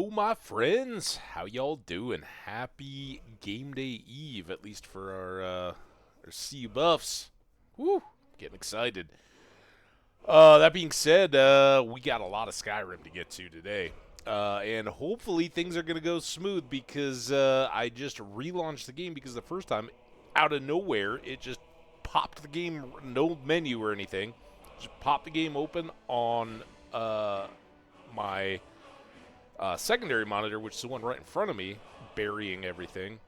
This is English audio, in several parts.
Hello, my friends. How y'all doing? Happy game day eve, at least for our sea buffs. Woo! Getting excited. That being said, we got a lot of Skyrim to get to today. And hopefully things are going to go smooth because I just relaunched the game because the first time, out of nowhere, it just popped the game, no menu or anything. Just popped the game open on my secondary monitor, which is the one right in front of me, burying everything.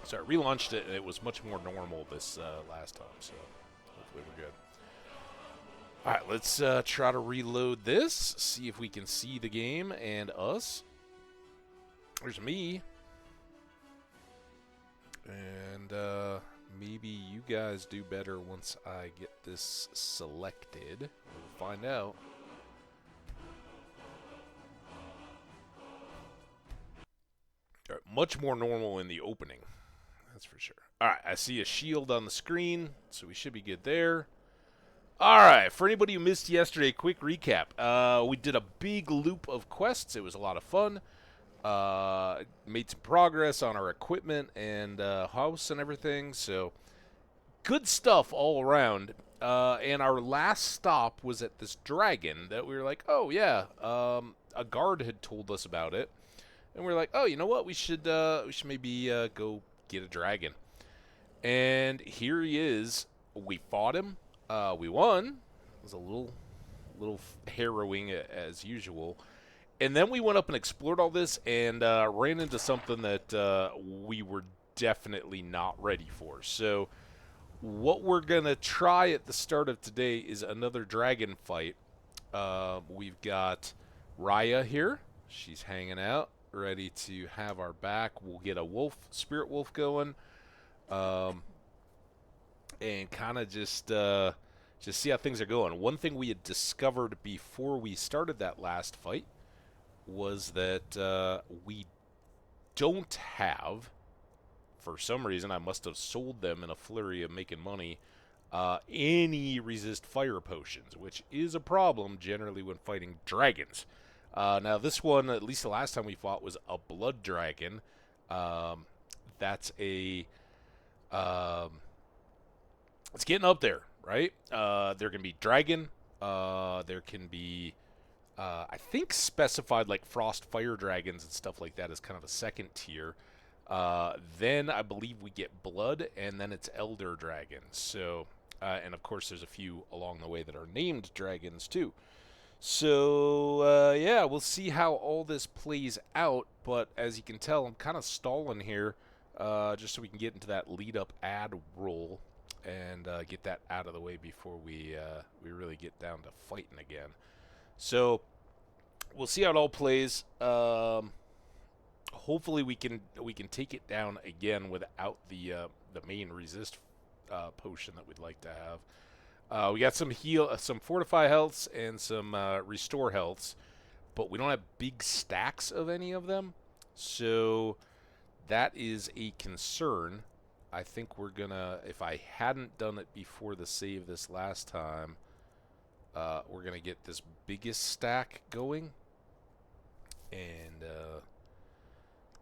So I relaunched it, and it was much more normal this last time, so hopefully we're good. All right, let's try to reload this, see if we can see the game and us. There's me. And maybe you guys do better once I get this selected. We'll find out. All right, much more normal in the opening, that's for sure. All right, I see a shield on the screen, so we should be good there. All right, for anybody who missed yesterday, quick recap. We did a big loop of quests. It was a lot of fun. Made some progress on our equipment and house and everything, so good stuff all around. And our last stop was at this dragon that we were like, oh, yeah, a guard had told us about it. And we were like, oh, you know what? We should maybe go get a dragon. And here he is. We fought him. We won. It was a little harrowing as usual. And then we went up and explored all this and ran into something that we were definitely not ready for. So what we're going to try at the start of today is another dragon fight. We've got Raya here. She's hanging out, ready to have our back. We'll get a spirit wolf going. And kind of just see how things are going. One thing we had discovered before we started that last fight was that we don't have, for some reason, I must have sold them in a flurry of making money, any resist fire potions, which is a problem generally when fighting dragons. Now this one, at least the last time we fought, was a blood dragon. That's a... it's getting up there, right? There can be dragon. There can be, I think, specified like frost fire dragons and stuff like that as kind of a second tier. Then I believe we get blood, and then it's elder dragons. So, and of course, there's a few along the way that are named dragons too. So, yeah, we'll see how all this plays out. But as you can tell, I'm kind of stalling here, just so we can get into that lead-up ad roll and get that out of the way before we really get down to fighting again. So we'll see how it all plays. Hopefully we can take it down again without the main resist potion that we'd like to have. We got some some fortify healths and some restore healths, but we don't have big stacks of any of them, so that is a concern. I think we're gonna, if I hadn't done it before the save this last time, we're gonna get this biggest stack going and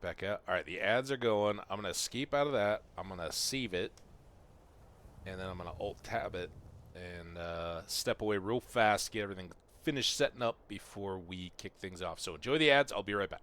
back out. All right, the ads are going. I'm gonna escape out of that. I'm gonna save it, and then I'm gonna alt tab it and step away real fast, get everything finished setting up before we kick things off. So enjoy the ads. I'll be right back.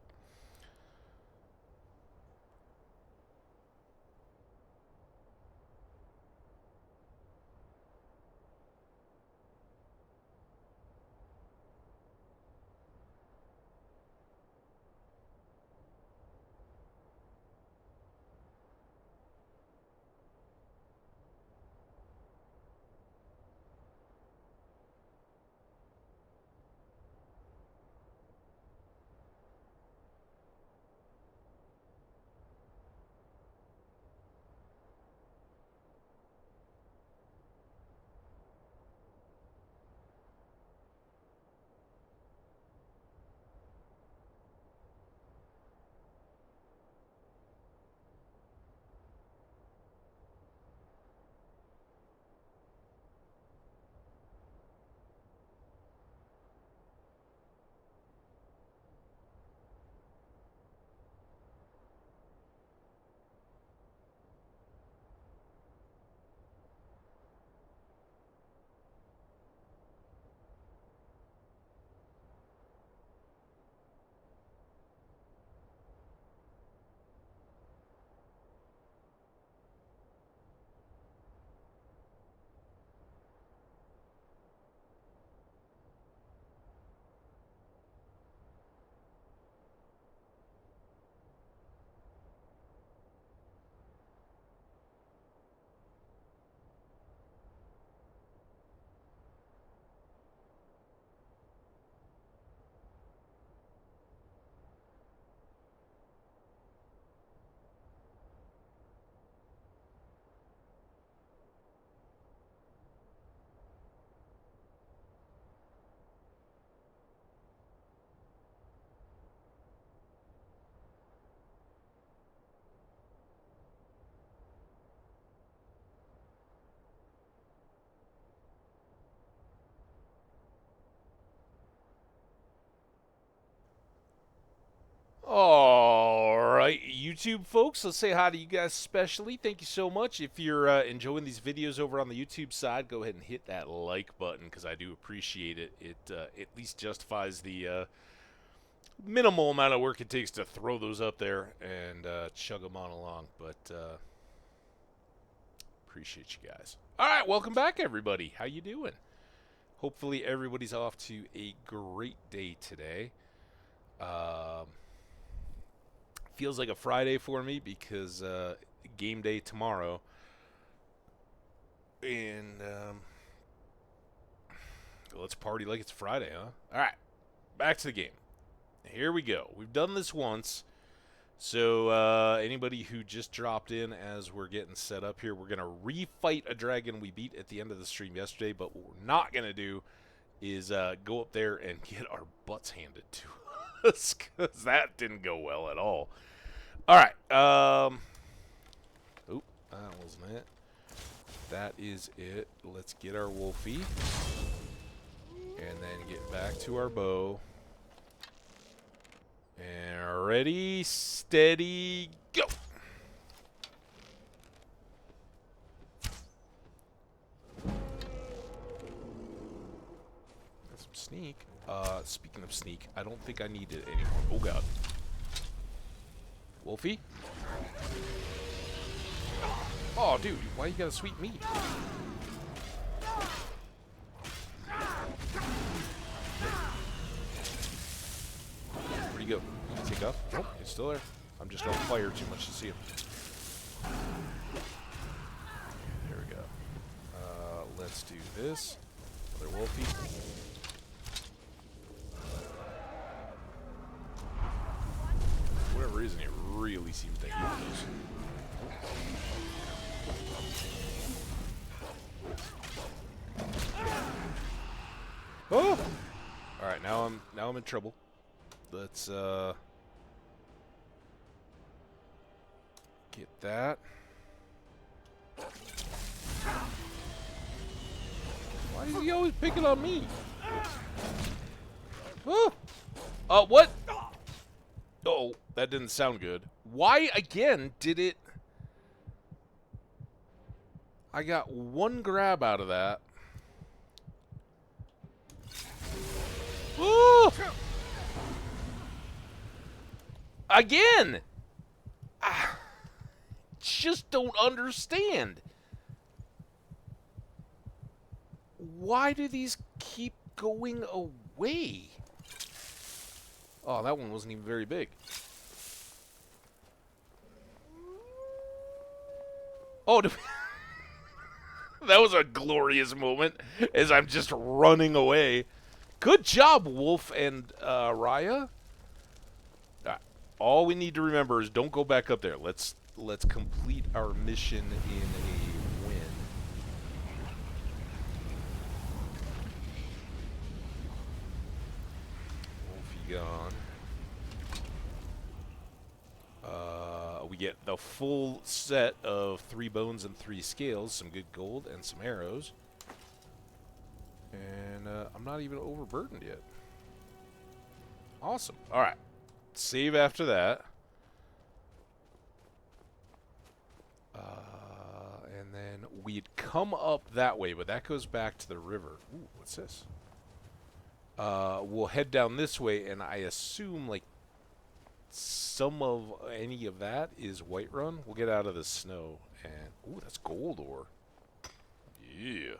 All right, YouTube folks, let's say hi to you guys specially. Thank you so much. If you're enjoying these videos over on the YouTube side, go ahead and hit that like button because I do appreciate it. It at least justifies the minimal amount of work it takes to throw those up there and chug them on along. But appreciate you guys. All right, welcome back, everybody. How you doing? Hopefully everybody's off to a great day today. Feels like a Friday for me because game day tomorrow. And let's party like it's Friday, huh? All right, back to the game. Here we go. We've done this once. So anybody who just dropped in as we're getting set up here, we're going to refight a dragon we beat at the end of the stream yesterday. But what we're not going to do is go up there and get our butts handed to us because that didn't go well at all. All right. Oop, that wasn't it. That is it. Let's get our wolfie. And then get back to our bow. And ready, steady, go. Got some sneak. Speaking of sneak, I don't think I need it anymore. Oh, God. Wolfie? Oh, dude, why you gotta sweep me? Where'd he go? Did he take off? Nope, he's still there. I'm just on fire too much to see him. There we go. Let's do this. Another wolfie. For whatever reason, it really seems to hate those. Oh! All right, now I'm in trouble. Let's get that. Why is he always picking on me? Oh! What? Oh, that didn't sound good. Why again did it? I got one grab out of that. Ooh! Again! Just don't understand. Why do these keep going away? Oh, that one wasn't even very big. Oh, that was a glorious moment as I'm just running away. Good job, Wolf and Raya. All we need to remember is don't go back up there. Let's complete our mission in a win. Wolfie gone. We get the full set of 3 bones and 3 scales, some good gold, and some arrows. And I'm not even overburdened yet. Awesome. All right. Save after that. And then we'd come up that way, but that goes back to the river. Ooh, what's this? We'll head down this way, and I assume, like, some of any of that is Whiterun. We'll get out of the snow, and... Ooh, that's gold ore. Yeah.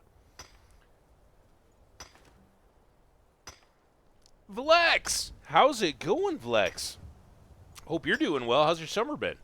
Vlex! How's it going, Vlex? Hope you're doing well. How's your summer been?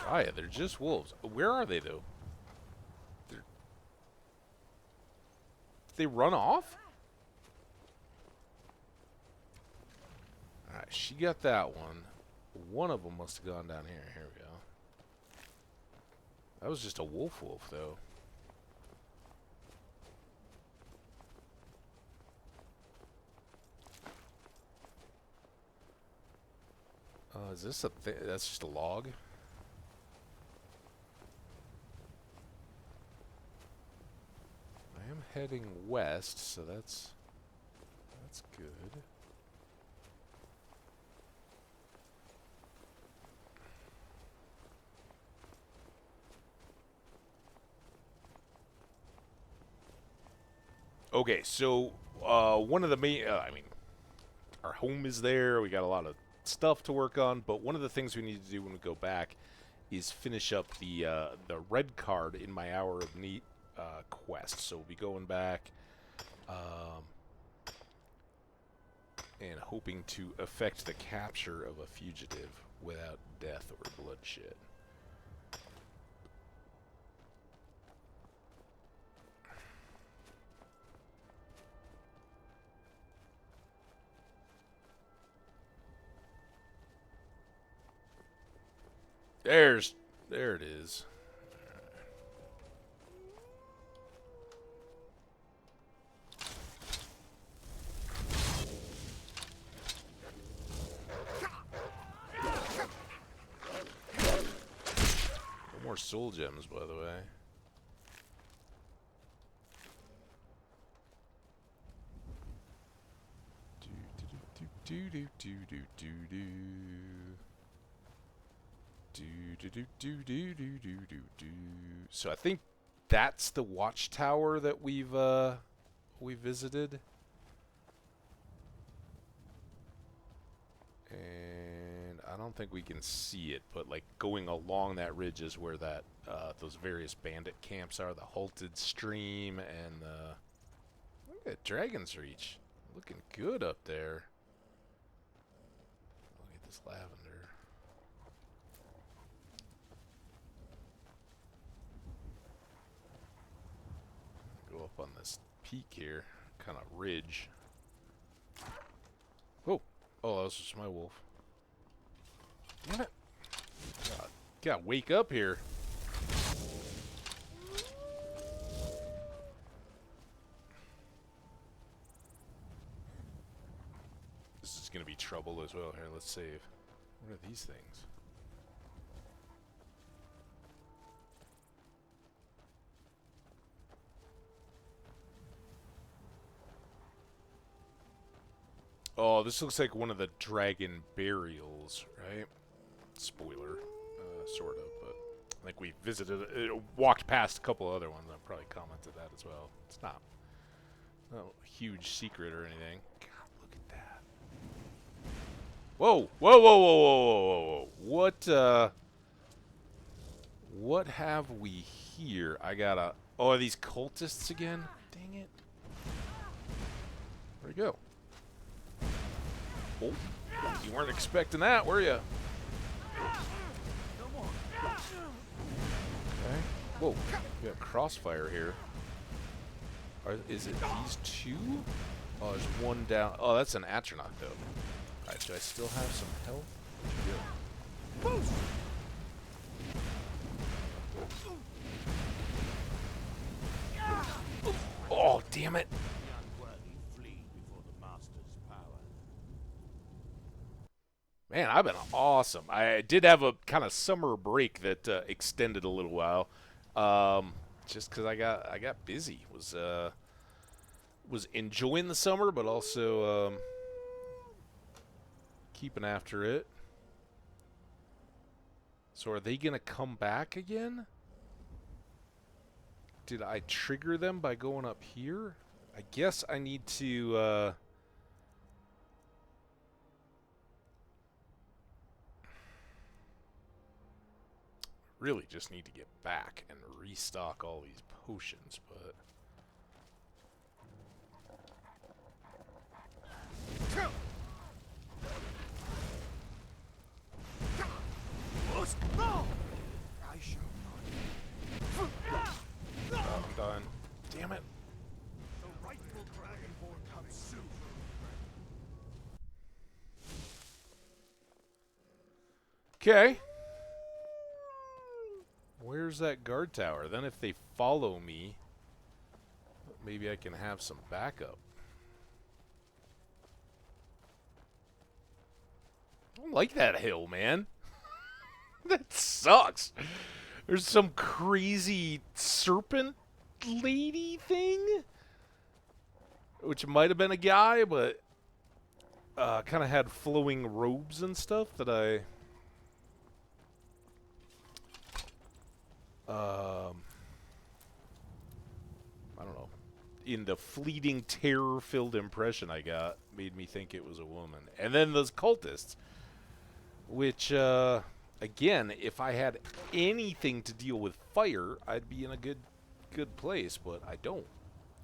Oh, yeah, they're just wolves. Where are they, though? Did they run off? Alright, she got that one. One of them must have gone down here. Here we go. That was just a wolf, though. Is this a thing? That's just a log? I am heading west, so that's good. Okay, so one of the main, I mean, our home is there. We got a lot of stuff to work on, but one of the things we need to do when we go back is finish up the red card in my Hour of Need quest. So we'll be going back and hoping to effect the capture of a fugitive without death or bloodshed. There it is. No more soul gems, by the way. So I think that's the watchtower that we visited. And I don't think we can see it, but like going along that ridge is where that those various bandit camps are, the halted stream and look at Dragon's Reach. Looking good up there. Look at this lavender. Go up on this peak here, kind of ridge. Oh, that was just my wolf. Damn it! Gotta wake up here. This is gonna be trouble as well. Here, let's save. What are these things? Oh, this looks like one of the dragon burials, right? Spoiler, sort of, but I think we visited it, walked past a couple other ones. I probably commented that as well. It's not a huge secret or anything. God, look at that. Whoa, whoa, whoa, whoa, whoa, whoa, whoa. What have we here? I gotta... Oh, are these cultists again? Dang it. Where'd he go? Oh, you weren't expecting that, were you? Okay. Whoa, we got crossfire here. Is it these two? Oh, there's one down. Oh, that's an Atronach, though. Alright, do I still have some health? Yeah. Oh, damn it. Man, I've been awesome. I did have a kind of summer break that extended a little while, just because I got busy. Was enjoying the summer, but also keeping after it. So are they gonna come back again? Did I trigger them by going up here? I guess I need to. Really just need to get back and restock all these potions, but... I shall not. I'm done. Damn it. The rightful dragonborn comes soon. Okay. Where's that guard tower? Then if they follow me, maybe I can have some backup. I don't like that hill, man. That sucks. There's some crazy serpent lady thing, which might have been a guy, but kind of had flowing robes and stuff that I don't know. In the fleeting terror-filled impression I got, made me think it was a woman. And then those cultists, which, again, if I had anything to deal with fire, I'd be in a good place, but I don't.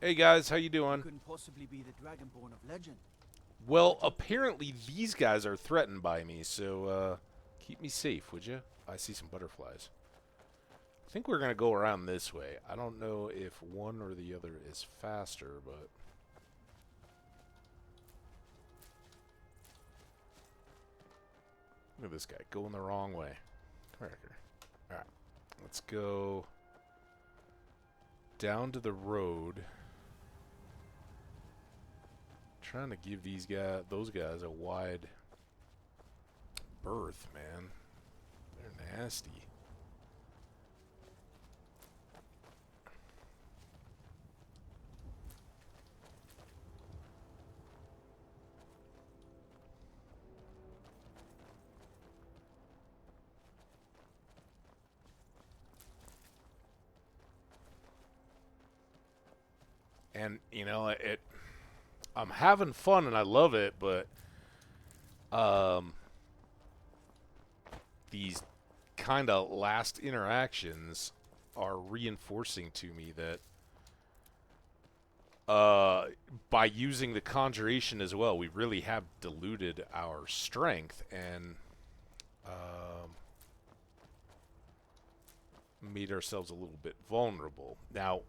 Hey guys, how you doing? Couldn't possibly be the Dragonborn of legend. Well, apparently these guys are threatened by me, so keep me safe, would you? I see some butterflies. I think we're going to go around this way. I don't know if one or the other is faster, but... Look at this guy, going the wrong way. Come here. Alright, let's go down to the road. Trying to give those guys a wide berth, man. They're nasty. And, you know, I'm having fun and I love it, but these kind of last interactions are reinforcing to me that by using the conjuration as well, we really have diluted our strength and made ourselves a little bit vulnerable. Now,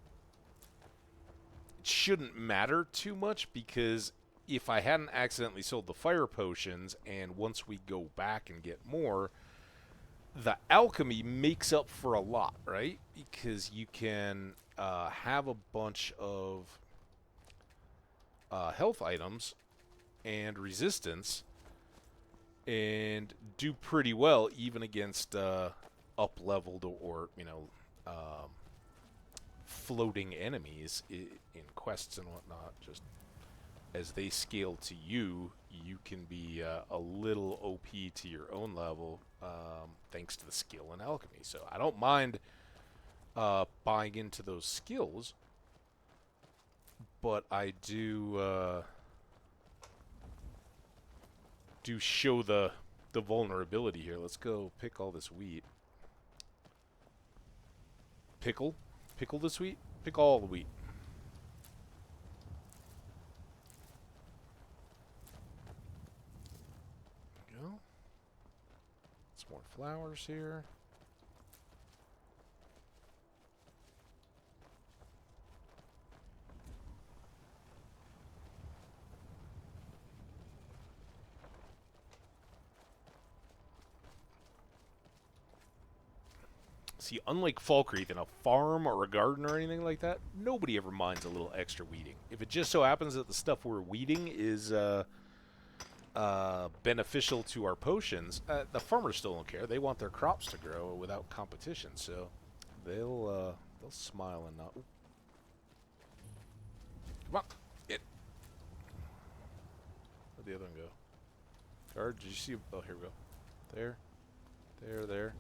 shouldn't matter too much because if I hadn't accidentally sold the fire potions and once we go back and get more, the alchemy makes up for a lot, right? Because you can have a bunch of health items and resistance and do pretty well even against up-leveled or, you know, floating enemies in quests and whatnot. Just as they scale to you, you can be a little OP to your own level thanks to the skill in alchemy. So I don't mind buying into those skills, but I do show the vulnerability here. Let's go pick all this wheat. Pickle this wheat? Pick all the wheat. There we go. Some more flowers here. See, unlike Falkreath in a farm or a garden or anything like that, nobody ever minds a little extra weeding. If it just so happens that the stuff we're weeding is beneficial to our potions, the farmers still don't care. They want their crops to grow without competition, so they'll smile and not. Ooh. Come on, get. Where'd the other one go? Guard, did you see? Oh, here we go. There.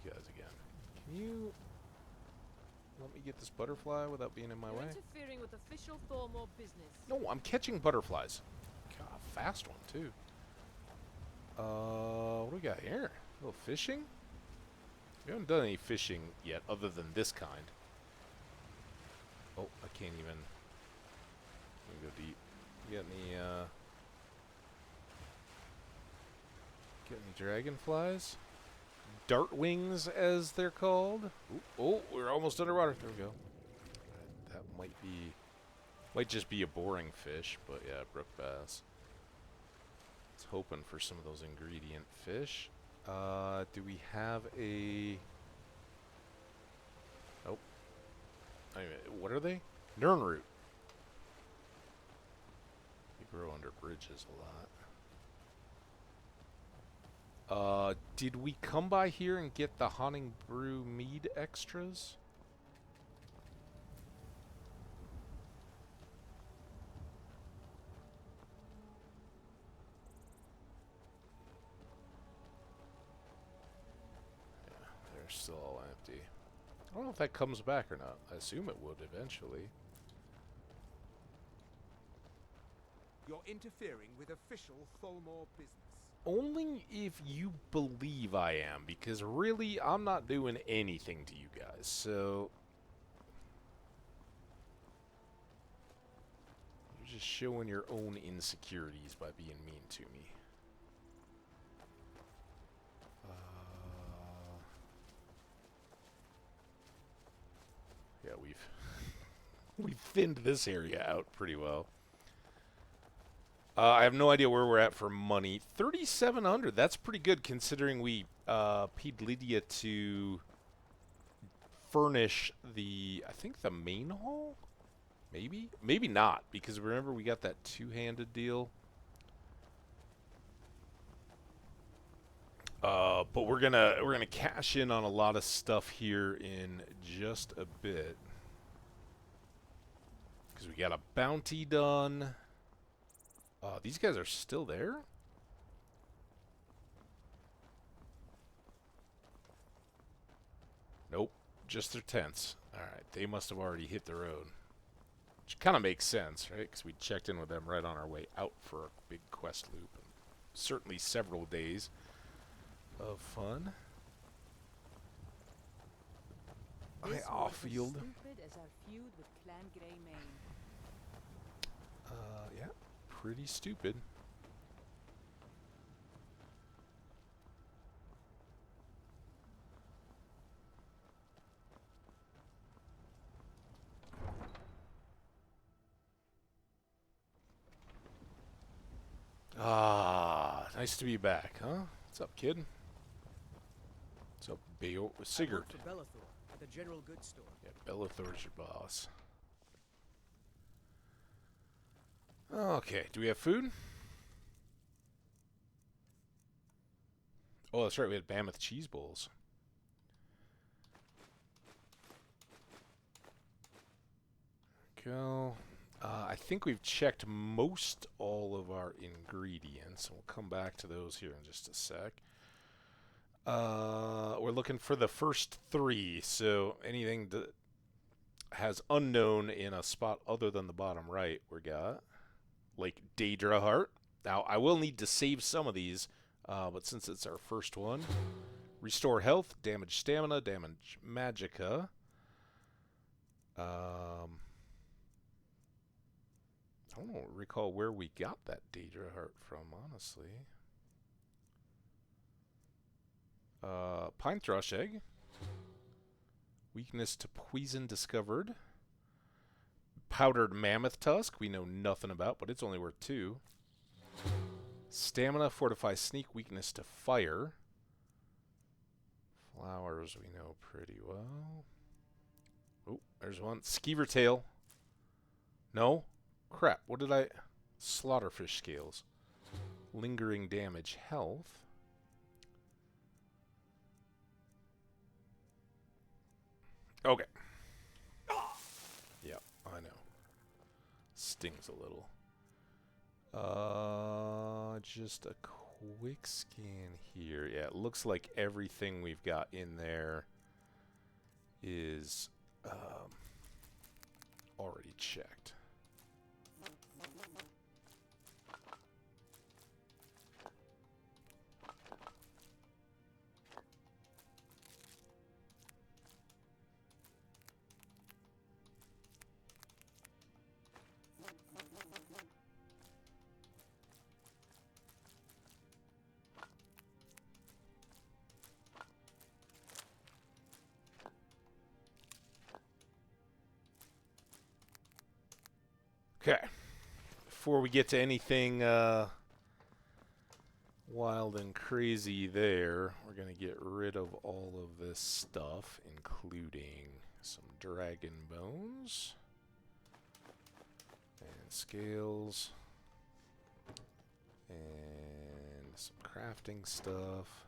Guys again. Can you let me get this butterfly without being in my way? Interfering with official Thormore business. No, I'm catching butterflies. God, fast one too. What do we got here? A little fishing? We haven't done any fishing yet other than this kind. Oh, I can't even. Let me go deep. You got any dragonflies? Dart wings, as they're called. Ooh, oh, we're almost underwater. There we go. That might just be a boring fish, but yeah, brook bass. Let's hoping for some of those ingredient fish. Do we have a... Nope. Anyway, what are they? Nernroot. They grow under bridges a lot. Did we come by here and get the Haunting Brew mead extras? Yeah, they're still all empty. I don't know if that comes back or not. I assume it would eventually. You're interfering with official Tholmor business. Only if you believe I am, because really, I'm not doing anything to you guys, so... You're just showing your own insecurities by being mean to me. Yeah, we've thinned this area out pretty well. I have no idea where we're at for money. 3,700. That's pretty good considering we paid Lydia to furnish the, I think, the main hall? Maybe? Maybe not, because remember we got that two-handed deal. But we're gonna cash in on a lot of stuff here in just a bit. Because we got a bounty done. These guys are still there? Nope, just their tents. Alright, they must have already hit the road. Which kind of makes sense, right? Because we checked in with them right on our way out for a big quest loop. And certainly several days of fun. This Hi, was as Offfield. stupid as our feud with Clan Greymane. Yeah, pretty stupid. Ah, nice to be back, huh? What's up, kid? What's up, Sigurd? I work for Bellathor at the general goods store. Yeah, Bellathor's your boss. Okay, do we have food? Oh, that's right, we had Mammoth cheese bowls. Go. I think we've checked most all of our ingredients. We'll come back to those here in just a sec. We're looking for the first three, so anything that has unknown in a spot other than the bottom right, we got. Like Daedra Heart. Now, I will need to save some of these, but since it's our first one, restore health, damage stamina, damage magicka. I don't recall where we got that Daedra Heart from, honestly. Pine Thrush Egg. Weakness to poison discovered. Powdered Mammoth Tusk, we know nothing about, but it's only worth 2. Stamina, Fortify Sneak, weakness to fire. Flowers we know pretty well. Oh, there's one. Skeever Tail. No? Crap, what did I... Slaughterfish Scales. Lingering damage, health. Okay. Yeah, I know. Stings a little. Just a quick scan here. Yeah, it looks like everything we've got in there is already checked. Okay. Before we get to anything wild and crazy there. We're going to get rid of all of this stuff, including some dragon bones and scales and some crafting stuff.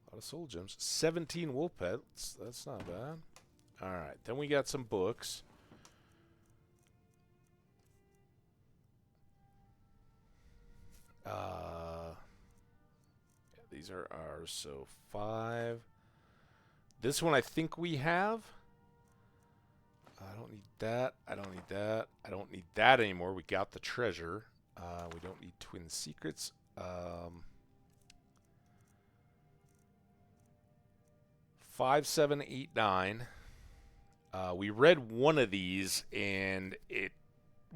A lot of soul gems. 17 wolf pets. That's not bad. Alright, then we got some books. Yeah, these are ours. So 5. This one I think we have. I don't need that. I don't need that. I don't need that anymore. We got the treasure. We don't need twin secrets. 5, 7, 8, 9. We read one of these and it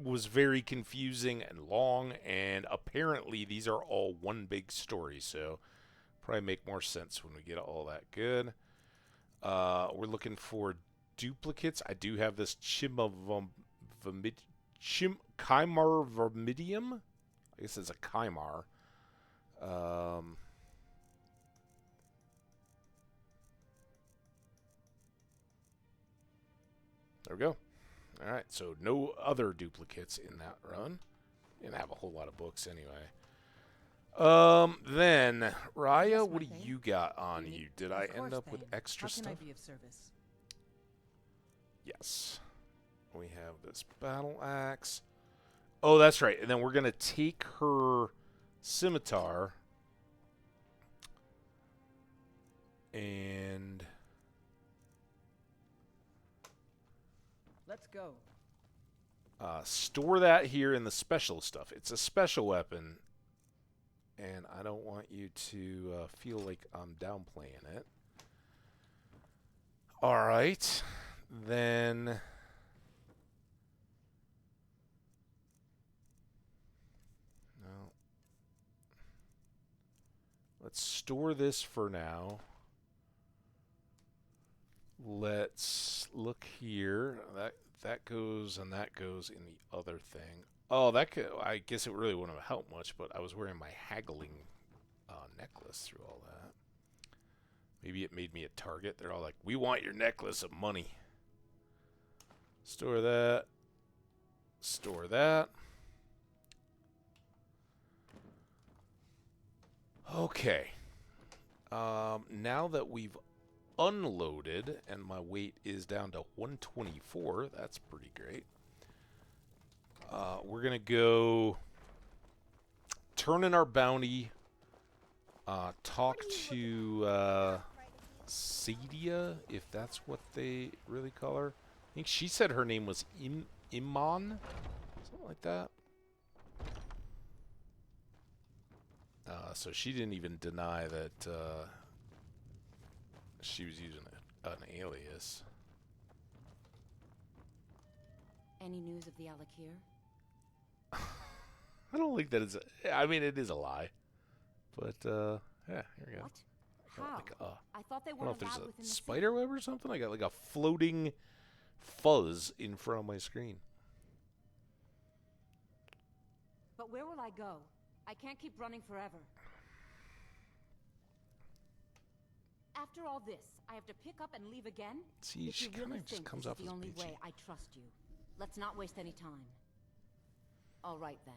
was very confusing and long, and apparently these are all one big story, so probably make more sense when we get all that good. We're looking for duplicates. I do have this Chimar Vermidium. I guess it's a Chimar. There we go. Alright, so no other duplicates in that run. Didn't have a whole lot of books anyway. Then, Raya, Yes, what do my thing. you got on you? Did I Of end course, up with Thane. extra How can stuff? I be of service? Yes. We have this battle axe. Oh, that's right. And then we're going to take her scimitar and Let's go. store that here in the special stuff. It's a special weapon, and I don't want you to feel like I'm downplaying it. All right. Then no. Let's store this for now. Let's look here. That goes and that goes in the other thing. Oh, that could. I guess it really wouldn't have helped much, but I was wearing my haggling necklace through all that. Maybe it made me a target. They're all like, "We want your necklace of money." Store that. Store that. Okay. Now that we've unloaded and my weight is down to 124, that's pretty great. We're gonna go turn in our bounty, talk to Sadia, if that's what they really call her. I think she said her name was Iman, something like that. So she didn't even deny that she was using an alias. Any news of the Alakir? I don't think that is. I mean, it is a lie, but yeah, here we go. What? I got How? like I thought they I don't were know if there's allowed a within the spider web or something. I got like a floating fuzz in front of my screen. But where will I go? I can't keep running forever. After all this, I have to pick up and leave again? See, If she you kind really of just think comes this off is as the only bitchy. way, I trust you. Let's not waste any time. All right then.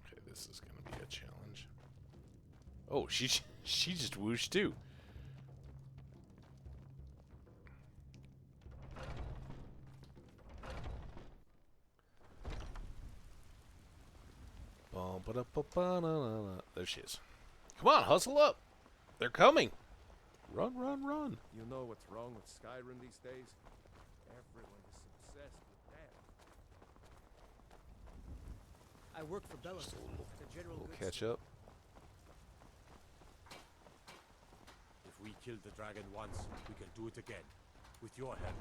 Okay, this is gonna be a challenge. Oh, she just whooshed too. There she is. Come on, hustle up. They're coming. Run, run, run. You know what's wrong with Skyrim these days? Everyone is obsessed with that. I work for Just Bellator. a little It's a general goods catch store. up. killed the dragon once, we can do it again. With your help.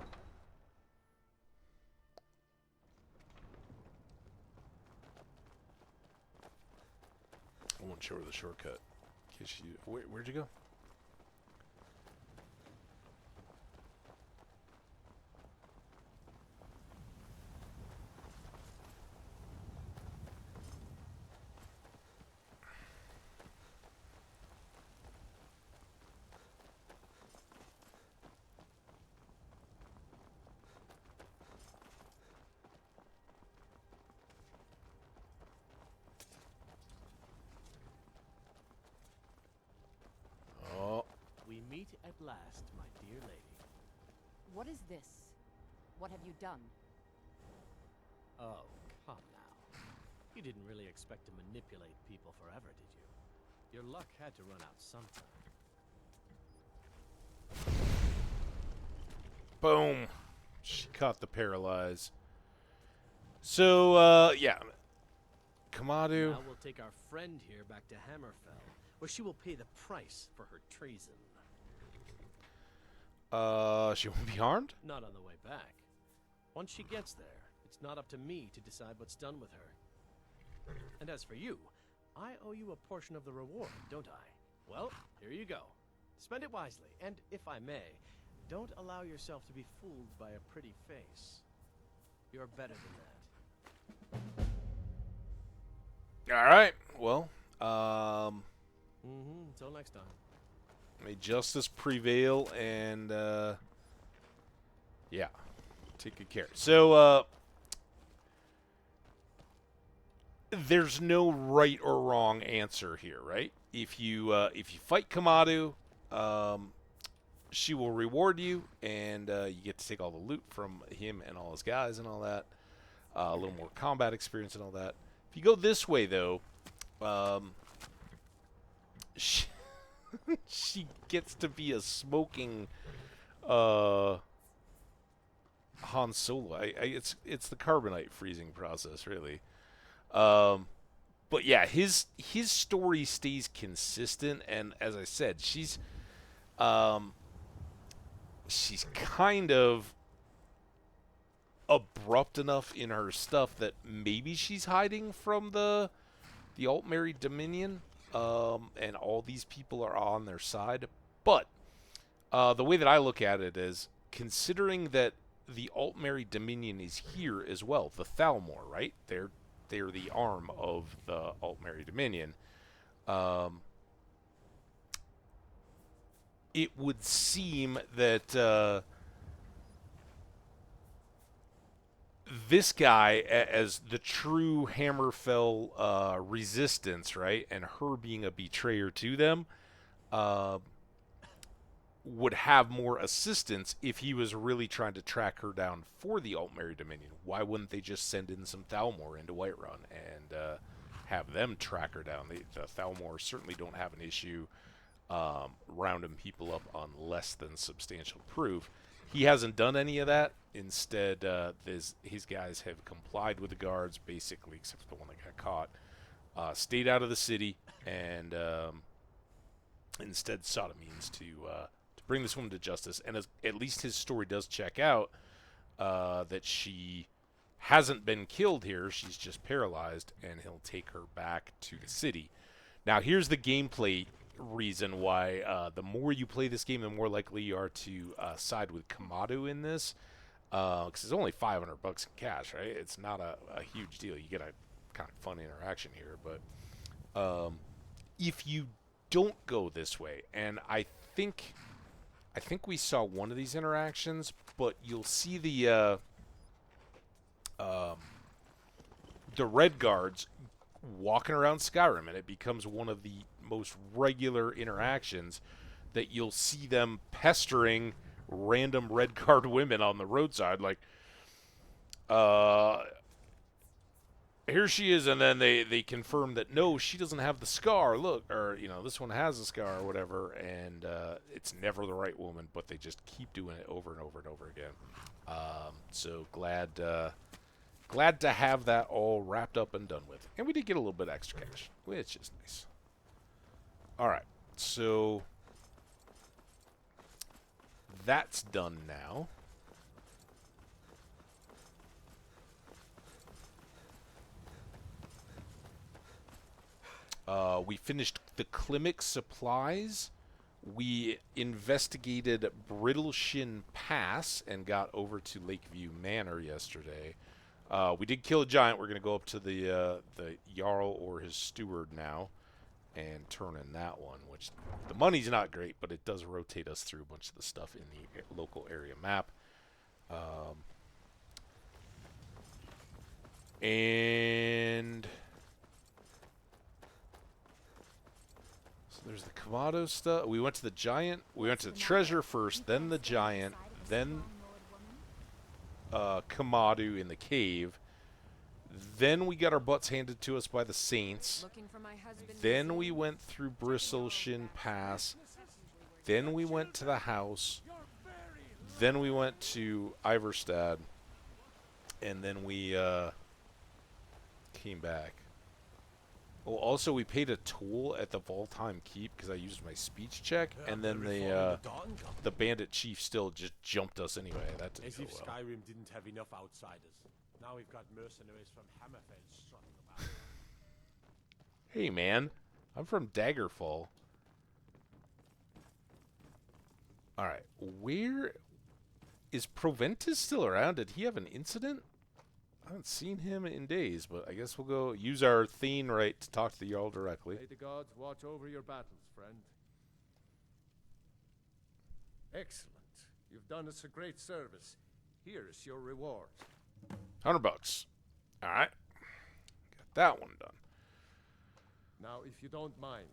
I won't show her the shortcut. In case you, where'd you go? We meet at last, my dear lady. What is this? What have you done? Oh, come now. You didn't really expect to manipulate people forever, did you? Your luck had to run out sometime. Boom. She caught the paralyze. So, yeah. Kamadu. Now we'll take our friend here back to Hammerfell, where she will pay the price for her treason. She won't be harmed? Not on the way back. Once she gets there, it's not up to me to decide what's done with her. And as for you, I owe you a portion of the reward, don't I? Well, here you go. Spend it wisely, and if I may, don't allow yourself to be fooled by a pretty face. You're better than that. Alright. Well, Until next time. may justice prevail, and, yeah. Take good care. So, there's no right or wrong answer here, right? If you fight Kamadu, she will reward you, and you get to take all the loot from him and all his guys and all that. A little more combat experience and all that. If you go this way, though, she, she gets to be a smoking Han Solo. It's the carbonite freezing process, really. But yeah, his story stays consistent, and as I said, she's kind of abrupt enough in her stuff that maybe she's hiding from the Altmerry Dominion, and all these people are on their side. But the way that I look at it is, considering that the Altmerry Dominion is here as well, the Thalmor, right? They're the arm of the Altmerry Dominion. It would seem that this guy, as the true Hammerfell resistance, right, and her being a betrayer to them, would have more assistance if he was really trying to track her down for the Altmerry Dominion. Why wouldn't they just send in some Thalmor into Whiterun and have them track her down? The Thalmor certainly don't have an issue rounding people up on less than substantial proof. He hasn't done any of that. Instead, his guys have complied with the guards, basically, except for the one that got caught. Stayed out of the city, and instead sought a means to bring this woman to justice. And at least his story does check out, that she hasn't been killed here. She's just paralyzed, and he'll take her back to the city. Now, here's the gameplay reason why the more you play this game, the more likely you are to side with Kamadu in this, because it's only $500 in cash, right? It's not a huge deal. You get a kind of fun interaction here, but if you don't go this way, and I think we saw one of these interactions, but you'll see the Red Guards walking around Skyrim, and it becomes one of the most regular interactions that you'll see them pestering random Red Guard women on the roadside, like, here she is, and then they confirm that, no, she doesn't have the scar, look, or, this one has a scar or whatever, and it's never the right woman, but they just keep doing it over and over and over again. So glad to have that all wrapped up and done with. And we did get a little bit extra cash, which is nice. All right, so That's done now. We finished the Klimek supplies. We investigated Brittleshin Pass and got over to Lakeview Manor yesterday. We did kill a giant. We're going to go up to the Jarl or his steward now and turn in that one, which the money's not great, but it does rotate us through a bunch of the stuff in the local area map. And so there's the Kamado stuff. We went to the giant. We went to the treasure first, then the giant, then Kamado in the cave. Then we got our butts handed to us by the Saints. Then we went through Brittleshin Pass. Then we went to the house. Then we went to Iverstad. And then we came back. Oh, also we paid a toll at the Voltheim Keep because I used my speech check. And then the bandit chief still just jumped us anyway. That didn't go well. Skyrim didn't have enough outsiders. Now we've got mercenaries from Hammerfell strutting about. Hey, man. I'm from Daggerfall. Alright. Where... Is Proventus still around? Did he have an incident? I haven't seen him in days, but I guess we'll go use our Thane right to talk to the Jarl directly. May the gods watch over your battles, friend. Excellent. You've done us a great service. Here is your reward. $100. Alright. Got that one done. Now, if you don't mind,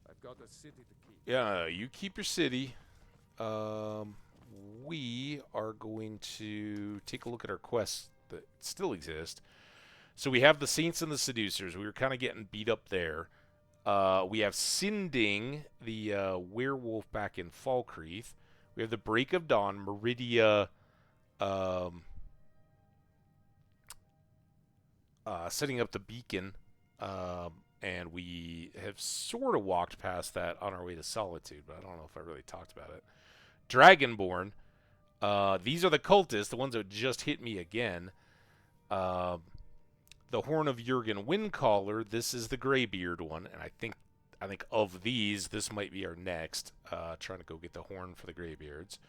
I've got a city to keep. Yeah, you keep your city. We are going to take a look at our quests that still exist. So we have the Saints and the Seducers. We were kind of getting beat up there. We have Sinding, the werewolf back in Falkreath. We have the Break of Dawn, Meridia, setting up the beacon, and we have sort of walked past that on our way to Solitude, but I don't know if I really talked about it. Dragonborn. These are the cultists, the ones that just hit me again. The Horn of Jurgen Windcaller. This is the Greybeard one, and I think of these, this might be our next. Trying to go get the horn for the Greybeards.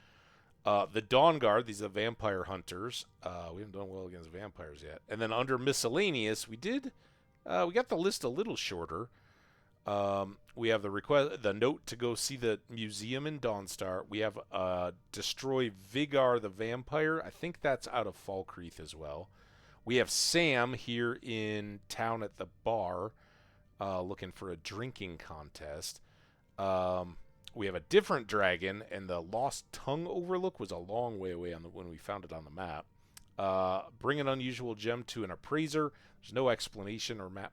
The Dawn Guard. These are the vampire hunters. We haven't done well against vampires yet. And then under miscellaneous, we got the list a little shorter. We have the note to go see the museum in Dawnstar. We have destroy Vigar the vampire. I think that's out of Falkreath as well. We have Sam here in town at the bar, looking for a drinking contest. We have a different dragon, and the Lost Tongue Overlook was a long way away when we found it on the map. Bring an unusual gem to an appraiser. There's no explanation or map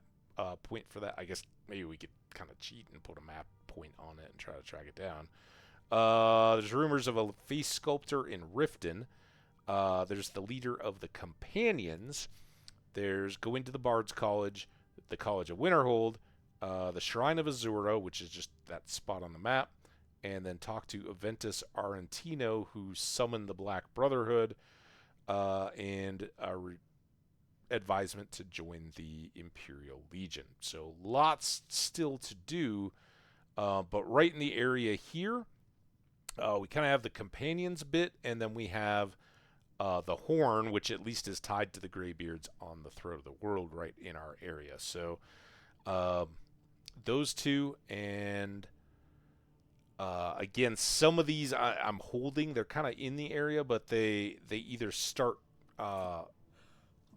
point for that. I guess maybe we could kind of cheat and put a map point on it and try to track it down. There's rumors of a face sculptor in Riften. There's the leader of the Companions. There's going to the Bard's College, the College of Winterhold, the Shrine of Azura, which is just that spot on the map, and then talk to Aventus Arantino, who summoned the Black Brotherhood, and a advisement to join the Imperial Legion. So lots still to do, but right in the area here, we kind of have the Companions bit, and then we have the Horn, which at least is tied to the Greybeards on the Throat of the World right in our area. So those two, and again, some of these I'm holding. They're kind of in the area, but they either start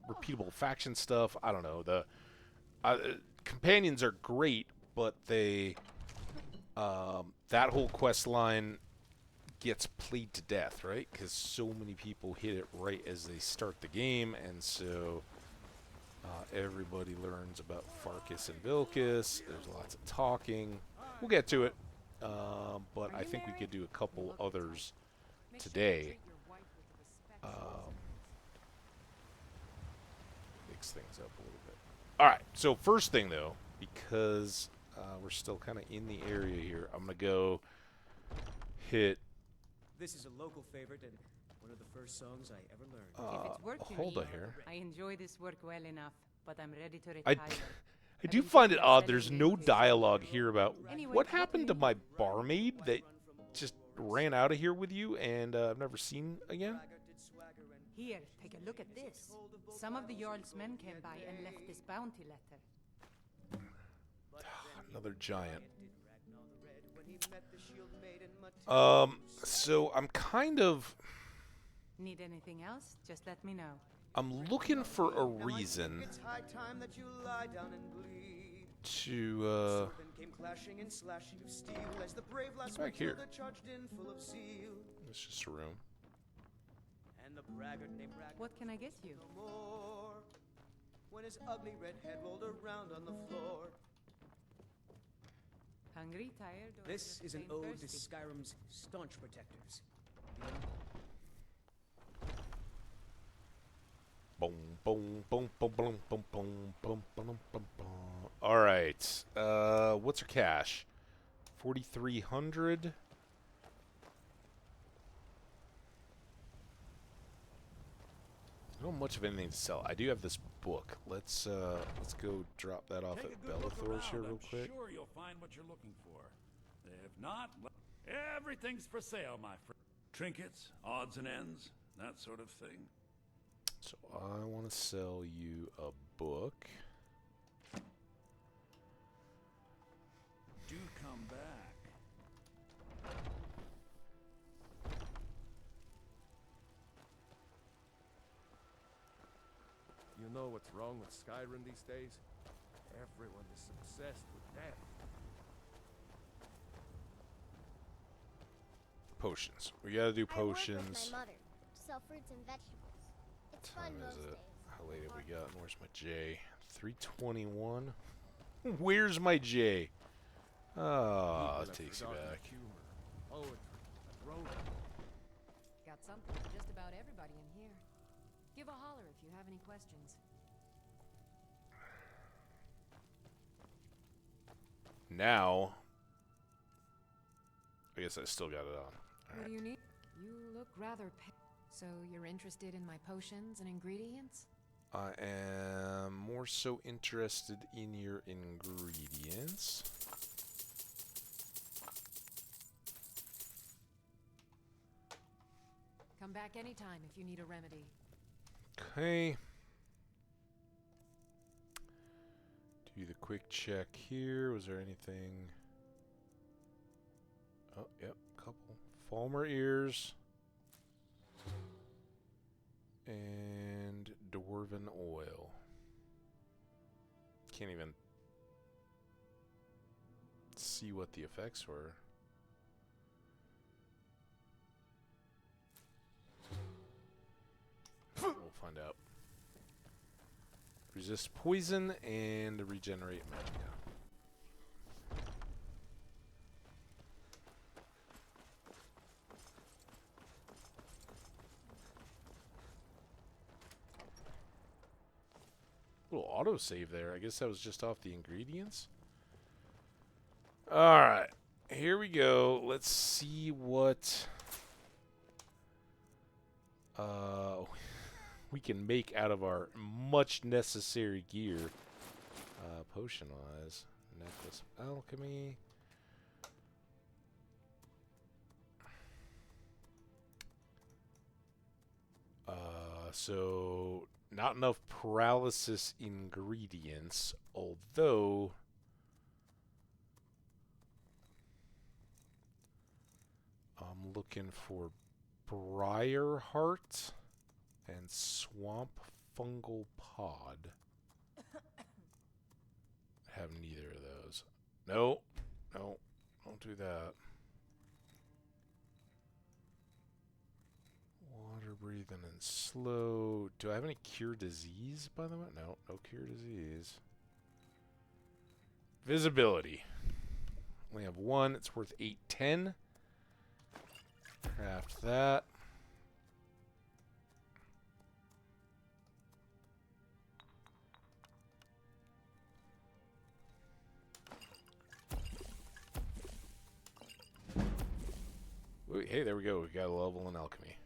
repeatable faction stuff. I don't know. The Companions are great, but they that whole quest line gets played to death, right? Because so many people hit it right as they start the game, and so everybody learns about Farkas and Vilkas. There's lots of talking. We'll get to it, but I think we could do a couple others today. Mix things up a little bit. All right, so first thing, though, because we're still kind of in the area here, I'm going to go hit This is a local favorite and one of the first songs I ever learned. If it's work you Hold need, on here. I enjoy this work well enough, but I'm ready to I retire. I do find it odd there's no dialogue here about what happened to my barmaid that just ran out of here with you and I've never seen again. Here, take a look at this. Some of the Jarl's men came by and left this bounty letter. Another giant. So I'm kind of... Need anything else? Just let me know. I'm looking for a reason to, what's back here? It's just a room. What can I get you? When his ugly red head rolled around on the floor. Hungry, tired, or This just is an plain ode to thirsty? Skyrim's staunch protectors. Boom, boom, boom, boom, boom, boom, boom, boom, boom, boom, boom. All right. What's our cash? 4,300. I don't have much of anything to sell. I do have this book. Let's go drop that off Take a at good look Bellathor's here around. real I'm quick. sure you'll find what you're looking for. If not, well, everything's for sale, my friend. Trinkets, odds and ends, that sort of thing. So I want to sell you a book. Do come back. You know what's wrong with Skyrim these days? Everyone is obsessed with death. Potions. We gotta do I work potions. with my mother to sell fruits and vegetables. It's fun Time most is it? days. How late have we got? Where's my J? 321. Where's my J? Ah, People it have takes you forgotten back. humor, poetry, and romance. Got something for just about everybody in here. Give a holler if you have any questions. Now, I guess I still got it on. What do you need? You look rather so you're interested in my potions and ingredients? I am more so interested in your ingredients. Come back anytime if you need a remedy. Okay. Do the quick check here. Was there anything? Oh, yep, couple. Falmer ears. And dwarven oil. Can't even see what the effects were. We'll find out. Resist poison and regenerate magicka. Little autosave there. I guess that was just off the ingredients. Alright. Here we go. Let's see what we can make out of our much necessary gear. Potion wise. Necklace of alchemy. So not enough paralysis ingredients, although I'm looking for briar heart and swamp fungal pod. Have neither of those. No, no, don't do that. Water breathing and slow. Do I have any cure disease, by the way? No, no cure disease. Visibility. Only have one. It's worth 810. Craft that. exactly. Hey, there we go. We got a level in alchemy.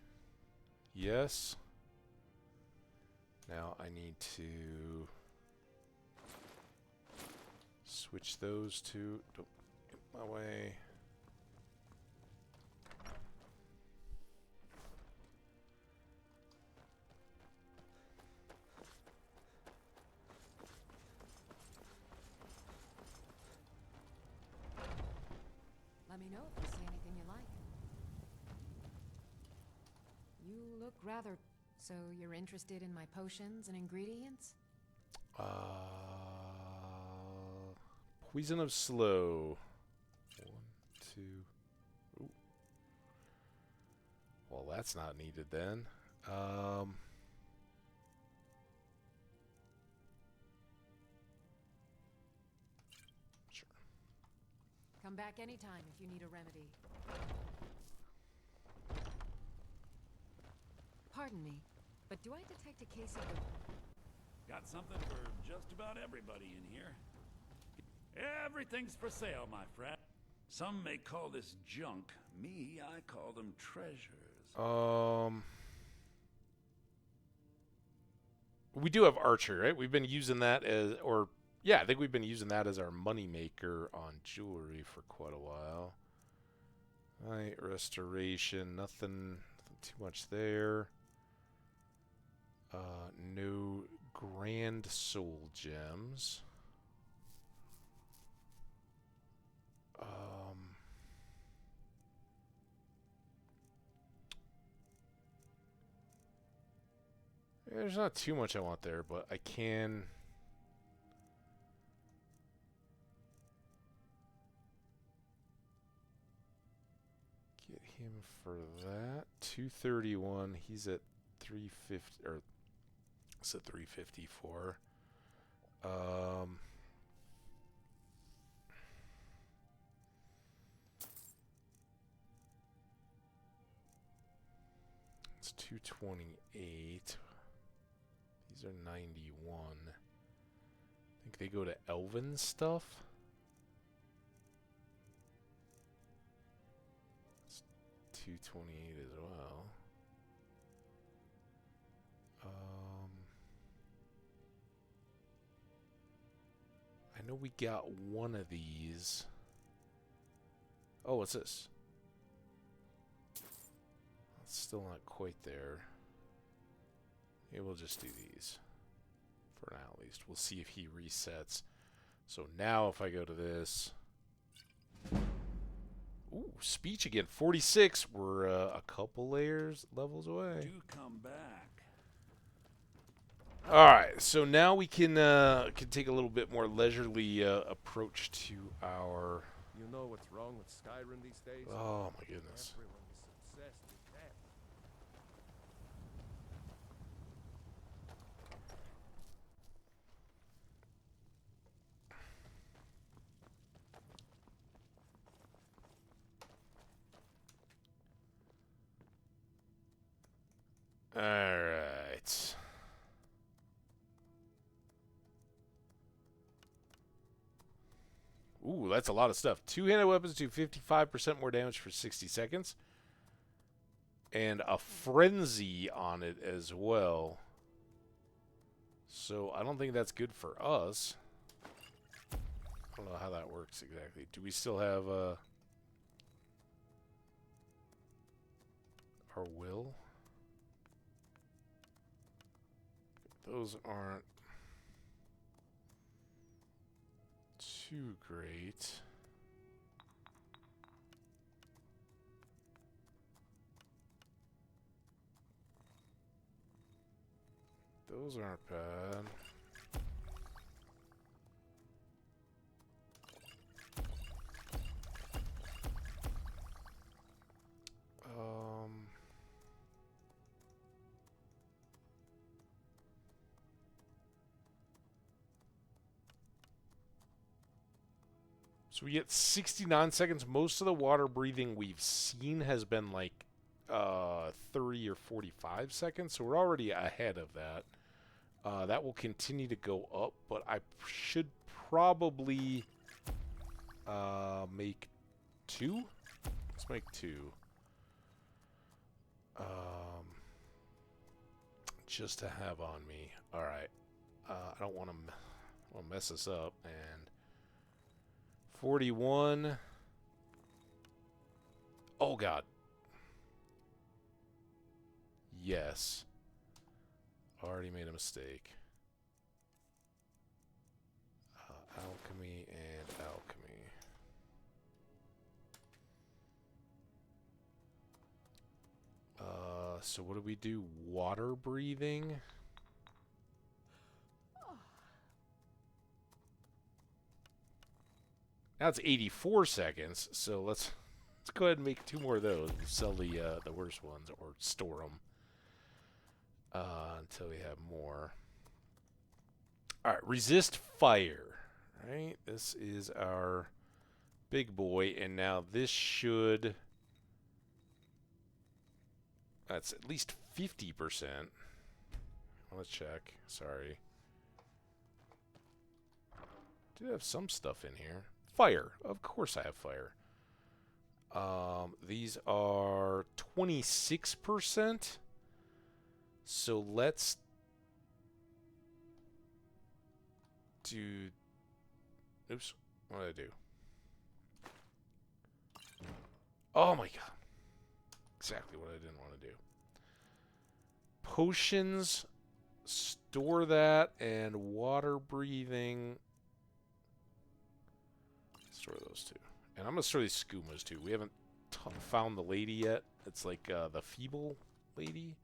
Yes. Now I need to switch those to... Don't get my way. Let me know if you see anything you like. You look rather... So you're interested in my potions and ingredients? Poison of slow. 1, 2. Ooh. Well, that's not needed then. Sure. Come back anytime if you need a remedy. Pardon me, but do I detect a case of the... Got something for just about everybody in here. Everything's for sale, my friend. Some may call this junk. Me, I call them treasures. We do have archery, right? We've been using that as, or yeah, I think we've been using that as our money maker on jewelry for quite a while. Right, restoration, nothing too much there. No grand soul gems. There's not too much I want there, but I can... get him for that. 231. He's at 350, or it's at 354. It's 228. These are 91. I think they go to elven stuff. It's 228 as well. I know we got one of these. Oh, what's this? It's still not quite there. Yeah, we'll just do these. For now, at least. We'll see if he resets. So now if I go to this... Ooh, speech again. 46. We're a couple levels away. Do come back. Alright, so now we can take a little bit more leisurely approach to our... You know what's wrong with Skyrim these days? Oh my goodness. Everyone is obsessed with that. Alright. Ooh, that's a lot of stuff. Two-handed weapons do 55% more damage for 60 seconds. And a frenzy on it as well. So I don't think that's good for us. I don't know how that works exactly. Do we still have our will? Those aren't too great. Those aren't bad. So we get 69 seconds. Most of the water breathing we've seen has been like 30 or 45 seconds. So we're already ahead of that. That will continue to go up, but I should probably make 2. Let's make 2. Just to have on me. All right. I don't want to mess this up. And 41. Oh God. Yes. Already made a mistake. Alchemy and alchemy. So what do we do? Water breathing? Now it's 84 seconds, so let's go ahead and make 2 more of those. We'll sell the worst ones or store them until we have more. All right, resist fire. Right, this is our big boy, and now this should. That's at least 50%. Let's check. Sorry. Do have some stuff in here. Fire. Of course I have fire. These are 26%. So let's do... Oops. What did I do? Oh my God. Exactly what I didn't want to do. Potions. Store that. And water breathing. Store those two. And I'm going to store these skoomers too. We haven't found the lady yet. It's like the feeble lady.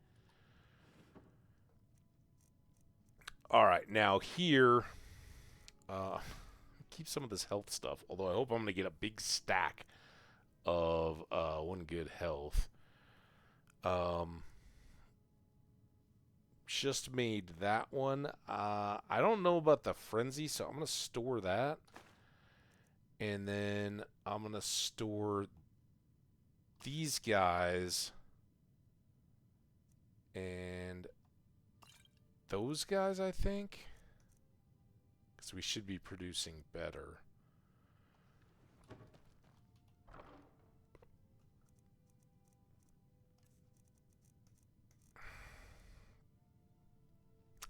Alright, now here. Keep some of this health stuff. Although I hope I'm going to get a big stack of 1 good health. Just made that one. I don't know about the frenzy, so I'm going to store that. And then I'm going to store these guys and those guys, I think. Because we should be producing better.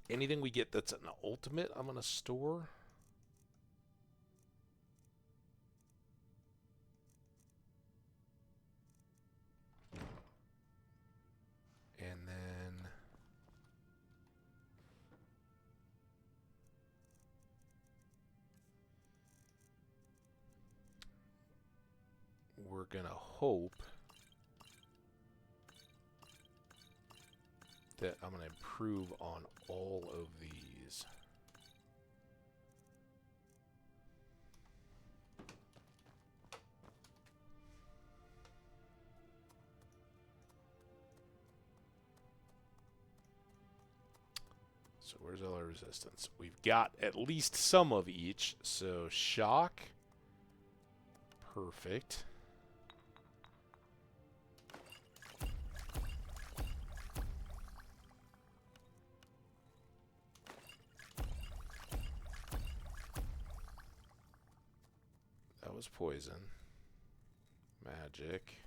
Anything we get that's an ultimate, I'm going to store. And then we're going to hope that I'm going to improve on all of these. So where's all our resistance? We've got at least some of each. So shock. Perfect. That was poison. Magic.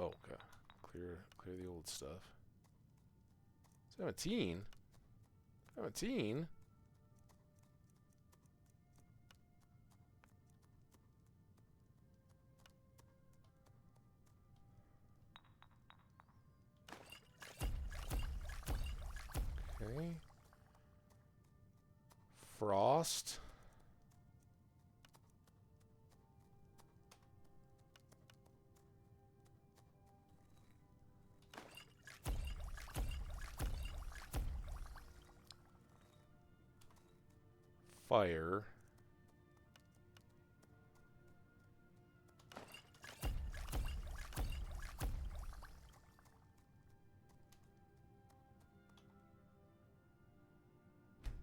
Oh, okay. Clear the old stuff. 17? 17? Okay. Frost. Fire.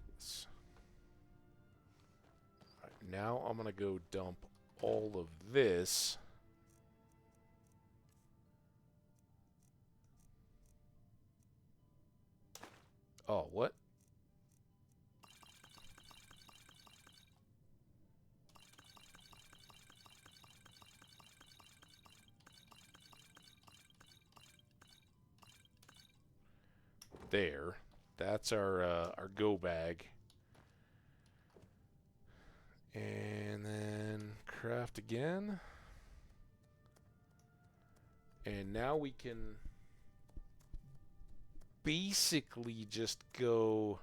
Yes. All right, now I'm going to go dump all of this. Oh, what? there. That's our go bag. And then craft again. And now we can basically just go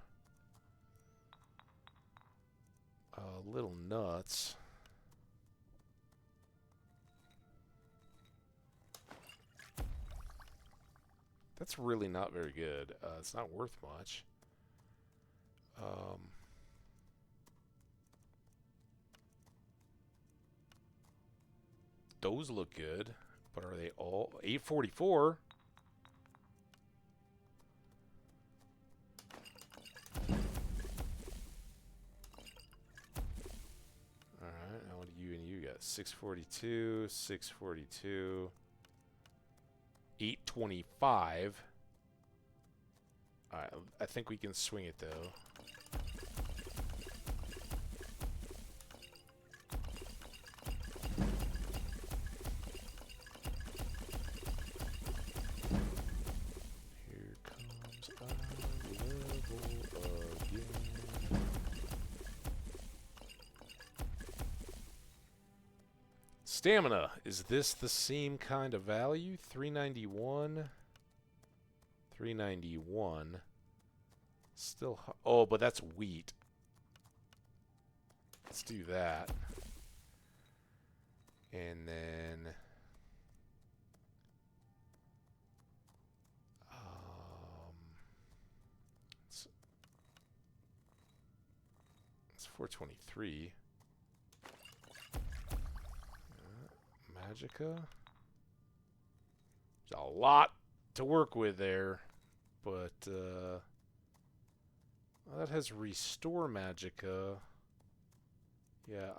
a little nuts. That's really not very good. It's not worth much. Those look good, but are they all 844? All right, now what do you and you got? 642, 642, 825. All right, I think we can swing it though. Here comes our level again. Stamina. Is this the same kind of value? 391. 391. Still. Oh, but that's wheat. Let's do that. And then. It's 423. Magica. There's a lot to work with there, but well, that has restore Magica. Yeah,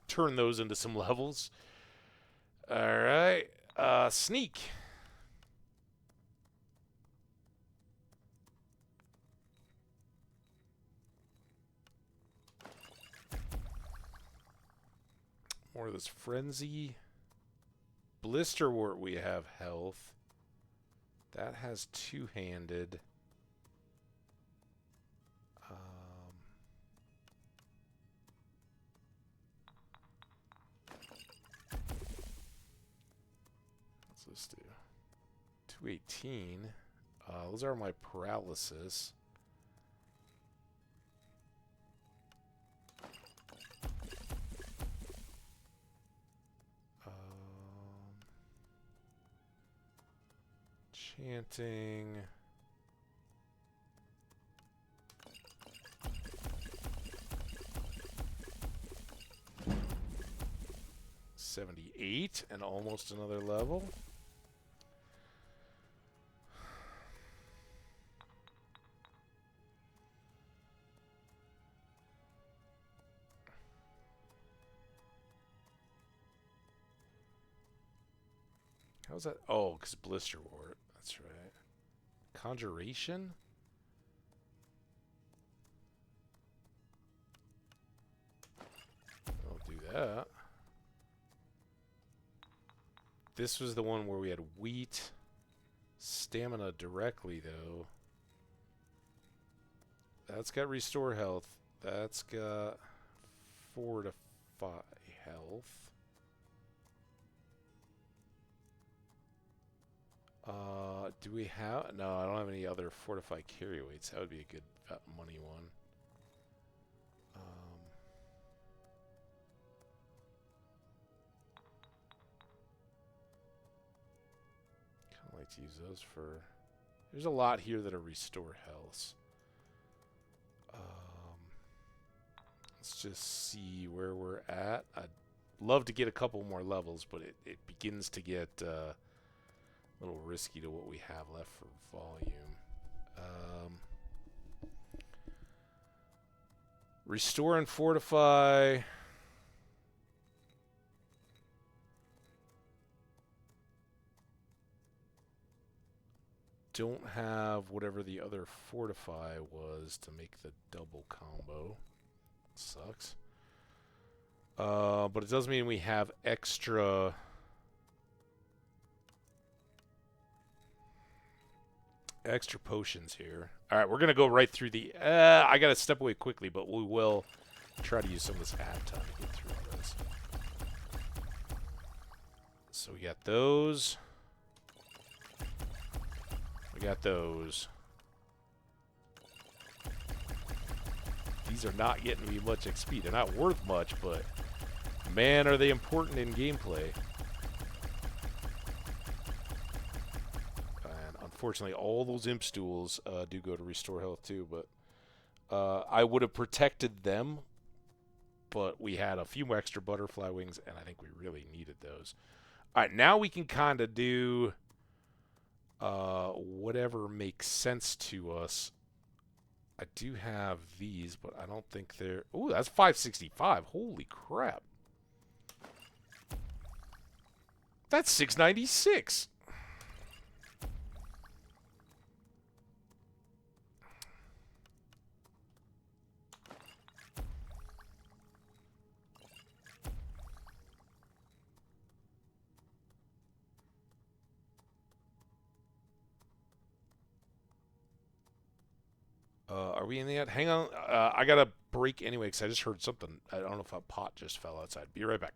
turn those into some levels. All right. Sneak. More of this frenzy. Blisterwort, we have health. That has two-handed. Let's do 218. Those are my paralysis. Chanting. $78 and almost another level. How's that? Oh, because Blisterwort. That's right. Conjuration? I'll do that. This was the one where we had wheat. Stamina directly, though. That's got restore health. That's got fortify health. Do we have... No, I don't have any other fortify carry weights. That would be a good money one. Kind of like to use those for... There's a lot here that are restore health. Let's just see where we're at. I'd love to get a couple more levels, but it begins to get... a little risky to what we have left for volume. Restore and fortify. don't have whatever the other fortify was to make the double combo. Sucks. But it does mean we have extra potions here. All right, we're going to go right through the... I got to step away quickly, but we will try to use some of this ad time to get through all this. So we got those. We got those. These are not getting me much XP. They're not worth much, but man, are they important in gameplay. And unfortunately, all those imp stools do go to restore health too, but I would have protected them, but we had a few extra butterfly wings, and I think we really needed those. All right, now we can kind of do whatever makes sense to us. I do have these, but I don't think they're... Ooh, that's 565. Holy crap. That's 696. Are we in the yet? Hang on. I got to break anyway because I just heard something. I don't know if a pot just fell outside. Be right back.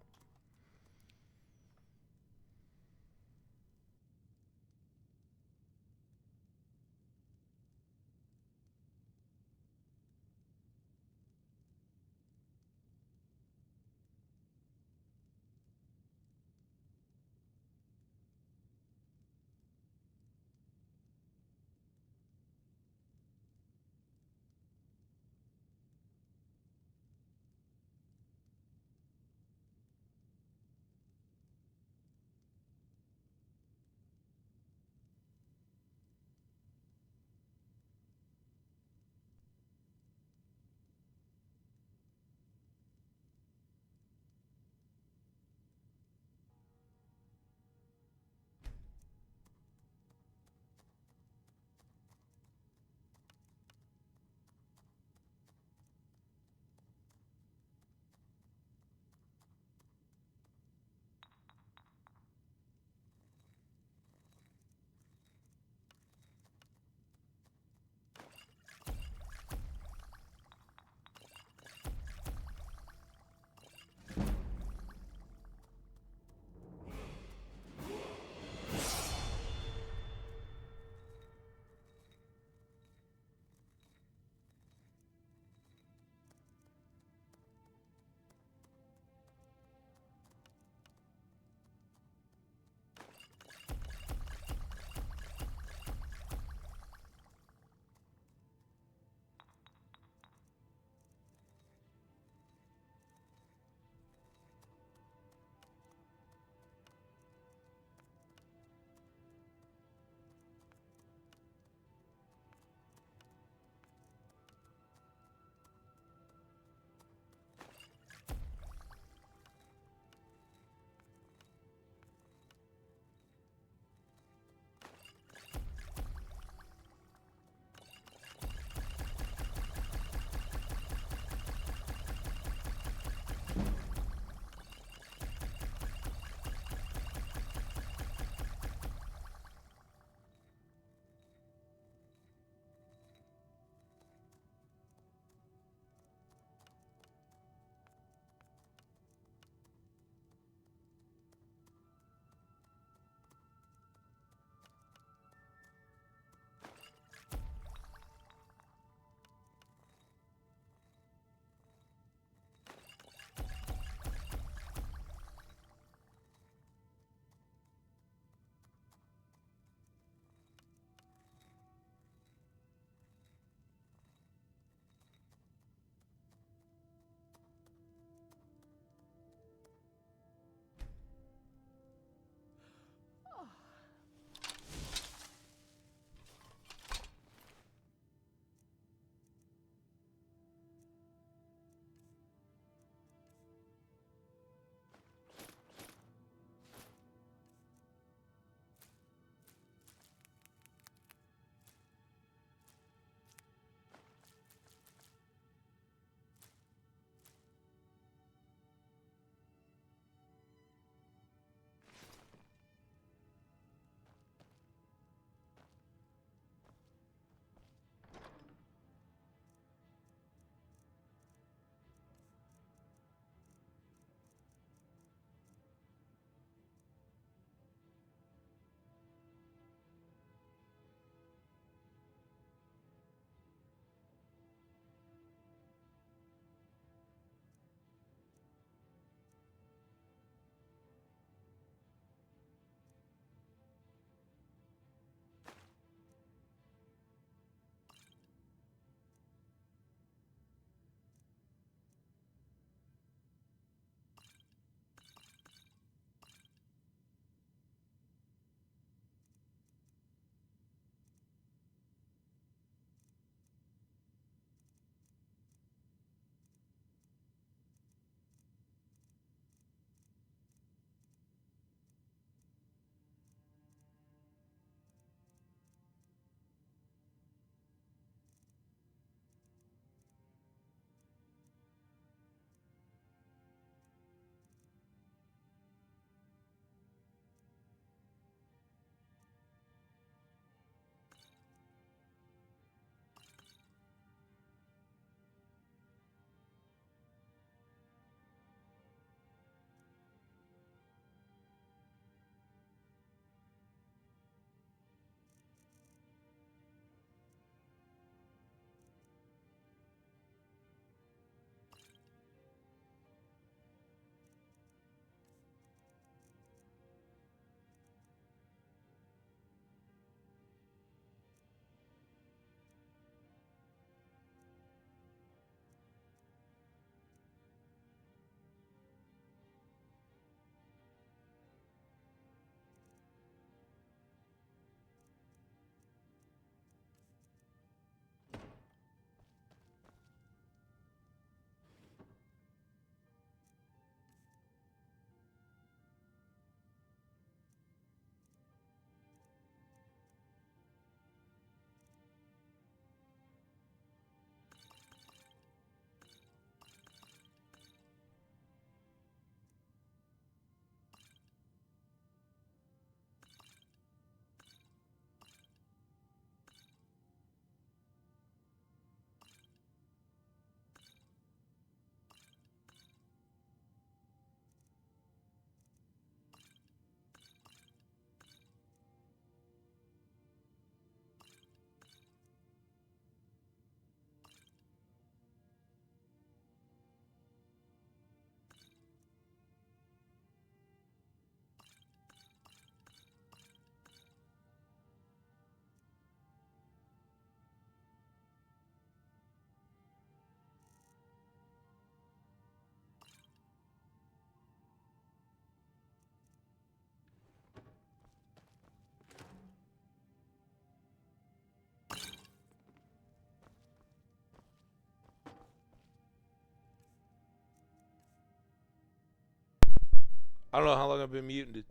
I don't know how long I've been muted.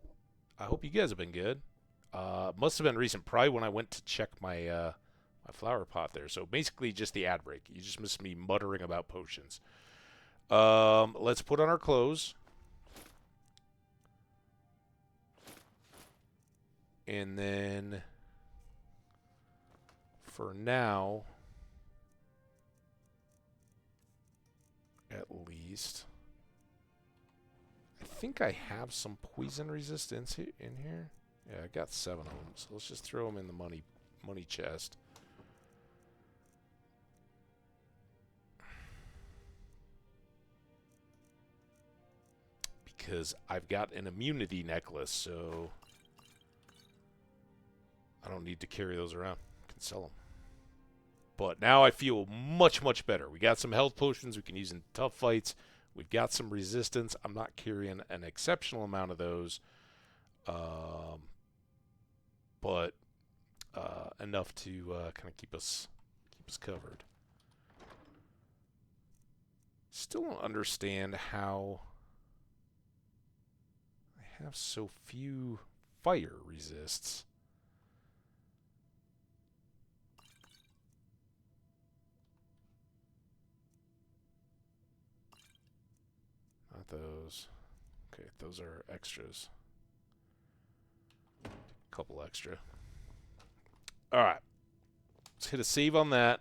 I hope you guys have been good. Must have been recent, probably when I went to check my my flower pot there. So basically just the ad break. You just missed me muttering about potions. Let's put on our clothes. And then for now, at least, I think I have some poison resistance in here. Yeah, I got 7 of them, so let's just throw them in the money chest. Because I've got an immunity necklace, so I don't need to carry those around. I can sell them. But now I feel much, much better. We got some health potions we can use in tough fights. We've got some resistance. I'm not carrying an exceptional amount of those. But enough to kind of keep us covered. Still don't understand how I have so few fire resists. Not those. Okay, those are extras. A couple extra. Alright. Let's hit a save on that.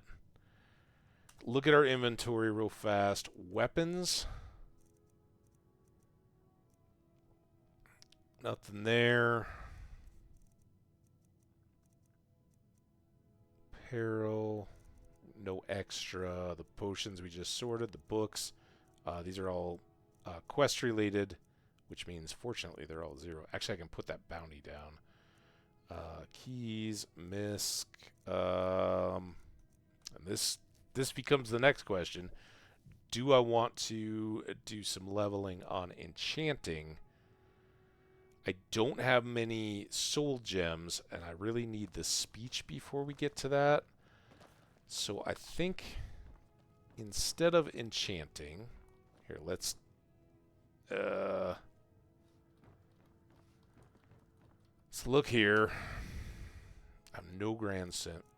Look at our inventory real fast. Weapons. Nothing there. Apparel. No extra. The potions we just sorted. The books. These are all quest related, which means fortunately they're all 0. Actually, I can put that bounty down. Keys, misc, and this becomes the next question. Do I want to do some leveling on enchanting? I don't have many soul gems, and I really need the speech before we get to that. So I think instead of enchanting, here, let's look here. I have no grand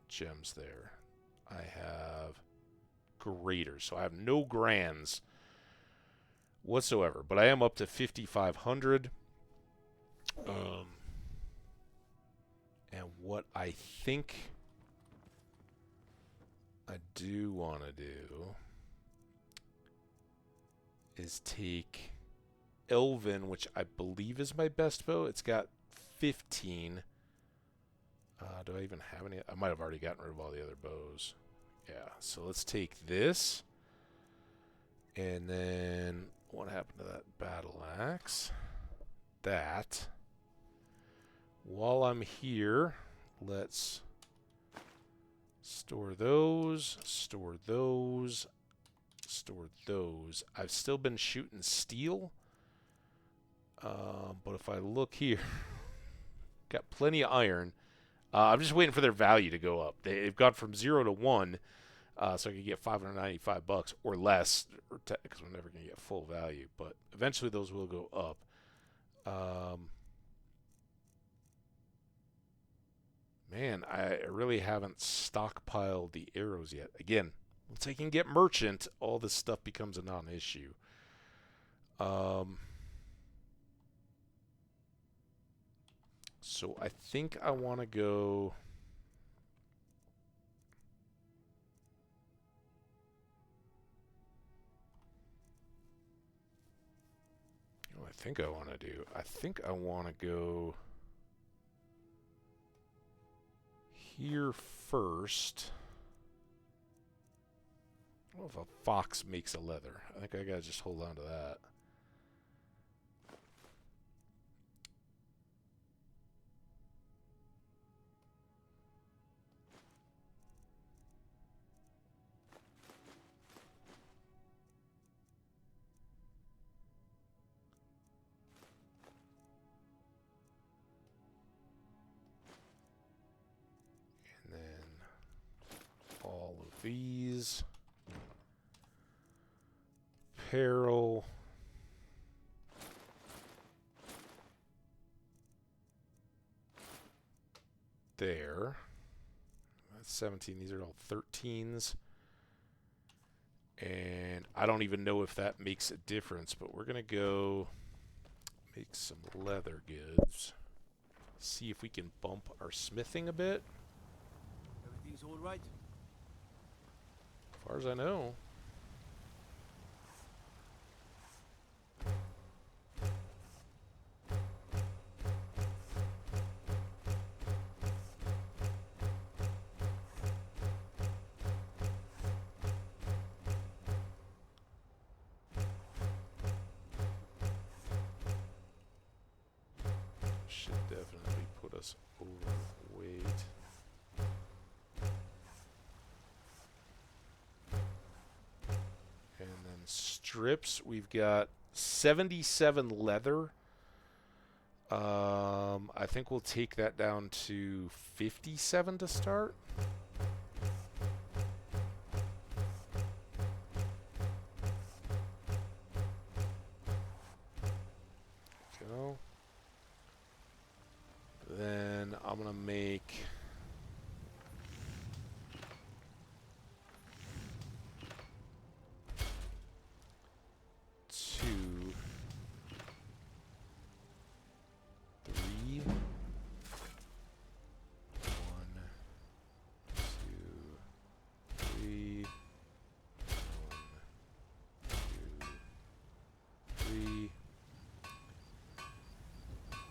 gems there. I have graders, so I have no grands whatsoever. But I am up to 5,500. And what I think I do want to do is take Elven, which I believe is my best bow. It's got 15. Do I even have any? I might have already gotten rid of all the other bows. Yeah, so let's take this. And then what happened to that battle axe? That. While I'm here, let's store those, store those, store those. I've still been shooting steel. But if I look here, got plenty of iron. I'm just waiting for their value to go up. They've gone from 0 to 1, so I could get $595 or less, because we're never going to get full value. But eventually those will go up. Man, I really haven't stockpiled the arrows yet. Again, once I can get merchant, all this stuff becomes a non-issue. So I think I want to go... You know what I think I want to do? I think I want to go here first. I don't know if a fox makes a leather. I think I gotta just hold on to that. And then all of these. Apparel. there. That's 17. These are all 13s. And I don't even know if that makes a difference, but we're going to go make some leather goods. See if we can bump our smithing a bit. Everything's all right. As far as I know. Should definitely put us overweight. And then strips, we've got 77 leather. I think we'll take that down to 57 to start. Go. Then I'm gonna make two, three, one, two, three, one, two, three.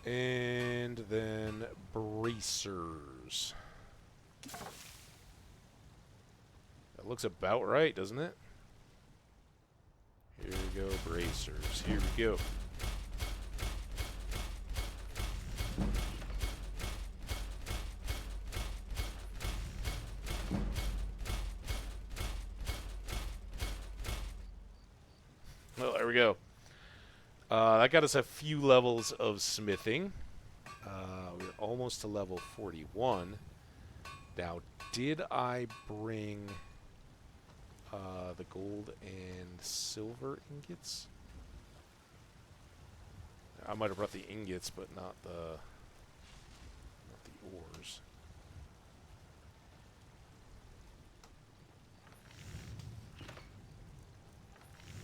And then bracers. That looks about right, doesn't it? Here we go, bracers. Here we go. Well, there we go. That got us a few levels of smithing. We're almost to level 41. Now, did I bring the gold and silver ingots? I might have brought the ingots, but not the ores.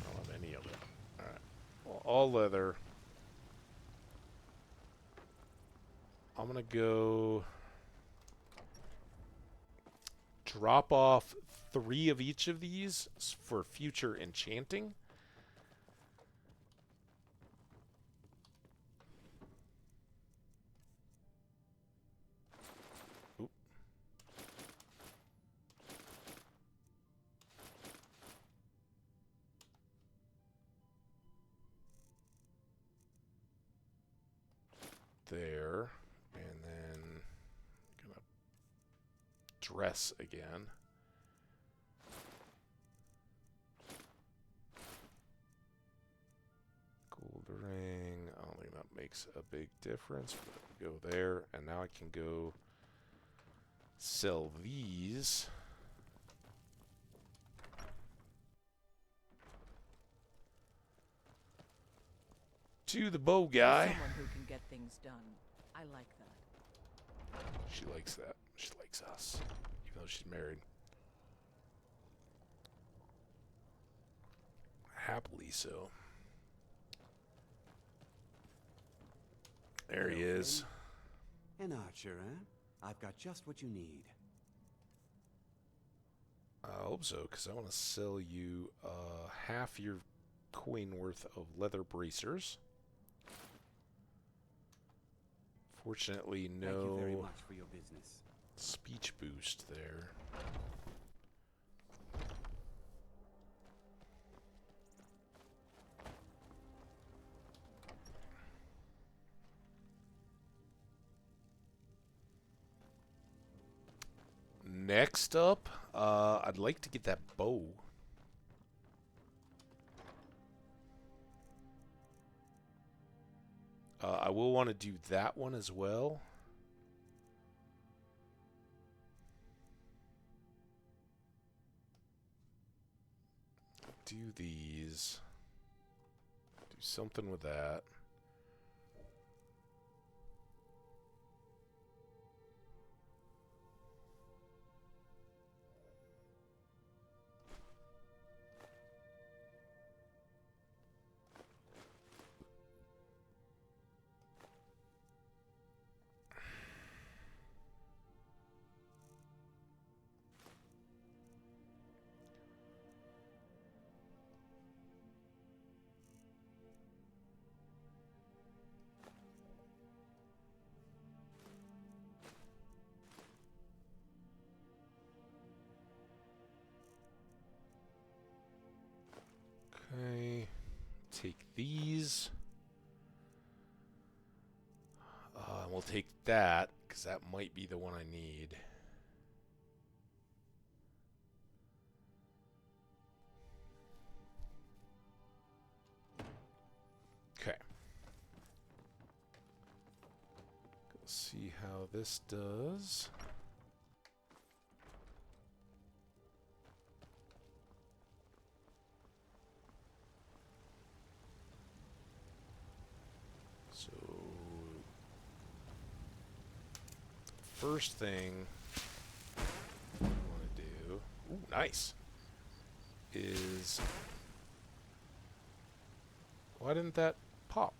I don't have any of it. Alright. Well, all leather. I'm going to go drop off 3 of each of these for future enchanting. Oop. There. And then gonna dress again. Gold ring. I don't think that makes a big difference. But go there, and now I can go sell these. To the bow guy. Someone who can get things done. I like that. She likes that. She likes us, even though she's married. Happily so. There he is. An archer, eh? I've got just what you need. I hope so, because I want to sell you half your coin worth of leather bracers. Fortunately, no Thank you very much for your business. speech boost there. Next up, I'd like to get that bow. I will want to do that one as well. Do these. Do something with that. take these. We'll take that, because that might be the one I need. Okay. Let's see how this does. So, first thing I want to do, ooh, nice, is, why didn't that pop?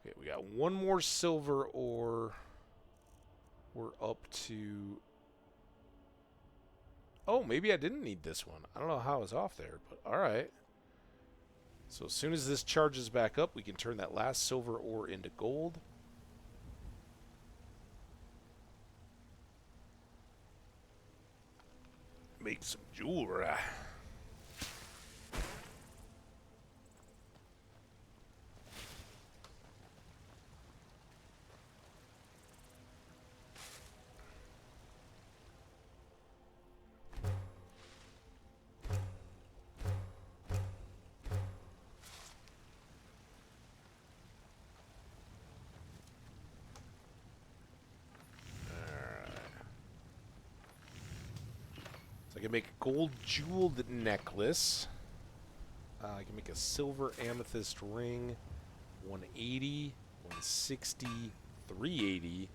Okay, we got one more silver ore. We're up to... Oh, maybe I didn't need this one. I don't know how I was off there, but alright. So as soon as this charges back up, we can turn that last silver ore into gold. Make some jewelry. I can make a gold jeweled necklace. I can make a silver amethyst ring. 180, 160, 380,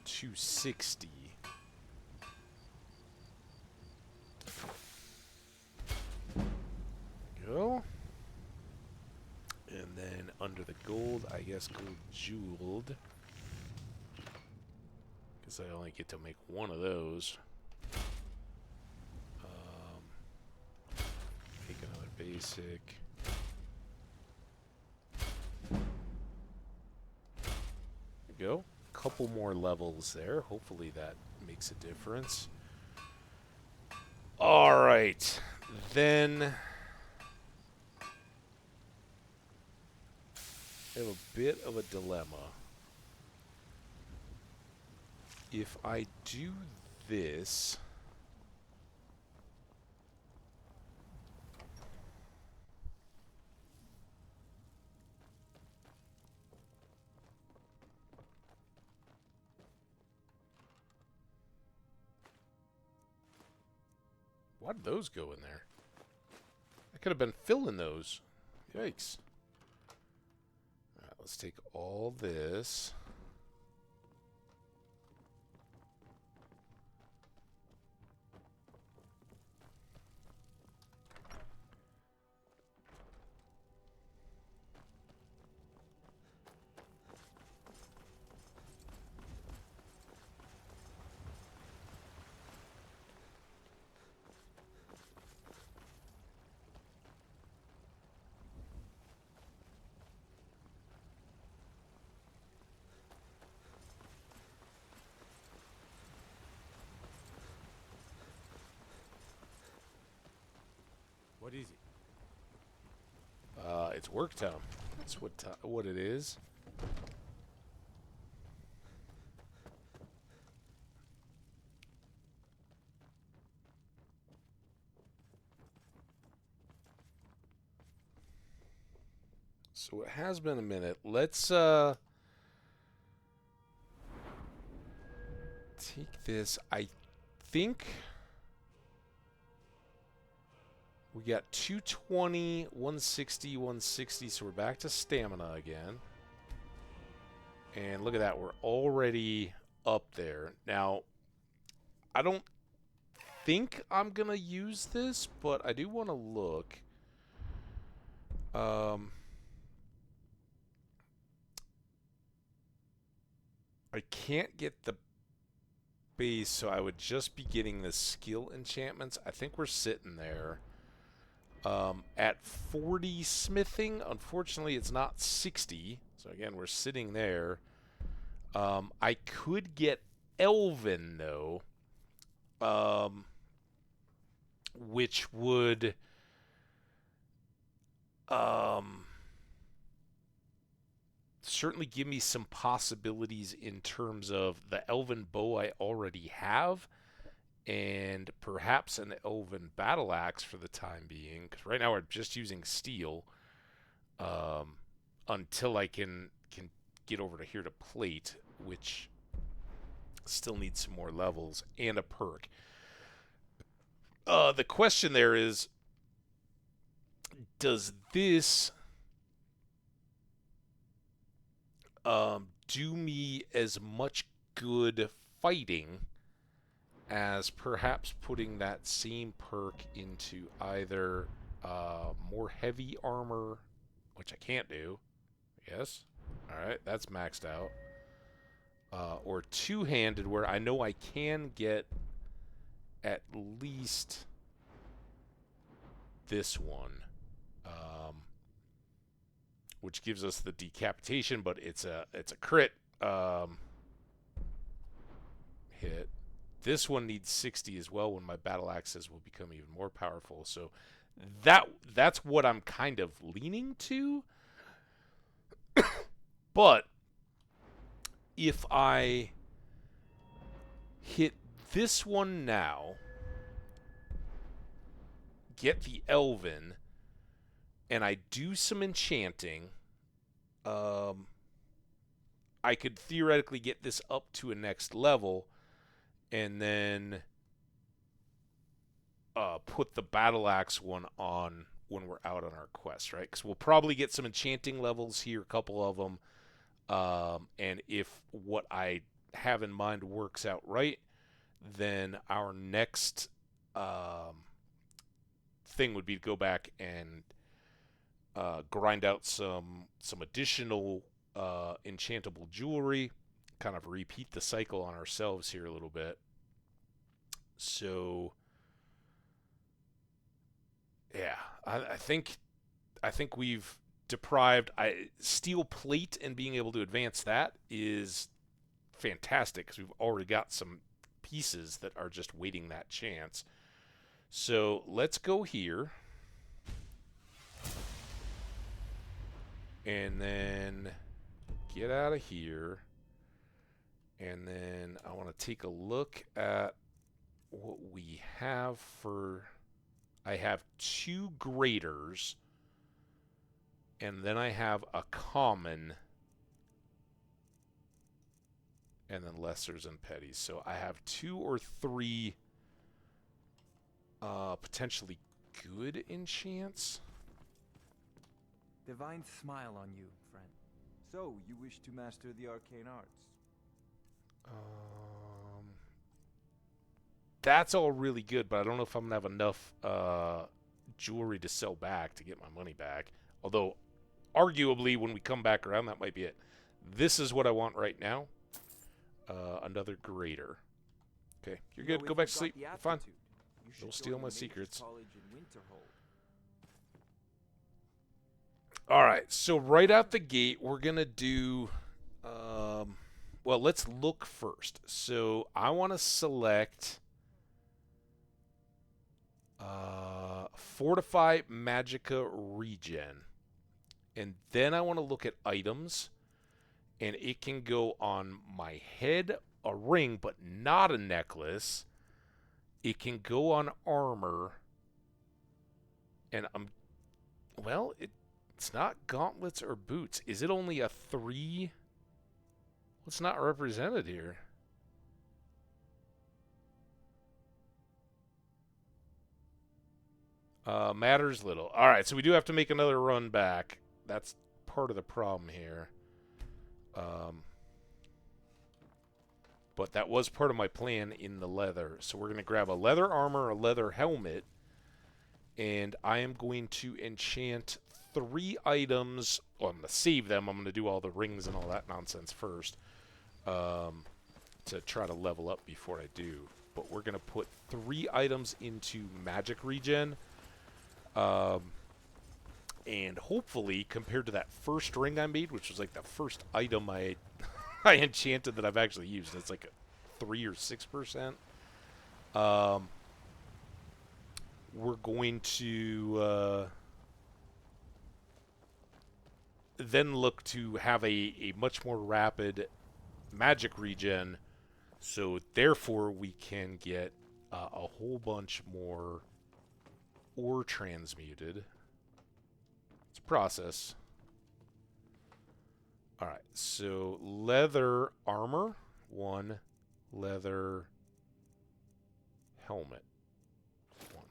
260. Go. And then under the gold, I guess gold jeweled. Guess I only get to make one of those. Make another basic. There we go. Couple more levels there. Hopefully that makes a difference. Alright. Then I have a bit of a dilemma. If I do this... Why did those go in there? I could have been filling those. Yikes. Alright, let's take all this. What is it? It's work time. That's what it is. So it has been a minute. Let's take this. I think we got 220, 160, 160, so we're back to stamina again. And look at that, we're already up there. Now, I don't think I'm going to use this, but I do want to look. I can't get the base, so I would just be getting the skill enchantments. I think we're sitting there. At 40 smithing, unfortunately it's not 60. So again, we're sitting there. I could get Elven, though. Which would... certainly give me some possibilities in terms of the Elven bow I already have, and perhaps an Elven battle axe for the time being, because right now we're just using steel until I can get over to here to plate, which still needs some more levels and a perk. The question there is, does this do me as much good fighting as perhaps putting that same perk into either more heavy armor, which I can't do, yes, alright, that's maxed out, or two-handed, where I know I can get at least this one, which gives us the decapitation, but it's a crit hit. This one needs 60 as well, when my battle axes will become even more powerful. So that's what I'm kind of leaning to. But if I hit this one now, get the Elven, and I do some enchanting, I could theoretically get this up to a next level, and then put the battle axe one on when we're out on our quest, right? Because we'll probably get some enchanting levels here, a couple of them, and if what I have in mind works out right, then our next thing would be to go back and grind out some additional enchantable jewelry, kind of repeat the cycle on ourselves here a little bit. So yeah, I think we've deprived steel plate, and being able to advance that is fantastic, because we've already got some pieces that are just waiting that chance. So let's go here. And then get out of here. And then I want to take a look at what we have for... I have 2 graders. And then I have a common. And then lessers and petties. So I have 2 or 3 potentially good enchants. Divine smile on you, friend. So, you wish to master the arcane arts? That's all really good, but I don't know if I'm gonna have enough jewelry to sell back to get my money back. Although, arguably, when we come back around, that might be it. This is what I want right now. Another grader. Okay, you're good. Go back to sleep. Fine. Don't steal my secrets. Alright, so right out the gate, we're going to do... well, let's look first. So, I want to select... Fortify Magicka Regen. And then I want to look at items. And it can go on my head, a ring, but not a necklace. It can go on armor. And well, it's not gauntlets or boots. Is it only a 3? What's not represented here? Matters little. Alright, so we do have to make another run back. That's part of the problem here. But that was part of my plan in the leather. So we're going to grab a leather armor, a leather helmet, and I am going to enchant 3 items. Well, I'm going to save them. I'm going to do all the rings and all that nonsense first. to try to level up before I do. But we're going to put 3 items into magic regen. And hopefully, compared to that first ring I made, which was like the first item I I enchanted that I've actually used, it's like a 3 or 6%. We're going to then look to have a much more rapid magic regen, so therefore we can get a whole bunch more ore transmuted. It's a process. Alright, so leather armor, 1, leather helmet, 1.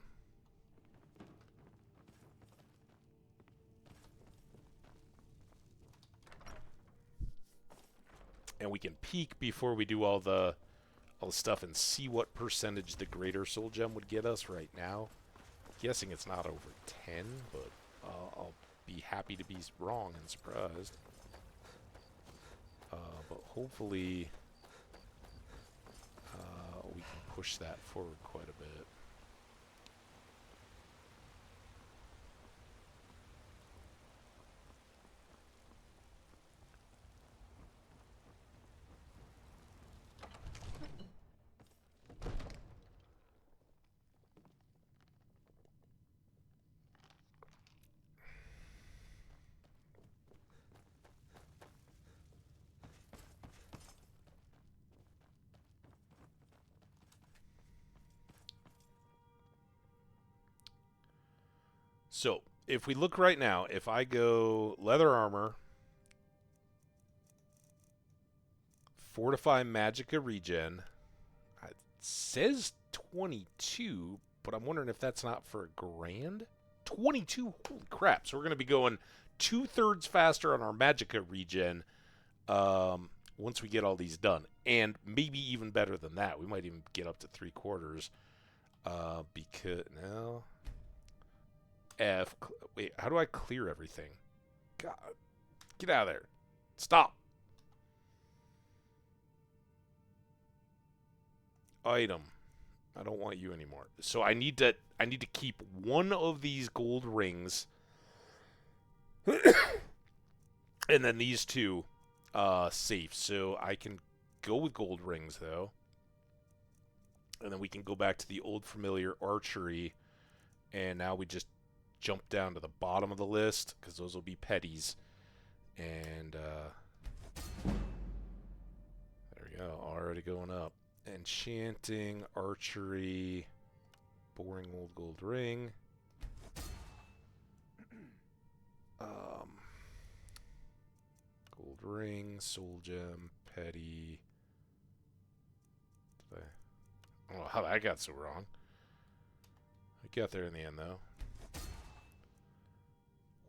And we can peek before we do all the stuff and see what percentage the greater soul gem would get us right now. Guessing it's not over 10, but I'll be happy to be wrong and surprised. But hopefully we can push that forward quite a bit. So, if we look right now, if I go leather armor, fortify magicka regen, it says 22, but I'm wondering if that's not for a grand? 22? Holy crap. So we're going to be going 2/3 faster on our magicka regen once we get all these done. And maybe even better than that. We might even get up to 3/4 because... No... F. Wait, how do I clear everything? God. Get out of there. Stop. Item. I don't want you anymore. So I need to keep one of these gold rings. And then these 2 safe. So I can go with gold rings though. And then we can go back to the old familiar archery. And now we just jump down to the bottom of the list, because those will be petties. And, there we go, already going up. Enchanting, archery, boring old gold ring. Gold ring, soul gem, petty. I don't know how that got so wrong. I got there in the end, though.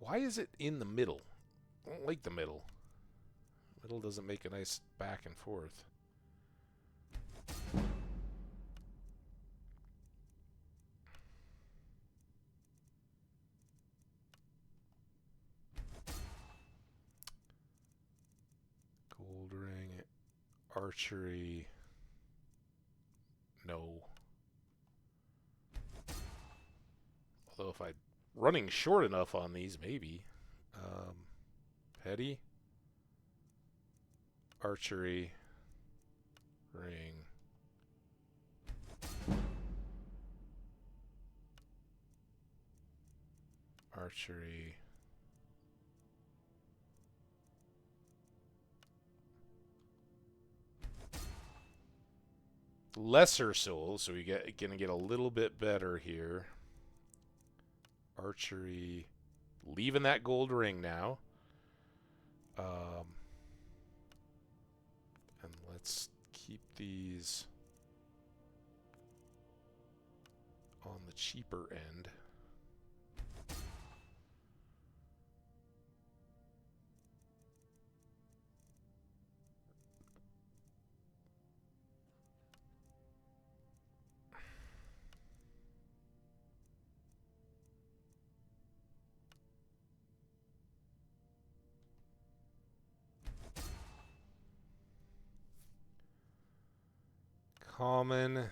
Why is it in the middle? I don't like the middle. Middle doesn't make a nice back and forth. Gold ring, archery. No. Although if I running short enough on these, maybe. Petty. Archery. Ring. Archery. Lesser soul, so we gonna get a little bit better here. Archery, leaving that gold ring now. And let's keep these on the cheaper end. Common.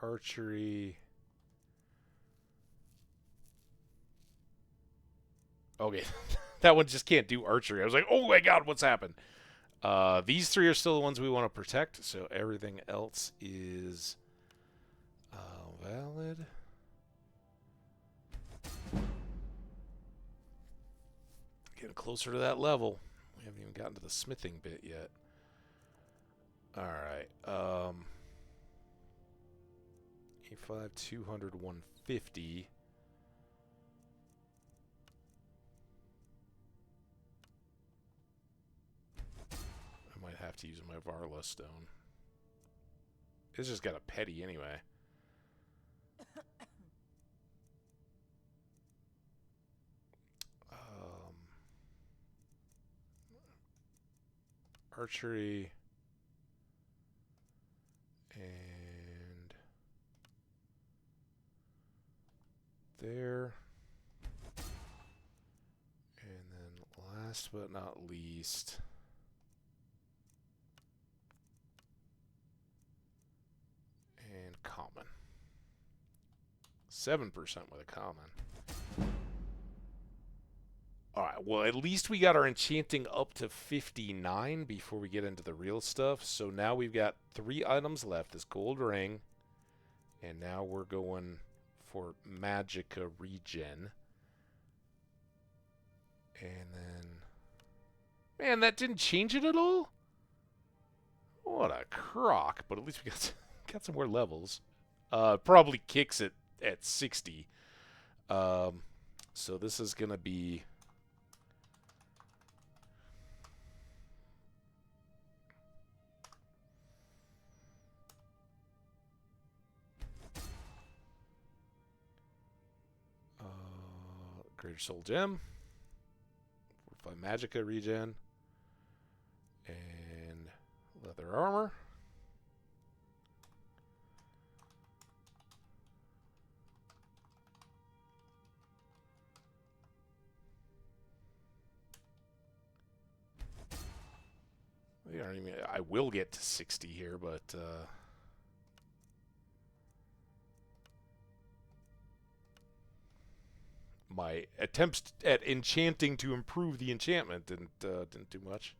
Archery. Okay. That one just can't do archery. I was like, oh my god, what's happened? These three are still the ones we want to protect, so everything else is valid. Getting closer to that level. We haven't even gotten to the smithing bit yet. Alright. A5, 200, 150. I might have to use my Varla stone. It's just got a petty anyway. Archery and there, and then last but not least, and common. 7% with a common. Alright, well, at least we got our enchanting up to 59 before we get into the real stuff. So now we've got 3 items left. This gold ring. And now we're going for Magicka regen. And then... Man, that didn't change it at all? What a crock. But at least we got some more levels. Probably kicks it at 60. So this is going to be... Greater Soul Gem, 5 Magicka regen, and leather armor. We aren't even, I will get to 60 here, but my attempts at enchanting to improve the enchantment didn't do much.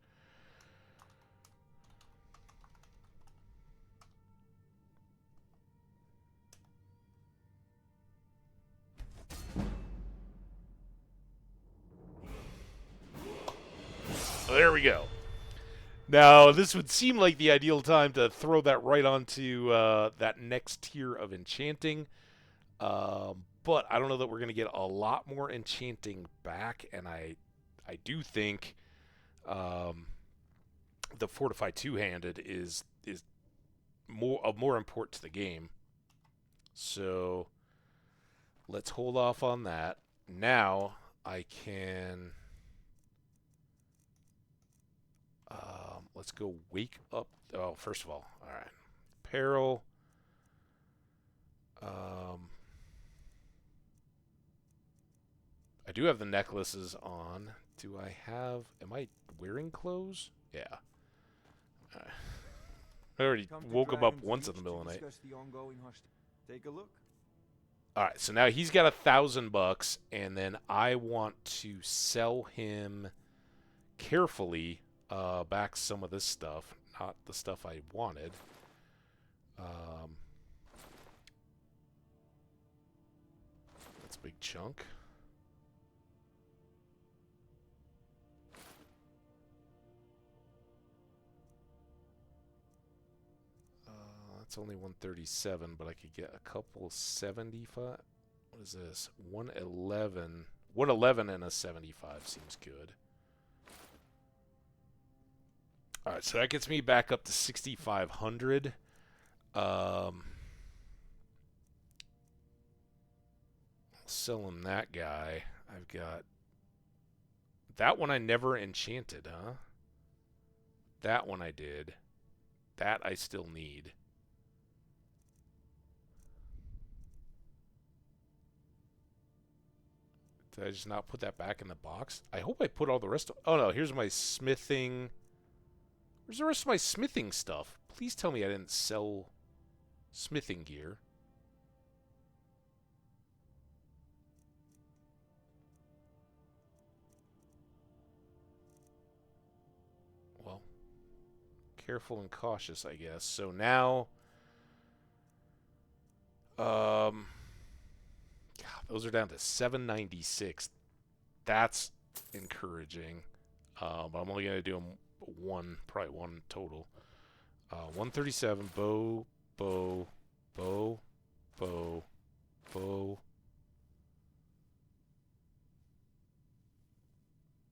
There we go. Now, this would seem like the ideal time to throw that right onto that next tier of enchanting. But I don't know that we're going to get a lot more enchanting back, and I do think the Fortify two-handed is more important to the game. So let's hold off on that. Now I can let's go wake up. Oh, first of all right. Peril. I do have the necklaces on. Do I have... Am I wearing clothes? Yeah. I already woke him up once in the middle of the night. Take a look. Alright, so now he's got $1,000, and then I want to sell him carefully back some of this stuff. Not the stuff I wanted. That's a big chunk. It's only 137, but I could get a couple 75. What is this? 111. 111 and a 75 seems good. All right, so that gets me back up to 6,500. Selling that guy. I've got that one I never enchanted, huh? That one I did. That I still need. Did I just not put that back in the box? I hope I put all the rest of... Oh, no. Here's my smithing... Where's the rest of my smithing stuff? Please tell me I didn't sell smithing gear. Well, careful and cautious, I guess. So now, God, those are down to 796. That's encouraging. But I'm only gonna do them probably one total. 137, bow, bow, bow, bow, bow,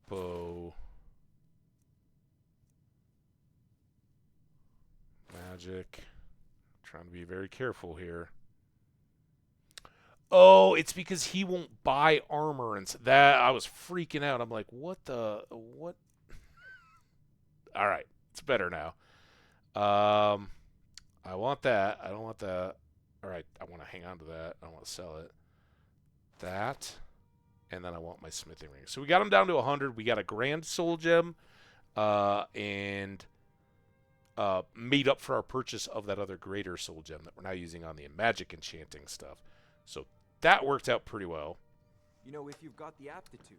bow, magic. Trying to be very careful here. Oh, it's because he won't buy armor, and that I was freaking out. I'm like, what? All right, it's better now. I want that. I don't want that. All right, I want to hang on to that. I don't want to sell it. That, and then I want my smithing ring. So we got him down to 100. We got a grand soul gem, and made up for our purchase of that other greater soul gem that we're now using on the magic enchanting stuff. So that worked out pretty well. You know, if you've got the aptitude,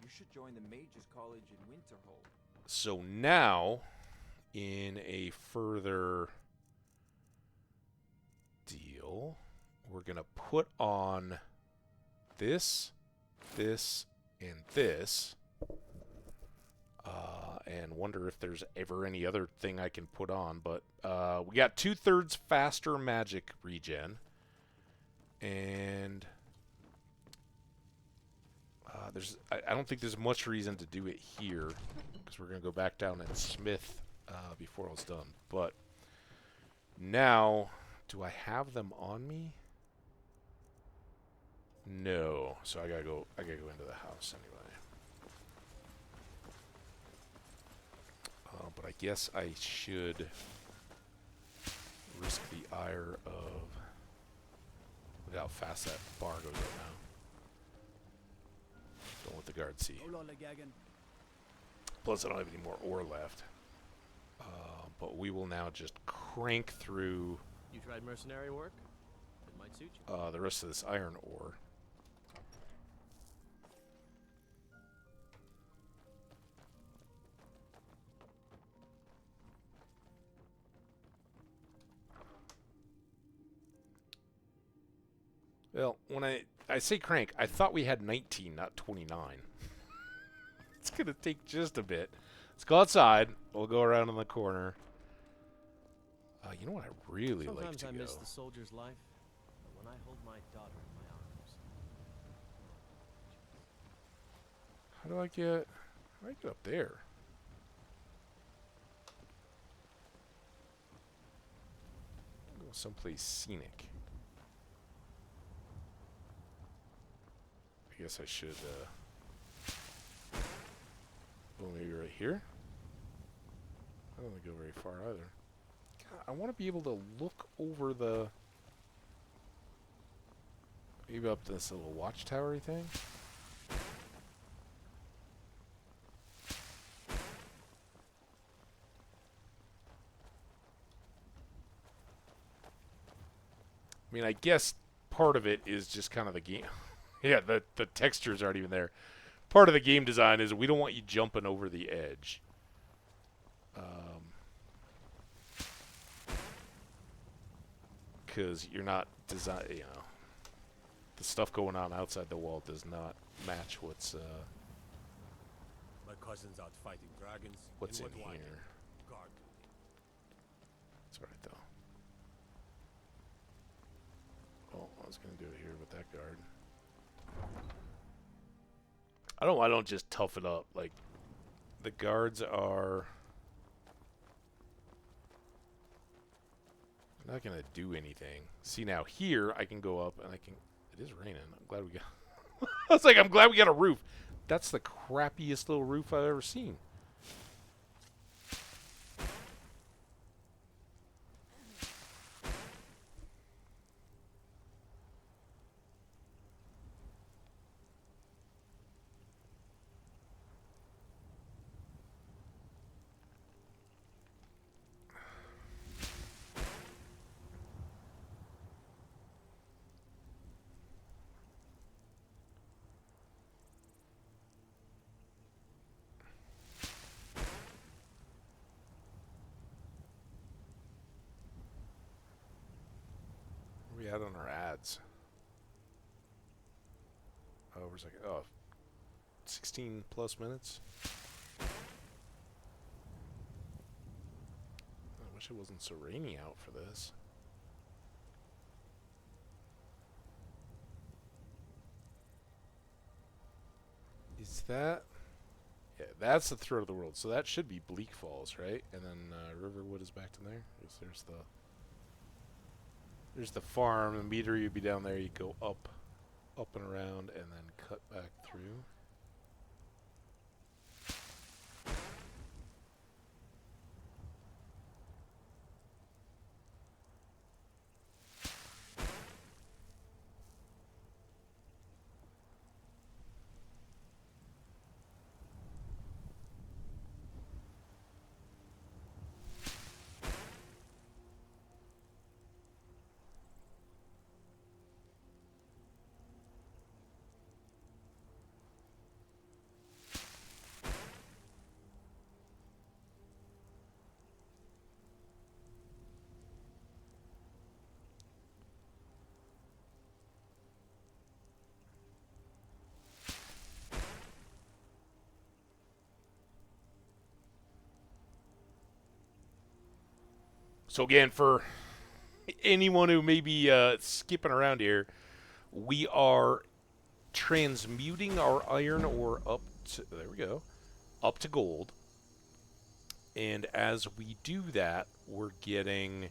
you should join the Mages College in Winterhold. So now, in a further deal, we're going to put on this, this, and this. And wonder if there's ever any other thing I can put on. But we got 2/3 faster magic regen. And I don't think there's much reason to do it here, because we're going to go back down and smith before it's done. But now, do I have them on me? No. So I gotta go into the house anyway. But I guess I should risk the ire of... Look how fast that bar goes right now. Don't let the guard see. Plus, I don't have any more ore left. But we will now just crank through... You tried mercenary work? It might suit you. The rest of this iron ore. Well, when I say crank, I thought we had 19, not 29. It's going to take just a bit. Let's go outside. We'll go around in the corner. You know what I really like to go? Sometimes I miss the soldier's life, but when I hold my daughter in my arms. How do I get up there? Go someplace scenic. I guess I should, well, maybe right here? I don't want to go very far either. God, I want to be able to look over the... Maybe up this little watchtower-y thing? I mean, I guess part of it is just kind of the game. Yeah, the textures aren't even there. Part of the game design is we don't want you jumping over the edge. Because you're not design, you know, the stuff going on outside the wall does not match what's My cousin's out fighting dragons. what's in what do I do? here. Guard duty. That's right, though. Oh, I was gonna do it here with that guard. I don't know why I don't just tough it up. Like, the guards are not gonna do anything. See, now here I can go up and I can... It is raining. I'm glad we got... I was like, I'm glad we got a roof. That's the crappiest little roof I've ever seen. at on our ads? Oh, where's like 16 plus minutes. I wish it wasn't so rainy out for this. Is that? Yeah, that's the throat of the world. So that should be Bleak Falls, right? And then Riverwood is back to there. There's the farm. The meter, you'd be down there. You go up and around, and then cut back through. So again, for anyone who may be skipping around here, we are transmuting our iron ore up to gold. And as we do that, we're getting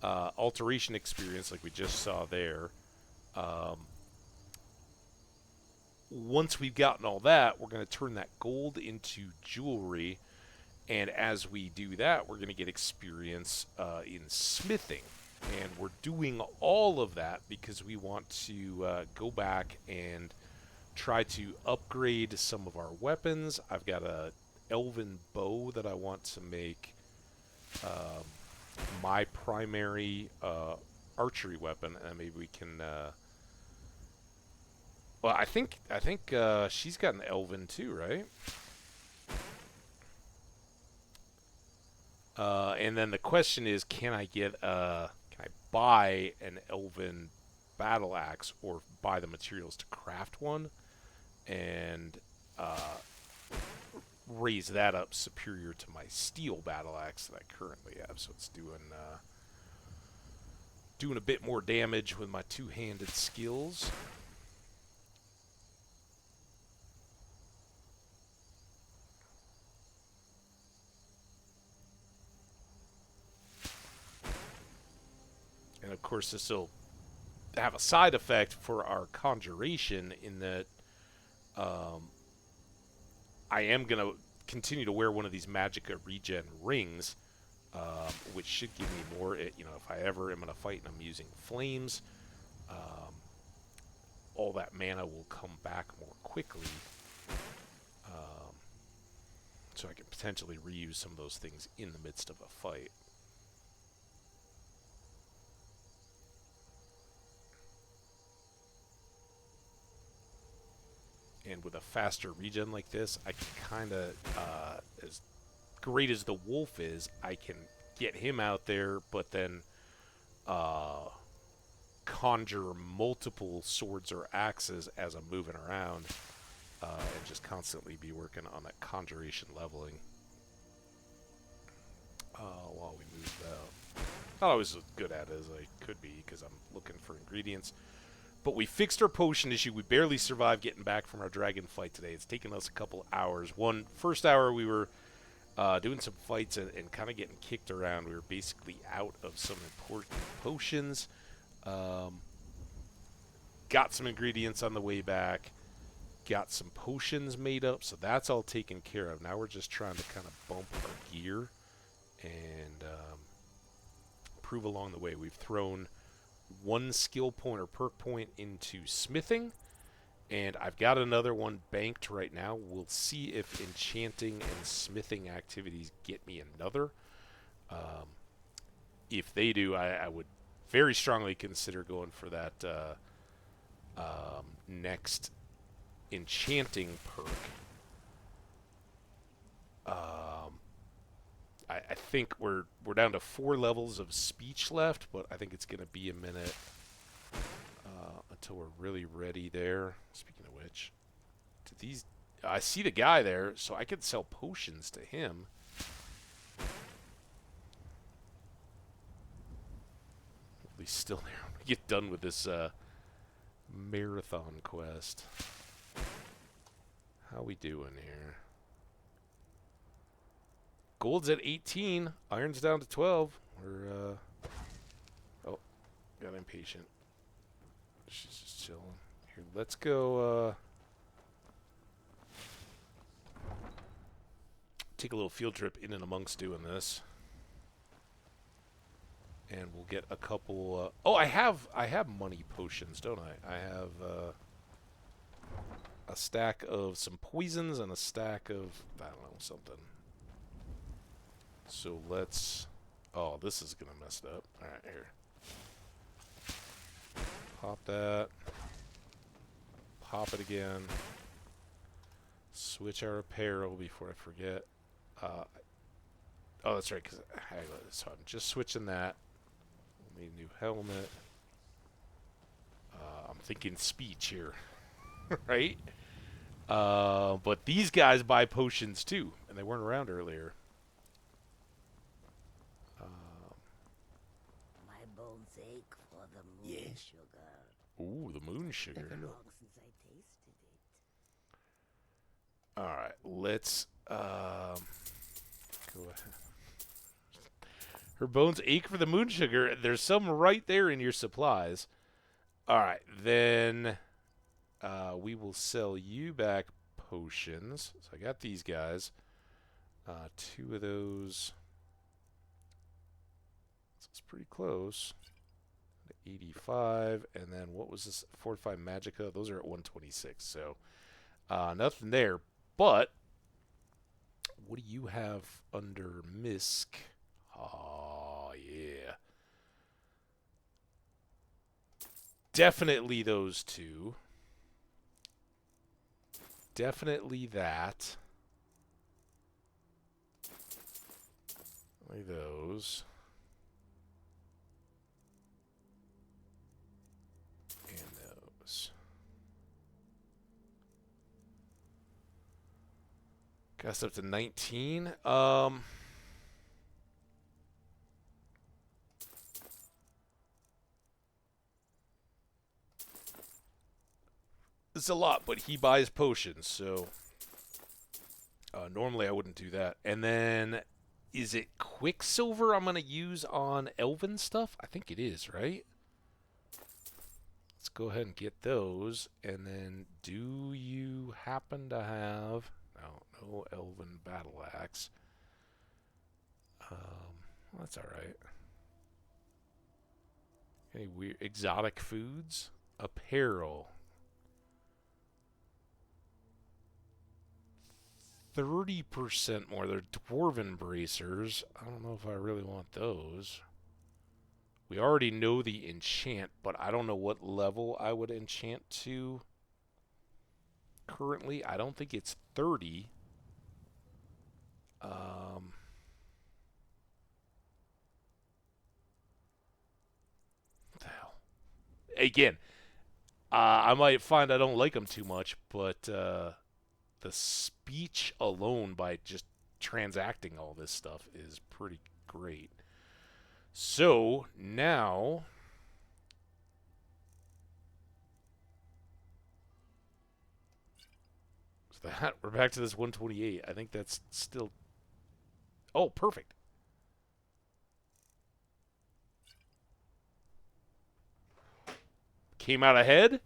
alteration experience like we just saw there. Once we've gotten all that, we're going to turn that gold into jewelry. And as we do that, we're going to get experience in smithing. And we're doing all of that because we want to go back and try to upgrade some of our weapons. I've got a elven bow that I want to make my primary archery weapon. And maybe we can... well, I think she's got an elven too, right? And then the question is, can I buy an elven battle axe or buy the materials to craft one and raise that up superior to my steel battle axe that I currently have? So it's doing a bit more damage with my two-handed skills. And of course, this will have a side effect for our conjuration in that I am going to continue to wear one of these Magicka regen rings, which should give me more. If I ever am going to fight and I'm using flames, all that mana will come back more quickly. So I can potentially reuse some of those things in the midst of a fight. And with a faster regen like this, I can kind of, as great as the wolf is, I can get him out there, but then conjure multiple swords or axes as I'm moving around, and just constantly be working on that conjuration leveling. While we move out. Not always as good at it as I could be, because I'm looking for ingredients. But we fixed our potion issue. We barely survived getting back from our dragon fight today. It's taken us a couple hours. First hour we were doing some fights and kind of getting kicked around. We were basically out of some important potions. Got some ingredients on the way back. Got some potions made up, so that's all taken care of. Now we're just trying to kind of bump our gear and improve along the way. We've thrown one skill point or perk point into smithing, and I've got another one banked right now. We'll see if enchanting and smithing activities get me another. If they do, I would very strongly consider going for that next enchanting perk. I think we're down to 4 levels of speech left, but I think it's going to be a minute until we're really ready there. Speaking of which, do these... I see the guy there, so I could sell potions to him. He's still there when we get done with this marathon quest. How we doing here? Gold's at 18. Iron's down to 12. We're, oh, got impatient. She's just chilling. Here, let's go, take a little field trip in and amongst doing this. And we'll get a couple, oh, I have money potions, don't I? I have, a stack of some poisons and a stack of, I don't know, something. So let's... Oh, this is going to mess it up. Alright, here. Pop that. Pop it again. Switch our apparel before I forget. Oh, that's right, because so I'm just switching that. We'll need a new helmet. I'm thinking speech here. Right? But these guys buy potions too, and they weren't around earlier. My bones ache for the moon sugar. Ooh, the moon sugar. Long since I tasted it. Alright, let's go ahead. Her bones ache for the moon sugar. There's some right there in your supplies. Alright, then we will sell you back potions. So I got these guys. 2 of those. So it's pretty close. 85. And then what was this? Fortified Magica. Those are at 126. So nothing there. But what do you have under Misk? Oh, yeah. Definitely those 2. Definitely that. Like those. And those. Got us up to 19. It's a lot, but he buys potions, so normally I wouldn't do that. And then, is it Quicksilver I'm going to use on Elven stuff? I think it is, right? Let's go ahead and get those. And then, do you happen to have... No Elven Battle Axe. Well, that's alright. Any weird exotic foods? Apparel. 30% more. They're dwarven bracers. I don't know if I really want those. We already know the enchant, but I don't know what level I would enchant to. Currently, I don't think it's 30. What the hell? Again, I might find I don't like them too much, but the speech alone by just transacting all this stuff is pretty great. So now we're back to this 128. I think that's still... Oh, perfect. Came out ahead.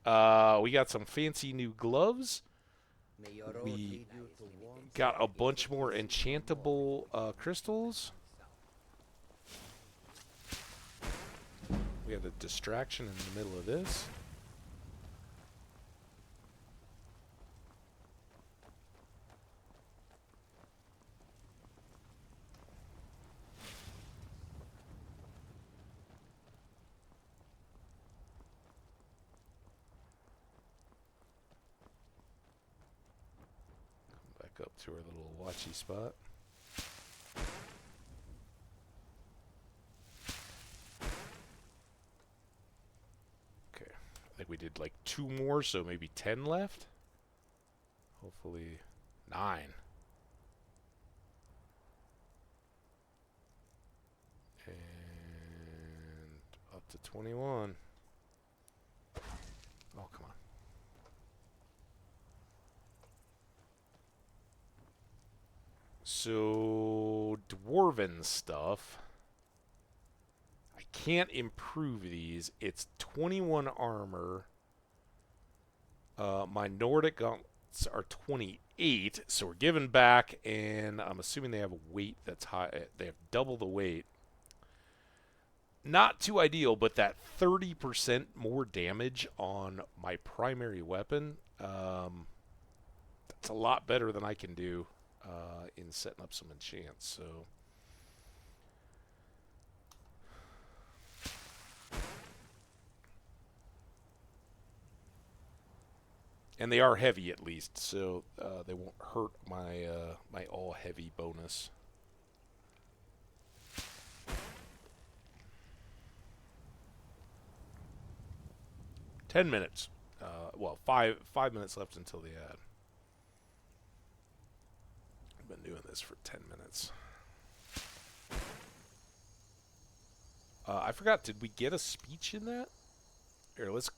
We got some fancy new gloves. We got a bunch more enchantable crystals. We have a distraction in the middle of this. Up to our little watchy spot. Okay, think we did like 2 more, so maybe 10 left. Hopefully 9. And up to 21. Oh, come on. So, dwarven stuff. I can't improve these. It's 21 armor. My Nordic gauntlets are 28, so we're giving back, and I'm assuming they have a weight that's high. They have double the weight. Not too ideal, but that 30% more damage on my primary weapon, that's a lot better than I can do in setting up some enchants. So, and they are heavy at least, so they won't hurt my my all heavy bonus. $10 minutes. Well, five minutes left until the ad. I've been doing this for 10 minutes. I forgot. Did we get a speech in that? Here, let's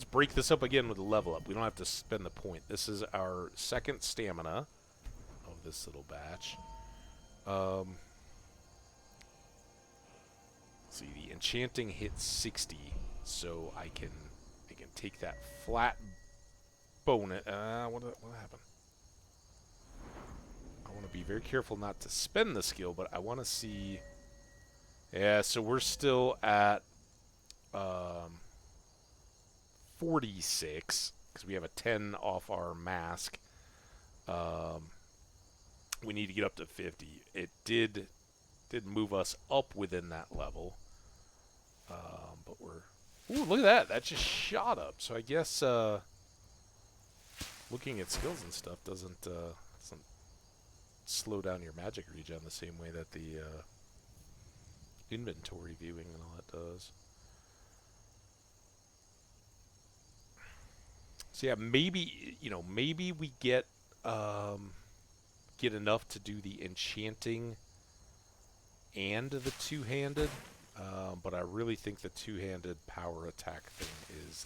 break this up again with a level up. We don't have to spend the point. This is our second stamina of this little batch. See, the enchanting hits 60, so I can take that flat bonus. What happened? I want to be very careful not to spend the skill, but I want to see. Yeah, so we're still at 46 because we have a 10 off our mask. We need to get up to 50. It did move us up within that level, but we're. Ooh, look at that. That just shot up. So I guess looking at skills and stuff doesn't slow down your magic regen the same way that the inventory viewing and all that does. So yeah, maybe we get enough to do the enchanting and the two-handed. But I really think the two-handed power attack thing is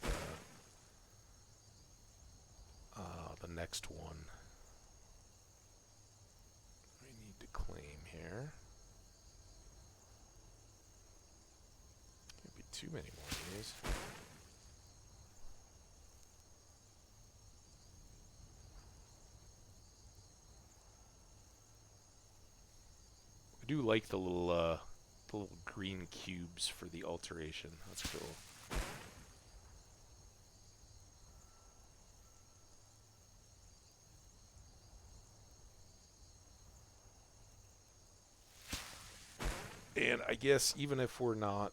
the next one. We need to claim here. Can't be too many more of these. I do like the little green cubes for the alteration. That's cool. And I guess even if we're not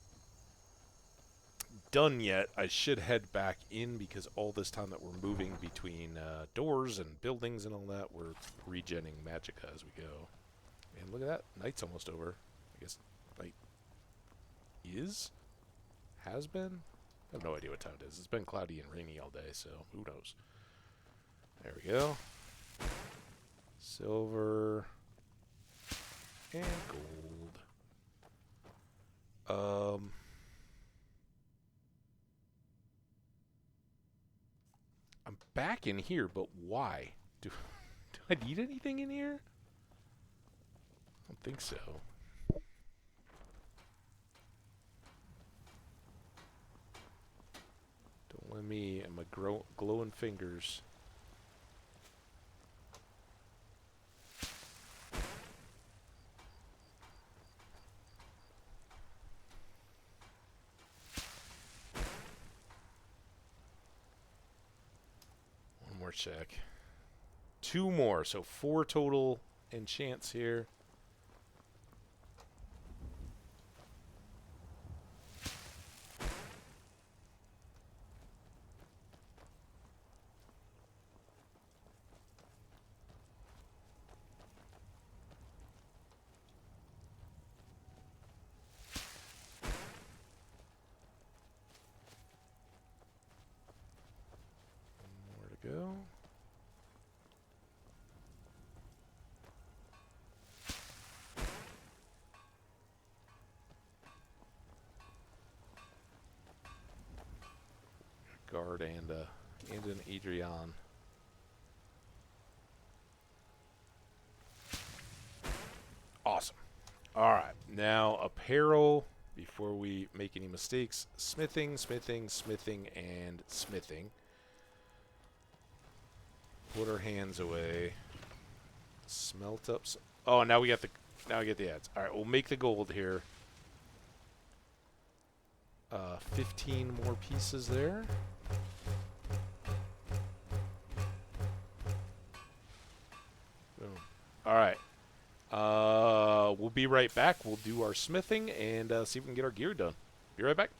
done yet, I should head back in because all this time that we're moving between doors and buildings and all that, we're regenning magicka as we go. And look at that. Night's almost over. I guess night has been? I have no idea what time it is. It's been cloudy and rainy all day, so who knows? There we go. Silver and gold. I'm back in here, but why? Do I need anything in here? I don't think so. Don't let me and my glowing fingers. One more check. 2 more, so 4 total enchants here. guard and an Adrian. Awesome. All right, now apparel. Before we make any mistakes, smithing, smithing, smithing, and smithing. Put our hands away. Smelt up. Oh, now we got the. Now we get the ads. All right, we'll make the gold here. 15 more pieces there. Boom. All right. We'll be right back. We'll do our smithing and see if we can get our gear done. Be right back.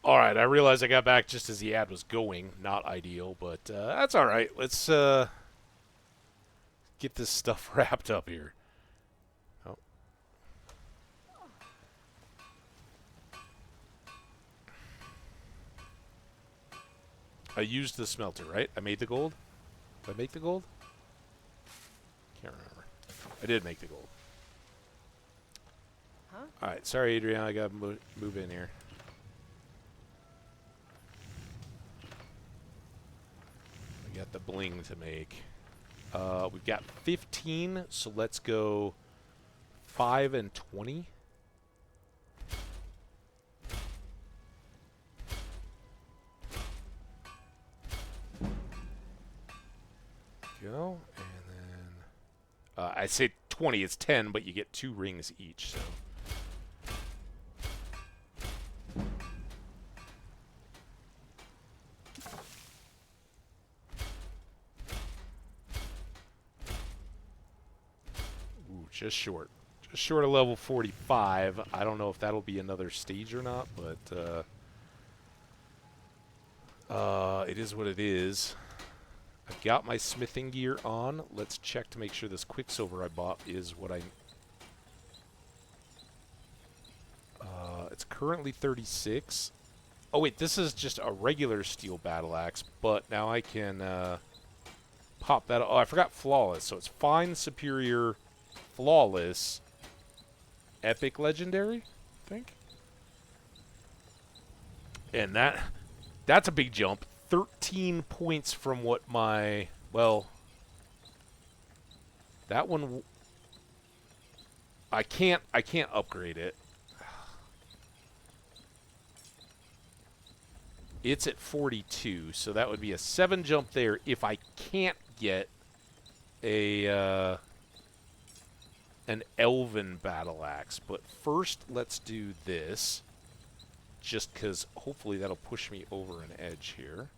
All right, I realize I got back just as the ad was going. Not ideal, but that's all right. Let's get this stuff wrapped up here. Oh. I used the smelter, right? I made the gold? Did I make the gold? Can't remember. I did make the gold. Huh? All right, sorry, Adrian. I got to move in here. We got the bling to make. We've got 15, so let's go 5 and 20. Go, and then I say 20, it's 10, but you get 2 rings each, so. Ooh, just short. Just short of level 45. I don't know if that'll be another stage or not, but it is what it is. I've got my smithing gear on. Let's check to make sure this Quicksilver I bought is what I... it's currently 36. Oh, wait, this is just a regular steel battle axe, but now I can pop that... Oh, I forgot Flawless. So it's Fine, Superior, Flawless, Epic Legendary, I think. And that's a big jump. 13 points from what my, well, that one, I can't upgrade it. It's at 42, so that would be a 7 jump there if I can't get a an Elven battle axe. But first, let's do this, just because hopefully that'll push me over an edge here.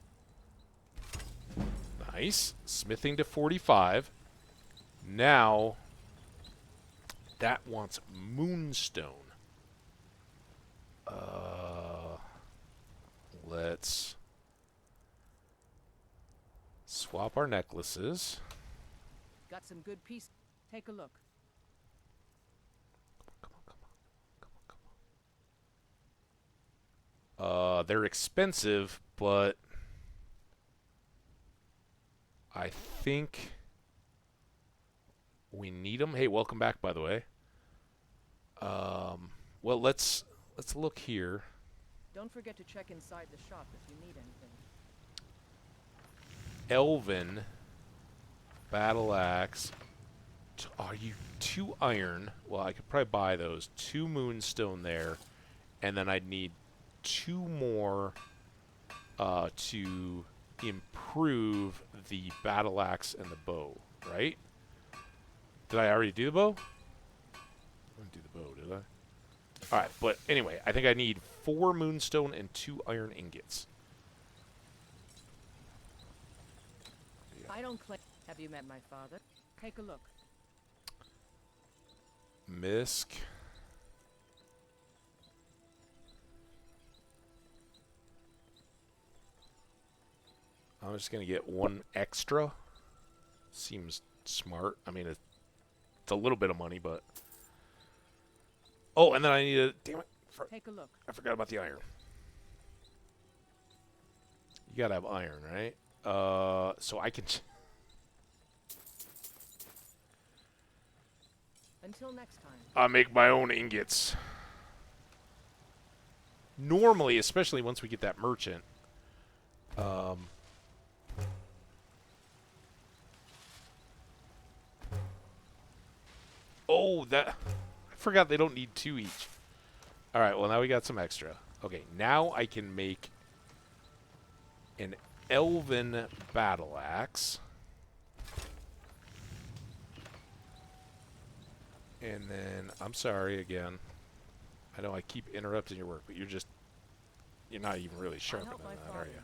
Nice. Smithing to 45. Now, That wants moonstone. Let's swap our necklaces. Got some good pieces. Take a look. They're expensive, but I think we need them. Hey, welcome back, by the way. Well, let's look here. Don't forget to check inside the shop if you need anything. Elven battle axe. Are you 2 iron? Well, I could probably buy those. 2 moonstone there, and then I'd need 2 more to improve the battle axe and the bow. Right? Did I already do the bow? I didn't do the bow, did I? All right, but anyway, I think I need 4 moonstone and 2 iron ingots. I don't claim. Have you met my father? Take a look. Misk. I'm just going to get 1 extra. Seems smart. I mean, it's a little bit of money, but... Oh, and then I need a... Damn it. Take a look. I forgot about the iron. You got to have iron, right? So I can... Until next time. I make my own ingots. Normally, especially once we get that merchant. Oh, that... I forgot they don't need 2 each. Alright, well now we got some extra. Okay, now I can make an elven battle axe. And then, I'm sorry again. I know I keep interrupting your work, but you're not even really sharpening that, are you?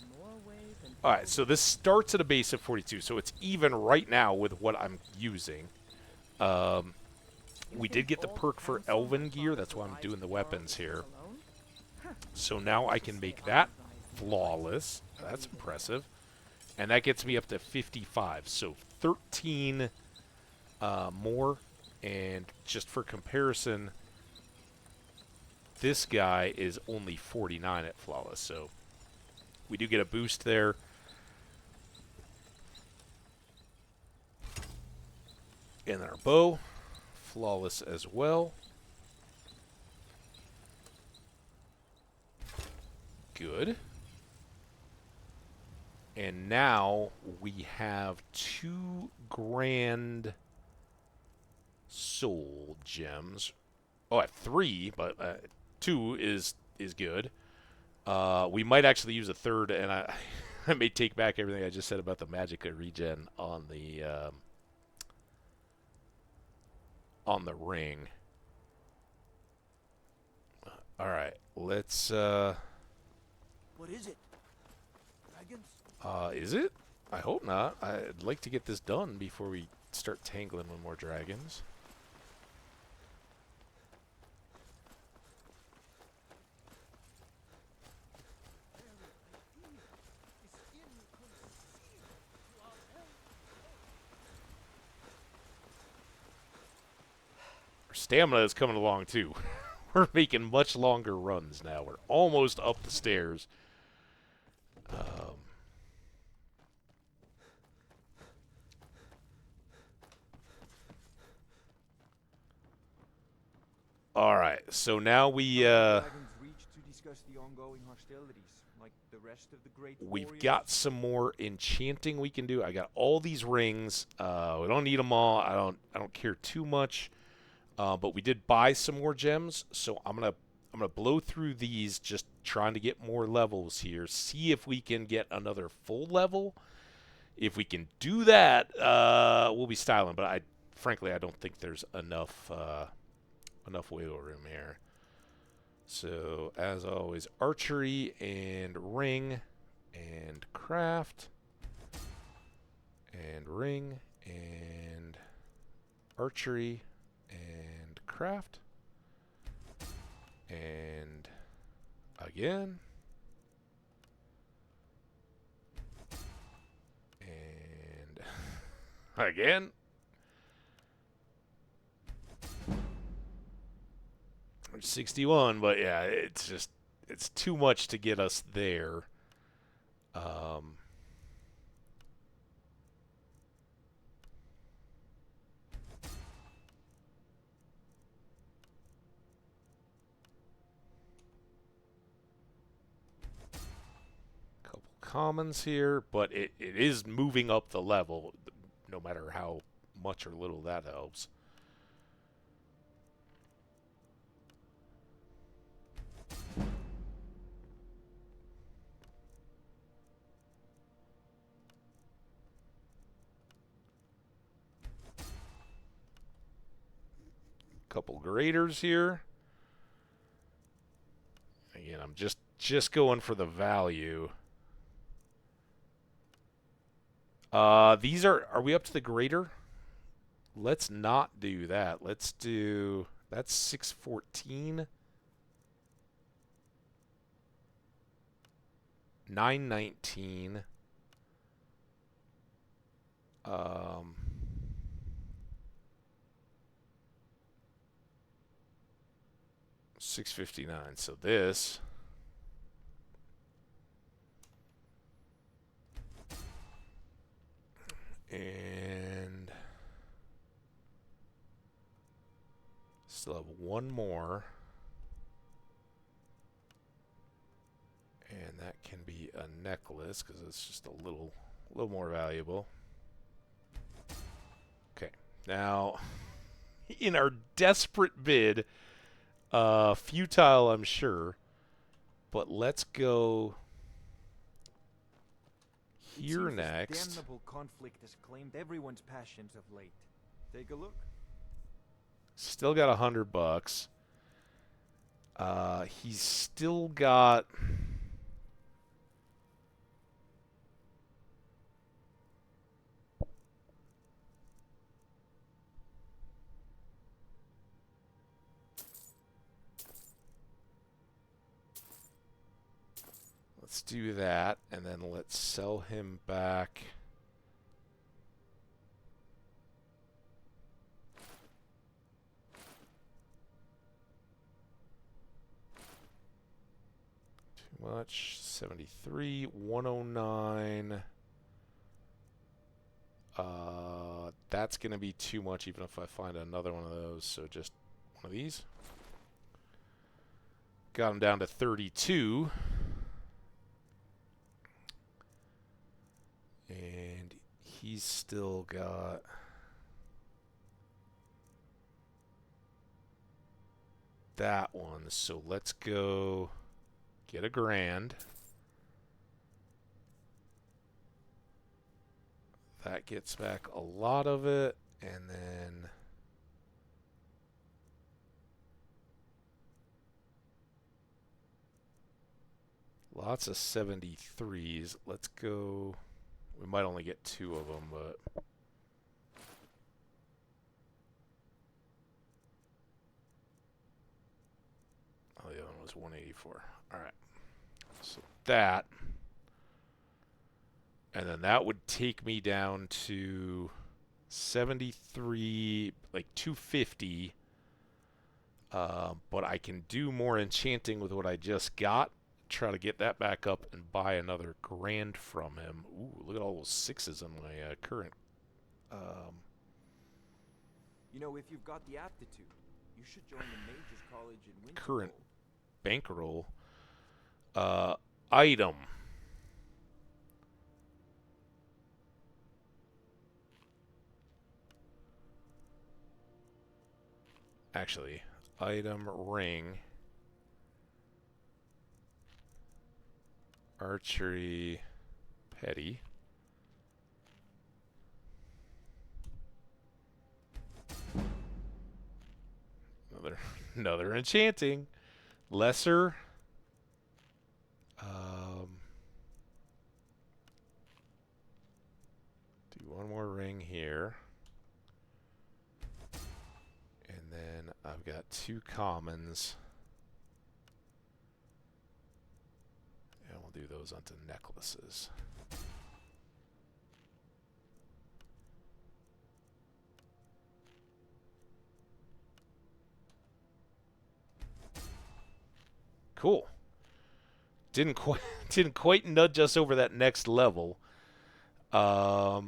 Alright, so this starts at a base of 42, so it's even right now with what I'm using. We did get the perk for elven gear, that's why I'm doing the weapons here. So now I can make that flawless. That's impressive. And that gets me up to 55, so 13 more. And just for comparison, this guy is only 49 at flawless, so we do get a boost there. And then our bow, flawless as well. Good. And now we have 2 grand soul gems. Oh, I have 3, but 2 is good. We might actually use a 3rd, and I may take back everything I just said about the magicka regen on the ring. All right, let's. What is it? Dragons? Is it? I hope not. I'd like to get this done before we start tangling with more dragons. Our stamina is coming along too. We're making much longer runs now. We're almost up the stairs. All right, so now we we've got some more enchanting we can do. I got all these rings. We don't need them all. I don't care too much. But we did buy some more gems, so I'm gonna blow through these, just trying to get more levels here. See if we can get another full level. If we can do that, we'll be styling. But frankly, I don't think there's enough wiggle room here. So as always, archery and ring and craft and ring and archery and craft. And again. And again. 61, but yeah, it's too much to get us there. Couple commons here, but it is moving up the level, no matter how much or little that helps. Couple graders here. Again, I'm just going for the value. These are we up to the grader? Let's not do that. Let's do, that's 614. 919. 659. So this and still have one more, and that can be a necklace because it's just a little more valuable. Okay, now in our desperate bid, futile, I'm sure, but let's go here next. This damnable conflict has claimed everyone's passions of late. Take a look. Still got $100. He's still got. Let's do that, and then let's sell him back. Too much. 73, 109. That's going to be too much even if I find another one of those, so just one of these. Got him down to 32. And he's still got that one. So let's go get $1,000. That gets back a lot of it. And then lots of 73s. Let's go. We might only get 2 of them, but oh, the other one was 184. All right, so that, and then that would take me down to 73, like 250. But I can do more enchanting with what I just got. Try to get that back up and buy another $1,000 from him. Ooh, look at all those 6s on my current. You know, if you've got the aptitude, you should join the Mages College in Winterhold. Current bankroll. Item. Actually, item ring. Archery, petty. Another enchanting. Lesser. Do one more ring here. And then I've I've got 2 commons. And we'll do those onto necklaces. Cool. Didn't quite nudge us over that next level. But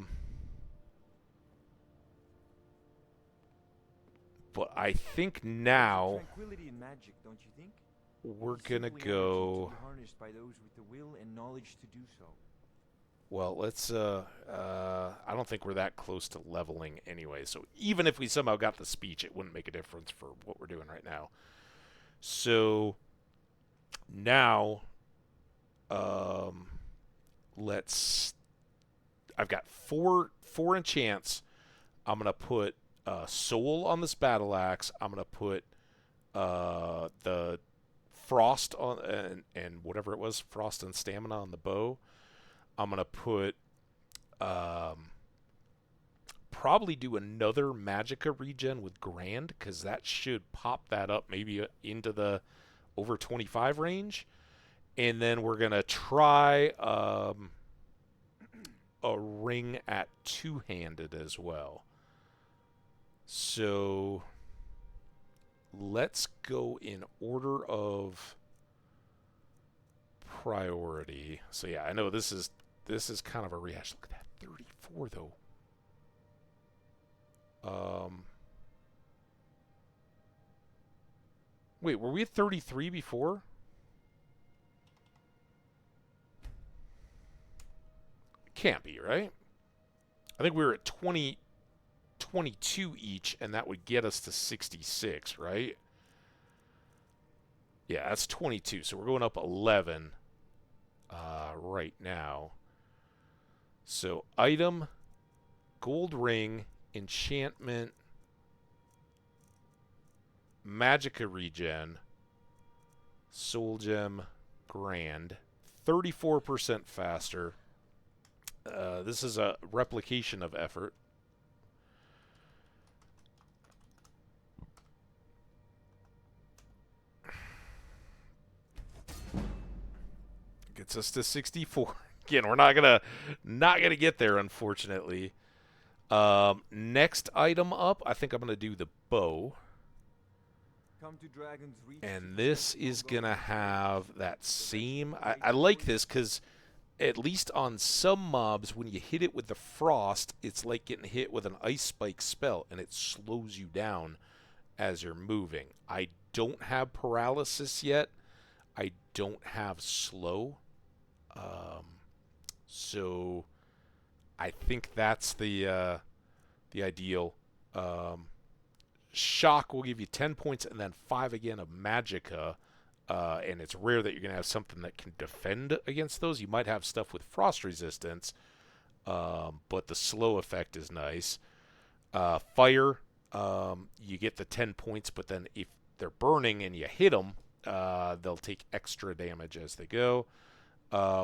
I think now Tranquility and magic, don't you think? we're gonna Simply energy go. to be harnessed by those with the will and knowledge to do so. Well, let's. I don't think we're that close to leveling anyway. So even if we somehow got the speech, it wouldn't make a difference for what we're doing right now. So now, let's. I've got four enchants. I'm gonna put soul on this battle axe. I'm gonna put the frost on and whatever it was, frost and stamina on the bow. I'm gonna put probably do another magicka regen with grand, because that should pop that up maybe into the over 25 range. And then we're gonna try a ring at two-handed as well. So let's go in order of priority. So yeah, I know this is kind of a rehash. Look at that, 34 though. Wait, were we at 33 before? Can't be, right? I think we were at 22 each, and that would get us to 66, right? Yeah, that's 22. So we're going up 11 right now. So item, gold ring, enchantment, magicka regen, soul gem, grand, 34% faster. This is a replication of effort. Gets us to 64. Again, we're not gonna get there, unfortunately. Next item up, I think I'm gonna do the bow. Come to Dragon's Reach. And this is gonna have that same. I like this because at least on some mobs, when you hit it with the frost, it's like getting hit with an ice spike spell, and it slows you down as you're moving. I don't have paralysis yet. I don't have slow. So I think that's the ideal. Shock will give you 10 points and then 5 again of magicka. And it's rare that you're going to have something that can defend against those. You might have stuff with frost resistance, but the slow effect is nice. Fire, you get the 10 points, but then if they're burning and you hit them, they'll take extra damage as they go.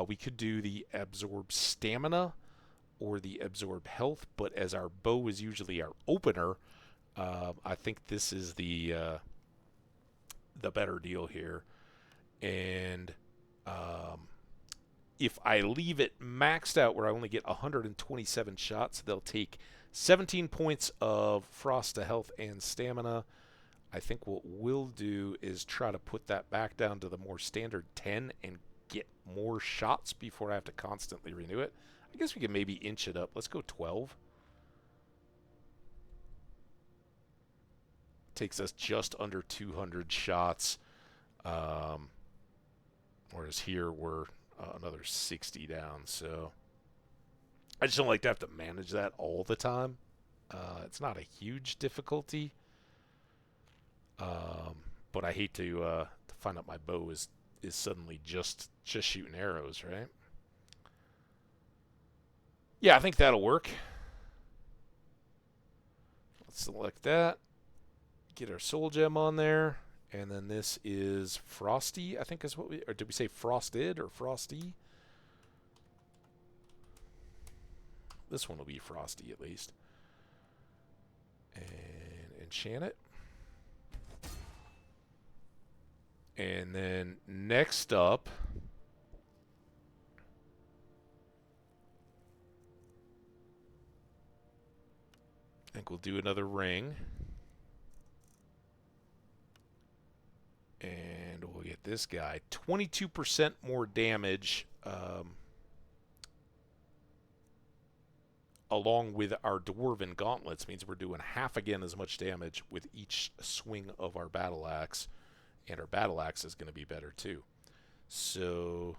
We could do the absorb stamina or the absorb health, but as our bow is usually our opener, I think this is the better deal here. And if I leave it maxed out where I only get 127 shots, they'll take 17 points of frost to health and stamina. I think what we'll do is try to put that back down to the more standard 10 and get more shots before I have to constantly renew it. I guess we can maybe inch it up. Let's go 12. Takes us just under 200 shots. Whereas here we're another 60 down. So I just don't like to have to manage that all the time. It's not a huge difficulty. But I hate to find out my bow is suddenly just shooting arrows, right? Yeah, I think that'll work. Let's select that. Get our soul gem on there. And then this is frosty, I think is what we... Or did we say frosted or frosty? This one will be frosty at least. And enchant it. And then next up, I think we'll do another ring. And we'll get this guy. 22% more damage along with our Dwarven Gauntlets. Means we're doing half again as much damage with each swing of our Battle Axe. And our Battle Axe is going to be better too. So,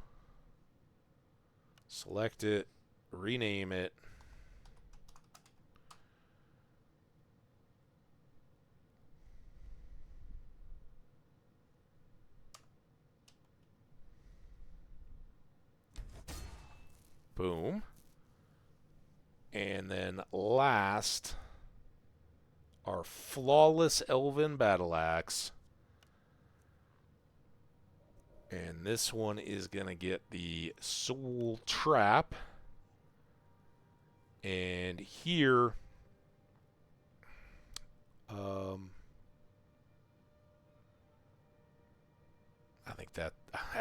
select it, rename it. Boom. And then last, our Flawless Elven Battle Axe. And this one is going to get the Soul Trap. And here, I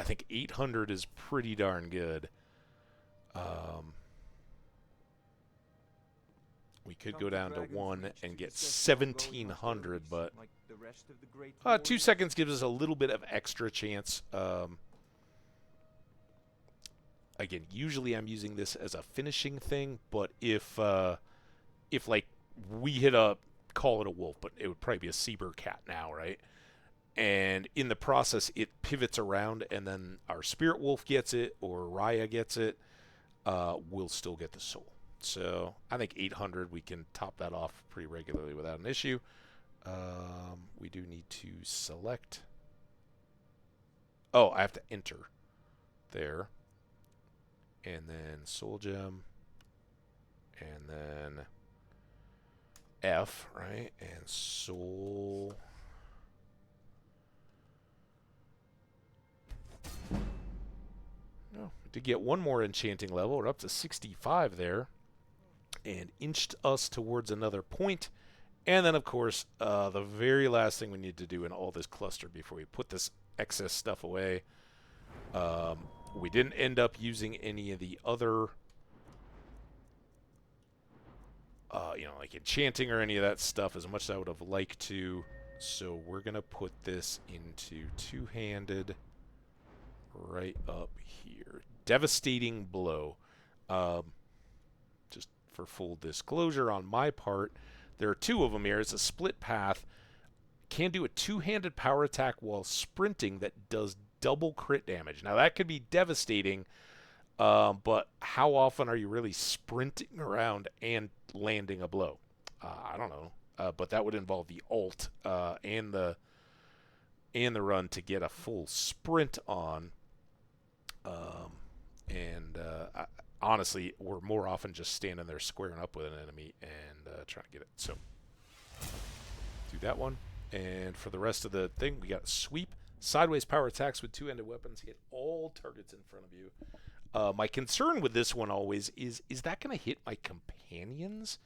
think 800 is pretty darn good. We could go down to 1 and get 1,700, but 2 seconds gives us a little bit of extra chance. Again, usually I'm using this as a finishing thing, but if like we hit a, call it a wolf, but it would probably be a Seaber cat now, right? And in the process, it pivots around, and then our Spirit Wolf gets it, or Raya gets it, we'll still get the soul. So I think 800, we can top that off pretty regularly without an issue. We do need to select. Oh, I have to enter there. And then Soul Gem. And then F, right? And Soul. Oh, we did get one more enchanting level. We're up to 65 there. And inched us towards another point. And then, of course, the very last thing we need to do in all this cluster before we put this excess stuff away. We didn't end up using any of the other, like enchanting or any of that stuff as much as I would have liked to. So we're going to put this into two-handed right up here. Devastating Blow. Just for full disclosure on my part, there are two of them here. It's a split path. Can do a two-handed power attack while sprinting that does double crit damage. Now, that could be devastating, but how often are you really sprinting around and landing a blow? I don't know, but that would involve the ult and the run to get a full sprint on. Honestly, we're more often just standing there squaring up with an enemy and trying to get it. So, do that one. And for the rest of the thing, we got sweep, sideways power attacks with two-handed weapons, hit all targets in front of you. My concern with this one always is that going to hit my companions,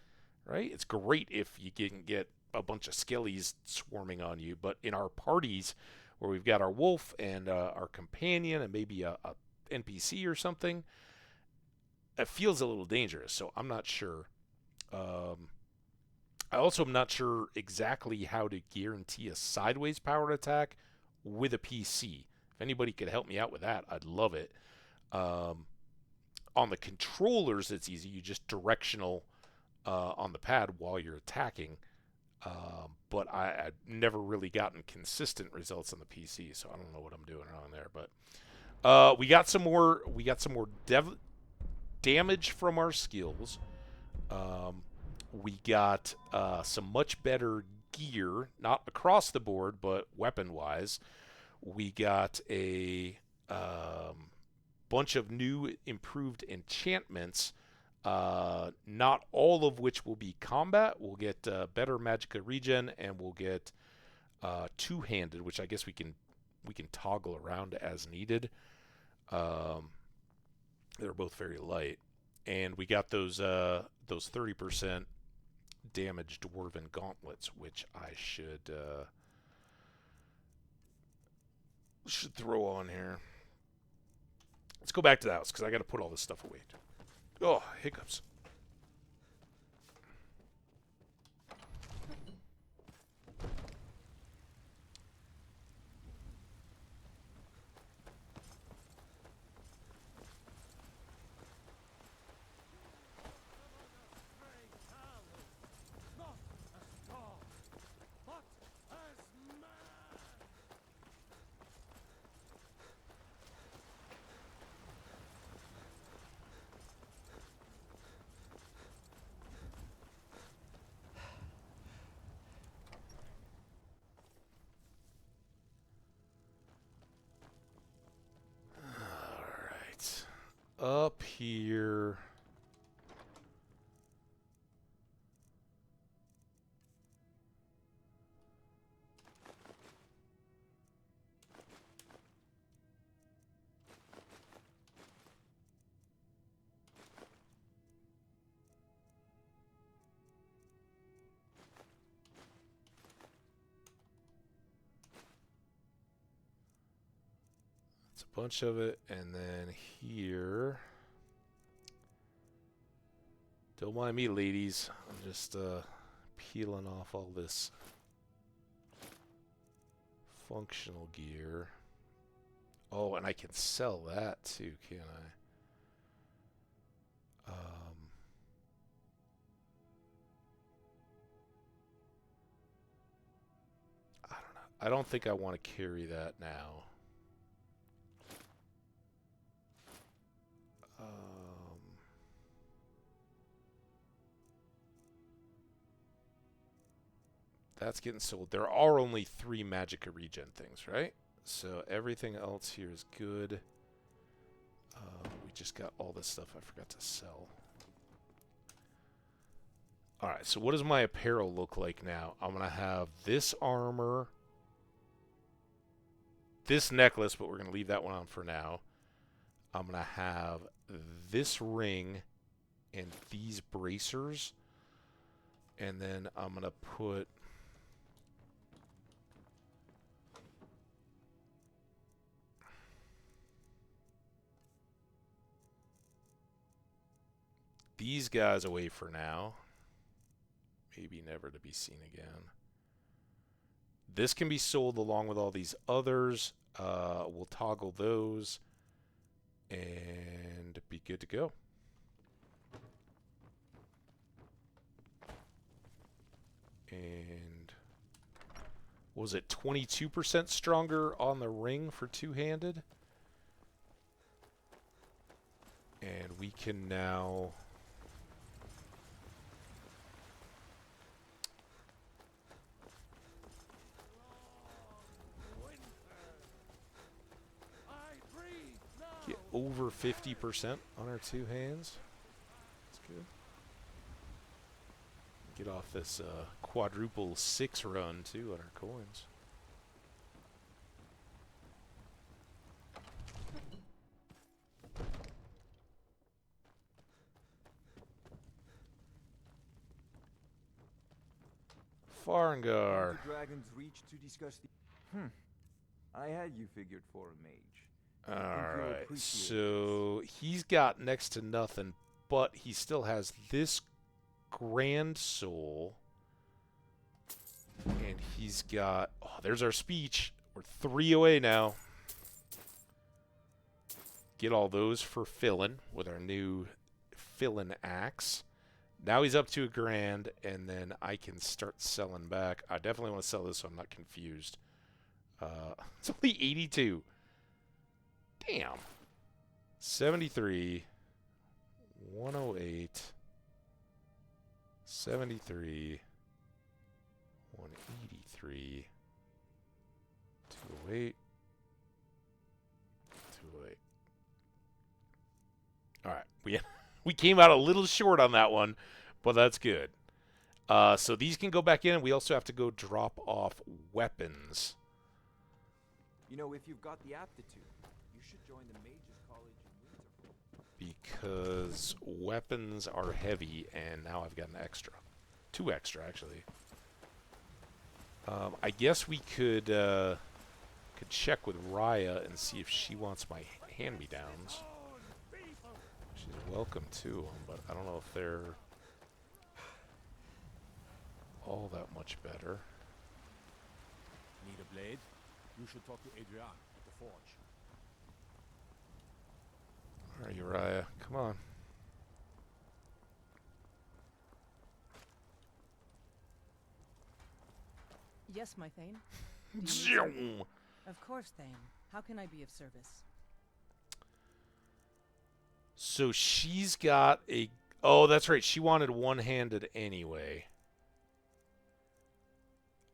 right? It's great if you can get a bunch of skellies swarming on you, but in our parties where we've got our wolf and our companion and maybe a NPC or something, it feels a little dangerous, so I'm not sure. I also am not sure exactly how to guarantee a sideways power attack with a PC. If anybody could help me out with that, I'd love it. On the controllers, it's easy. You just directional on the pad while you're attacking. But I've never really gotten consistent results on the PC, so I don't know what I'm doing wrong there. But we got some more. Damage from our skills. We got some much better gear, not across the board, but weapon-wise. We got a bunch of new improved enchantments, not all of which will be combat. We'll get better magicka regen, and we'll get two-handed, which I guess we can toggle around as needed. They're both very light. And we got those 30% damage Dwarven Gauntlets, which I should should throw on here? Let's go back to the house, because I got to put all this stuff away. Oh, hiccups. Up here. That's a bunch of it, and then here. Don't mind me, ladies. I'm just peeling off all this functional gear. Oh, and I can sell that too, can't I? I don't know. I don't think I want to carry that now. That's getting sold. There are only 3 Magicka regen things, right? So everything else here is good. We just got all this stuff I forgot to sell. Alright, so what does my apparel look like now? I'm going to have this armor, this necklace, but we're going to leave that one on for now. I'm going to have this ring and these bracers. And then I'm going to put... these guys away for now. Maybe never to be seen again. This can be sold along with all these others. We'll toggle those and be good to go. And was it 22% stronger on the ring for two-handed? And we can now... get over 50% on our two hands. That's good. Get off this quadruple 6 run, too, on our coins. Farengar. The Dragon's Reach to discuss the... I had you figured for a mage. Alright, so he's got next to nothing, but he still has this Grand Soul. And he's got... oh, there's our speech. We're 3 away now. Get all those for filling with our new filling axe. Now he's up to $1 grand, and then I can start selling back. I definitely want to sell this so I'm not confused. It's only 82. Damn. 73. 108. 73. 183. 208. 208. Alright. We came out a little short on that one, but that's good. So these can go back in, and we also have to go drop off weapons. You know, if you've got the aptitude, you should join the Mages College in Windsor. Because weapons are heavy, and now I've got an extra. 2 extra, actually. I guess we could Could check with Raya and see if she wants my hand-me-downs. She's welcome to them, but I don't know if they're all that much better. Need a blade? You should talk to Adrian at the forge. Alright, Uriah, come on. Yes, my Thane. Of course, Thane. How can I be of service? So she's got a... Oh, that's right. She wanted one-handed anyway.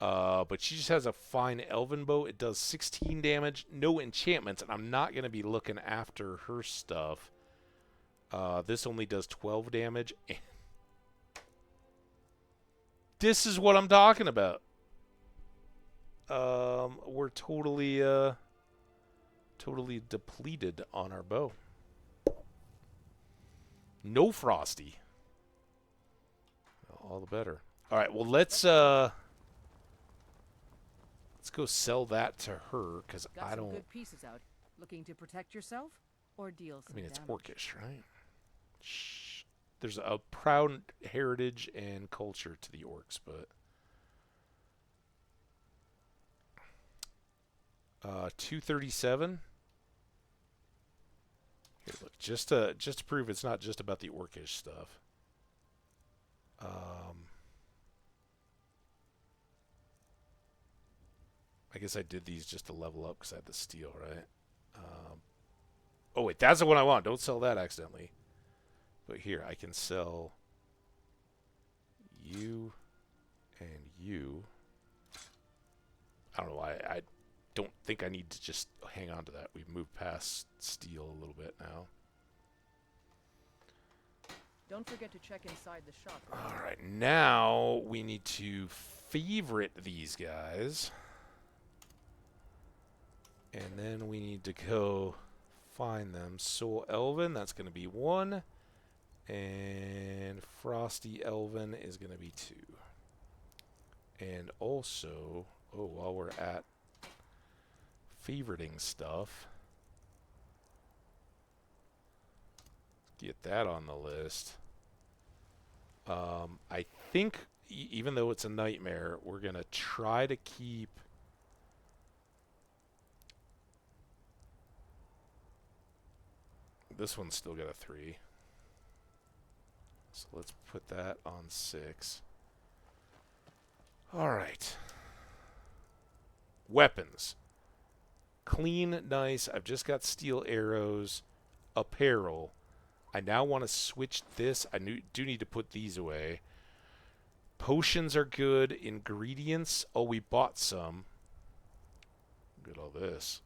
But she just has a fine elven bow. It does 16 damage. No enchantments. And I'm not going to be looking after her stuff. This only does 12 damage. This is what I'm talking about. We're totally depleted on our bow. No Frosty. All the better. All right, well let's go sell that to her because I don't. Got some good pieces out. Looking to protect yourself or deal some I mean, it's damage? orcish, right? Shh. There's a proud heritage and culture to the orcs, but 237. Here, look, just to prove it's not just about the orcish stuff. I guess I did these just to level up because I had the steel, right? Oh wait, that's the one I want. Don't sell that accidentally. But here, I can sell you and you. I don't know why. I don't think I need to just hang on to that. We've moved past steel a little bit now. Don't forget to check inside the shop. All right, now we need to favorite these guys. And then we need to go find them. Soul Elven, that's going to be 1. And Frosty Elven is going to be 2. And also, oh, while we're at favoriting stuff, get that on the list. I think, even though it's a nightmare, we're going to try to keep this one's still got a 3. So let's put that on 6. All right. Weapons. Clean, nice. I've just got steel arrows. Apparel. I now want to switch this. I do need to put these away. Potions are good. Ingredients. Oh, we bought some. Look at all this.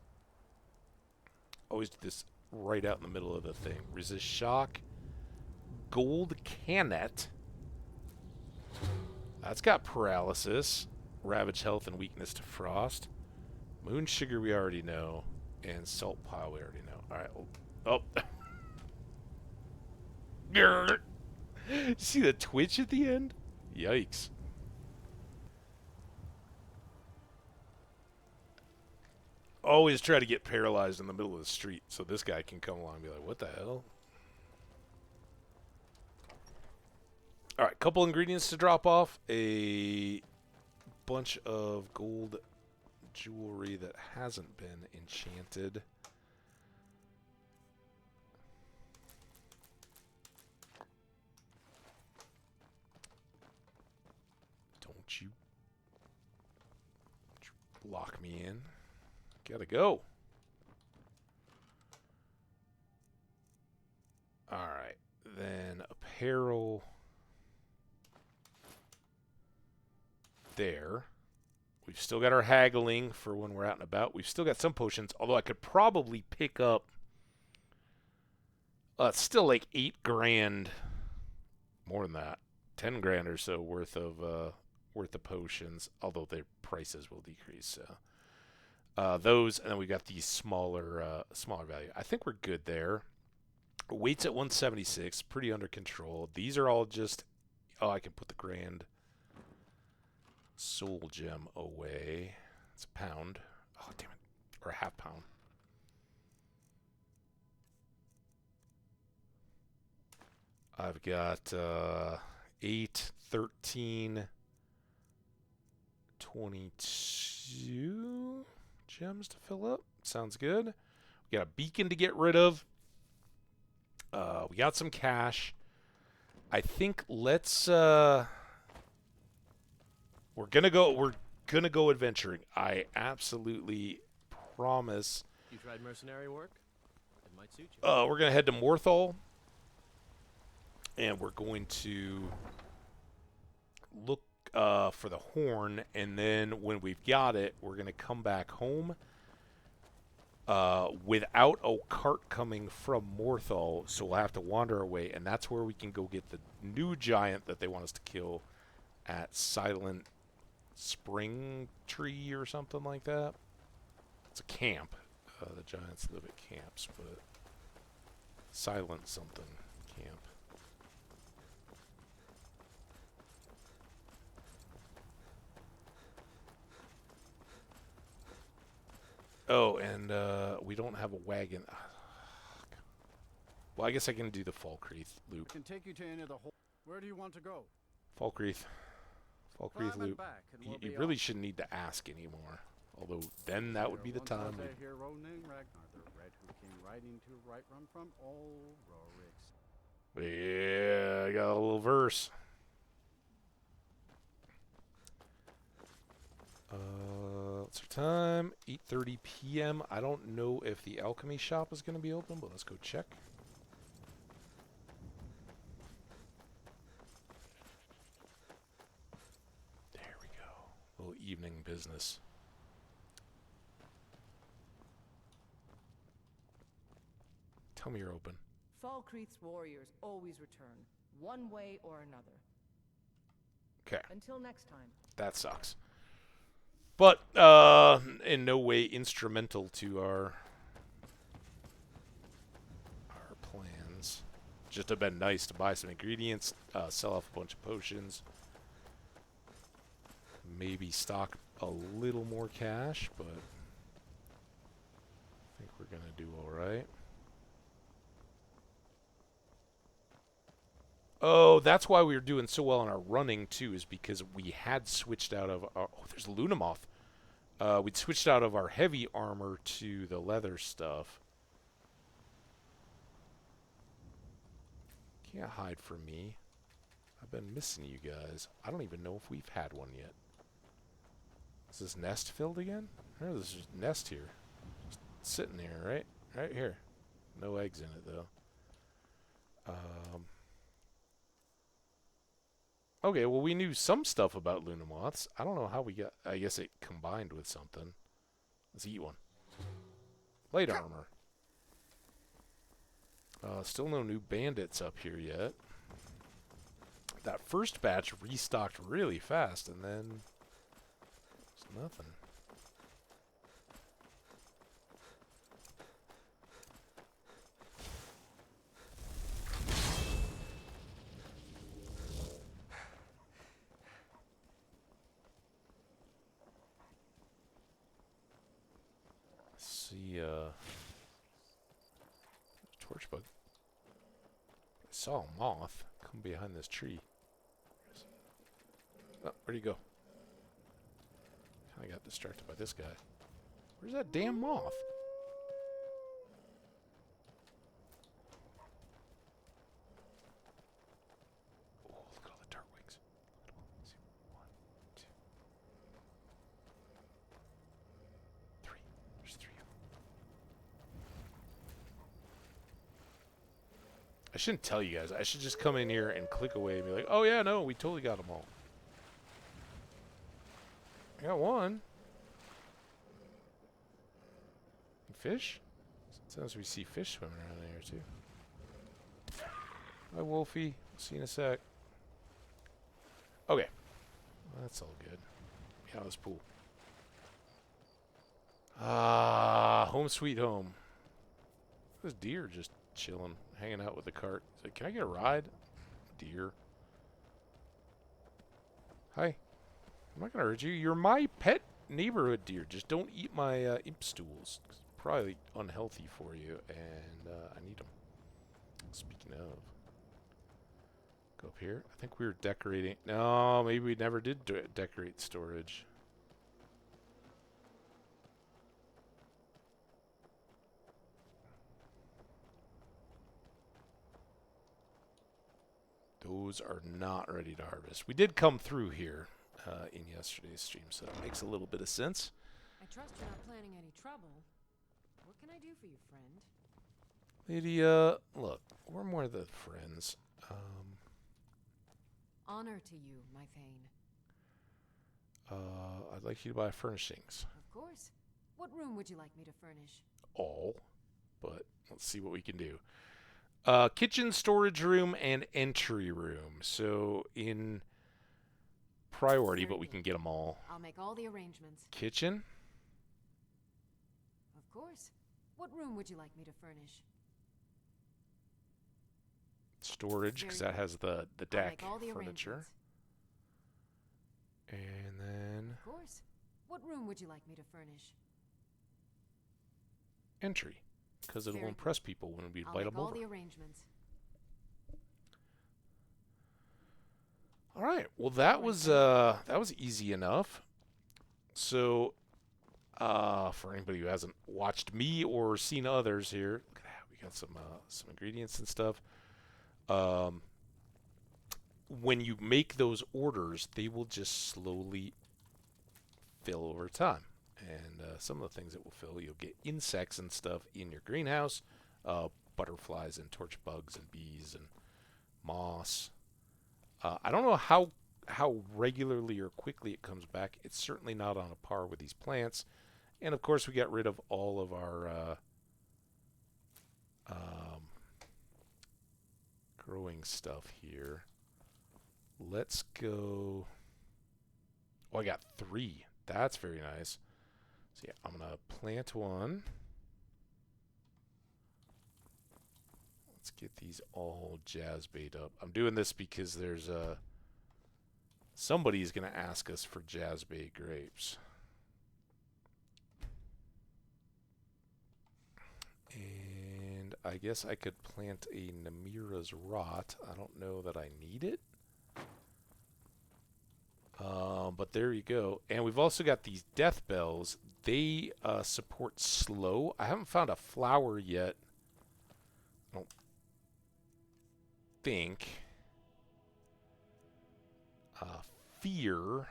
Always do this right out in the middle of the thing. Resist shock. Gold Canet. That's got paralysis. Ravage health and weakness to frost. Moon sugar we already know. And salt pile we already know. Alright. Oh. See the twitch at the end? Yikes. Always try to get paralyzed in the middle of the street so this guy can come along and be like, what the hell? Alright, couple ingredients to drop off. A bunch of gold jewelry that hasn't been enchanted. Don't you lock me in. Gotta go. Alright, then apparel. There. We've still got our haggling for when we're out and about. We've still got some potions, although I could probably pick up it's still like 8 grand, more than that, 10 grand or so worth of potions, although their prices will decrease. So those, and then we got these smaller value. I think we're good there. Weight's at 176, pretty under control. These are all just, oh, I can put the grand soul gem away. It's a pound. Oh, damn it. or a half pound. I've got 8, 13, 22 gems to fill up. Sounds good. We got a beacon to get rid of. We got some cash. I think let's we're gonna go adventuring. I absolutely promise. You tried mercenary work? It might suit you. We're gonna head to Morthal. And we're going to look for the horn, and then when we've got it, we're going to come back home without a cart coming from Morthal, so we'll have to wander away, and that's where we can go get the new giant that they want us to kill at Silent Spring Tree or something like that. It's a camp. The giants live at camps, but Silent something camp. Oh, and we don't have a wagon. Well, I guess I can do the Falkreath loop. Can take you to any of the whole. Where do you want to go? Falkreath loop. You really shouldn't need to ask anymore. Although then that would be the time. Hero named Ragnar the Red, who came riding to Run from old Rorik's. Yeah, I got a little verse. What's our time? 8:30 p.m. I don't know if the alchemy shop is going to be open, but let's go check. There we go. Little evening business. Tell me you're open. Falkreath's warriors always return, one way or another. Okay. Until next time. That sucks. But in no way instrumental to our plans. Just have been nice to buy some ingredients, sell off a bunch of potions, maybe stock a little more cash, but I think we're gonna do all right. Oh, that's why we were doing so well in our running, too, is because we had switched out of our... Oh, there's a Lunamoth. We'd switched out of our heavy armor to the leather stuff. Can't hide from me. I've been missing you guys. I don't even know if we've had one yet. Is this nest filled again? Oh, there's just a nest here. Just sitting here, right? Right here. No eggs in it, though. Okay, well, we knew some stuff about Lunamoths. I don't know how we got... I guess it combined with something. Let's eat one. Plate armor. Still no new bandits up here yet. That first batch restocked really fast, and then... There's nothing. See, torch bug. I saw a moth come behind this tree. Oh, where'd he go? I got distracted by this guy. Where's that damn moth? Oh, look at all the dark wings. Let's see. 1, 2, 3. There's 3 of them. I shouldn't tell you guys. I should just come in here and click away and be like, oh yeah, no, we totally got them all. I got one. Fish? Sometimes we see fish swimming around there too. Hi, Wolfie. See you in a sec. Okay. Well, that's all good. Yeah, this pool. Ah, home sweet home. This deer just chilling, hanging out with the cart. He's like, can I get a ride? Deer. Hi. I'm not gonna hurt you. You're my pet neighborhood deer. Just don't eat my imp stools. It's probably unhealthy for you, and I need them. Speaking of, go up here. I think we were decorating. No, maybe we never did decorate storage. Those are not ready to harvest. We did come through here in yesterday's stream, so it makes a little bit of sense. I trust you're not planning any trouble. What can I do for you, friend? Lydia, look, we're more than friends. Honor to you, my Thane. I'd like you to buy furnishings. Of course. What room would you like me to furnish? All, but let's see what we can do. Kitchen, storage room, and entry room. So in priority, but we can get them all. I'll make all the arrangements. Kitchen? Of course. What room would you like me to furnish? Storage, because that has the deck I'll make all the furniture. And then Of course. What room would you like me to furnish? entry, because it'll impress people when we invite them all over. the arrangements. All right. Well, that was easy enough. So, for anybody who hasn't watched me or seen others here, look at that. We got some ingredients and stuff. When you make those orders, they will just slowly fill over time. And some of the things that will fill, you'll get insects and stuff in your greenhouse, butterflies and torch bugs and bees and moss. I don't know how regularly or quickly it comes back. It's certainly not on a par with these plants. And of course, we got rid of all of our growing stuff here. Let's go. Oh, I got 3. That's very nice. So yeah, I'm gonna plant one. Let's get these all jazzbait up. I'm doing this because there's somebody's gonna ask us for jazzbait grapes. And I guess I could plant a Namira's Rot. I don't know that I need it. But there you go. And we've also got these death bells. They support slow. I haven't found a flower yet. I don't think. Fear. I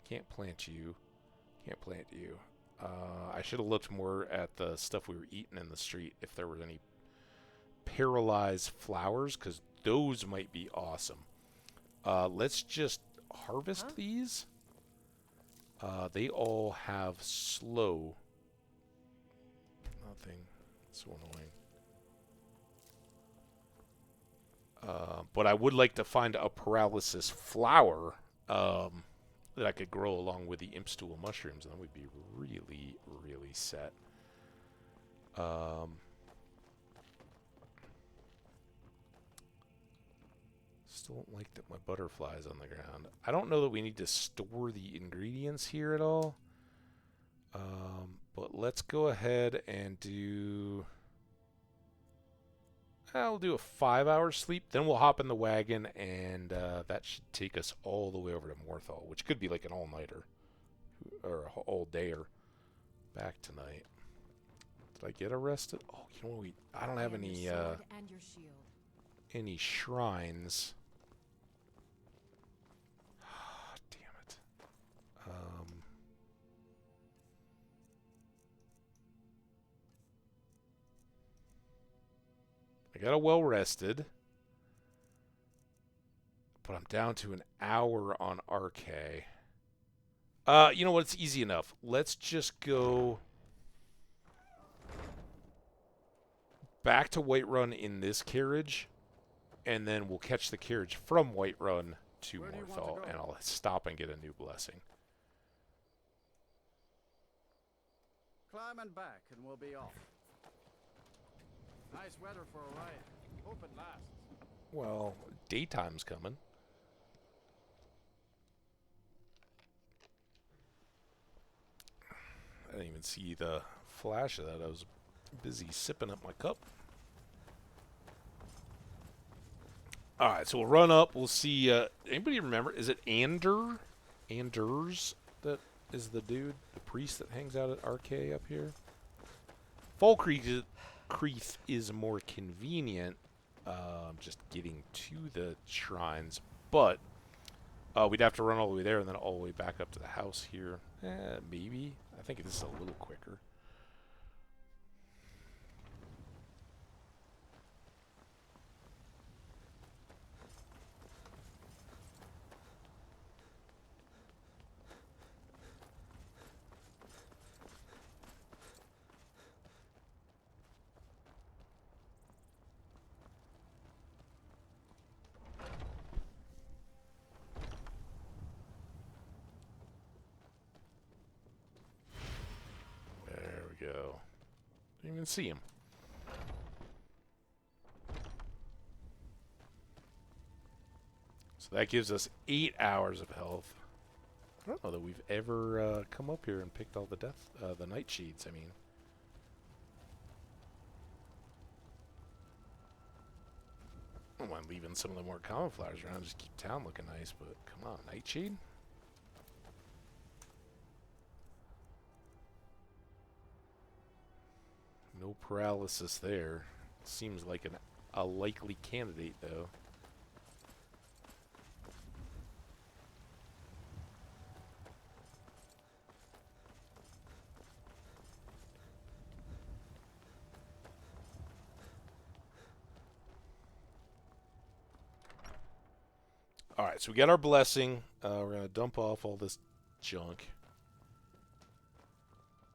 can't plant you. Can't plant you. I should have looked more at the stuff we were eating in the street if there were any paralyzed flowers, because those might be awesome. Let's just harvest these. They all have slow. Nothing. So annoying. But I would like to find a paralysis flower that I could grow along with the imp stool mushrooms, and then we'd be really, really set. Still don't like that my butterfly's on the ground. I don't know that we need to store the ingredients here at all. But let's go ahead and do... I'll do a 5-hour sleep. Then we'll hop in the wagon, and that should take us all the way over to Morthal, which could be like an all-nighter. Or an all-dayer. Back tonight. Did I get arrested? Oh, you know what? I don't have any shrines. Damn it. I got a well rested, but I'm down to an hour on RK. You know what? It's easy enough. Let's just go back to Whiterun in this carriage, and then we'll catch the carriage from Whiterun to Morthal, and I'll stop and get a new blessing. Climb and back, and we'll be off. Nice weather for a ride. Hope it lasts. Well, daytime's coming. didn't even see the flash of that. I was busy sipping up my cup. Alright, so we'll run up. We'll see. Anybody remember? Is it Anders that is the dude? The priest that hangs out at RK up here? Falkreath is more convenient. Just getting to the shrines. But we'd have to run all the way there and then all the way back up to the house here. Maybe. I think this is a little quicker. Go. Didn't even see him. So that gives us 8 hours of health. I don't know that we've ever come up here and picked all the the night sheets. I mean, I don't mind leaving some of the more common flowers around. Just keep town looking nice. But come on, nightshade. No paralysis there. Seems like a likely candidate, though. Alright, so we got our blessing. We're going to dump off all this junk.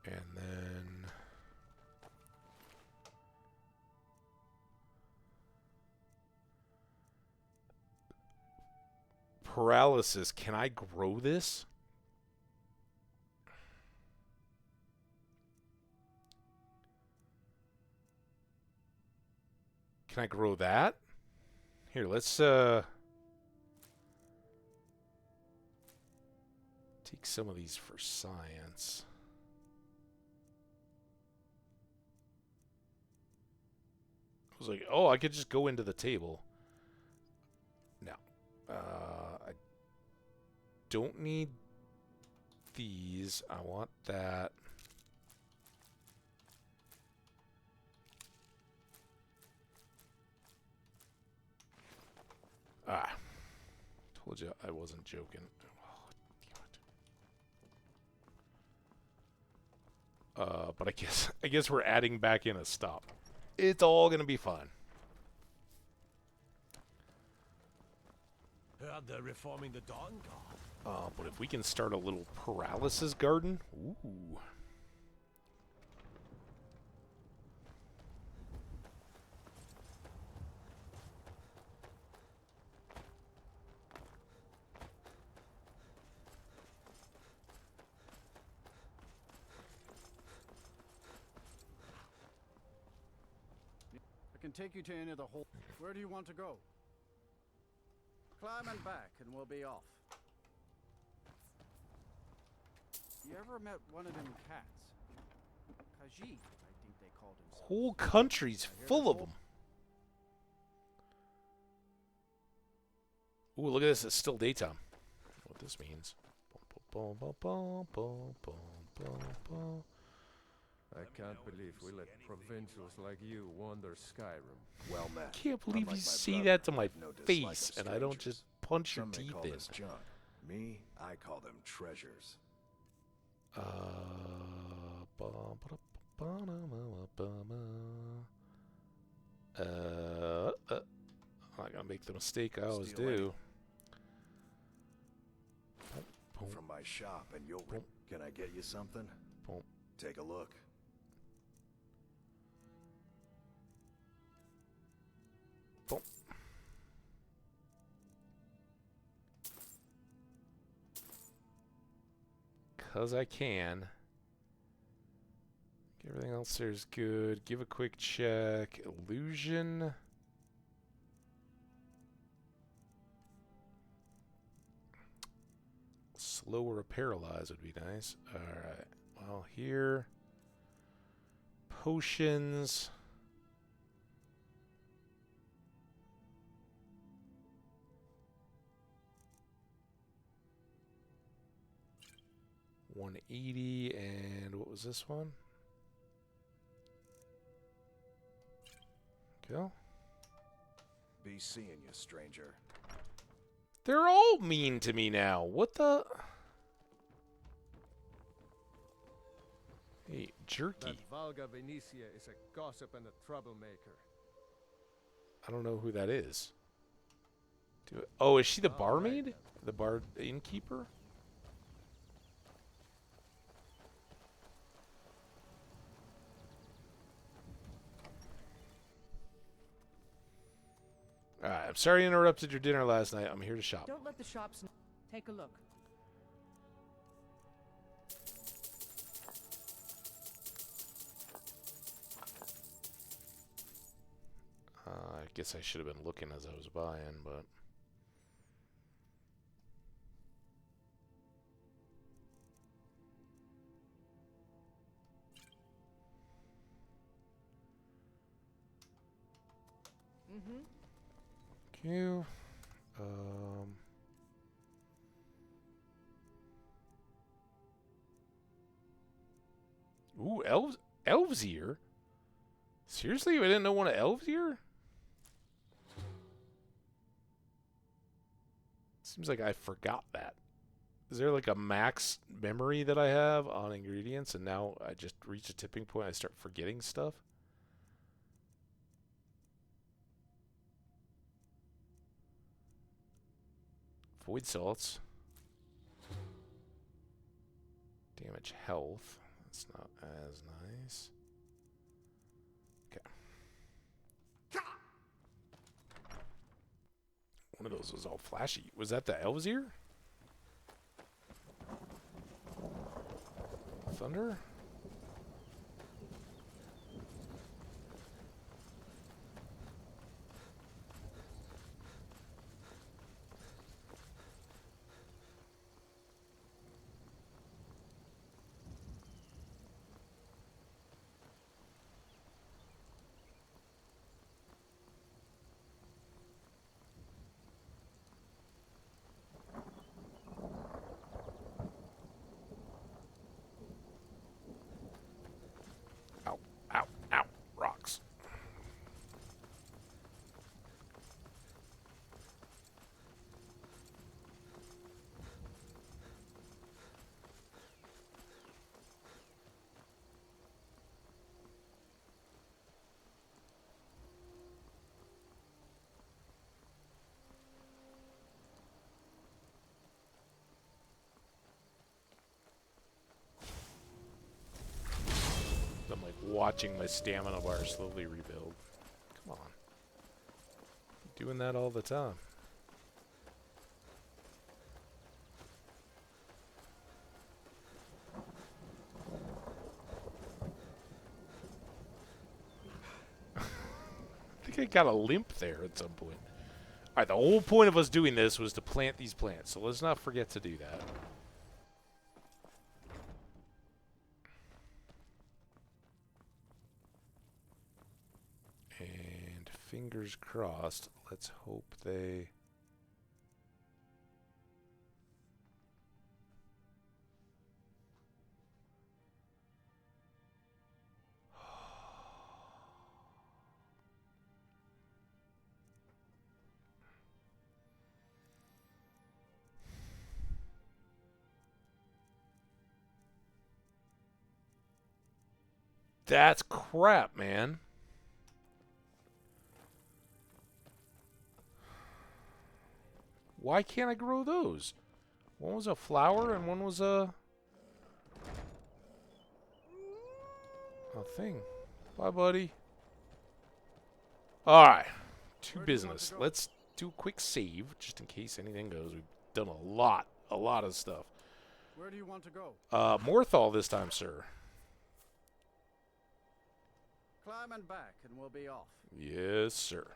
And then... paralysis. Can I grow this? Can I grow that? Here, let's take some of these for science. I was like, oh, I could just go into the table. No. I don't need these. I want that. Told you I wasn't joking. Oh, damn it. But I guess we're adding back in a stop. It's all gonna be fun. Heard they're reforming the Dawn Guard. But if we can start a little paralysis garden, ooh. I can take you to any of the hall. Where do you want to go? Climb and back, and we'll be off. You ever met one of them cats? Khajiit, I think they called himself. Whole country's full of them. Ooh, look at this. It's still daytime. I don't know what this means. I can't believe we let provincials like you wander Skyrim. Well met. I can't believe you say that to my face and I don't just punch your teeth in. Junk. Me, I call them treasures. I'm not gonna make the mistake I always do. From my shop, and you'll. Can I get you something? Take a look. Because I can. Everything else there's good. Give a quick check. Illusion. Slower or paralyzed would be nice. Alright. Well, here. Potions. $180, and what was this one? Go. Be seeing you, stranger. They're all mean to me now. What the? Hey, jerky. That Valga Venetia is a gossip and a troublemaker. I don't know who that is. Oh, is she the barmaid? The bar innkeeper? Alright, I'm sorry I interrupted your dinner last night. I'm here to shop. Don't let the shops. Take a look. I guess I should have been looking as I was buying, but... You. Ooh, elves ear? Seriously? I didn't know one of elves ear? Seems like I forgot that. Is there like a max memory that I have on ingredients and now I just reach a tipping point and I start forgetting stuff? Void salts. Damage health. That's not as nice. Okay. One of those was all flashy. Was that the elves ear? Thunder? I'm like watching my stamina bar slowly rebuild. Come on. Doing that all the time. I think I got a limp there at some point. Alright, the whole point of us doing this was to plant these plants, so let's not forget to do that. And fingers crossed, let's hope they... That's crap, man. Why can't I grow those? One was a flower and one was a thing. Bye, buddy. Alright. To business. Let's do a quick save, just in case anything goes. We've done a lot of stuff. Where do you want to go? Morthal this time, sir. Climb and back, and we'll be off. Yes, sir.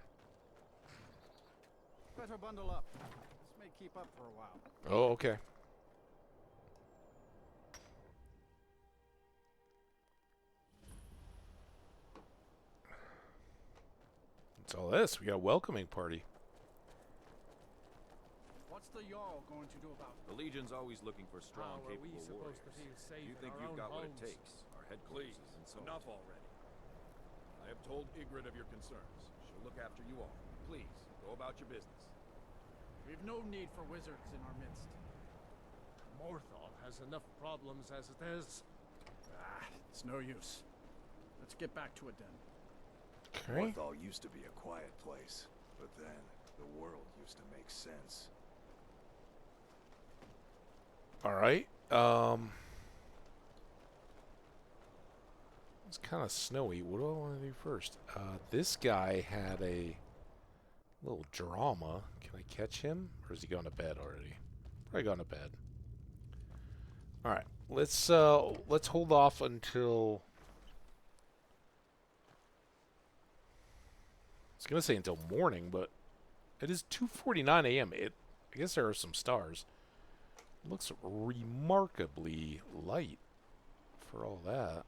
Better bundle up. This may keep up for a while. Oh, okay. What's all this? We got a welcoming party. What's the Jarl going to do about it? The Legion's always looking for strong, How are we capable supposed warriors. to feel safe You in think our you've own got what it homes? takes? Our headquarters Please, is in Salt. enough already. I have told Ygritte of your concerns. She'll look after you all. Please, go about your business. We've no need for wizards in our midst. Morthal has enough problems as it is. It's no use. Let's get back to it then. Okay. Morthal used to be a quiet place, but then the world used to make sense. All right. It's kind of snowy. What do I want to do first? This guy had a little drama. Can I catch him, or is he gone to bed already? Probably gone to bed. All right. Let's hold off until. I was gonna say until morning, but it is 2:49 a.m. I guess there are some stars. Looks remarkably light for all that.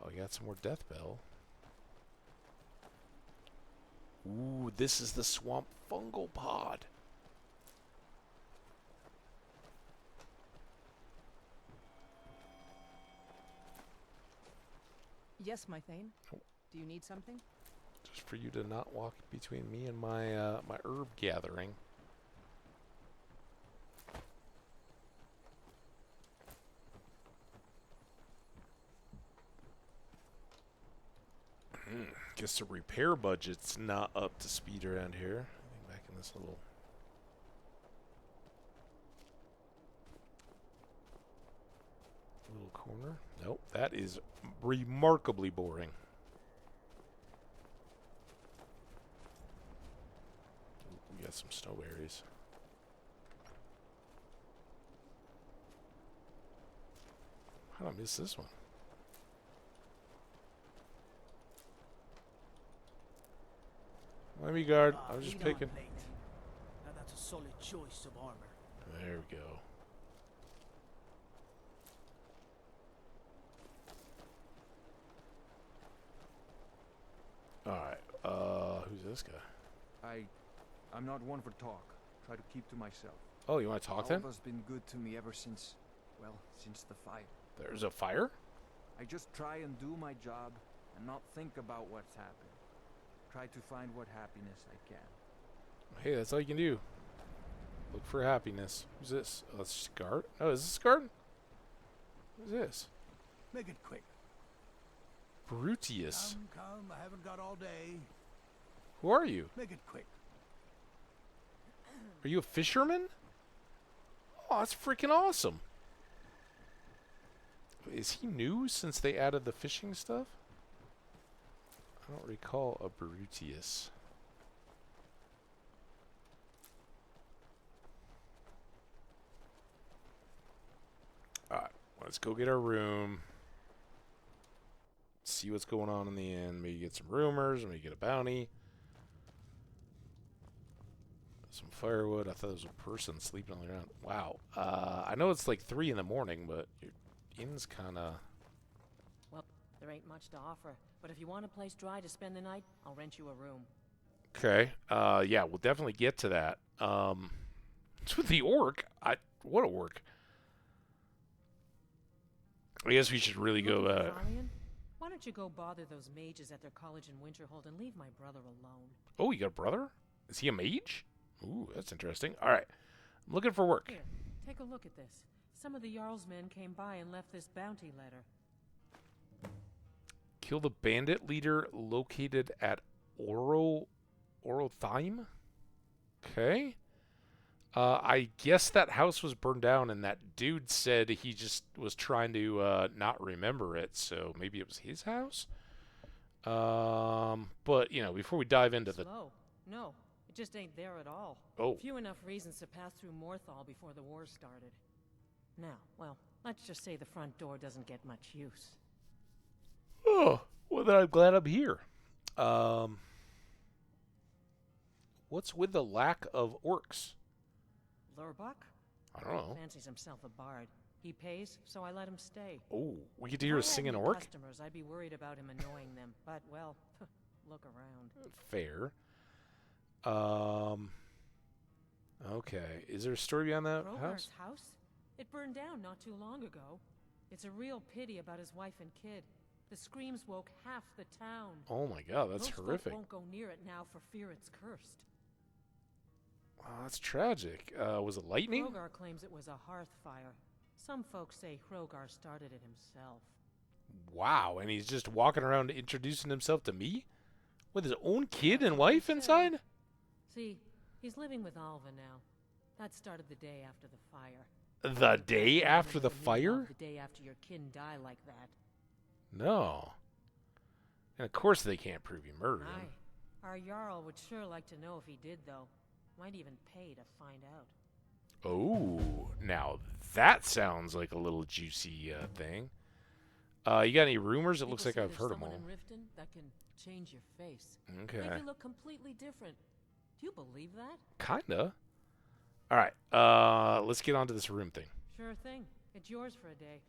We got some more death bell. Ooh, this is the swamp fungal pod. Yes, my Thane. Do you need something? Just for you to not walk between me and my my herb gathering. Guess the repair budget's not up to speed around here. I think back in this little corner. Nope, that is remarkably boring. We got some snowberries. How did I miss this one? Let me guard. I was just picking. Now that's a solid choice of armor. There we go. Alright, who's this guy? I'm not one for talk. Try to keep to myself. Oh, you want to talk to him? Alva's been good to me ever since, well, since the fire. There's a fire? I just try and do my job and not think about what's happened. Try to find what happiness I can. Hey, that's all you can do. Look for happiness. Who's this? Oh, it's Scart? Oh, is this Scart? Who's this? Make it quick. Brutius. Come, I haven't got all day. Who are you? Make it quick. Are you a fisherman? Oh, that's freaking awesome. Is he new since they added the fishing stuff? I don't recall a Brutius. Alright, let's go get our room. See what's going on in the inn. Maybe get some rumors, maybe get a bounty. Some firewood. I thought there was a person sleeping on the ground. Wow. I know it's like 3 in the morning, but your inn's kind of... Well, there ain't much to offer. But if you want a place dry to spend the night, I'll rent you a room. Okay. Yeah, we'll definitely get to that. It's with the orc. What a orc. I guess we should really go... Why don't you go bother those mages at their college in Winterhold and leave my brother alone? Oh, you got a brother? Is he a mage? Ooh, that's interesting. All right. I'm looking for work. Here, take a look at this. Some of the Jarl's men came by and left this bounty letter. Kill the bandit leader located at Orothyme? Okay. I guess that house was burned down and that dude said he just was trying to not remember it, so maybe it was his house? But, you know, before we dive into Slow. No, it just ain't there at all. Oh. Few enough reasons to pass through Morthal before the war started. Now, well, let's just say the front door doesn't get much use. Oh, well then I'm glad I'm here. What's with the lack of orcs? Lurbuck? I don't know. Fancies himself a bard. He pays, so I let him stay. Oh, we get to hear us singing If I had orc? any customers, I'd be worried about him annoying them. But, well, look around. Fair. Okay. Is there a story behind that Rogar's house? house? It burned down not too long ago. It's a real pity about his wife and kid. The screams woke half the town. Oh my god, that's Most folk horrific. won't go near it now for fear it's cursed. Oh, that's tragic. Was it lightning? Hrogar claims it was a hearth fire. Some folks say Hrogar started it himself. Wow, and he's just walking around introducing himself to me? With his own kid and wife inside? See, he's living with Alva now. That started the day after the fire. The day after the fire? The day after your kin die like that. No. And of course they can't prove he murdered him. Aye. Our Jarl would sure like to know if he did, though. Might even pay to find out. Oh, now that sounds like a little juicy thing. You got any rumors? It looks like I've heard them all. In Riften that can change your face. Okay. Make you look completely different. Do you believe that? Kinda. All right. Let's get on to this room thing. Sure thing. It's yours for a day.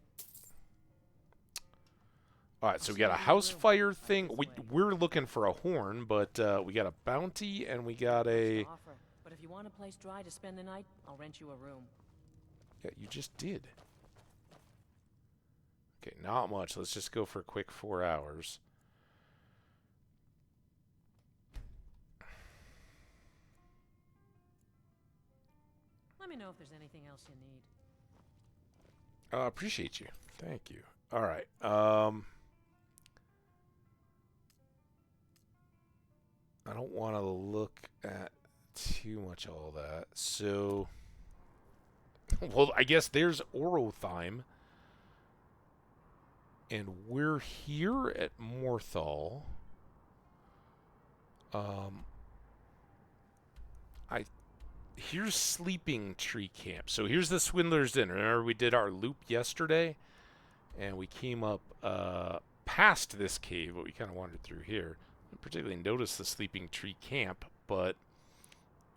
All right, so we got a house fire thing. We're looking for a horn, but we got a bounty and we got a. But if you want a place dry to spend the night, I'll rent you a room. Yeah, you just did. Okay, not much. Let's just go for a quick 4 hours. Let me know if there's anything else you need. Appreciate you. Thank you. All right. I don't want to look at too much of all that. So, well, I guess there's Orothyme. And we're here at Morthal. Here's Sleeping Tree Camp. So here's the Swindler's Inn. Remember we did our loop yesterday? And we came up past this cave, but we kind of wandered through here. Didn't particularly notice the Sleeping Tree Camp, but...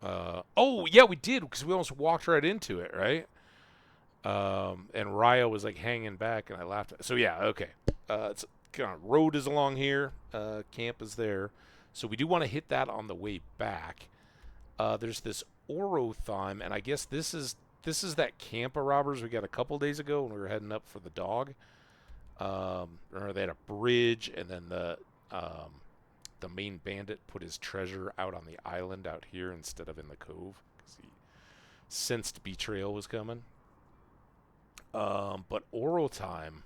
oh, yeah, we did, because we almost walked right into it, right? And Ryo was, like, hanging back, and I laughed. So, yeah, okay. It's kind of road is along here. Camp is there. So we do want to hit that on the way back. There's this Orothyme, and I guess this is that camp of robbers we got a couple days ago when we were heading up for the dog. Remember they had a bridge, and then the main bandit put his treasure out on the island out here instead of in the cove because he sensed betrayal was coming. But Orothyme,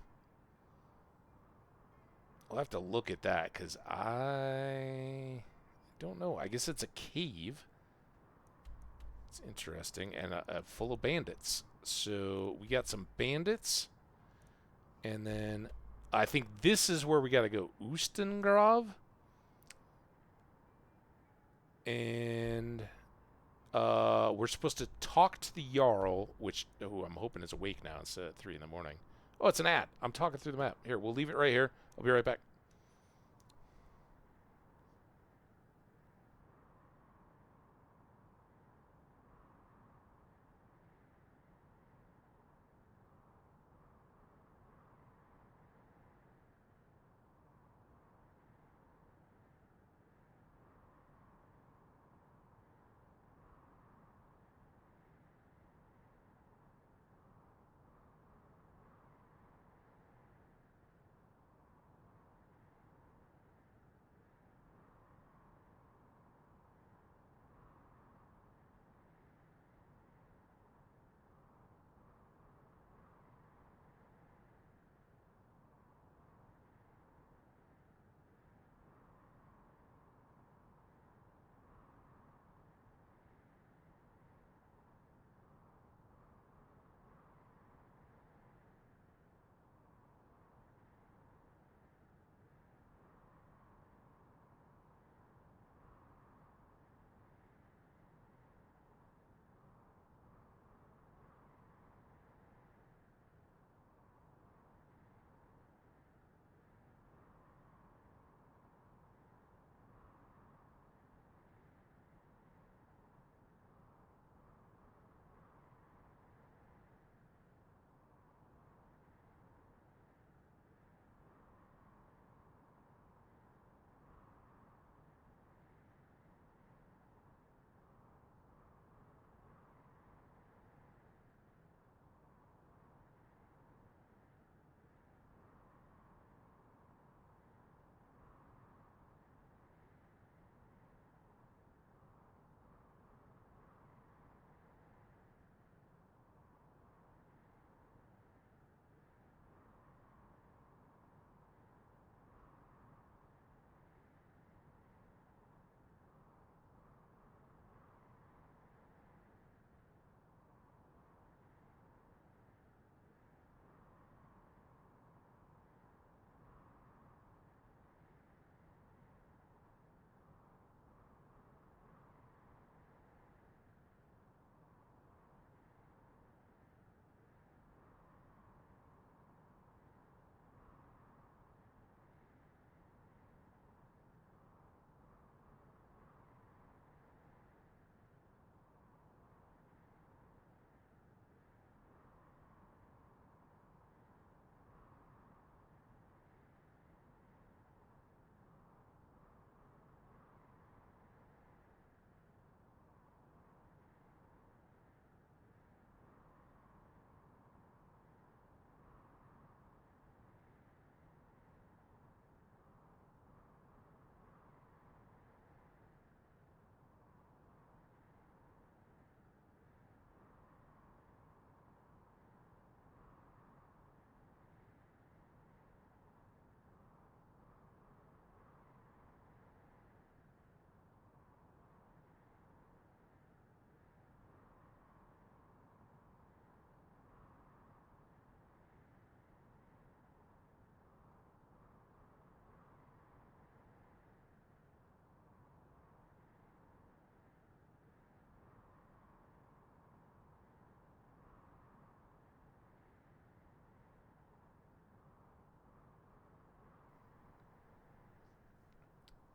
I'll have to look at that because I don't know. I guess it's a cave. It's interesting, and full of bandits. So we got some bandits, and then I think this is where we got to go, Oostengrav. And we're supposed to talk to the Jarl, which I'm hoping is awake now instead of 3 in the morning. Oh, it's an ad. I'm talking through the map. Here, we'll leave it right here. I'll be right back.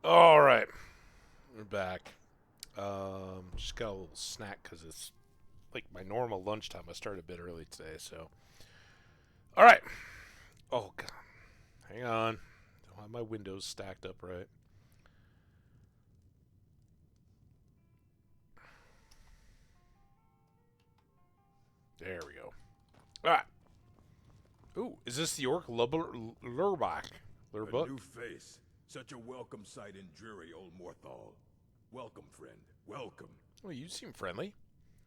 All right, we're back. Just got a little snack because it's like my normal lunchtime. I started a bit early today, so. All right. Oh God, hang on. Don't have my windows stacked up right. There we go. All right. Ooh, is this the orc Lurbach? A new face. Such a welcome sight in dreary old Morthal. Welcome, friend. Welcome. Well, you seem friendly.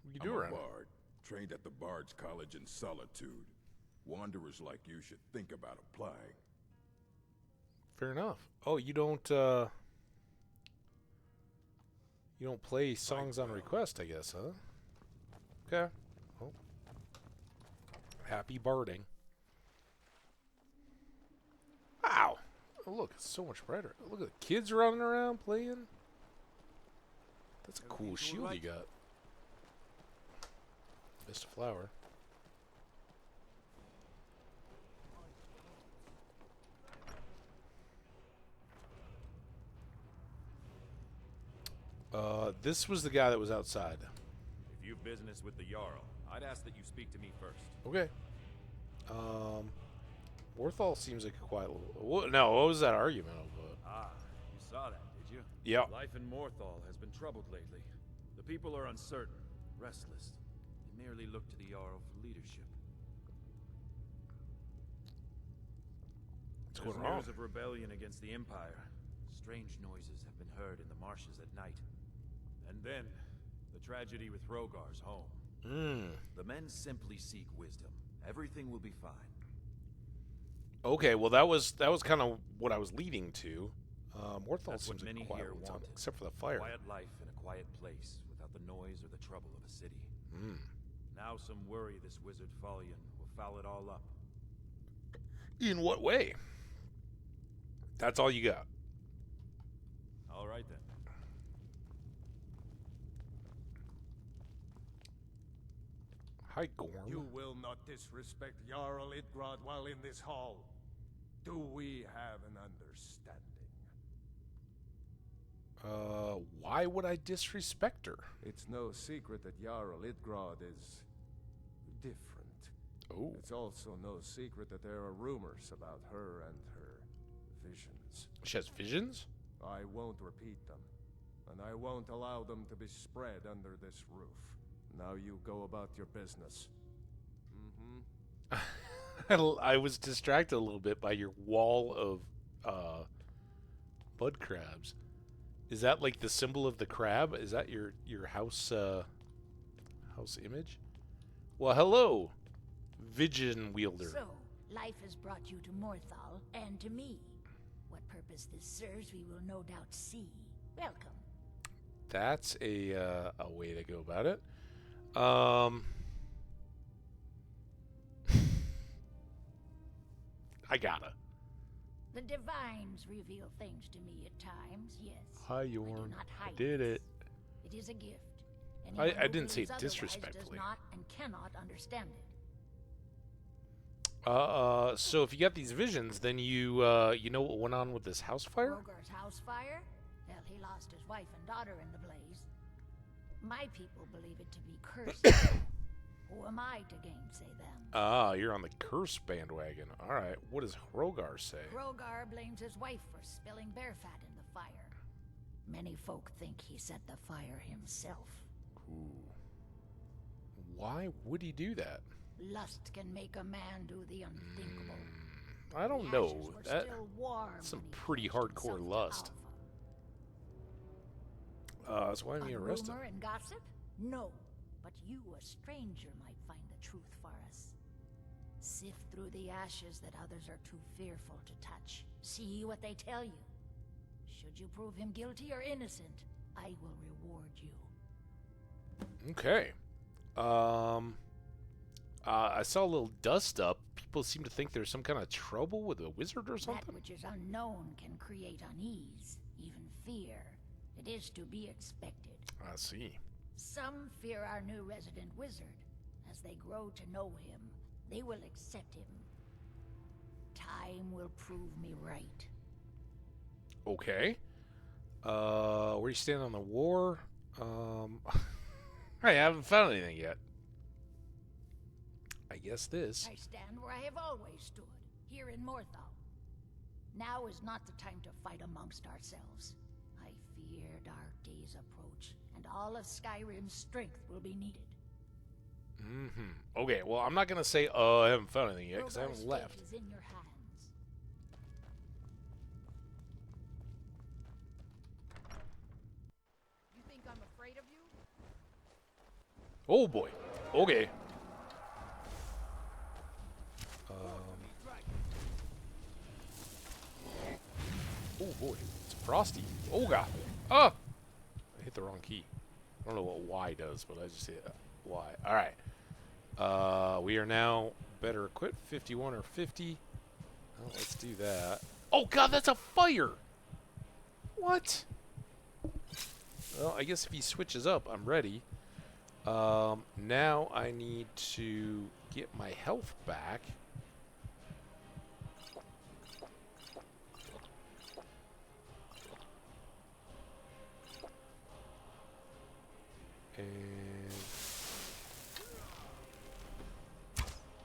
What do you do I'm around? a bard, trained at the Bard's College in Solitude. Wanderers like you should think about applying. Fair enough. Oh, you don't play songs on request, I guess, huh? Okay. Well, happy barding. Wow. Oh, look, it's so much brighter. Look at the kids running around playing. That's a cool shield you got. Missed a flower. This was the guy that was outside. If you've business with the Jarl, I'd ask that you speak to me first. Okay. Orthal seems like a quiet little... No, what was that argument about? Ah, you saw that, did you? Yeah. Life in Morthal has been troubled lately. The people are uncertain, restless. They merely look to the Jarl for leadership. What's going There's on? news of rebellion against the Empire. Strange noises have been heard in the marshes at night. And then, the tragedy with Rogar's home. The men simply seek wisdom. Everything will be fine. Okay, well that was kind of what I was leading to. Morthal seems like many a quiet here little town, wanted. except for the fire. Quiet life in a quiet place, without the noise or the trouble of a city. Now some worry this wizard Fallion will foul it all up. In what way? That's all you got. All right then. Hi, Gorm. You will not disrespect Jarl Idgrod while in this hall. Do we have an understanding? Why would I disrespect her? It's no secret that Jarl Idgrod is different. Oh. It's also no secret that there are rumors about her and her visions. She has visions? I won't repeat them, and I won't allow them to be spread under this roof. Now you go about your business. I was distracted a little bit by your wall of mud crabs. Is that like the symbol of the crab? Is that your house house image? Well, hello, Vision Wielder. So, life has brought you to Morthal and to me. What purpose this serves, we will no doubt see. Welcome. That's a way to go about it. I gotta. The divines reveal things to me at times, yes. Hi, I do Yorn. not I hide did it. It is a gift. I Anyone who didn't say believes otherwise disrespectfully. Does not and cannot understand it. So if you got these visions, then you know what went on with this house fire? Rogar's house fire? Well, he lost his wife and daughter in the blaze. My people believe it to be cursed. Who am I to gainsay them? Ah, you're on the curse bandwagon. All right, what does Hrogar say? Rogar blames his wife for spilling bear fat in the fire. Many folk think he set the fire himself. Ooh. Why would he do that? Lust can make a man do the unthinkable. I don't The ashes know. were That still warm some when he pretty plunged hardcore himself to lust. So why am I arrested? Rumor and gossip? No. But you, a stranger, might find the truth for us. Sift through the ashes that others are too fearful to touch. See what they tell you. Should you prove him guilty or innocent, I will reward you. Okay. I saw a little dust up. People seem to think there's some kind of trouble with a wizard or something. That which is unknown can create unease, even fear. It is to be expected. I see. Some fear our new resident wizard. As they grow to know him, they will accept him. Time will prove me right. Okay. Where you stand on the war? I haven't found anything yet. I guess this. I stand where I have always stood, here in Morthal. Now is not the time to fight amongst ourselves. I fear dark days approach, and all of Skyrim's strength will be needed. Okay, well, I'm not gonna say, I haven't found anything yet, because I haven't left. Is in your hands. You think I'm afraid of you? Oh boy. Okay. Oh boy, it's frosty. Oh god. Ah! I hit the wrong key. I don't know what Y does, but I just hit Y. Alright. We are now better equipped. 51 or 50. Oh, let's do that. Oh god, that's a fire! What? Well, I guess if he switches up, I'm ready. Now I need to get my health back. And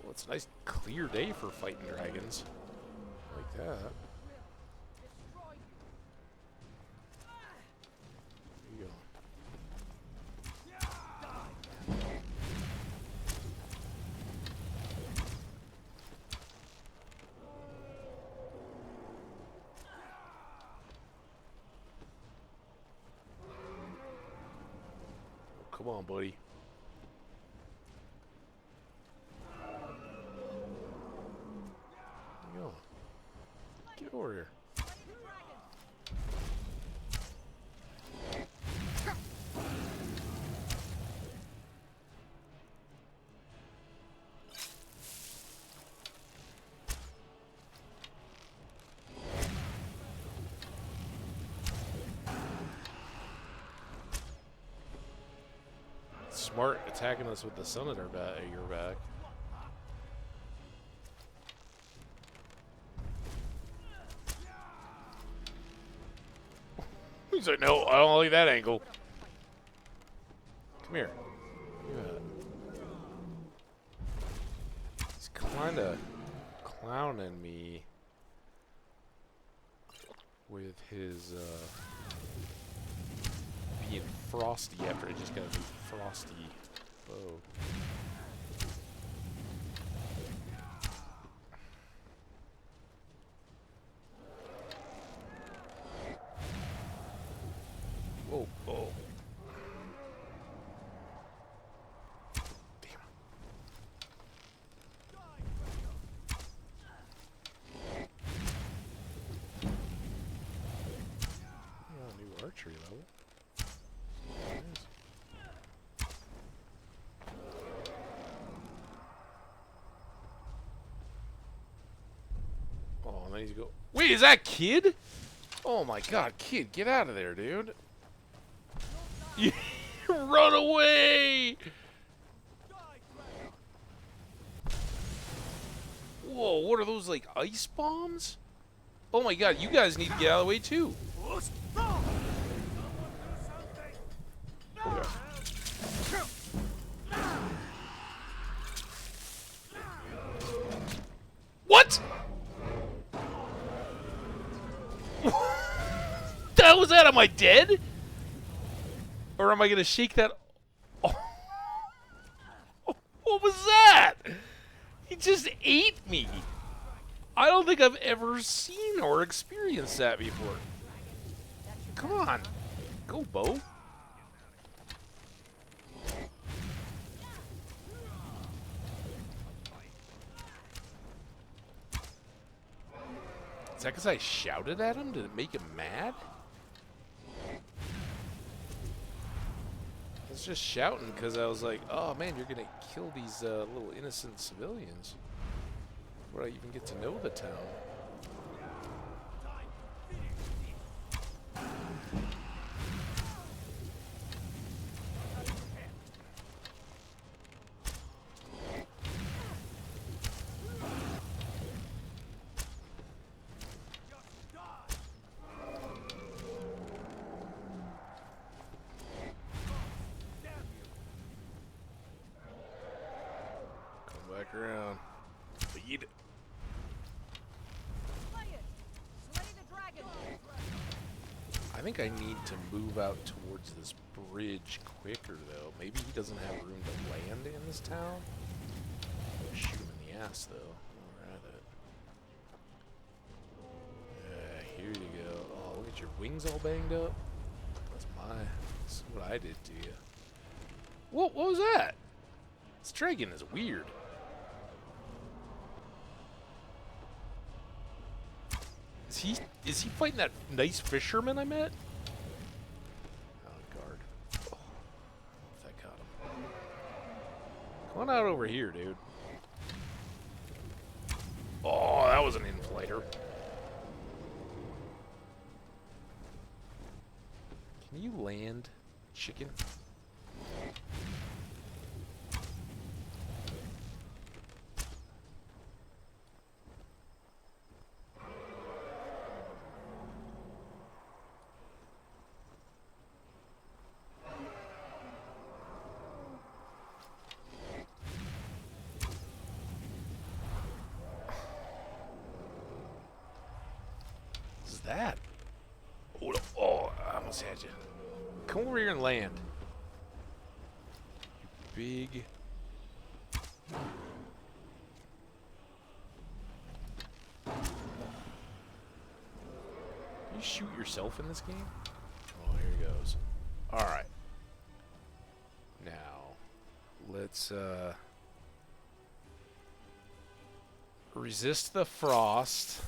well, it's a nice clear day for fighting dragons. Like that. There you go. Come on, buddy. Where you going? Get over here. Smart attacking us with the sun at your back. He's like, no, I don't like that angle. Come here. Yeah. He's kind of clowning me with his being frosty after I just got a new frosty bow. Whoa, oh. Damn. Oh, new archery level. Oh, and then he's go. Wait, is that Kid? Oh my god, Kid, get out of there, dude. You run away! Whoa, what are those, like, ice bombs? Oh my god, you guys need to get out of the way, too. Okay. What? The hell was that? Am I dead? Or am I gonna shake that? Oh. What was that? He just ate me. I don't think I've ever seen or experienced that before. Come on. Go, Bo. Is that because I shouted at him? Did it make him mad? I was just shouting because I was like, oh man, you're going to kill these little innocent civilians. Would I even get to know the town? Stick around. Lead. I think I need to move out towards this bridge quicker, though. Maybe he doesn't have room to land in this town. Shoot him in the ass, though. While we're at it. Here you go. Oh, look at your wings all banged up. That's what I did to you. What was that? This dragon is weird. Is he fighting that nice fisherman I met? Oh, guard. Oh, I don't know if that got him. Come on out over here, dude. Oh, that was an in-flighter. Can you land, chicken? That? Oh, I almost had you. Come over here and land. You big. You shoot yourself in this game? Oh, here goes. Alright. Now, let's, resist the frost.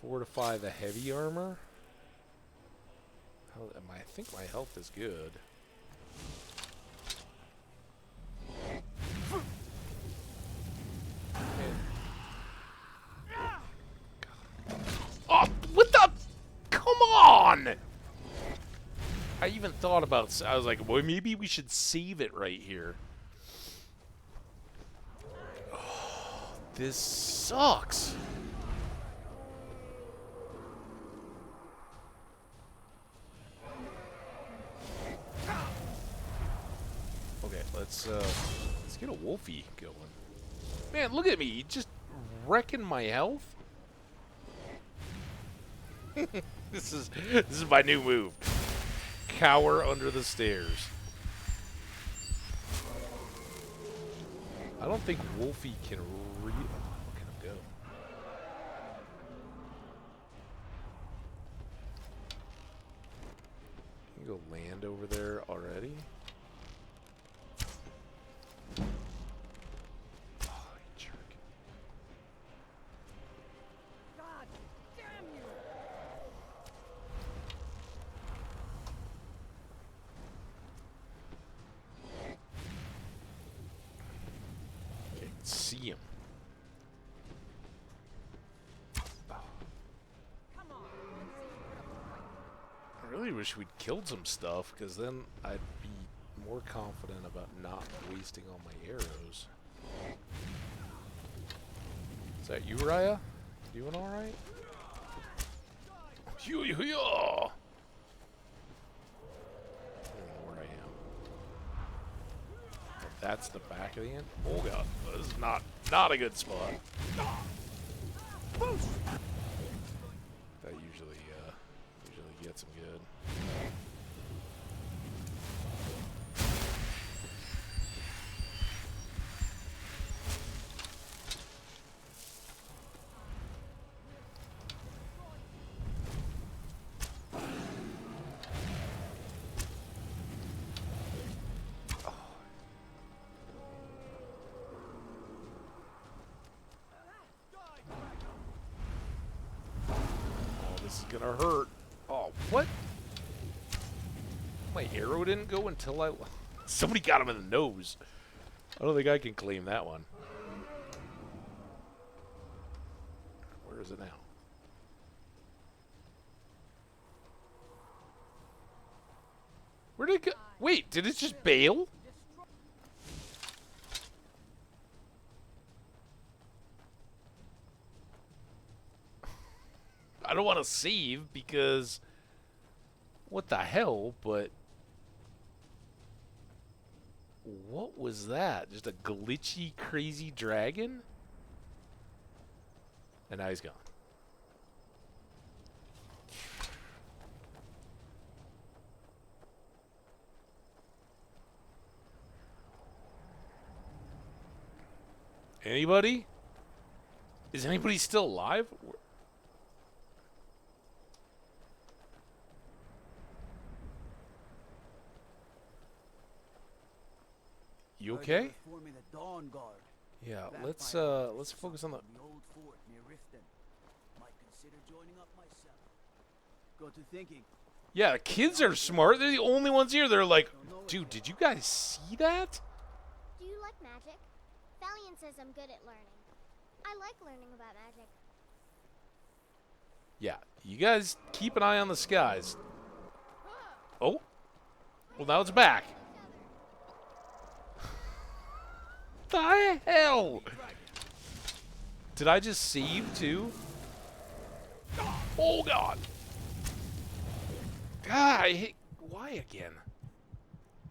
Fortify the heavy armor. I think my health is good. Oh, what the? Come on! I even thought about. I was like, well, maybe we should save it right here. Oh, this sucks. Let's get a wolfie going. Man, look at me, just wrecking my health. This is my new move. Cower under the stairs. I don't think Wolfie can look at him go. Can you go land over there already? See him. Oh. I really wish we'd killed some stuff, because then I'd be more confident about not wasting all my arrows. Is that you, Raya? Doing alright? I don't know where I am. Oh, that's the back of the end? Oh god, this is not a good spot. That usually gets him good. Gonna hurt. Oh, what? My arrow didn't go until somebody got him in the nose. I don't think I can claim that one. Where is it now? Where did it go? Wait, did it just bail? I don't want to save because what the hell, but What was that? Just a glitchy, crazy dragon? And now he's gone. Anybody? Is anybody still alive? You okay? Yeah, let's focus on the old fort near Riften. Might consider joining up myself. Got to thinking. Yeah, the kids are smart. They're the only ones here. They're like, dude, did you guys see that? Do you like magic? Valiant says I'm good at learning. I like learning about magic. Yeah, you guys keep an eye on the skies. Oh. Well, now it's back. The hell? Did I just save too? Oh god. God, I hit. Why again?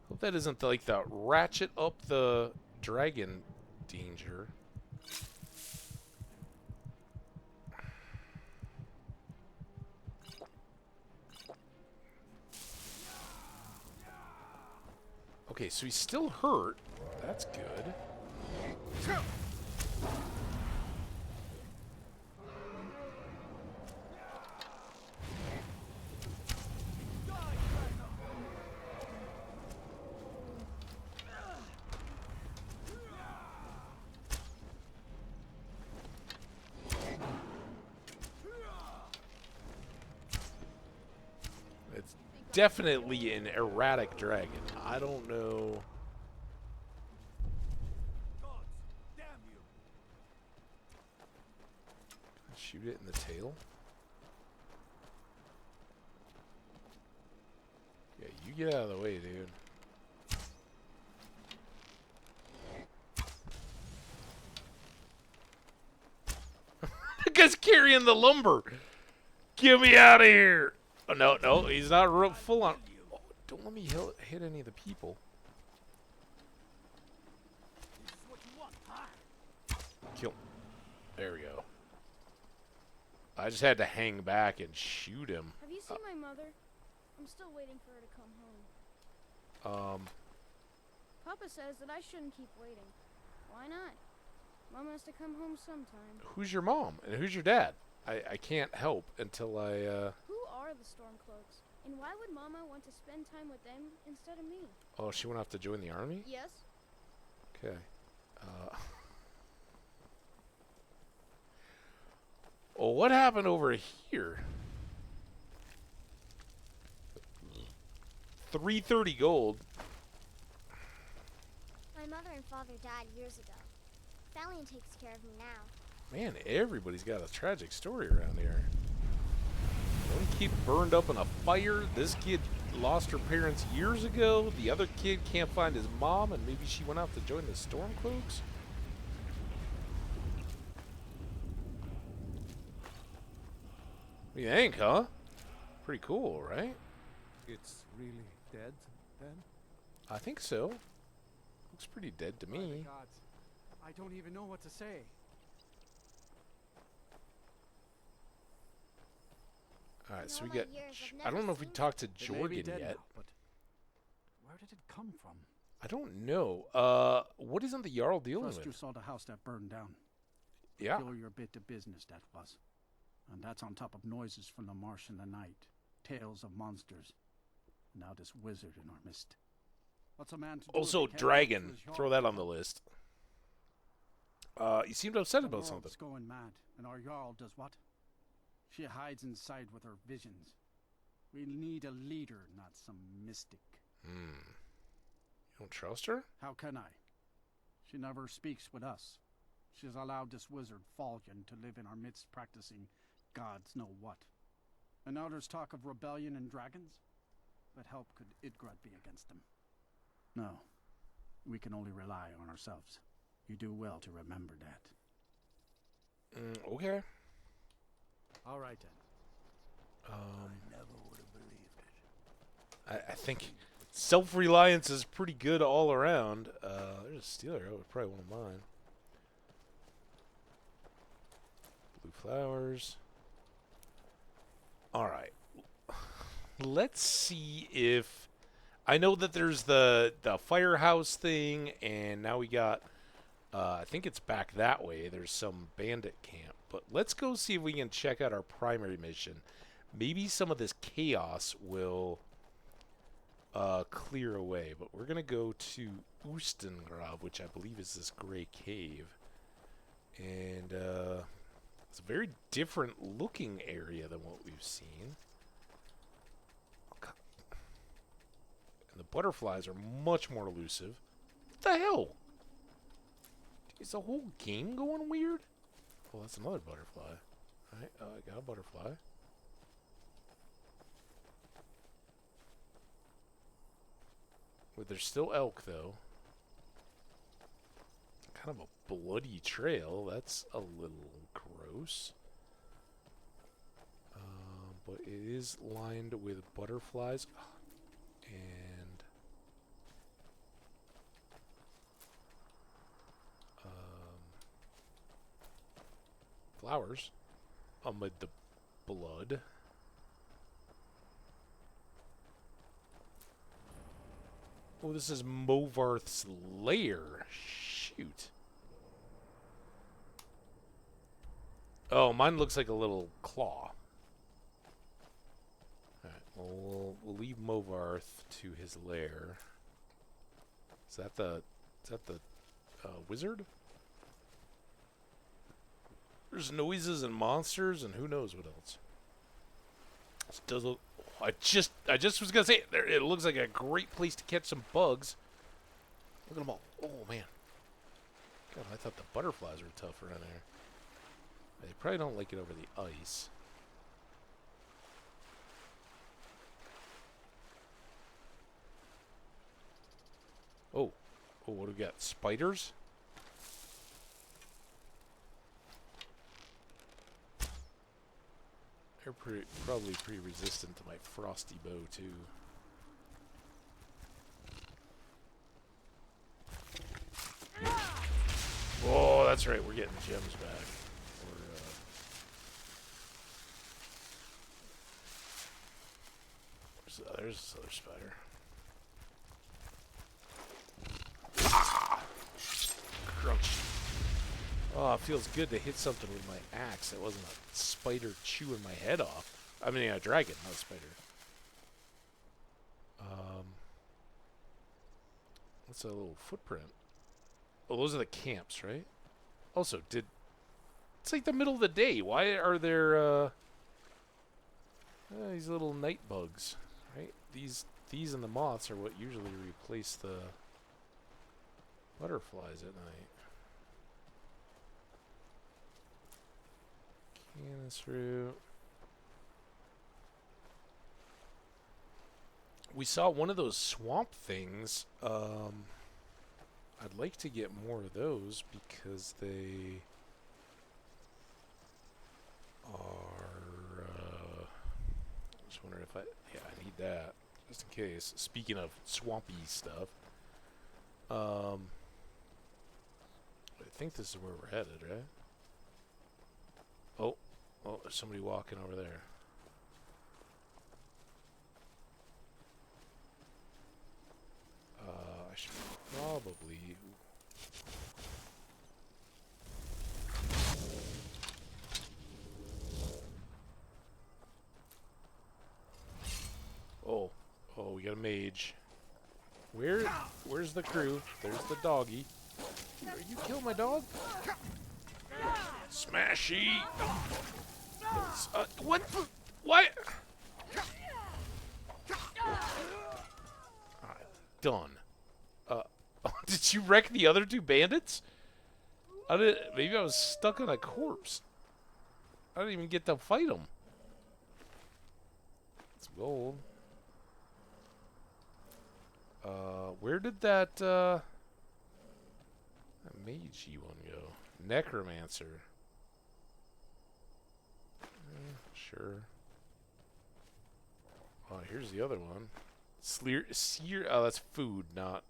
Hope that isn't like the ratchet up the dragon danger. Okay, so he's still hurt. That's good. It's definitely an erratic dragon. I don't know. Shoot it in the tail? Yeah, you get out of the way, dude. The guy's carrying the lumber. Get me out of here. Oh, no, no, he's not full on. Oh, don't let me hit any of the people. Kill him. There we go. I just had to hang back and shoot him. Have you seen my mother? I'm still waiting for her to come home. Papa says that I shouldn't keep waiting. Why not? Mom has to come home sometime. Who's your mom and who's your dad? I can't help until I Who are the Stormcloaks? And why would Mama want to spend time with them instead of me? Oh, she went off to join the army? Yes. Okay. Oh, what happened over here? 330 gold. My mother and father died years ago. Valiant takes care of me now. Man, everybody's got a tragic story around here. One kid burned up in a fire. This kid lost her parents years ago. The other kid can't find his mom, and maybe she went out to join the Stormcloaks. What do you think, huh? Pretty cool, right? It's really dead, then? I think so. Looks pretty dead to me. God, I don't even know what to say. Alright, so we get... I don't know if we talked to Jorgen yet. Now, but where did it come from? I don't know. What isn't the Jarl dealing First with? you saw the house that burned down. Yeah. Peculiar bit of business that was. And that's on top of noises from the marsh in the night. Tales of monsters. Now this wizard in our midst. What's a man to do Also, if he can't Dragon. answer his Throw Jarl? that on the list. You seemed upset about something. The world's going mad, and our Jarl does what? She hides inside with her visions. We need a leader, not some mystic. You don't trust her? How can I? She never speaks with us. She's allowed this wizard, Falcon, to live in our midst practicing gods know what. And now there's talk of rebellion and dragons? What help could Idgrad be against them? No. We can only rely on ourselves. You do well to remember that. Okay. All right, then. I never would have believed it. I think Self-reliance is pretty good all around. There's a steel arrow, probably one of mine. Blue flowers. All right. Let's see if I know that there's the firehouse thing, and now we got. I think it's back that way. There's some bandit camp, but let's go see if we can check out our primary mission. Maybe some of this chaos will clear away, but we're gonna go to Oostengrav, which I believe is this gray cave, and it's a very different looking area than what we've seen. And the butterflies are much more elusive. What the hell? Is the whole game going weird? Oh, that's another butterfly. Alright, I got a butterfly. But there's still elk, though. Kind of a bloody trail. That's a little gross. But it is lined with butterflies. And flowers amid the blood. Oh, this is Movarth's lair. Shoot. Oh, mine looks like a little claw. Alright, well, we'll leave Movarth to his lair. Is that the wizard? There's noises and monsters and who knows what else. This does look. I just was gonna say it looks like a great place to catch some bugs. Look at them all. Oh man. God, I thought the butterflies were tough around there. They probably don't like it over the ice. Oh, what do we got? Spiders? They're probably pretty resistant to my frosty bow, too. Oh, that's right. We're getting gems back. There's this other spider. Ah! Crunch. Oh, it feels good to hit something with my axe. It wasn't a spider chewing my head off. I mean, a dragon, not a spider. What's a little footprint? Oh, those are the camps, right? Also, it's like the middle of the day. Why are there these little night bugs, right? These and the moths are what usually replace the butterflies at night. Canis root. We saw one of those swamp things. I'd like to get more of those because they are. Just wondering if I need that just in case. Speaking of swampy stuff, I think this is where we're headed, right? Oh, there's somebody walking over there. I should probably. Oh, we got a mage. Where's the crew? There's the doggy. Are you killing my dog? Smashy! What? What? Alright, done. Did you wreck the other two bandits? Maybe I was stuck on a corpse. I didn't even get to fight them. It's gold. Where did that magey one go? Necromancer. Sure. Oh, here's the other one. Sear. Oh, that's food, not.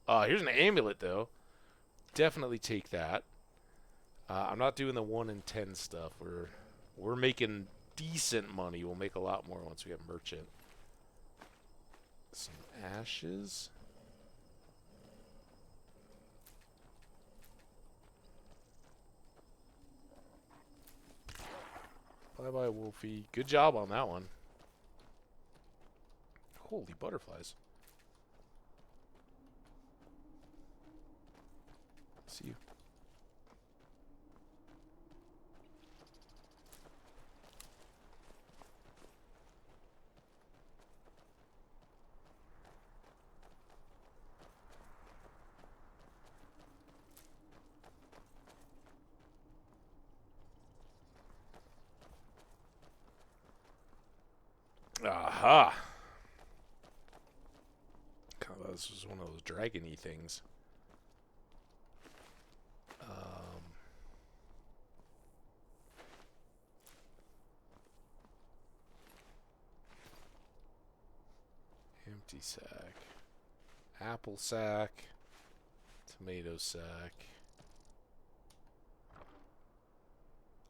Here's an amulet though. Definitely take that. I'm not doing the 1 in 10 stuff. We're making decent money. We'll make a lot more once we get merchant. Some ashes. Bye-bye, Wolfie. Good job on that one. Holy butterflies. See you. Aha! God, this was one of those dragon-y things. Empty sack. Apple sack. Tomato sack.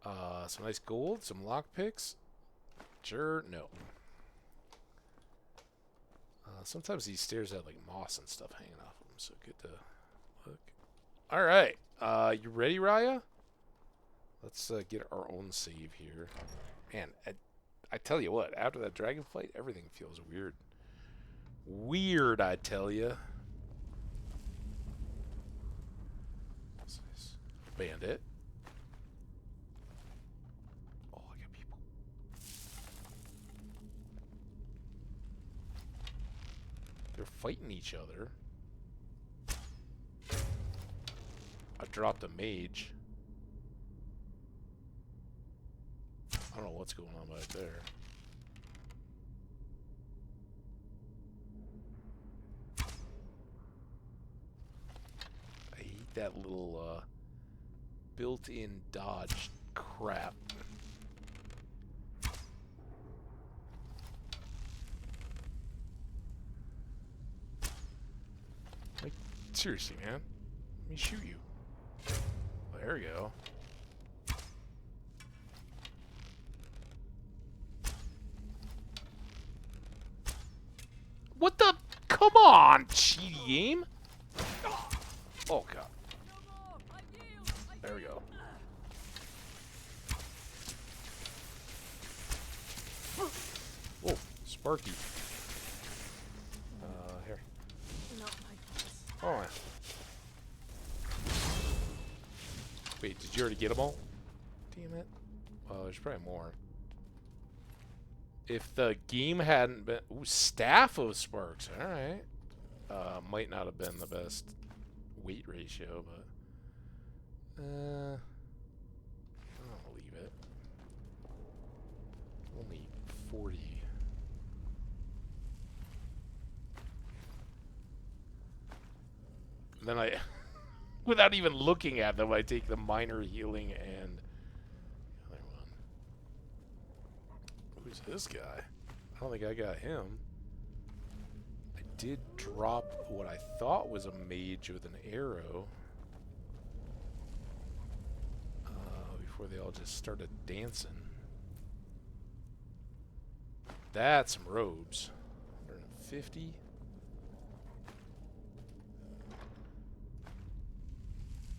Some nice gold. Some lockpicks. Sure, no. Sometimes these stairs have like moss and stuff hanging off them, so good to look. All right, you ready, Raya? Let's get our own save here. Man, I tell you what, after that dragon fight, everything feels weird. Weird, I tell you. Bandit. Oh, I got people. They're fighting each other. I dropped a mage. I don't know what's going on back there. I hate that little built-in dodge crap. Like, seriously, man. Let me shoot you. Oh, there we go. What the? Come on, cheaty game. Oh, God. There we go. Whoa, Sparky. Here. Oh. Wait, did you already get them all? Damn it. Well, there's probably more. If the game hadn't been... Ooh, Staff of Sparks. Alright. Might not have been the best weight ratio, but... I'll leave it. Only 40. And then I... without even looking at them, I take the minor healing and... the other one. Who's this guy? I don't think I got him. I did drop what I thought was a mage with an arrow. Before they all just started dancing. That's some robes. 150.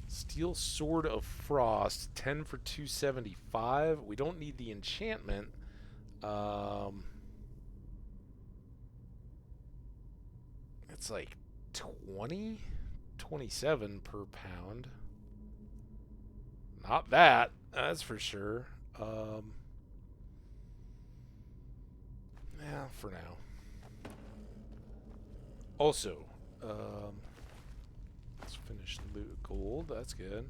Steel Sword of Frost, 10 for 275. We don't need the enchantment. It's like 20? 27 per pound. Not that, that's for sure. Yeah, for now. Also, let's finish loot gold. That's good.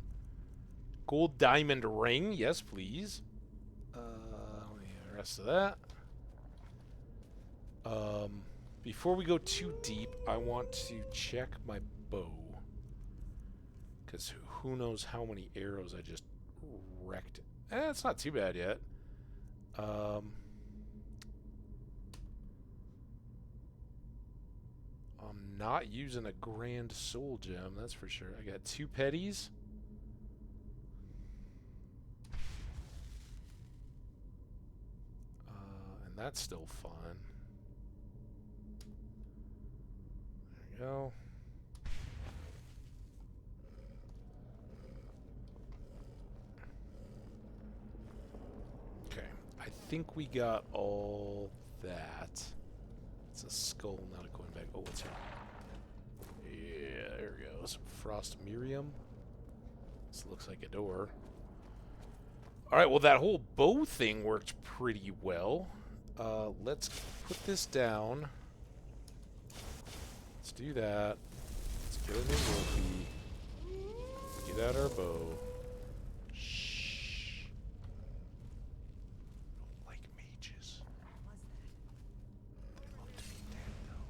Gold diamond ring, yes, please. Let me get the rest of that. Before we go too deep, I want to check my bow. Because who knows how many arrows I just wrecked. It's not too bad yet. not using a grand soul gem, that's for sure. I got 2 petties. And that's still fun. There we go. Okay, I think we got all that. It's a skull, not a coin bag. Oh, what's here? Yeah, there we go. Some frost miriam. This looks like a door. Alright, well, that whole bow thing worked pretty well. Let's put this down. Let's do that. Let's get a new wolfie. Get out our bow. Shh. Don't like mages. They love to be dead, though.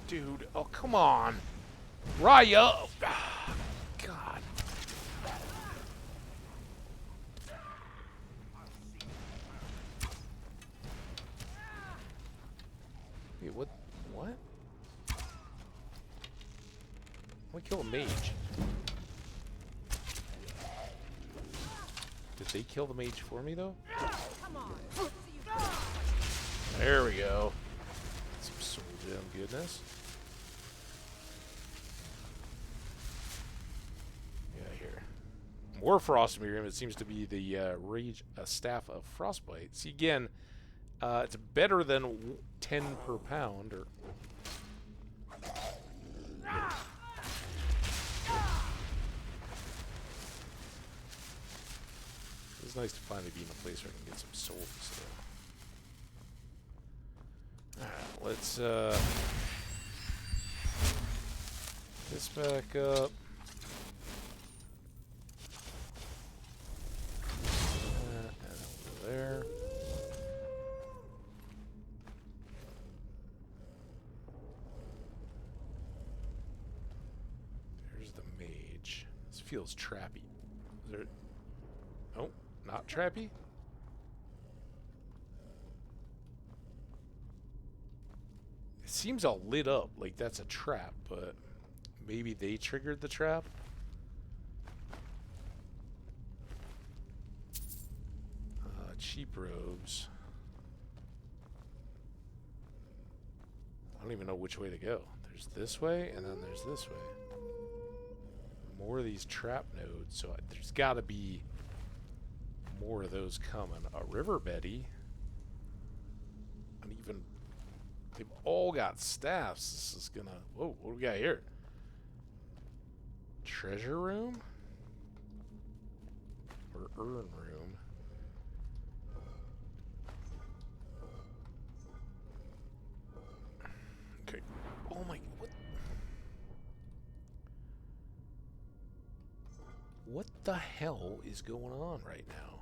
Dude, oh, come on. Raya! Ah, God. Wait, what? What? We kill a mage. Did they kill the mage for me, though? There we go. Some soul gem goodness. More frost miriam. It seems to be the staff of frostbite. See, again, it's better than 10 per pound. Or it's nice to finally be in a place where I can get some souls. So. Alright, let's this back up. There. There's the mage. This feels trappy. Is there? Oh, not trappy? It seems all lit up like that's a trap, but maybe they triggered the trap? Cheap robes. I don't even know which way to go. There's this way, and then there's this way. More of these trap nodes, so there's got to be more of those coming. A river Betty. And even... They've all got staffs. This is gonna... Whoa, what do we got here? Treasure room? Or urn room? Oh my, what the hell is going on right now?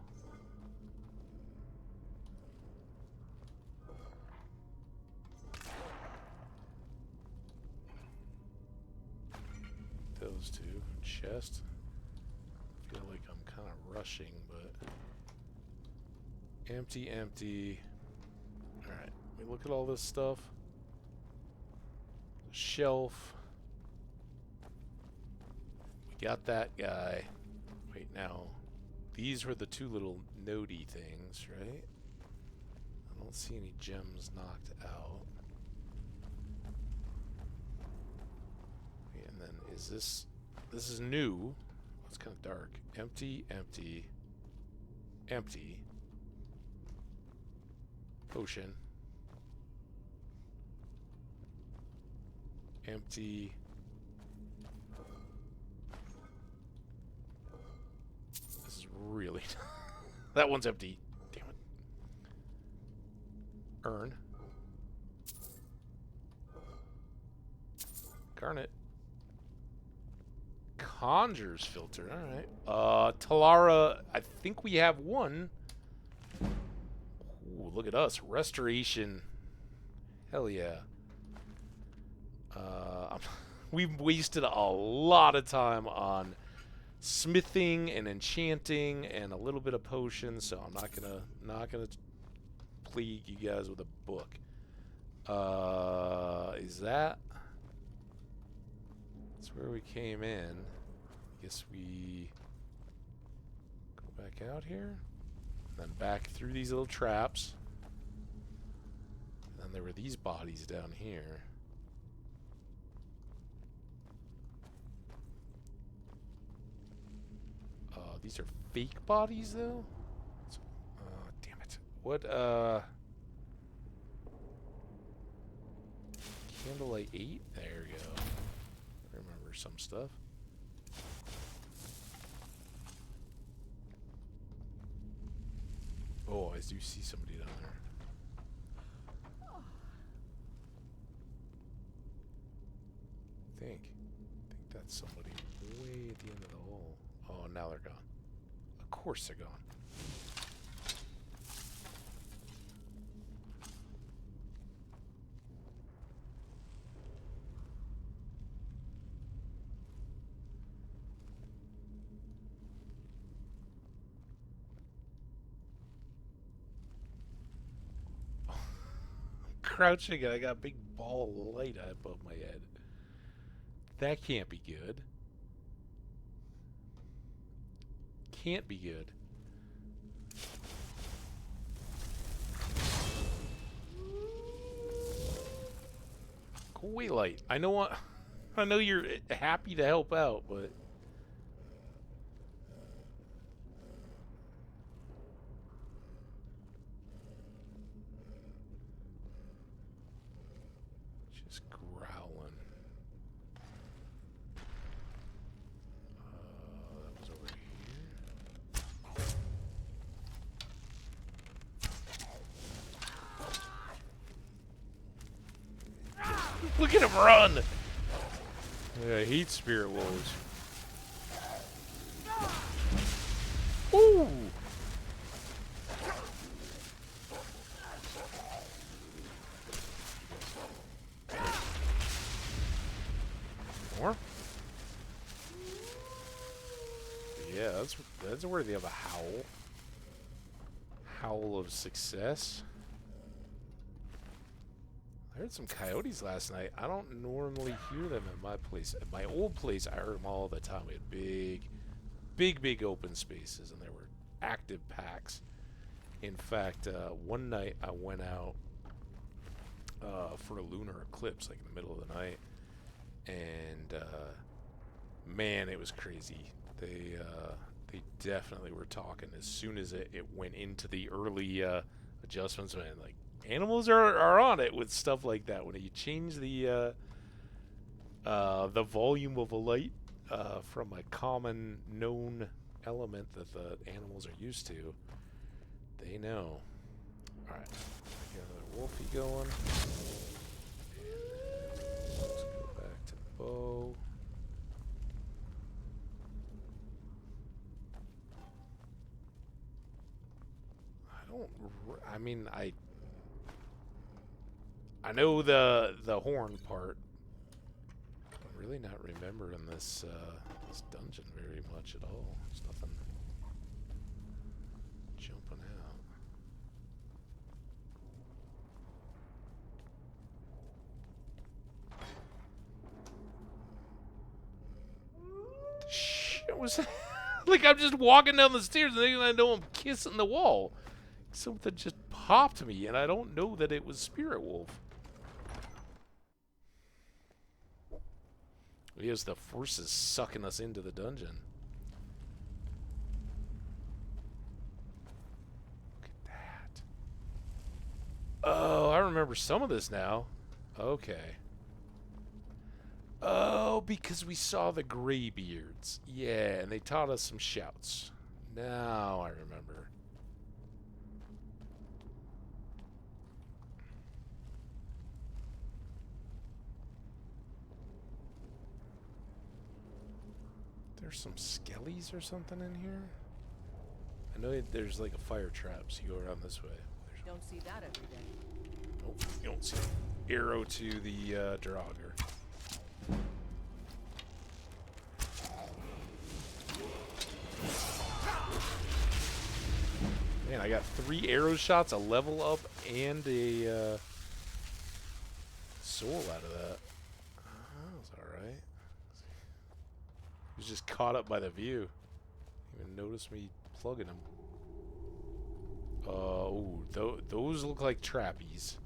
Those two. Chest. I feel like I'm kind of rushing, but... Empty, empty. Alright, we look at all this stuff. Shelf. We got that guy. Wait, now. These were the 2 little nodey things, right? I don't see any gems knocked out. And then is this... This is new. It's kind of dark. Empty, empty. Empty. Potion. Empty. This is really... That one's empty. Damn it. Urn. Garnet. Conjures filter. Alright. Talara, I think we have one. Ooh, look at us. Restoration. Hell yeah. We've wasted a lot of time on smithing and enchanting and a little bit of potions, so I'm not gonna plague you guys with a book. Is that? That's where we came in. I guess we go back out here, then back through these little traps. And then there were these bodies down here. These are fake bodies, though? Damn it. What, Candlelight 8? There we go. I remember some stuff. Oh, I do see somebody down there. I think that's somebody way at the end of the hole. Oh, now they're gone. Of course they're gone. Crouching and I got a big ball of light above my head. That can't be good. Can't be good. Go away, light. I know you're happy to help out, but just growling. That was over here. Look at him run! Yeah, I hate spirit wolves. Ooh! More? Yeah, that's worthy of a howl. Howl of success. I heard some coyotes last night. I don't normally hear them at my place. At my old place, I heard them all the time. We had big open spaces, and there were active packs. In fact, one night I went out for a lunar eclipse, like in the middle of the night, and man, it was crazy. They definitely were talking as soon as it went into the early adjustments, man. Like, animals are on it with stuff like that. When you change the volume of a light from a common known element that the animals are used to, they know. All right, got another wolfie going. And let's go back to the bow. I mean, I know the horn part. I'm really not remembering this this dungeon very much at all. There's nothing jumping out. Shit was that? Like, I'm just walking down the stairs and I know I'm kissing the wall. Something just popped me, and I don't know that it was Spirit Wolf. He has the forces sucking us into the dungeon. Look at that. Oh, I remember some of this now. Okay. Oh, because we saw the Greybeards. Yeah, and they taught us some shouts. Now I remember. There's some skellies or something in here. I know there's like a fire trap, so you go around this way. Don't see that every day. Nope, you don't see an arrow to the Draugr. got 3 arrow shots, a level up, and a soul out of that. That was alright. He was just caught up by the view. Didn't even notice me plugging him. Ooh, those look like trappies.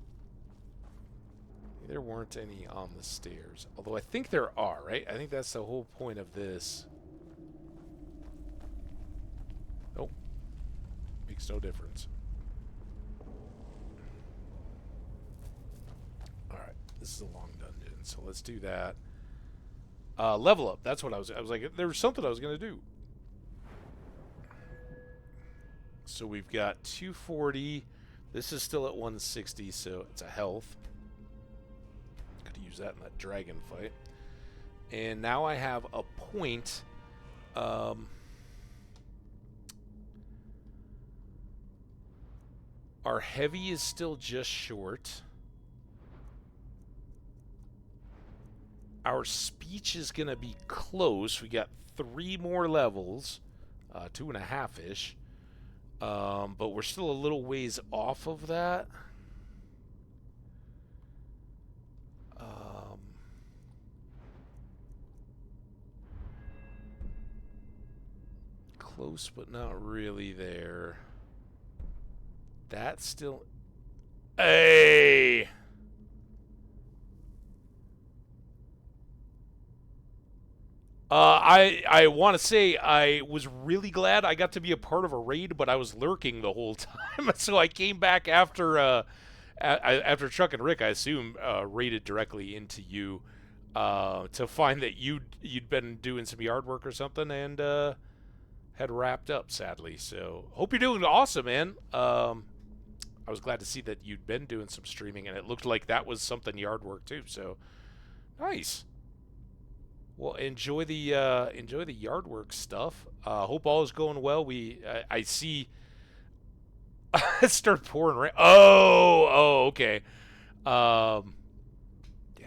There weren't any on the stairs. Although I think there are, right? I think that's the whole point of this. Nope. Makes no difference. Alright, this is a long dungeon, so let's do that. Level up, that's what I was like, there was something I was going to do. So we've got 240. This is still at 160, so it's a health. Could use that in that dragon fight. And now I have a point. Our heavy is still just short. Our speech is going to be close. We got 3 more levels. 2.5-ish. But we're still a little ways off of that. Close, but not really there. That's still... Hey! I want to say I was really glad I got to be a part of a raid, but I was lurking the whole time. So I came back after Chuck and Rick, I assume, raided directly into you to find that you'd been doing some yard work or something and had wrapped up, sadly. So hope you're doing awesome, man. I was glad to see that you'd been doing some streaming, and it looked like that was something yard work too. So nice. Well, enjoy the yard work stuff. Hope all is going well. I see. Start pouring rain. Oh, okay. Yeah,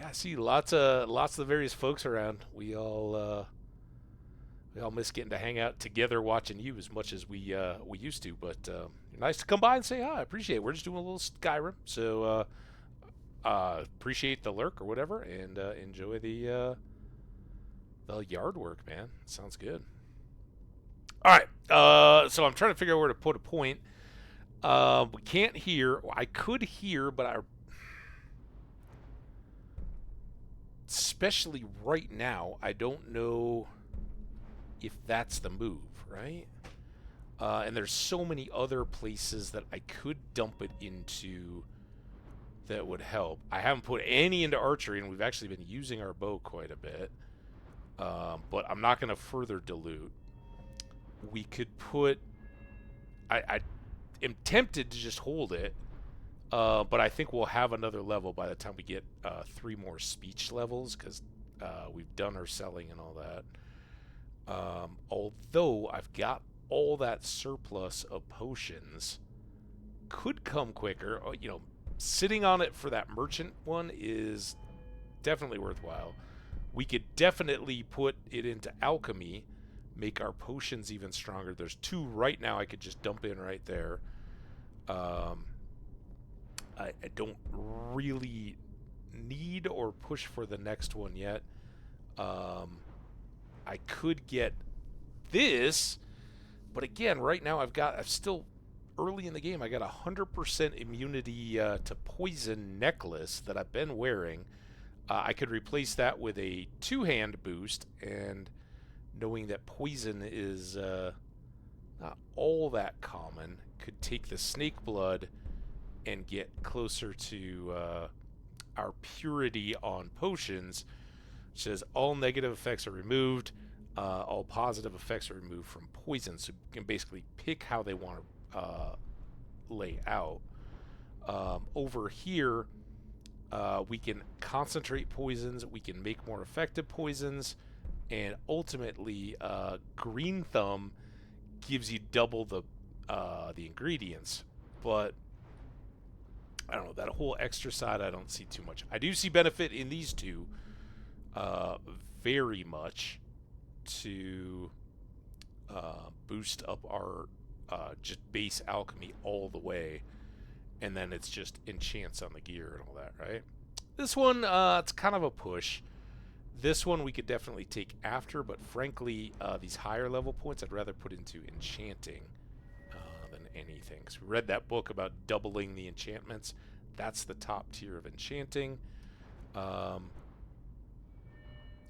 I see lots of the various folks around. We all miss getting to hang out together watching you as much as we used to. But nice to come by and say hi. I appreciate it. We're just doing a little Skyrim, so appreciate the lurk or whatever, and enjoy the yard work, man. Sounds good. All right. So I'm trying to figure out where to put a point. We can't hear. I could hear, but especially right now, I don't know if that's the move, right? And there's so many other places that I could dump it into that would help. I haven't put any into archery, and we've actually been using our bow quite a bit. But I'm not going to further dilute. We could put... I am tempted to just hold it, but I think we'll have another level by the time we get 3 more speech levels, because we've done our selling and all that. Although I've got all that surplus of potions, could come quicker. You know, sitting on it for that merchant one is definitely worthwhile. We could definitely put it into alchemy, make our potions even stronger. There's 2 right now I could just dump in right there. I don't really need or push for the next one yet. I could get this, but again, right now I'm still early in the game. I got 100% immunity to poison necklace that I've been wearing. I could replace that with a 2-hand boost, and knowing that poison is not all that common, could take the snake blood and get closer to our purity on potions, which says all negative effects are removed, all positive effects are removed from poison. So you can basically pick how they want to lay out. Over here, we can concentrate poisons, we can make more effective poisons, and ultimately Green Thumb gives you double the ingredients. But I don't know, that whole extra side I don't see too much. I do see benefit in these 2 very much to boost up our just base alchemy all the way, and then it's just enchants on the gear and all that, right? This one, it's kind of a push. This one we could definitely take after, but frankly, these higher level points I'd rather put into enchanting than anything. Because we read that book about doubling the enchantments. That's the top tier of enchanting.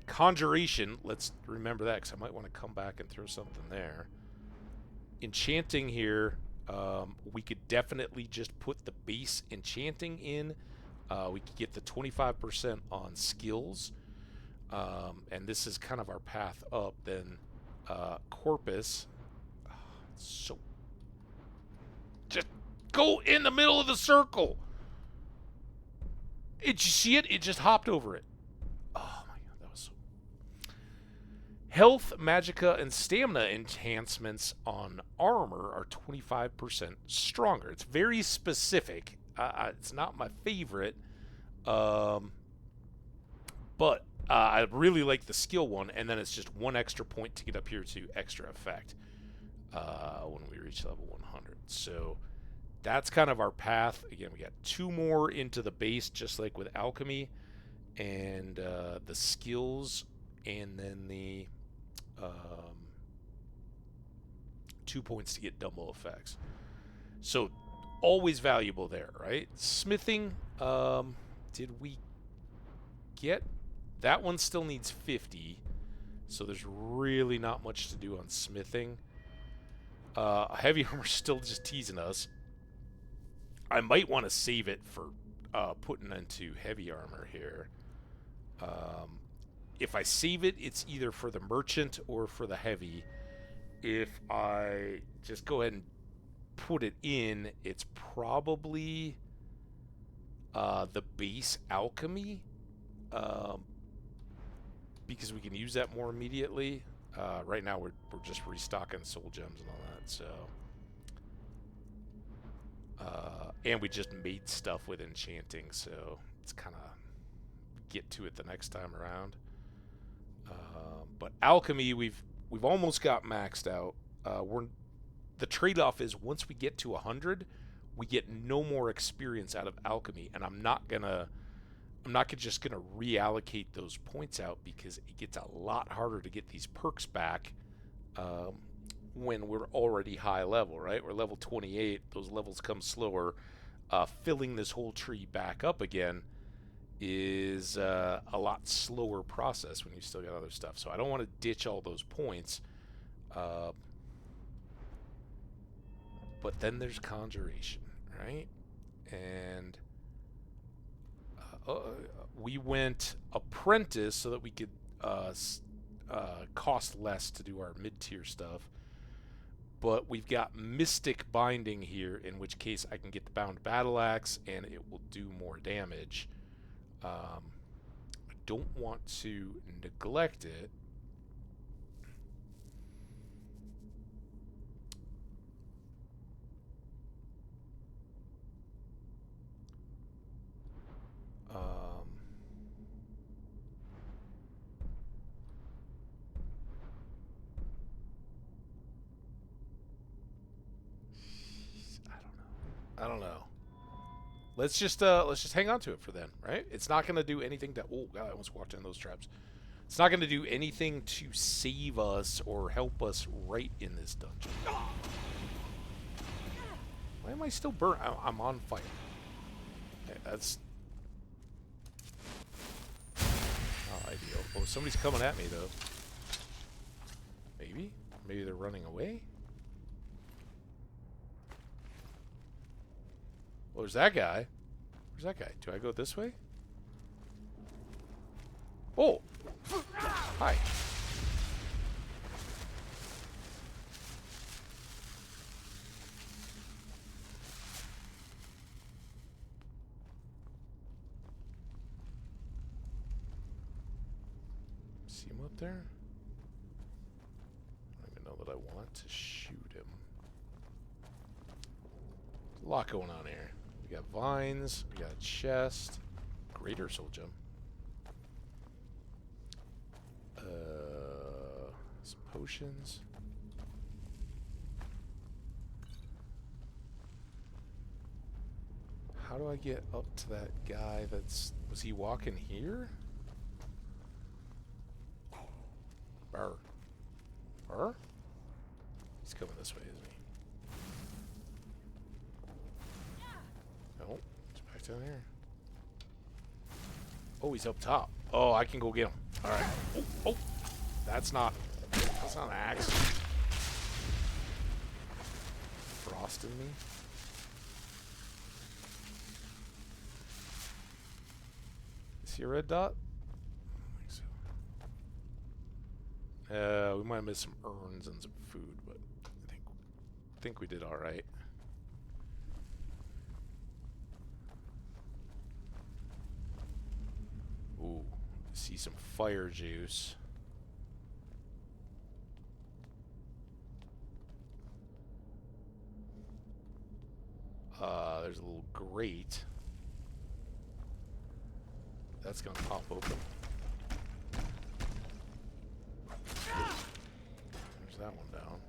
Conjuration, let's remember that, because I might want to come back and throw something there. Enchanting here, we could definitely just put the base enchanting in. We could get the 25% on skills. And this is kind of our path up. Then Corpus. So just go in the middle of the circle. Did you see it? It just hopped over it. Oh my god, that was so... Health, magicka, and stamina enhancements on armor are 25% stronger. It's very specific. It's not my favorite. But I really like the skill one, and then it's just 1 extra point to get up here to extra effect when we reach level 100. So that's kind of our path. Again, we got 2 more into the base, just like with alchemy, and the skills, and then the 2 points to get double effects. So always valuable there, right? Smithing, did we get... That one still needs 50, so there's really not much to do on smithing. Heavy armor's still just teasing us. I might want to save it for putting into heavy armor here. If I save it, it's either for the merchant or for the heavy. If I just go ahead and put it in, it's probably the base alchemy. Because we can use that more immediately. Right now we're just restocking soul gems and all that, so... and we just made stuff with enchanting, so it's kind of get to it the next time around. But alchemy, we've almost got maxed out. The trade-off is once we get to 100, we get no more experience out of alchemy, and I'm not just gonna reallocate those points out, because it gets a lot harder to get these perks back when we're already high level, right? We're level 28. Those levels come slower. Filling this whole tree back up again is a lot slower process when you still got other stuff. So I don't want to ditch all those points. But then there's conjuration, right? And we went apprentice so that we could cost less to do our mid-tier stuff. But we've got mystic binding here, in which case I can get the bound battle axe and it will do more damage. I don't want to neglect it. I don't know. Let's just hang on to it for then, right? It's not gonna do anything to... Oh god, I almost walked in those traps. It's not gonna do anything to save us or help us right in this dungeon. Why am I still burnt? I'm on fire. Okay, that's not ideal. Oh, somebody's coming at me though. Maybe? Maybe they're running away? Oh, there's that guy. Where's that guy? Do I go this way? Oh! Hi. See him up there? I don't even know that I want to shoot him. There's a lot going on here. We got vines, we got a chest, greater soul gem. Some potions. How do I get up to that guy that's... Was he walking here? Burr. Burr? He's coming this way, isn't he? No. He's back down here. Oh, he's up top. Oh, I can go get him. Alright. Oh, oh. That's not an axe. Frosting me. Is he a red dot? I don't think so. We might have missed some urns and some food, but I think we did alright. Ooh, see some fire juice. There's a little grate. That's gonna pop open. There's that one down.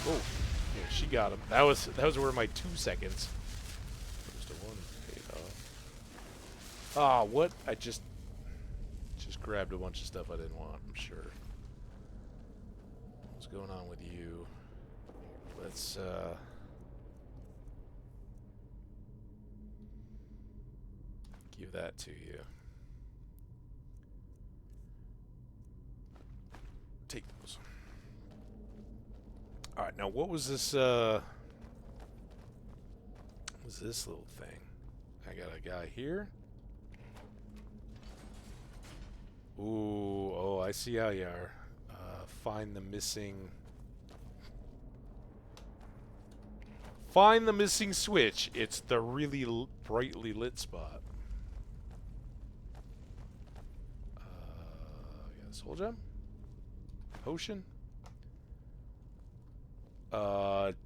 Oh, yeah, she got him. That was where my 2 seconds. Just a one paid off. Ah, what? I just grabbed a bunch of stuff I didn't want. I'm sure. What's going on with you? Let's give that to you. Take those. All right, now what was this? What was this little thing? I got a guy here. Ooh, oh, I see how you are. Find the missing. Find the missing switch. It's the really brightly lit spot. Got a soul gem? Potion?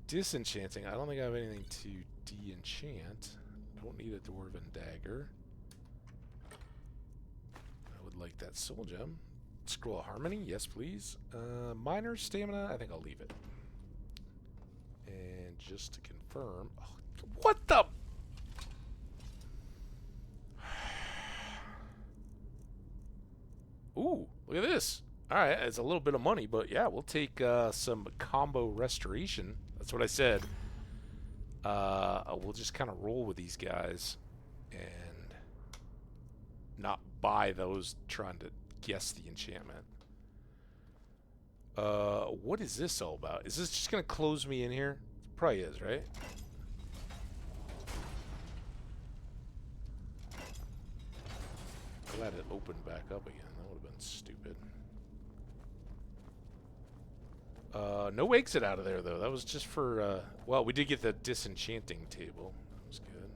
Disenchanting. I don't think I have anything to de-enchant. Don't need a dwarven dagger. I would like that soul gem. Scroll of Harmony? Yes, please. Minor stamina? I think I'll leave it. And just to confirm... Oh, what the... Ooh, look at this. Alright, it's a little bit of money, but yeah, we'll take some combo restoration. That's what I said. We'll just kind of roll with these guys and not buy those trying to guess the enchantment. What is this all about? Is this just going to close me in here? It probably is, right? Glad it opened back up again. That would have been stupid. No exit out of there, though. That was just for, well, we did get the disenchanting table. That was good.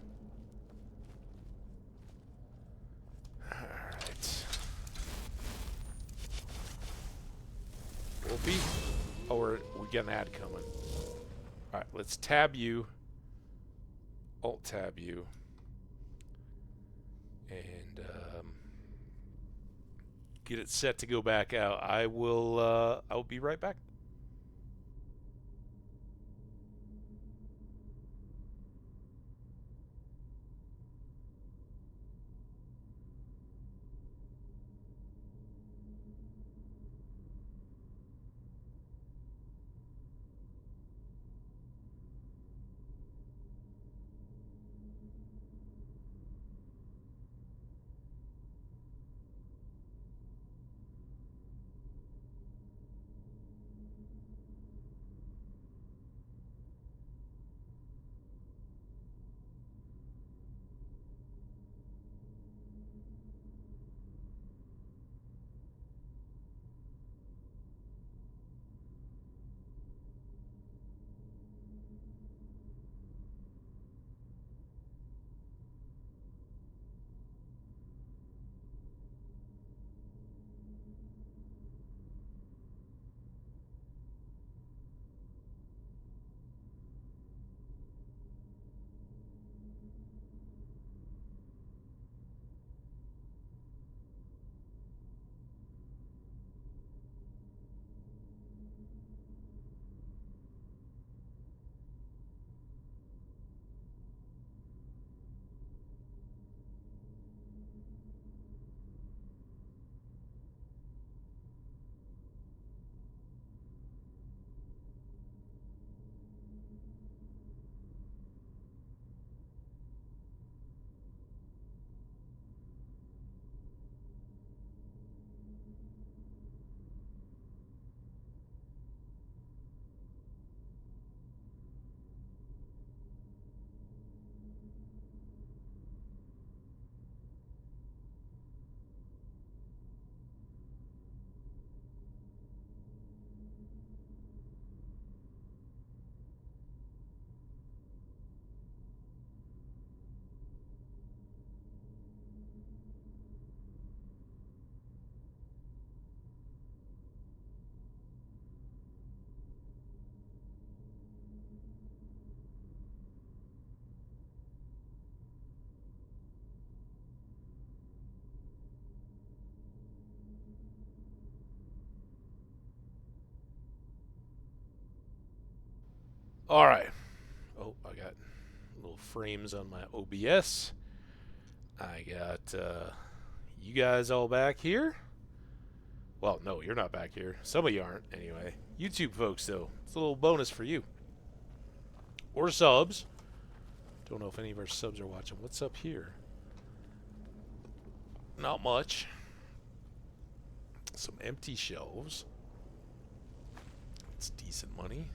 Alright. Wolfie? Oh, we got an ad coming. Alright, let's tab you. Alt-tab you. And, get it set to go back out. I will be right back. All right. Oh, I got little frames on my OBS. I got you guys all back here. Well, no, you're not back here. Some of you aren't, anyway. YouTube folks, though, it's a little bonus for you. Or subs. Don't know if any of our subs are watching. What's up here? Not much. Some empty shelves. It's decent money.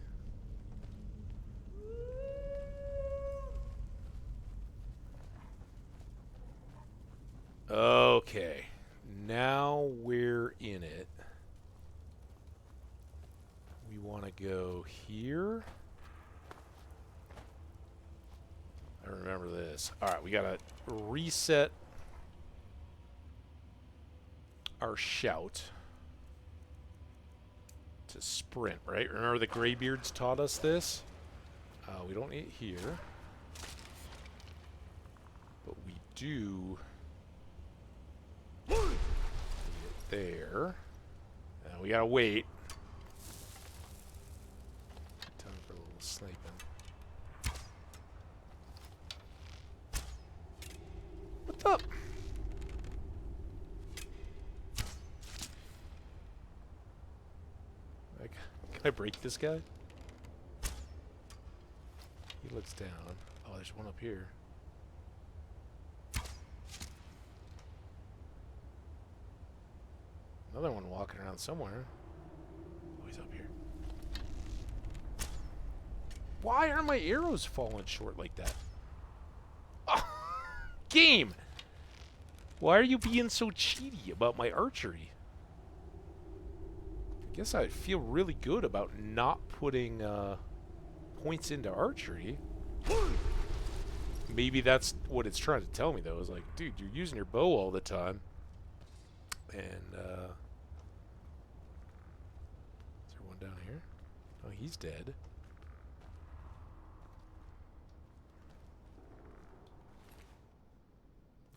Okay. Now we're in it. We want to go here. I remember this. Alright, we got to reset our shout to sprint, right? Remember the Greybeards taught us this? We don't need it here. But we do need it there. And we gotta wait. Time for a little sniping. What's up? Can I break this guy? He looks down. Oh, there's one up here. Another one walking around somewhere. Oh, he's up here. Why are my arrows falling short like that? Oh, game! Why are you being so cheaty about my archery? I guess I feel really good about not putting points into archery. Maybe that's what it's trying to tell me, though. Is like, dude, you're using your bow all the time. And, is there one down here? Oh, he's dead.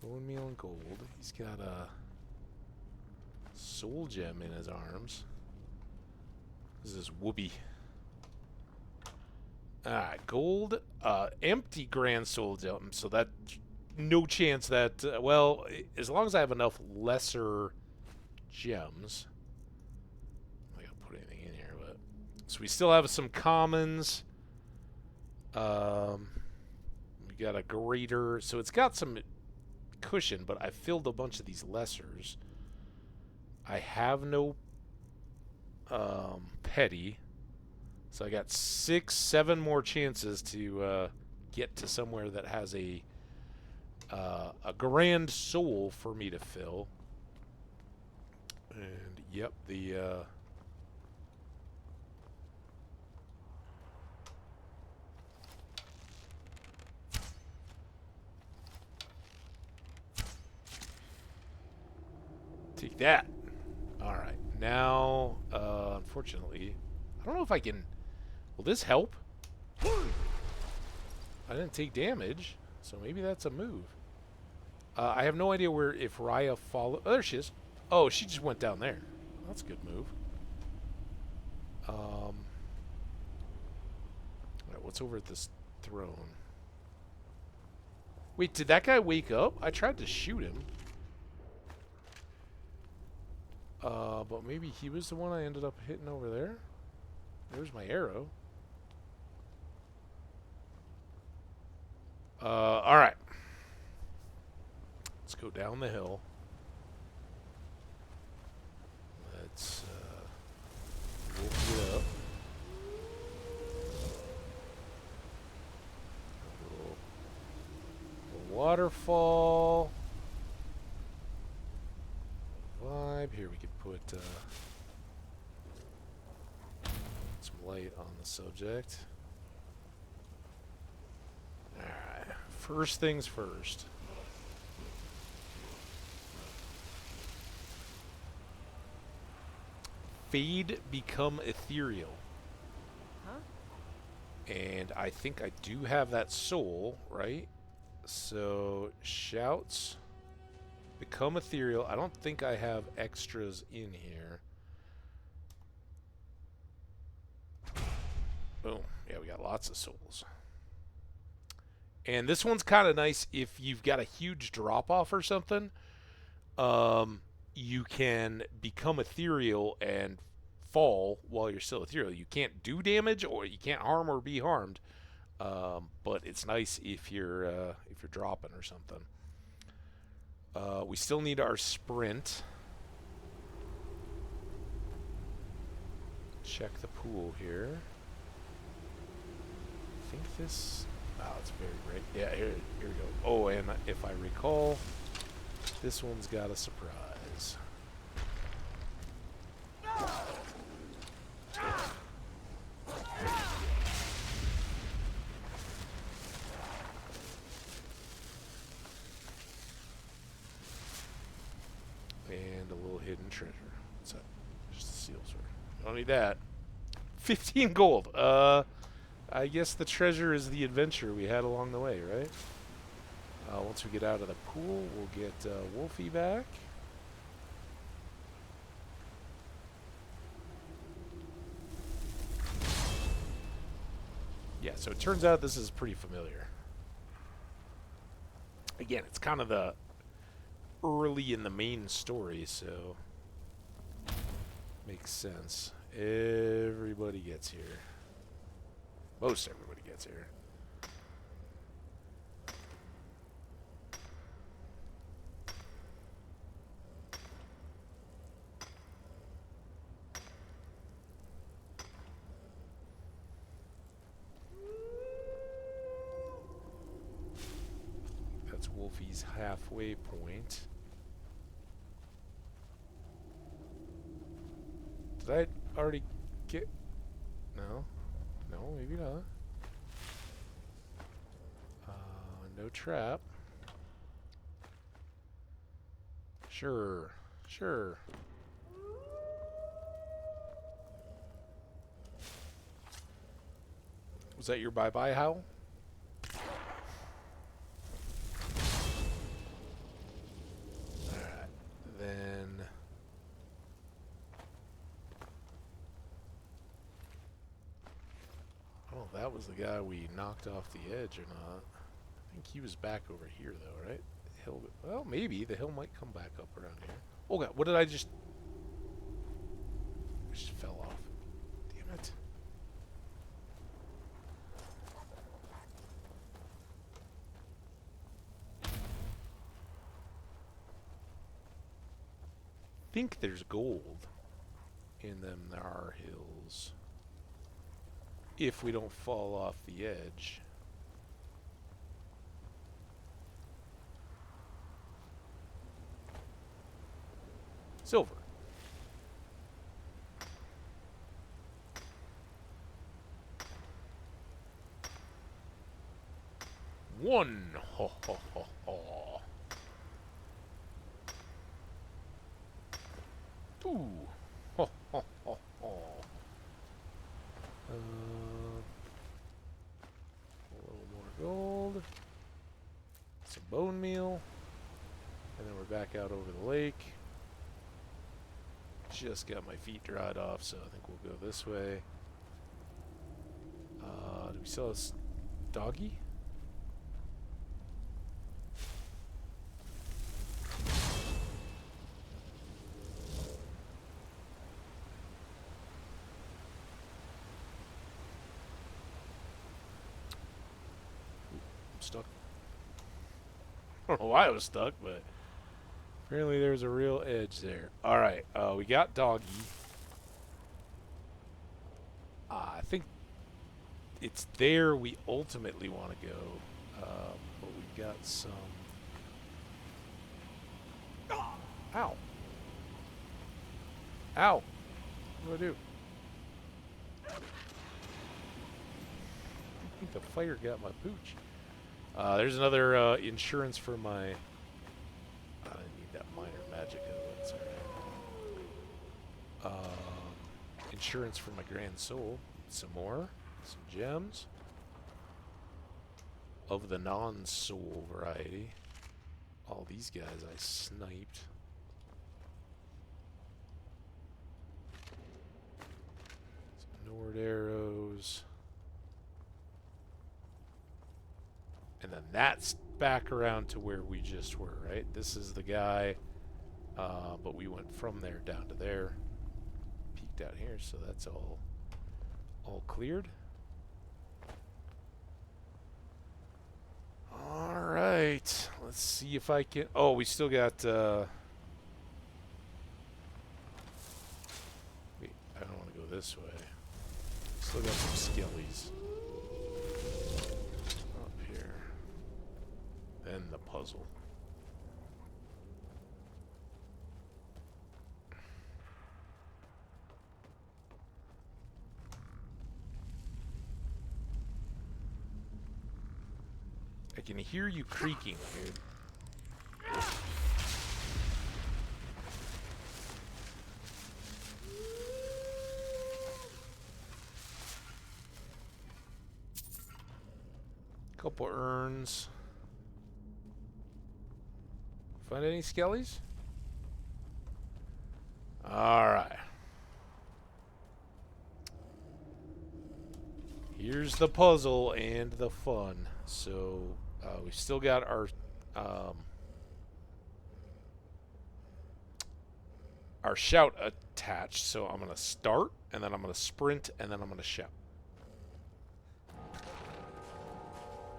Bone meal and gold. He's got a soul gem in his arms. This is Whoopi. Gold, empty grand soul gem, so that, no chance that, well, as long as I have enough lesser gems, I'm not gonna put anything in here, but, so we still have some commons, we got a greater, so it's got some cushion, but I filled a bunch of these lessers. I have no petty, so I got 6, 7 more chances to get to somewhere that has a grand soul for me to fill. And yep, the take that. All right. Now, unfortunately, I don't know if I can... Will this help? I didn't take damage, so maybe that's a move. I have no idea where, if Raya follow... Oh, there she is. Oh, she just went down there. That's a good move. All right, what's over at this throne? Wait, did that guy wake up? I tried to shoot him. But maybe he was the one I ended up hitting over there. There's my arrow. Alright. Let's go down the hill. Let's, wolf it up. A waterfall. Vibe. Here we could put some light on the subject. Alright. First things first. Fade become ethereal. Huh? And I think I do have that soul, right? So, shouts. Become ethereal. I don't think I have extras in here. Boom. Yeah, we got lots of souls. And this one's kind of nice if you've got a huge drop-off or something. You can become ethereal and fall while you're still ethereal. You can't do damage, or you can't harm or be harmed. But it's nice if you're dropping or something. We still need our sprint. Check the pool here. I think this... Oh, it's very bright. Yeah, here we go. Oh, and if I recall, this one's got a surprise. And a little hidden treasure. What's that? Just a seal sword. Don't need that. 15 gold. I guess the treasure is the adventure we had along the way, right? Once we get out of the pool, we'll get Wolfie back. Yeah, so it turns out this is pretty familiar. Again, it's kind of the early in the main story, so makes sense. Everybody gets here. Most everybody gets here. That's Wolfie's halfway point. Did I already get... No. No, maybe not. No trap. Sure. Sure. Was that your bye-bye howl? Alright. Then... Oh, that was the guy we knocked off the edge or not. I think he was back over here, though, right? Hill. Well, maybe. The hill might come back up around here. Oh, God. What did I just... I just fell off. Damn it. I think there's gold in them Nar hills. If we don't fall off the edge. Silver. One. Ho, ho, ho, ho. Two. Ho, ho, ho, ho. A little more gold. Some bone meal. And then we're back out over the lake. Just got my feet dried off, so I think we'll go this way. Do we still have doggy? I'm stuck. I don't know why I was stuck, but apparently there's a real edge there. Alright, we got doggy. I think it's there we ultimately want to go. But we've got some... Ow. Ow. What do I do? I think the fire got my pooch. There's another insurance for my... I didn't need that minor magic. That's alright. Insurance for my grand soul. Some more. Some gems. Of the non-soul variety. All these guys I sniped. Some Nord arrows. And then that's back around to where we just were, right? This is the guy, but we went from there down to there. Peeked out here, so that's all cleared. All right, let's see if I can. Oh, we still got. Wait, I don't want to go this way. Still got some skellies up here. Then the puzzle. I can hear you creaking, dude. Couple urns. Find any skellies? Alright. Here's the puzzle and the fun. So, we've still got our shout attached. So I'm going to start, and then I'm going to sprint, and then I'm going to shout.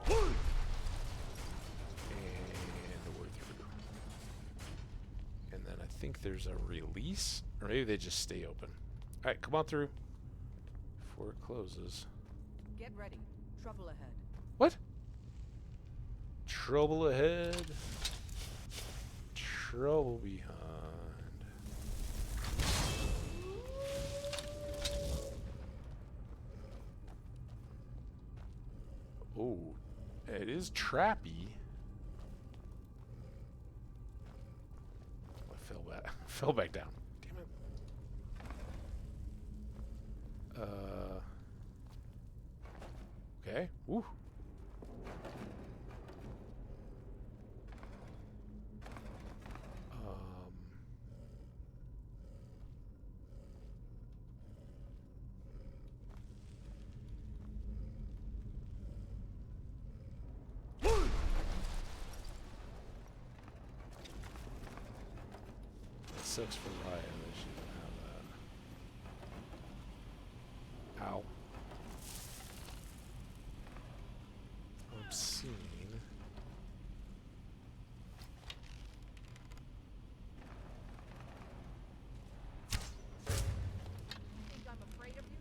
And we're through. And then I think there's a release, or maybe they just stay open. All right, come on through before it closes. Get ready. Trouble ahead. What? Trouble ahead. Trouble behind. Oh, it is trappy. I fell back. Fell back down. Damn it. Okay. Woo. Sucks for Ryan that she doesn't have that. Ow. Obscene. Think I'm afraid of you?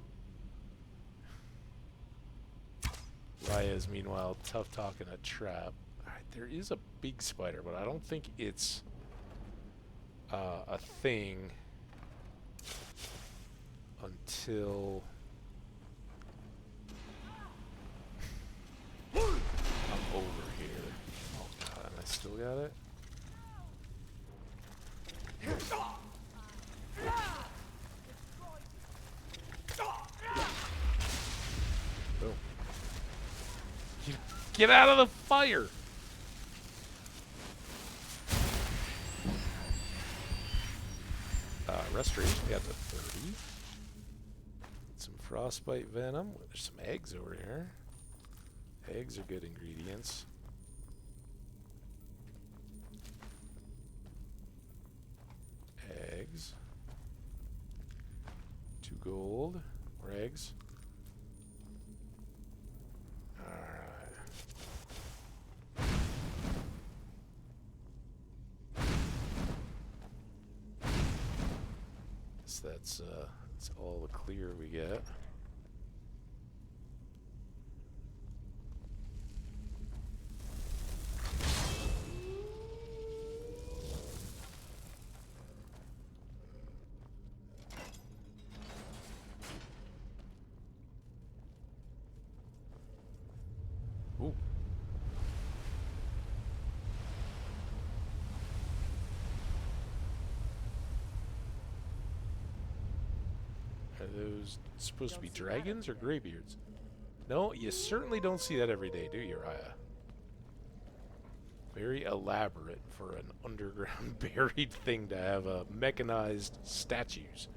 Raya's meanwhile tough talking a trap. Alright, there is a big spider, but I don't think it's a thing until I'm over here. Oh god, and I still got it? Boom. Get out of the fire! Restoration, we got the 30. Some frostbite venom. There's some eggs over here. Eggs are good ingredients. Eggs. 2 gold. More eggs. Alright. That's all the clear we get. Ooh. Are those supposed to be dragons or graybeards? No, you certainly don't see that every day, do you, Raya? Very elaborate for an underground buried thing to have mechanized statues.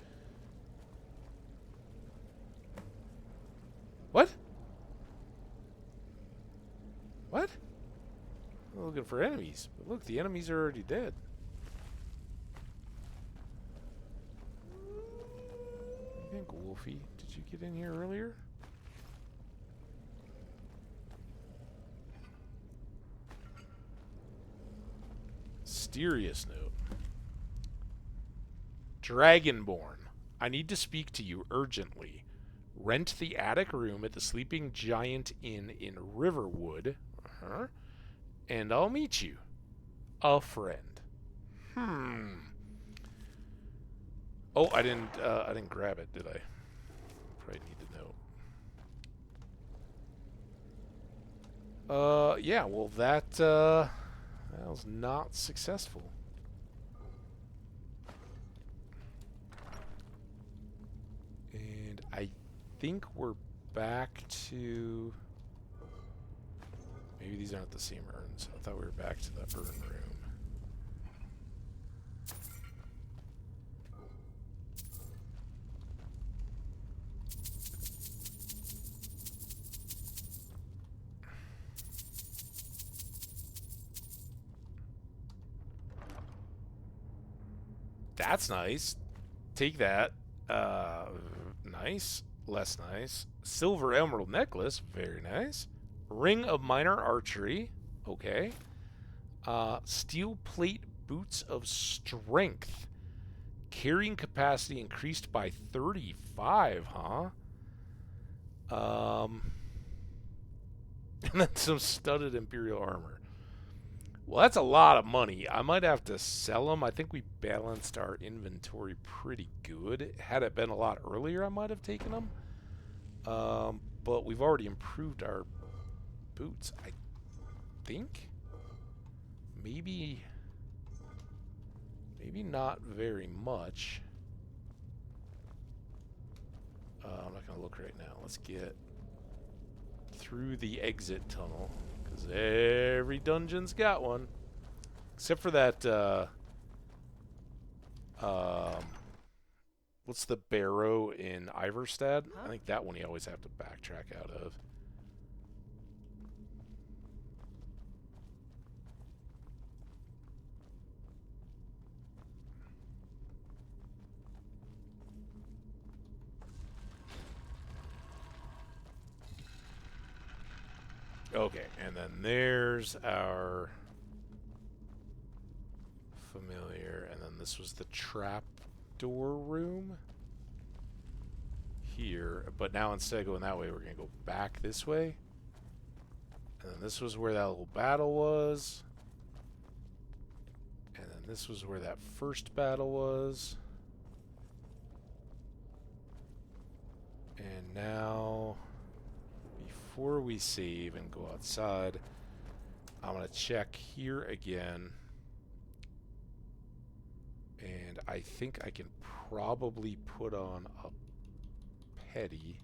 What? What? looking for enemies. But look, the enemies are already dead. What do you think, Wolfie? Did you get in here earlier? Mysterious note. Dragonborn, I need to speak to you urgently. Rent the attic room at the Sleeping Giant Inn in Riverwood, and I'll meet you. A friend. Oh, I didn't grab it, did I? Probably need to know. Yeah, well that was not successful. And I think we're back to... Maybe these aren't the same urns. I thought we were back to the urn room. That's nice. Take that. Nice. Less nice. Silver emerald necklace. Very nice. Ring of minor archery. Okay. Steel plate boots of strength. Carrying capacity increased by 35, huh? And then some studded imperial armor. Well, that's a lot of money. I might have to sell them. I think we balanced our inventory pretty good. Had it been a lot earlier, I might have taken them. But we've already improved our boots, I think. Maybe not very much. I'm not going to look right now. Let's get through the exit tunnel. Because every dungeon's got one. Except for that, what's the barrow in Iverstad? I think that one you always have to backtrack out of. Okay, and then there's our familiar, and then this was the trap door room here, but now instead of going that way, we're going to go back this way. And then this was where that little battle was. And then this was where that first battle was. And now... before we save and go outside, I'm going to check here again. And I think I can probably put on a petty.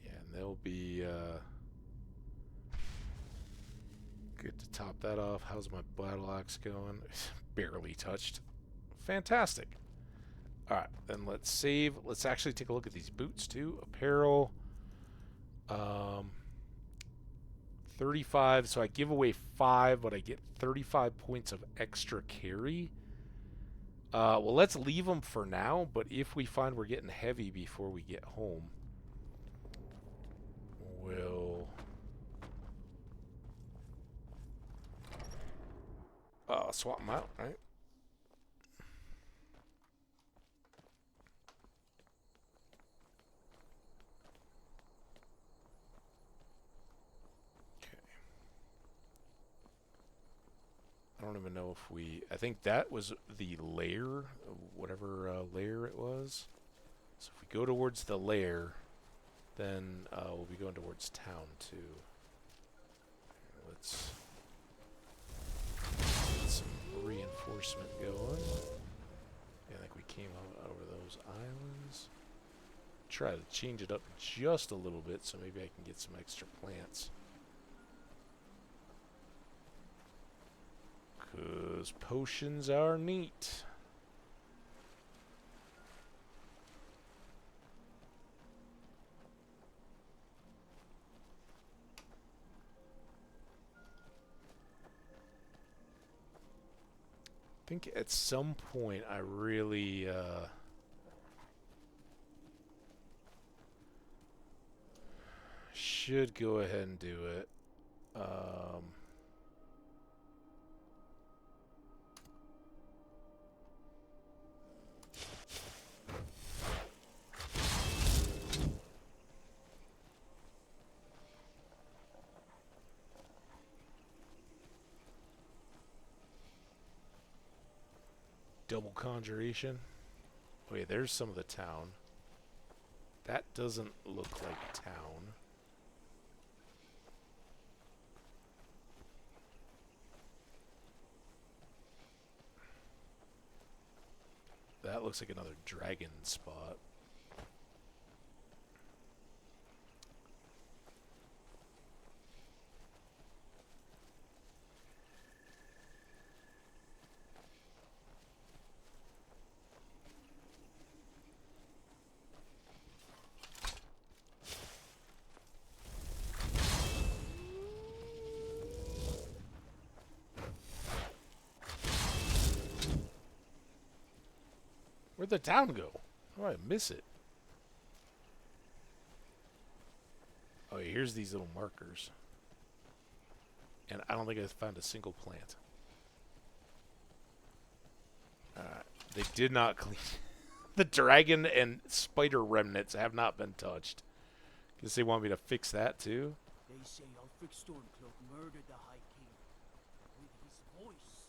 Yeah, and they'll be good to top that off. How's my battle axe going? Barely touched. Fantastic. Alright, then let's save. Let's actually take a look at these boots too. Apparel. 35, so I give away 5, but I get 35 points of extra carry. Well, let's leave them for now, but if we find we're getting heavy before we get home, we'll swap them out, right? I don't even know if we... I think that was the lair, whatever lair it was. So if we go towards the lair, then we'll be going towards town too. Let's get some reinforcement going. Yeah, I think we came out over those islands. Try to change it up just a little bit so maybe I can get some extra plants. 'Cause potions are neat. think at some point I really should go ahead and do it. Double conjuration. Wait, there's some of the town. That doesn't look like town. That looks like another dragon spot. Where'd the town go? How did I miss it? Oh, here's these little markers. And I don't think I found a single plant. They did not clean. The dragon and spider remnants have not been touched. Guess they want me to fix that too. They say Ulfric Stormcloak murdered the High King with his voice.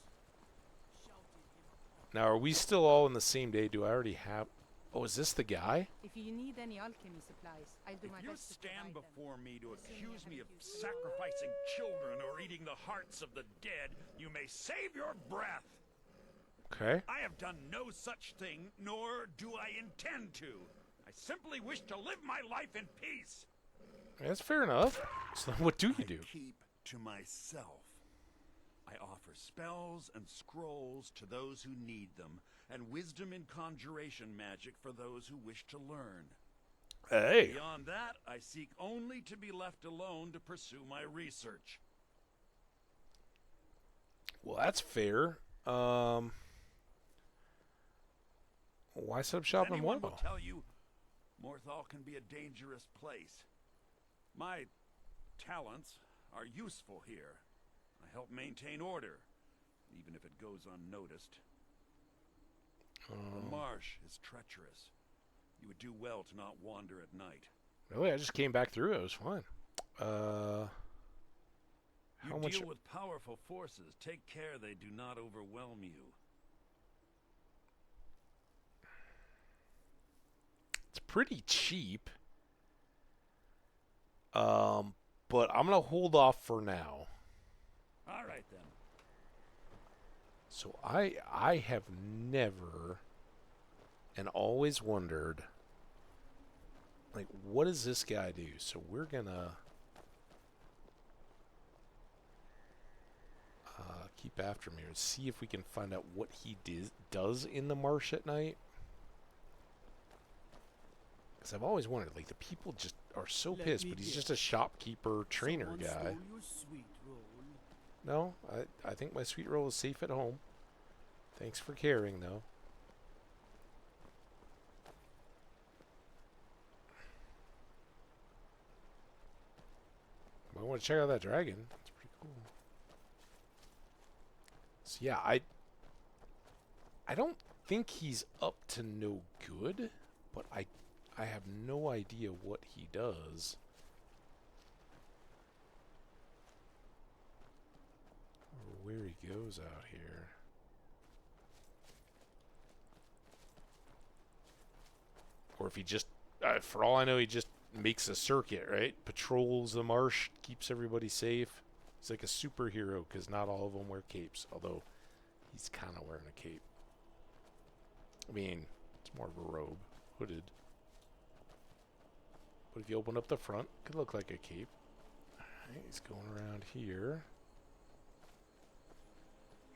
Shouted him. Now, are we still all in the same day? Do I already have... Oh, is this the guy? If you need any alchemy supplies, I'll do my If you best to stand provide them. before me to accuse me of sacrificing children or eating the hearts of the dead, you may save your breath. Okay. I have done no such thing, nor do I intend to. I simply wish to live my life in peace. That's fair enough. So what do you do? I keep to myself. I offer spells and scrolls to those who need them, and wisdom in conjuration magic for those who wish to learn. Hey. Beyond that, I seek only to be left alone to pursue my research. Well, that's fair. Why set up shop in Anyone will Morthal? tell you Morthal can be a dangerous place. My talents are useful here. I help maintain order, even if it goes unnoticed. The marsh is treacherous. You would do well to not wander at night. Really? I just came back through. It was fine. You How much? deal with powerful forces. Take care they do not overwhelm you. It's pretty cheap. But I'm gonna hold off for now. All right then. So I have never and always wondered, like, what does this guy do? So we're gonna keep after him here and see if we can find out what he does in the marsh at night. Because I've always wondered, like, the people just are so pissed, but he's just a shopkeeper trainer Someone guy. stole your sweet roll. No, I think my sweet roll is safe at home. Thanks for caring, though. I want to check out that dragon. It's pretty cool. So yeah, I don't think he's up to no good, but I have no idea what he does. Or where he goes out here. Or if he just, for all I know, he just makes a circuit, right? Patrols the marsh, keeps everybody safe. He's like a superhero because not all of them wear capes, although he's kind of wearing a cape. I mean, it's more of a robe, hooded. But if you open up the front, it could look like a cape. Alright, he's going around here.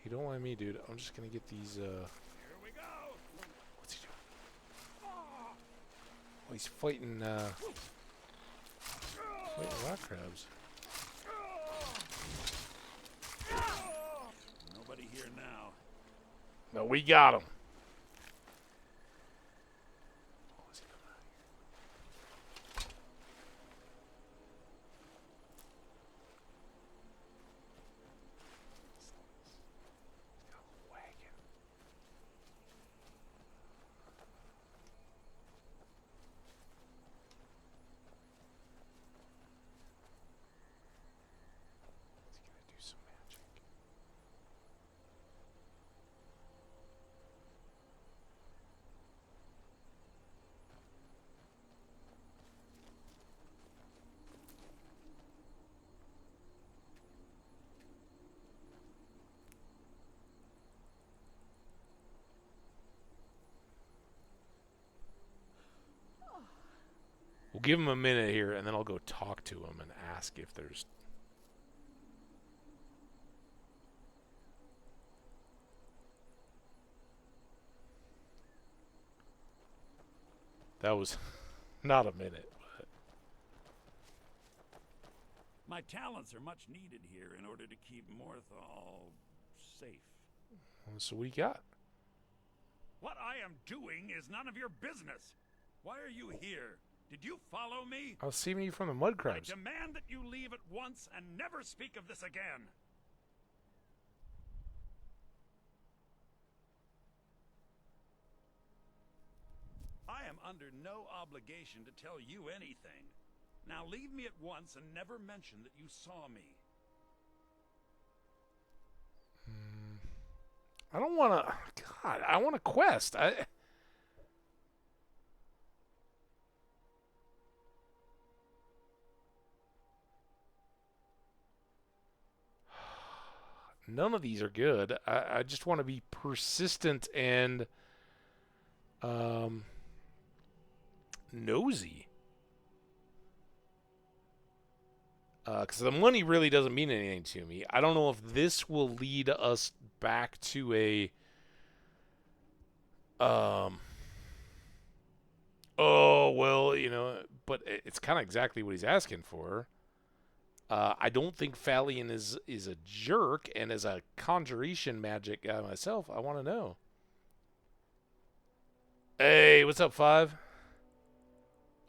You don't mind me, dude. I'm just gonna get these, Here we go. What's he doing? Oh, he's fighting, fighting rock crabs. Nobody here now. No, we got him. We'll give him a minute here, and then I'll go talk to him and ask if there's... That was not a minute, but... My talents are much needed here in order to keep Morthal safe. So what do you got? What I am doing is none of your business. Why are you here? Did you follow me? I was saving you from the mud crabs. I demand that you leave at once and never speak of this again. I am under no obligation to tell you anything. Now leave me at once and never mention that you saw me. I don't want to... God, I want a quest. None of these are good. I just want to be persistent and nosy. Because the money really doesn't mean anything to me. I don't know if this will lead us back to a... Oh, well, you know, but it's kind of exactly what he's asking for. I don't think Falion is a jerk, and as a conjuration magic guy myself, I want to know. Hey, what's up, Five?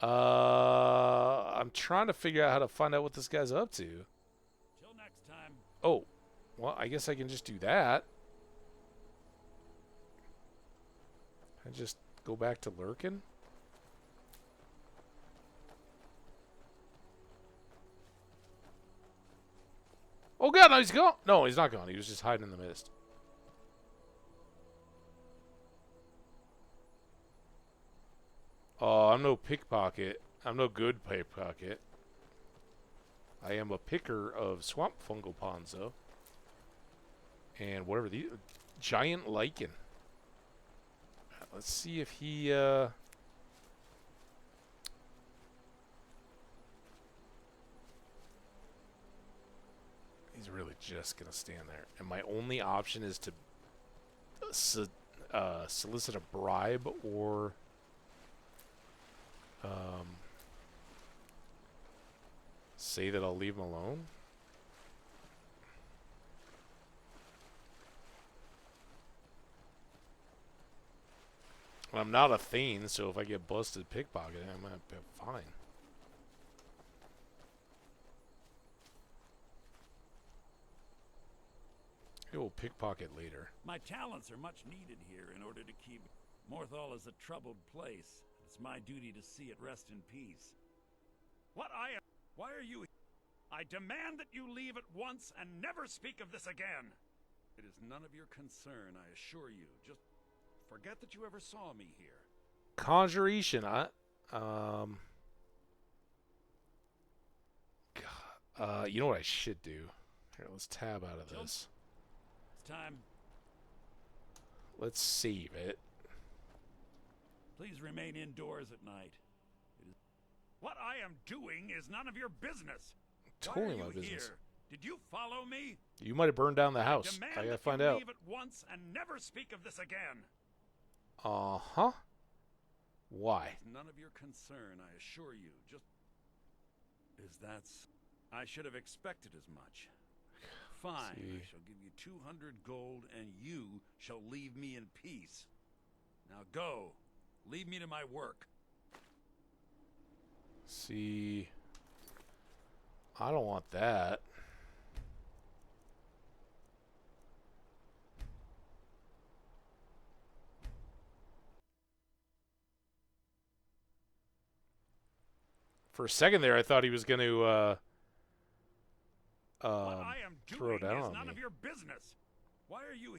I'm trying to figure out how to find out what this guy's up to. Till next time. Oh, well, I guess I can just do that. I just go back to lurking. Oh god, no, he's gone. No, he's not gone. He was just hiding in the mist. Oh, I'm no pickpocket. I'm no good pickpocket. I am a picker of swamp fungal ponds, though. And whatever the giant lichen. Let's see if he he's really just gonna stand there. And my only option is to solicit a bribe or say that I'll leave him alone. I'm not a Thane, so if I get busted pickpocketing, I might be fine. It will pickpocket later. My talents are much needed here in order to keep... Morthal is a troubled place. It's my duty to see it rest in peace. What I am... Why are you... I demand that you leave at once and never speak of this again. It is none of your concern, I assure you. Just forget that you ever saw me here. Conjuration, you know what I should do? Here, let's tab out of this. It's time. Let's save it. Please remain indoors at night. What I am doing is none of your business. Totally Why are my you business. Here? Did you follow me? You might have burned down the house. I gotta find out. Leave at once and never speak of this again. Uh-huh. Why? It's none of your concern, I assure you. Just... I should have expected as much. Fine. I shall give you 200 gold, and you shall leave me in peace. Now go. Leave me to my work. See, I don't want that. For a second there, I thought he was going to what I am throw doing down is on none me. of your business. Why are you?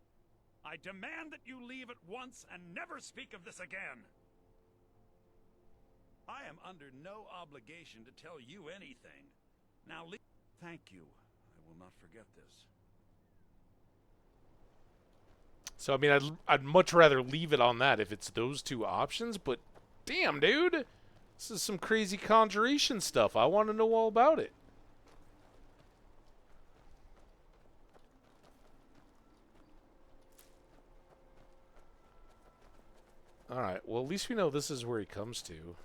I demand that you leave at once and never speak of this again. I am under no obligation to tell you anything. Now leave. Thank you. I will not forget this. So, I mean, I'd much rather leave it on that if it's those two options, but damn, dude. This is some crazy conjuration stuff. I want to know all about it. Alright, well, at least we know this is where he comes to.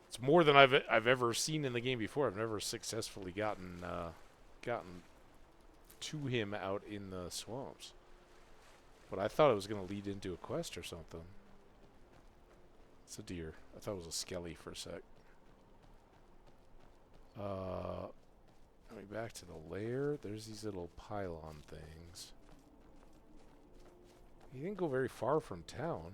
It's more than I've ever seen in the game before. I've never successfully gotten to him out in the swamps. But I thought it was going to lead into a quest or something. It's a deer. I thought it was a skelly for a sec. Coming back to the lair, there's these little pylon things. He didn't go very far from town.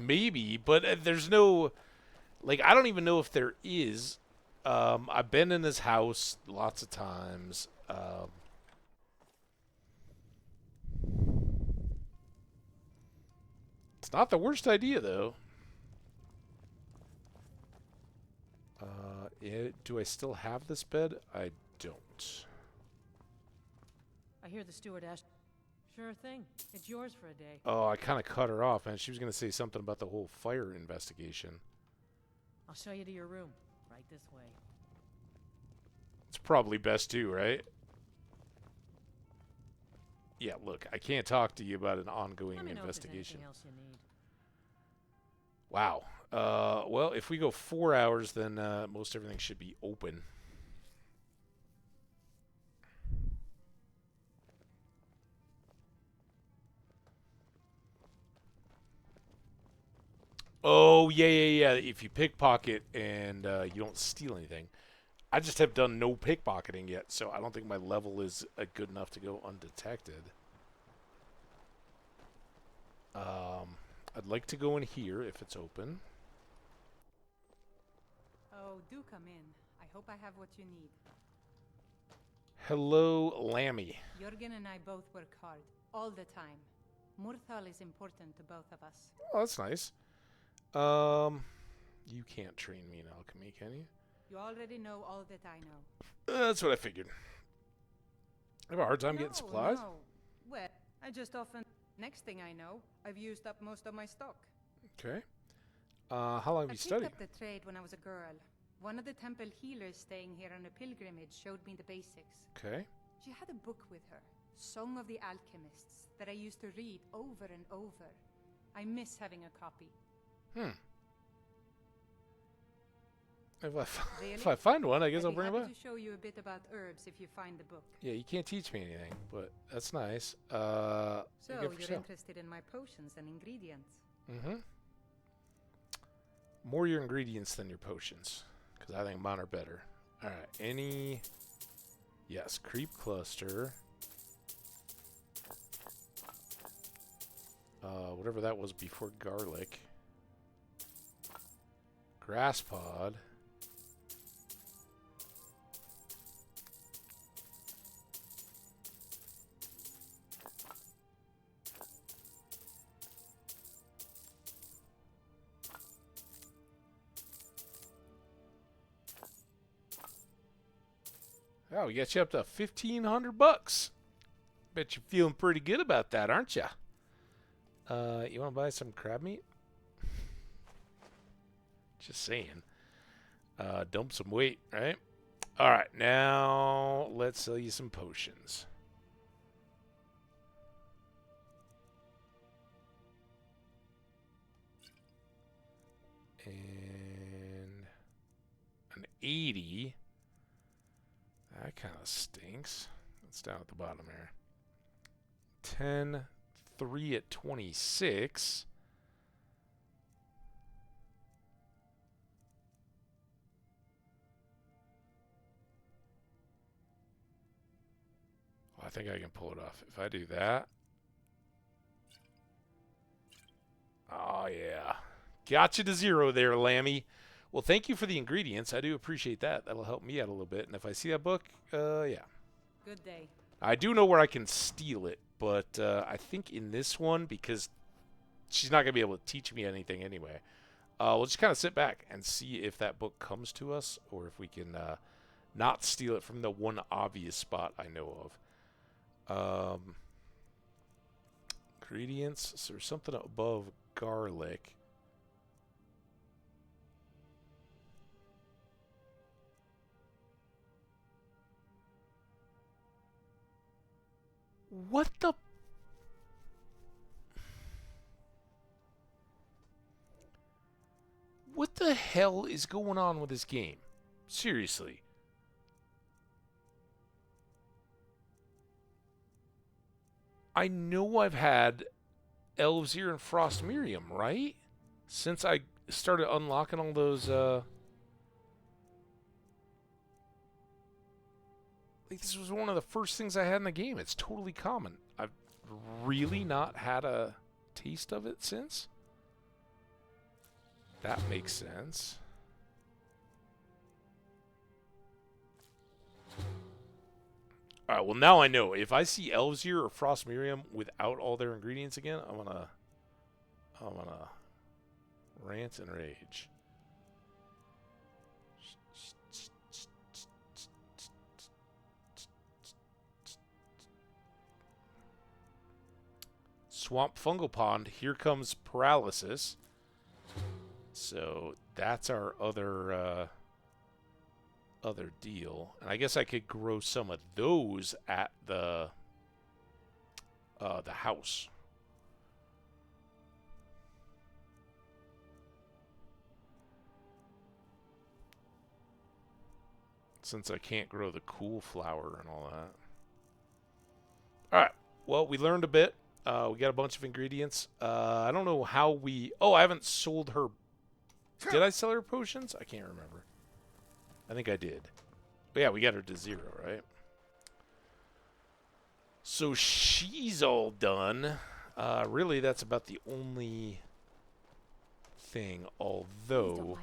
Maybe, but there's no, like, I don't even know if there is. I've been in his house lots of times. It's not the worst idea, though. Do I still have this bed? I don't. I hear the steward asked. Sure thing. It's yours for a day. Oh, I kind of cut her off, and she was going to say something about the whole fire investigation. I'll show you to your room. Right this way. It's probably best too, right? Yeah, look, I can't talk to you about an ongoing Let me know investigation. If there's anything else you need. Wow. Well, if we go 4 hours, then most everything should be open. Oh, yeah. If you pickpocket and you don't steal anything. I just have done no pickpocketing yet, so I don't think my level is good enough to go undetected. I'd like to go in here if it's open. Oh, do come in. I hope I have what you need. Hello, Lammy. Jürgen and I both work hard, all the time. Murthal is important to both of us. Oh, that's nice. You can't train me in alchemy, can you? You already know all that I know. That's what I figured. I have a hard time getting supplies. No. Well, I just often... Next thing I know, I've used up most of my stock. Okay. How long have you studied? I picked up the trade when I was a girl. One of the temple healers staying here on a pilgrimage showed me the basics. Okay. She had a book with her, Song of the Alchemists, that I used to read over and over. I miss having a copy. If I find one, I guess I'll bring it back. I'd be happy to show you a bit about herbs if you find the book. Yeah, you can't teach me anything, but that's nice. So, you're interested in my potions and ingredients? Mm-hmm. More your ingredients than your potions, because I think mine are better. All right, yes, creep cluster. Whatever that was before garlic. Grass pod. Oh, we got you up to $1,500. Bet you're feeling pretty good about that, aren't you? You want to buy some crab meat? Just saying. Dump some weight, right? All right, now let's sell you some potions. And an 80. That kind of stinks. It's down at the bottom there. 10, 3 at 26. Well, I think I can pull it off. If I do that. Oh, yeah. Got you to 0 there, Lammy. Well, thank you for the ingredients. I do appreciate that. That'll help me out a little bit. And if I see that book, yeah. Good day. I do know where I can steal it, but I think in this one, because she's not going to be able to teach me anything anyway, we'll just kind of sit back and see if that book comes to us or if we can not steal it from the one obvious spot I know of. Ingredients. So there's something above garlic. What the... What the hell is going on with this game? Seriously. I know I've had Elvesir and Frost Miriam, right? Since I started unlocking all those, like, this was one of the first things I had in the game. It's totally common. I've really not had a taste of it since. That makes sense. Alright, well now I know. If I see Elvesir or Frost Miriam without all their ingredients again, I'm gonna rant and rage. Swamp Fungal Pond, here comes paralysis. So that's our other deal. And I guess I could grow some of those at the house. Since I can't grow the cool flower and all that. Alright, well, we learned a bit. We got a bunch of ingredients. I don't know how we... Oh, I haven't sold her... Did I sell her potions? I can't remember. I think I did. But yeah, we got her to 0, right? So she's all done. Really, that's about the only thing, although...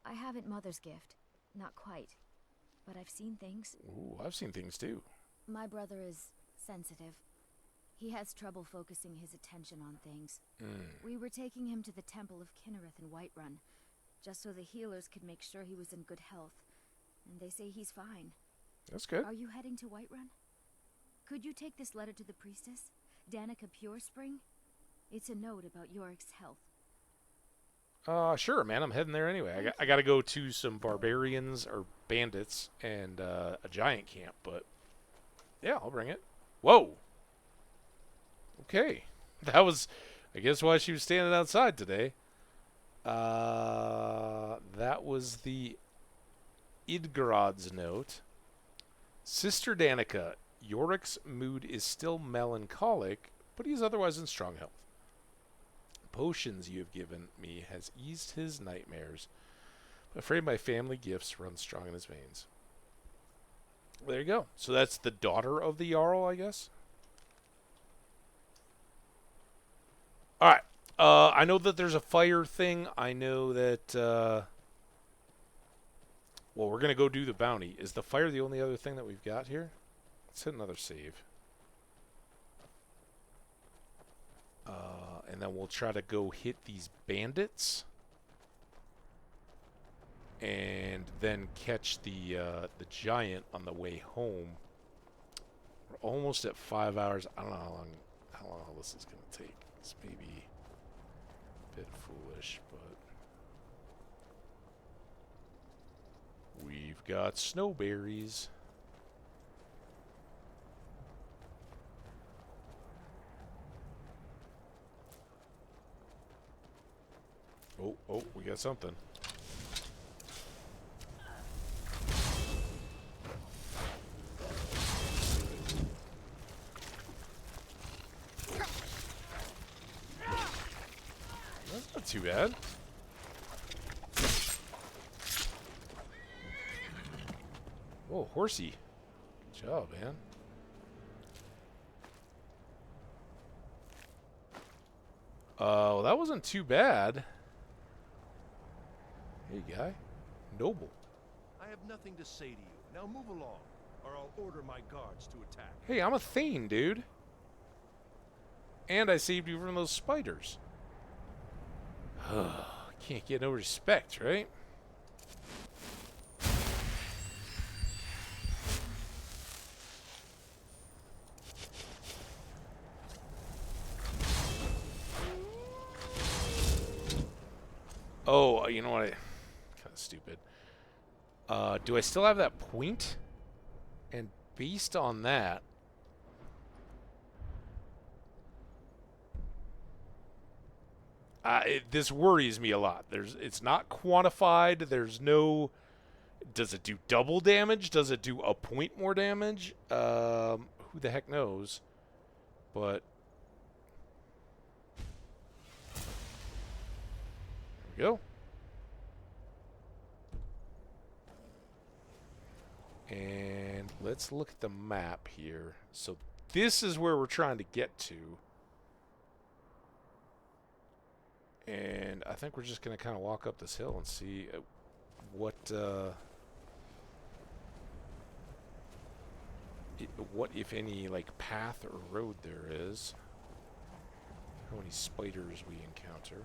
I haven't Mother's gift. Not quite. But I've seen things. Ooh, I've seen things too. My brother is sensitive. He has trouble focusing his attention on things. We were taking him to the Temple of Kinnereth in Whiterun, just so the healers could make sure he was in good health. And they say he's fine. That's good. Are you heading to Whiterun? Could you take this letter to the priestess, Danica Purespring? It's a note about Yorick's health. Sure, man. I'm heading there anyway. I got to go to some barbarians or bandits and a giant camp, but yeah, I'll bring it. Whoa. Okay. That was, I guess, why she was standing outside today. That was the Idgarod's note. Sister Danica, Yorick's mood is still melancholic, but he is otherwise in strong health. Potions you have given me has eased his nightmares. I'm afraid my family gifts run strong in his veins. There you go. So that's the daughter of the Jarl, I guess. Alright. I know that there's a fire thing. I know that... well, we're going to go do the bounty. Is the fire the only other thing that we've got here? Let's hit another save. And then we'll try to go hit these bandits. And then catch the giant on the way home. We're almost at 5 hours. I don't know how how long all this is going to take. It's maybe a bit foolish, but we've got snowberries. Oh, we got something. That's not too bad. Oh, horsey. Good job, man. Well, that wasn't too bad. Hey, guy. Noble. I have nothing to say to you. Now move along, or I'll order my guards to attack. Hey, I'm a Thane, dude. And I saved you from those spiders. Can't get no respect, right? Oh, you know what? Kind of stupid. Do I still have that point? And based on that, this worries me a lot. It's not quantified. There's no. Does it do double damage? Does it do a point more damage? Who the heck knows? But there we go. And let's look at the map here. So this is where we're trying to get to. And I think we're just going to kind of walk up this hill and see what if any, like, path or road there is. How many spiders we encounter.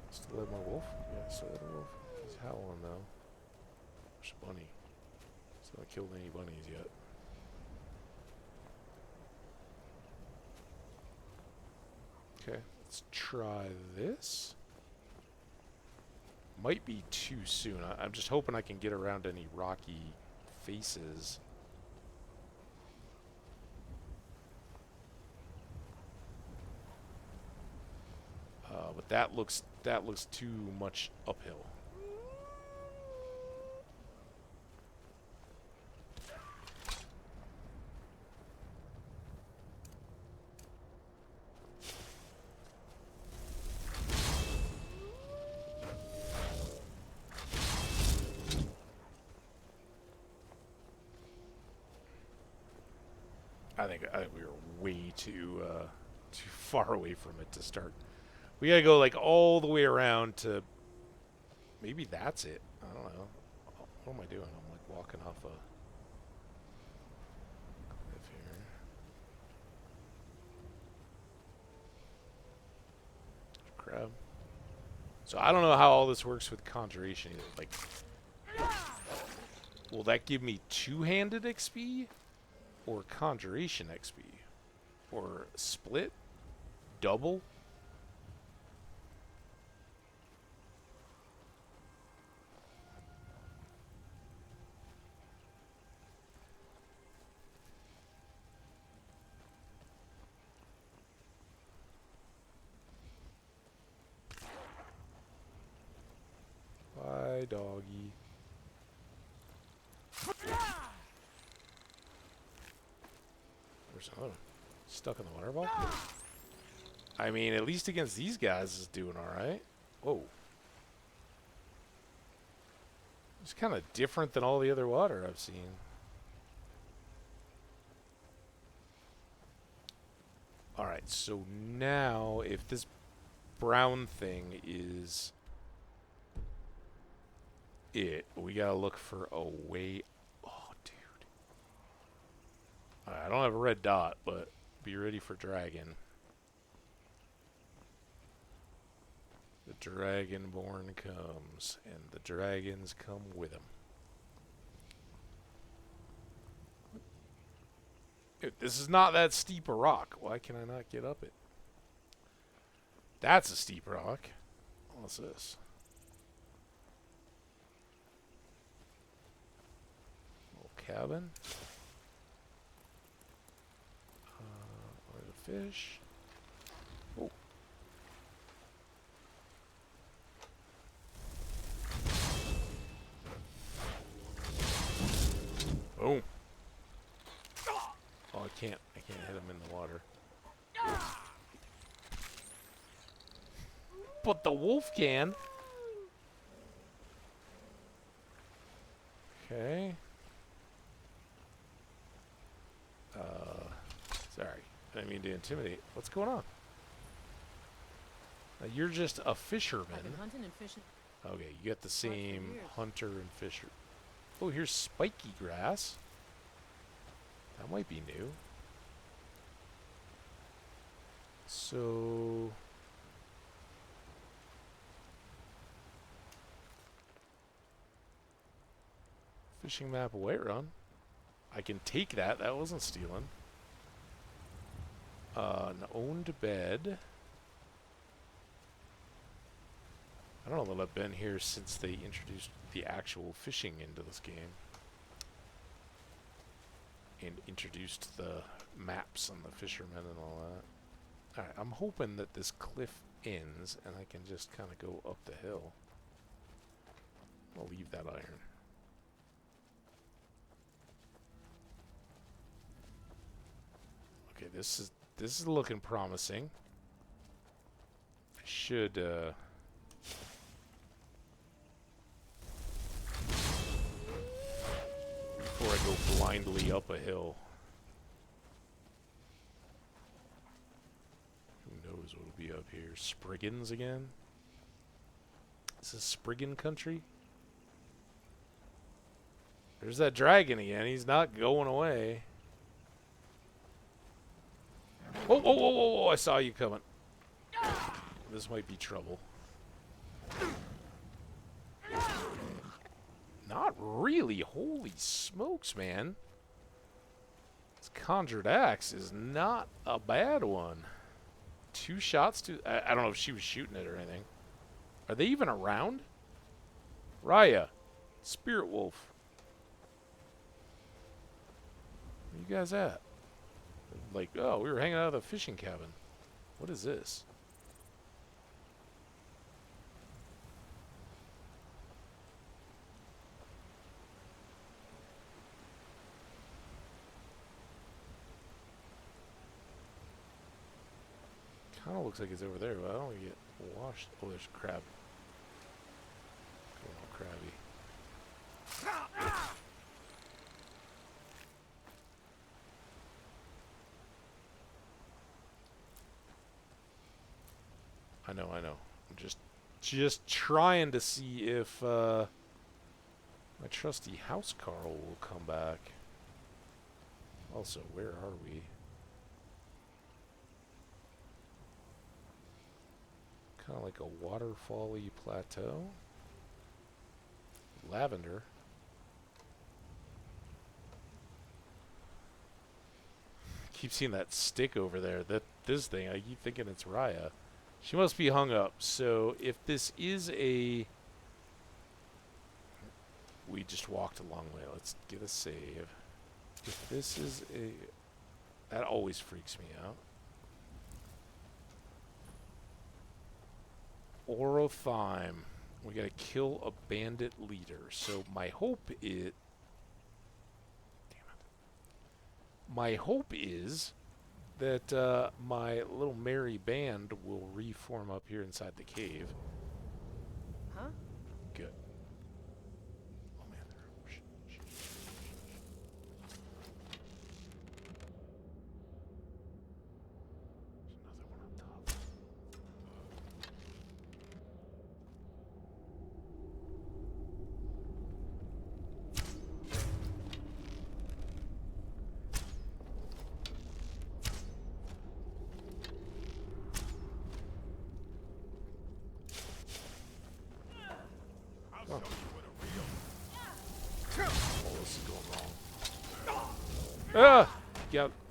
Still have my wolf? Yeah, still have a wolf. He's howling though. There's a bunny. Still haven't killed any bunnies yet. Okay, let's try this. Might be too soon. I'm just hoping I can get around any rocky faces. But that looks too much uphill. I think we were way too far away from it to start. We gotta go like all the way around to. Maybe that's it. I don't know. What am I doing? I'm like walking off a cliff here. Crab. So I don't know how all this works with conjuration either. Like, will that give me two-handed XP? Or conjuration XP? Or split? Double? Bye, doggy. Where's another one? Stuck in the water ball? I mean, at least against these guys is doing alright. Whoa. It's kind of different than all the other water I've seen. Alright, so now if this brown thing is it, we gotta look for a way. Oh, dude. I don't have a red dot, but be ready for dragon. The Dragonborn comes, and the dragons come with him. Dude, this is not that steep a rock. Why can I not get up it? That's a steep rock. What's this? Little cabin. Where's the fish? Oh. Boom. Oh, I can't hit him in the water. But the wolf can. Okay. Sorry. I didn't mean to intimidate. What's going on? Now, you're just a fisherman. I've been hunting and fishing. Okay, you get the same hunter and fisher. Oh, here's spiky grass. That might be new. So... Fishing map of Whiterun. I can take that. That wasn't stealing. An owned bed. I don't know that I've been here since they introduced the actual fishing into this game. And introduced the maps and the fishermen and all that. Alright, I'm hoping that this cliff ends and I can just kind of go up the hill. I'll leave that iron. Okay, this is looking promising. I should before I go blindly up a hill. Who knows what'll be up here? Spriggans again? Is this Spriggan country? There's that dragon again. He's not going away. Oh, oh, oh, oh, I saw you coming. This might be trouble. Not really. Holy smokes, man. This conjured axe is not a bad one. 2 shots to... I don't know if she was shooting it or anything. Are they even around? Raya. Spirit Wolf. Where you guys at? Like, oh, we were hanging out at the fishing cabin. What is this? Kind of looks like it's over there, but I don't want to get washed. Oh, there's a crab. Going all crabby. I know. I'm just trying to see if my trusty house Carl will come back. Also, where are we? Kind of like a waterfall-y plateau. Lavender. Keep seeing that stick over there. This thing, I keep thinking it's Raya. She must be hung up. So if this is a... We just walked a long way. Let's get a save. If this is a... That always freaks me out. Orothyme. We gotta kill a bandit leader. So my hope is... Damn it. My hope is that my little merry band will reform up here inside the cave. Huh? Good. Oh man, shit. There's another one on top.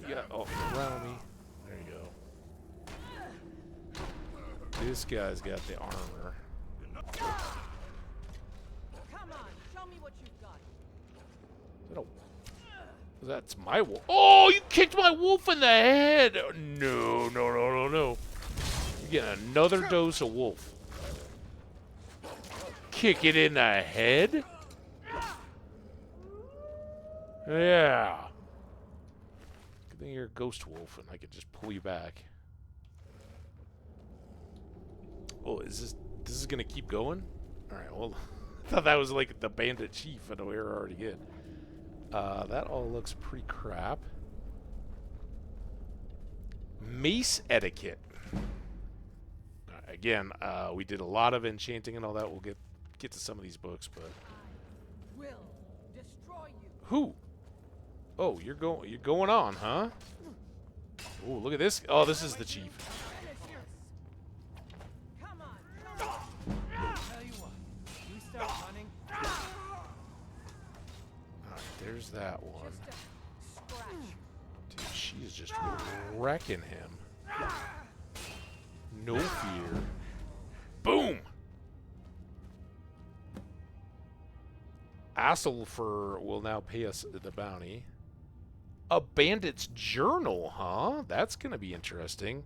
You got around me. There you go. This guy's got the armor. Come on, show me what you've got. That's my wolf. Oh, you kicked my wolf in the head. No, no, no, no, no. You're getting another dose of wolf. Kick it in the head? Yeah. Good thing you're a ghost wolf and I could just pull you back. Oh, this is gonna keep going? Alright, well, I thought that was like the bandit chief and we were already good. That all looks pretty crap. Mace etiquette. Again, we did a lot of enchanting and all that. We'll get to some of these books, but Will destroy you. who? Oh, you're going on, huh? Oh, look at this. Oh, this is the chief. Come on. Tell you what, you start running. There's that one. Dude, she is just wrecking him. No fear. Boom! Asselfer will now pay us the bounty. A bandit's journal, huh? That's gonna be interesting.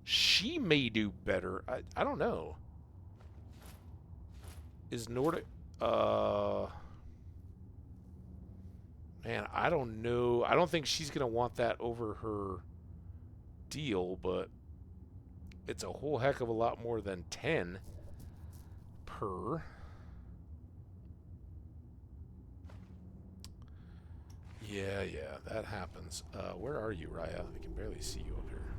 She may do better. I don't know. Is Nordic... Man, I don't know. I don't think she's going to want that over her deal, but it's a whole heck of a lot more than 10 per. Yeah, that happens. Where are you, Raya? I can barely see you up here.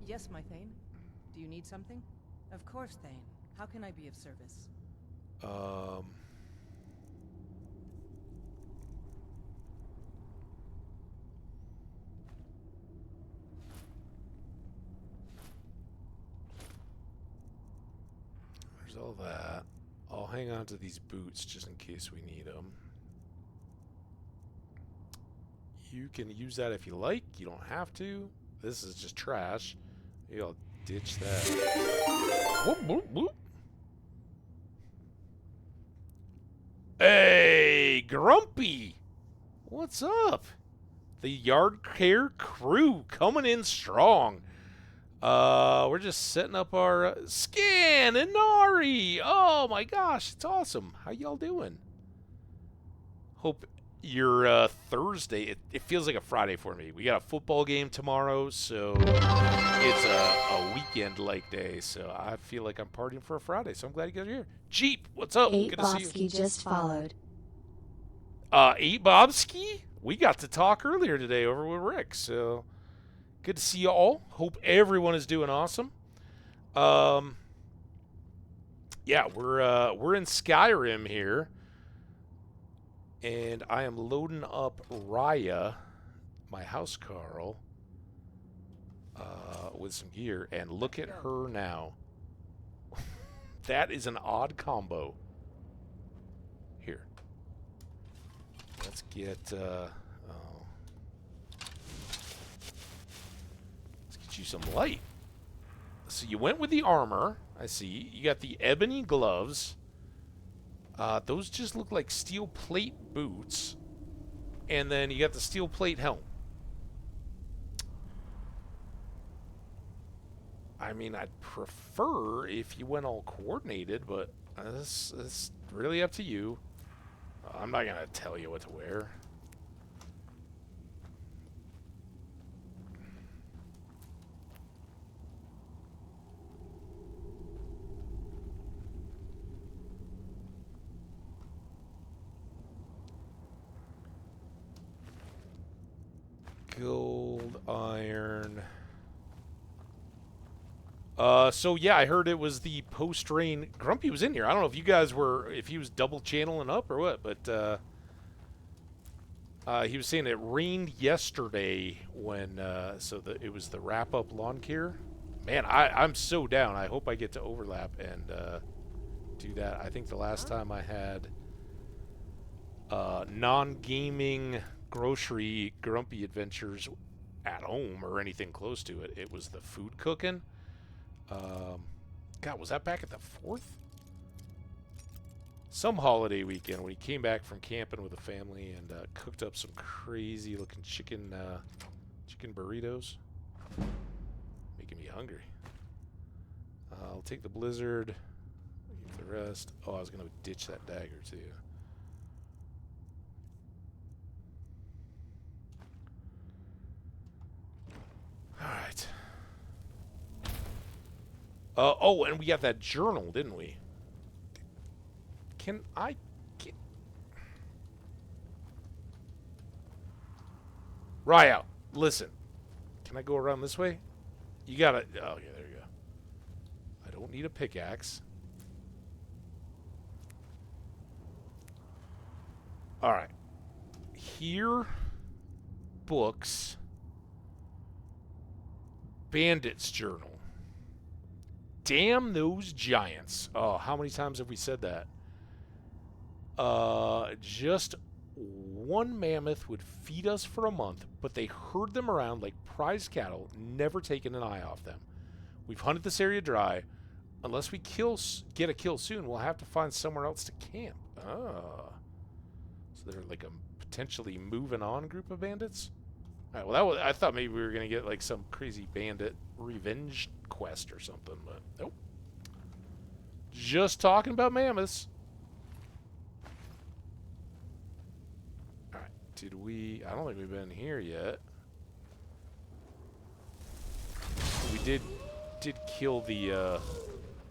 Yes, my Thane. Do you need something? Of course, Thane. How can I be of service? There's all that. I'll hang on to these boots just in case we need them. You can use that if you like. You don't have to. This is just trash. Maybe I'll ditch that. Whoop, whoop, whoop. Hey, Grumpy! What's up? The Yard Care crew coming in strong. We're just setting up our Scan and Nari. Oh my gosh, it's awesome. How y'all doing? Hope your Thursday. It feels like a Friday for me. We got a football game tomorrow, so it's a weekend-like day. So I feel like I'm partying for a Friday. So I'm glad you guys are here. Jeep, what's up? Good to see you. Just followed. 8 Bobski? We got to talk earlier today over with Rick, so good to see you all. Hope everyone is doing awesome. Yeah, we're in Skyrim here, and I am loading up Raya, my house Carl, with some gear, and look at her now. That is an odd combo. Here. Let's get, let's get you some light. So you went with the armor, I see. You got the ebony gloves. Those just look like steel plate boots. And then you got the steel plate helm. I mean, I'd prefer if you went all coordinated, but it's really up to you. I'm not going to tell you what to wear. Gold, iron. So yeah, I heard it was the post-rain. Grumpy was in here. I don't know if you guys were, if he was double channeling up or what, but he was saying it rained yesterday when, it was the wrap-up lawn care. Man, I'm so down. I hope I get to overlap and do that. I think the last time I had non-gaming grocery grumpy adventures at home or anything close to it. It was the food cooking. God, was that back at the 4th? Some holiday weekend when he came back from camping with a family and cooked up some crazy looking chicken burritos. Making me hungry. I'll take the blizzard. Leave the rest. Oh, I was going to ditch that dagger too. Alright. Oh, and we got that journal, didn't we? Can I get... Ryo, listen. Can I go around this way? You gotta... Oh, yeah, there you go. I don't need a pickaxe. Alright. Here... Books... Bandit's Journal. Damn those giants. Oh, how many times have we said that? Just one mammoth would feed us for a month, but they herd them around like prize cattle, never taking an eye off them. We've hunted this area dry. Unless we get a kill soon, we'll have to find somewhere else to camp. Ah. So they're like a potentially moving on group of bandits? Alright, well, I thought maybe we were going to get like some crazy bandit revenge quest or something, but nope. Just talking about mammoths. Alright, did we... I don't think we've been here yet. We did kill the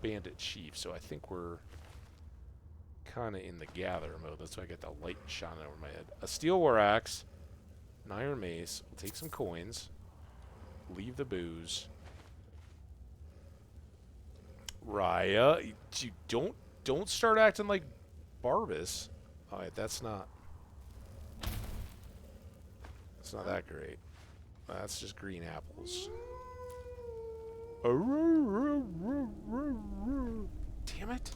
bandit chief, so I think we're kind of in the gather mode. That's why I got the light shining over my head. A steel war axe. An iron mace. We'll take some coins. Leave the booze. Raya, you don't start acting like Barbas. Alright, that's not that great. That's just green apples. Damn it.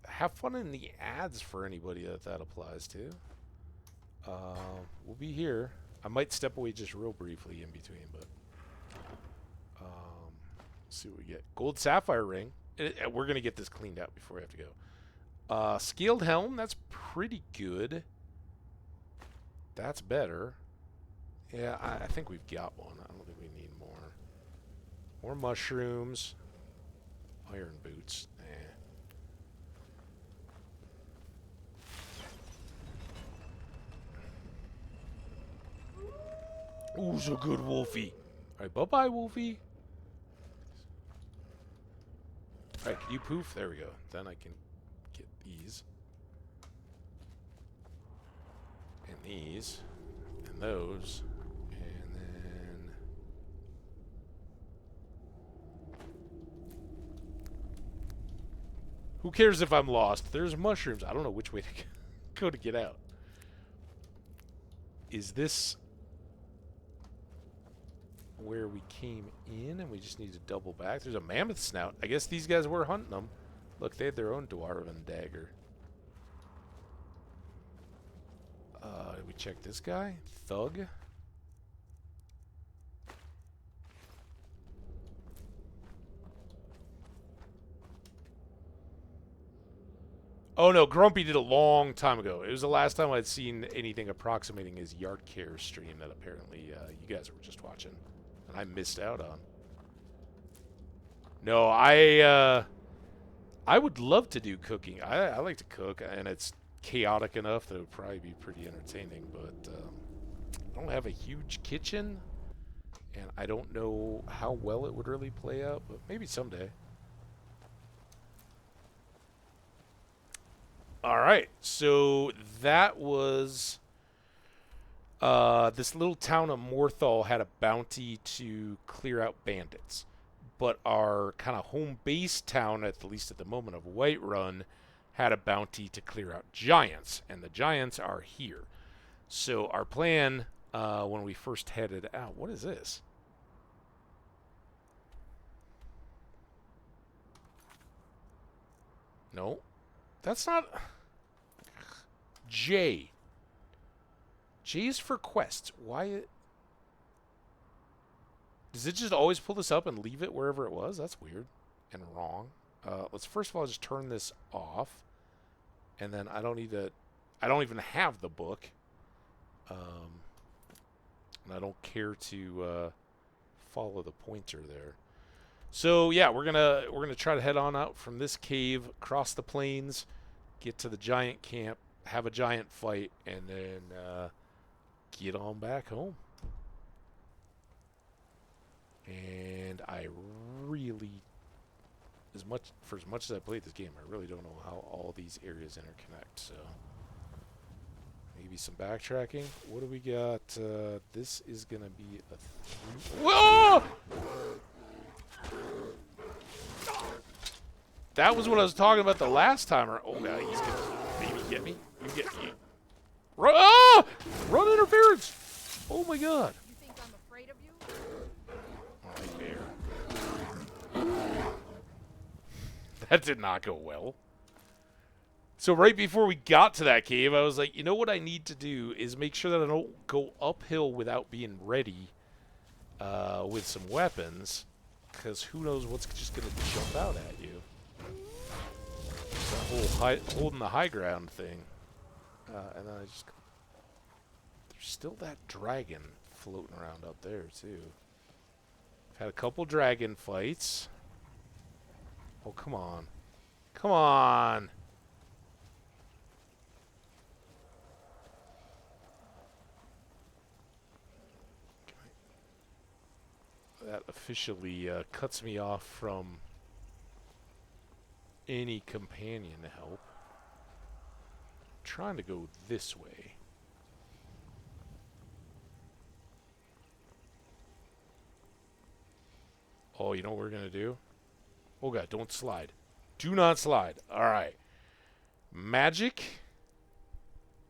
Have fun in the ads for anybody that applies to. We'll be here. I might step away just real briefly in between, but let's see what we get. Gold sapphire ring. We're gonna get this cleaned out before we have to go. Scaled helm. That's pretty good. That's better. Yeah, I think we've got one. I don't think we need more. More mushrooms. Iron boots. Ooh, so good, Wolfie. Alright, bye-bye, Wolfie. Alright, can you poof? There we go. Then I can get these. And these. And those. And then... Who cares if I'm lost? There's mushrooms. I don't know which way to go to get out. Is this... where we came in and we just need to double back? There's a mammoth snout. I guess these guys were hunting them. Look, they had their own dwarven dagger. Did we check this guy? Thug? Oh no, Grumpy did a long time ago. It was the last time I'd seen anything approximating his Yard Care stream that apparently you guys were just watching. And I missed out on. No, I would love to do cooking. I like to cook, and it's chaotic enough that it would probably be pretty entertaining, but I don't have a huge kitchen, and I don't know how well it would really play out, but maybe someday. Alright, so that was... this little town of Morthal had a bounty to clear out bandits. But our kind of home base town, at least at the moment of Whiterun, had a bounty to clear out giants. And the giants are here. So our plan, when we first headed out... What is this? No. That's not... J. J is for quests. Why... Does it just always pull this up and leave it wherever it was? That's weird and wrong. Let's first of all just turn this off. And then I don't need to... I don't even have the book. And I don't care to follow the pointer there. So yeah, we're gonna try to head on out from this cave, cross the plains, get to the giant camp, have a giant fight, and then get on back home. And I really, as much as I played this game, I really don't know how all these areas interconnect. So maybe some backtracking. What do we got? This is gonna be a... Whoa! That was what I was talking about the last time. Oh god, he's gonna maybe get me. You get me. Run! Ah! Run interference! Oh my god. You think I'm afraid of you? Nightmare. That did not go well. So right before we got to that cave, I was like, you know what I need to do is make sure that I don't go uphill without being ready with some weapons. Because who knows what's just going to jump out at you. That whole holding the high ground thing. And then there's still that dragon floating around up there, too. I've had a couple dragon fights. Oh, come on. Come on! That officially cuts me off from any companion help. I'm trying to go this way. Oh, you know what we're going to do? Oh god, don't slide. Do not slide. Alright. Magic.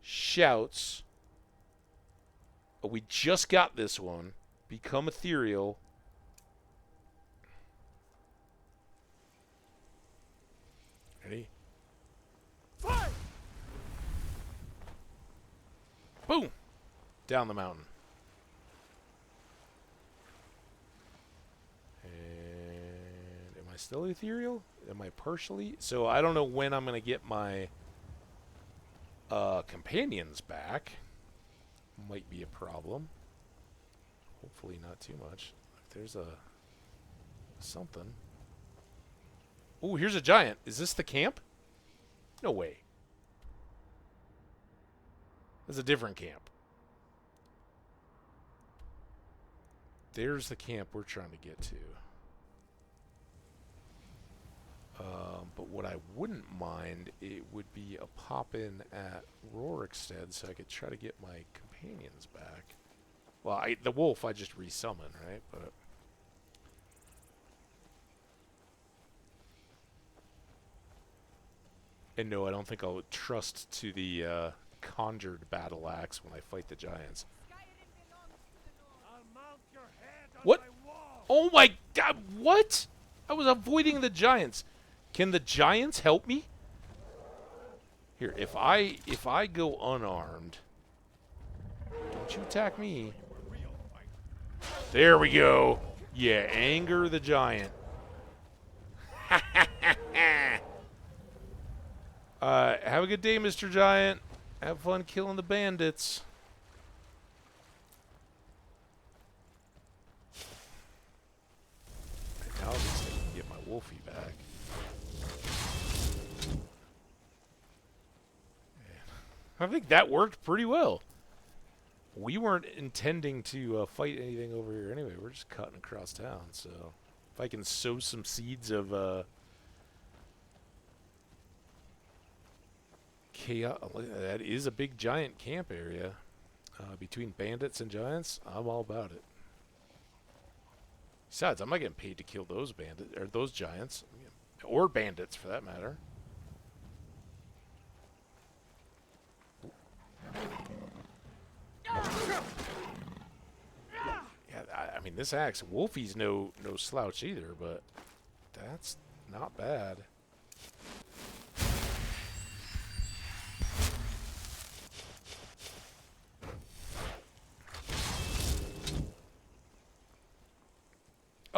Shouts. Oh, we just got this one. Become ethereal. Ready? Fly! Boom! Down the mountain. And am I still ethereal? Am I partially? So I don't know when I'm going to get my companions back. Might be a problem. Hopefully not too much. There's a something. Oh, here's a giant. Is this the camp? No way. This is a different camp. There's the camp we're trying to get to. But what I wouldn't mind, it would be a pop-in at Rorikstead so I could try to get my companions back. Well, the wolf I just resummon, right? But and no, I don't think I'll trust to the conjured battle axe when I fight the giants. What? Oh my god, what? I was avoiding the giants. Can the giants help me? Here, if I go unarmed, don't you attack me. There we go. Yeah, anger the giant. Have a good day, Mr. Giant. Have fun killing the bandits. Right, now at least I can get my Wolfie back. I think that worked pretty well. We weren't intending to fight anything over here anyway. We're just cutting across town. So if I can sow some seeds of chaos, that is a big giant camp area between bandits and giants. I'm all about it. Besides, I'm not getting paid to kill those bandits or those giants, or bandits for that matter. Yeah, I mean, this axe, Wolfie's no slouch either, but that's not bad.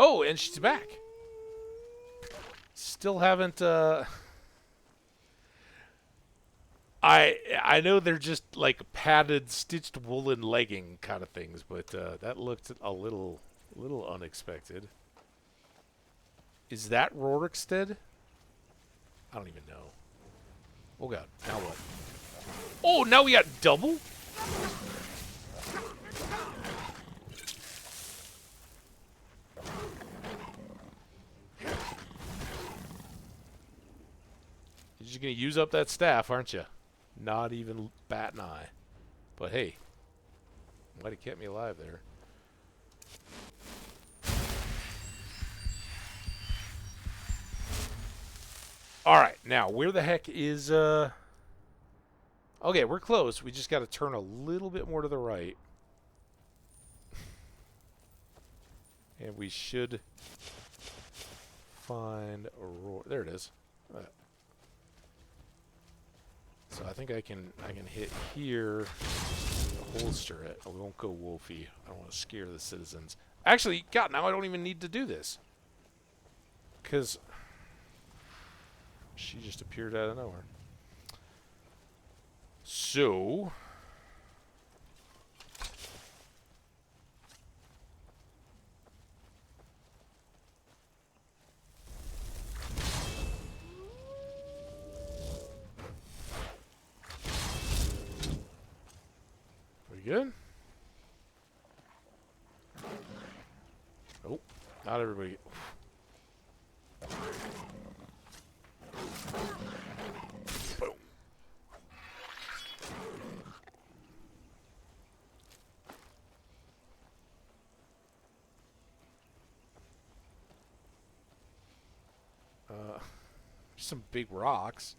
Oh, and she's back. Still haven't, I know they're just like padded, stitched woolen legging kind of things, but that looked a little unexpected. Is that Rorikstead? I don't even know. Oh god, now what? Oh, now we got double? You're just gonna use up that staff, aren't you? Not even bat an eye. But hey, might have kept me alive there. Alright, now, where the heck is, Okay, we're close. We just got to turn a little bit more to the right. And we should find a roar. There it is. So I think I can hit here, holster it. We won't go wolfy. I don't want to scare the citizens. Actually, God, now I don't even need to do this. Because she just appeared out of nowhere. So we good? Oh, not everybody. Boom. Some big rocks.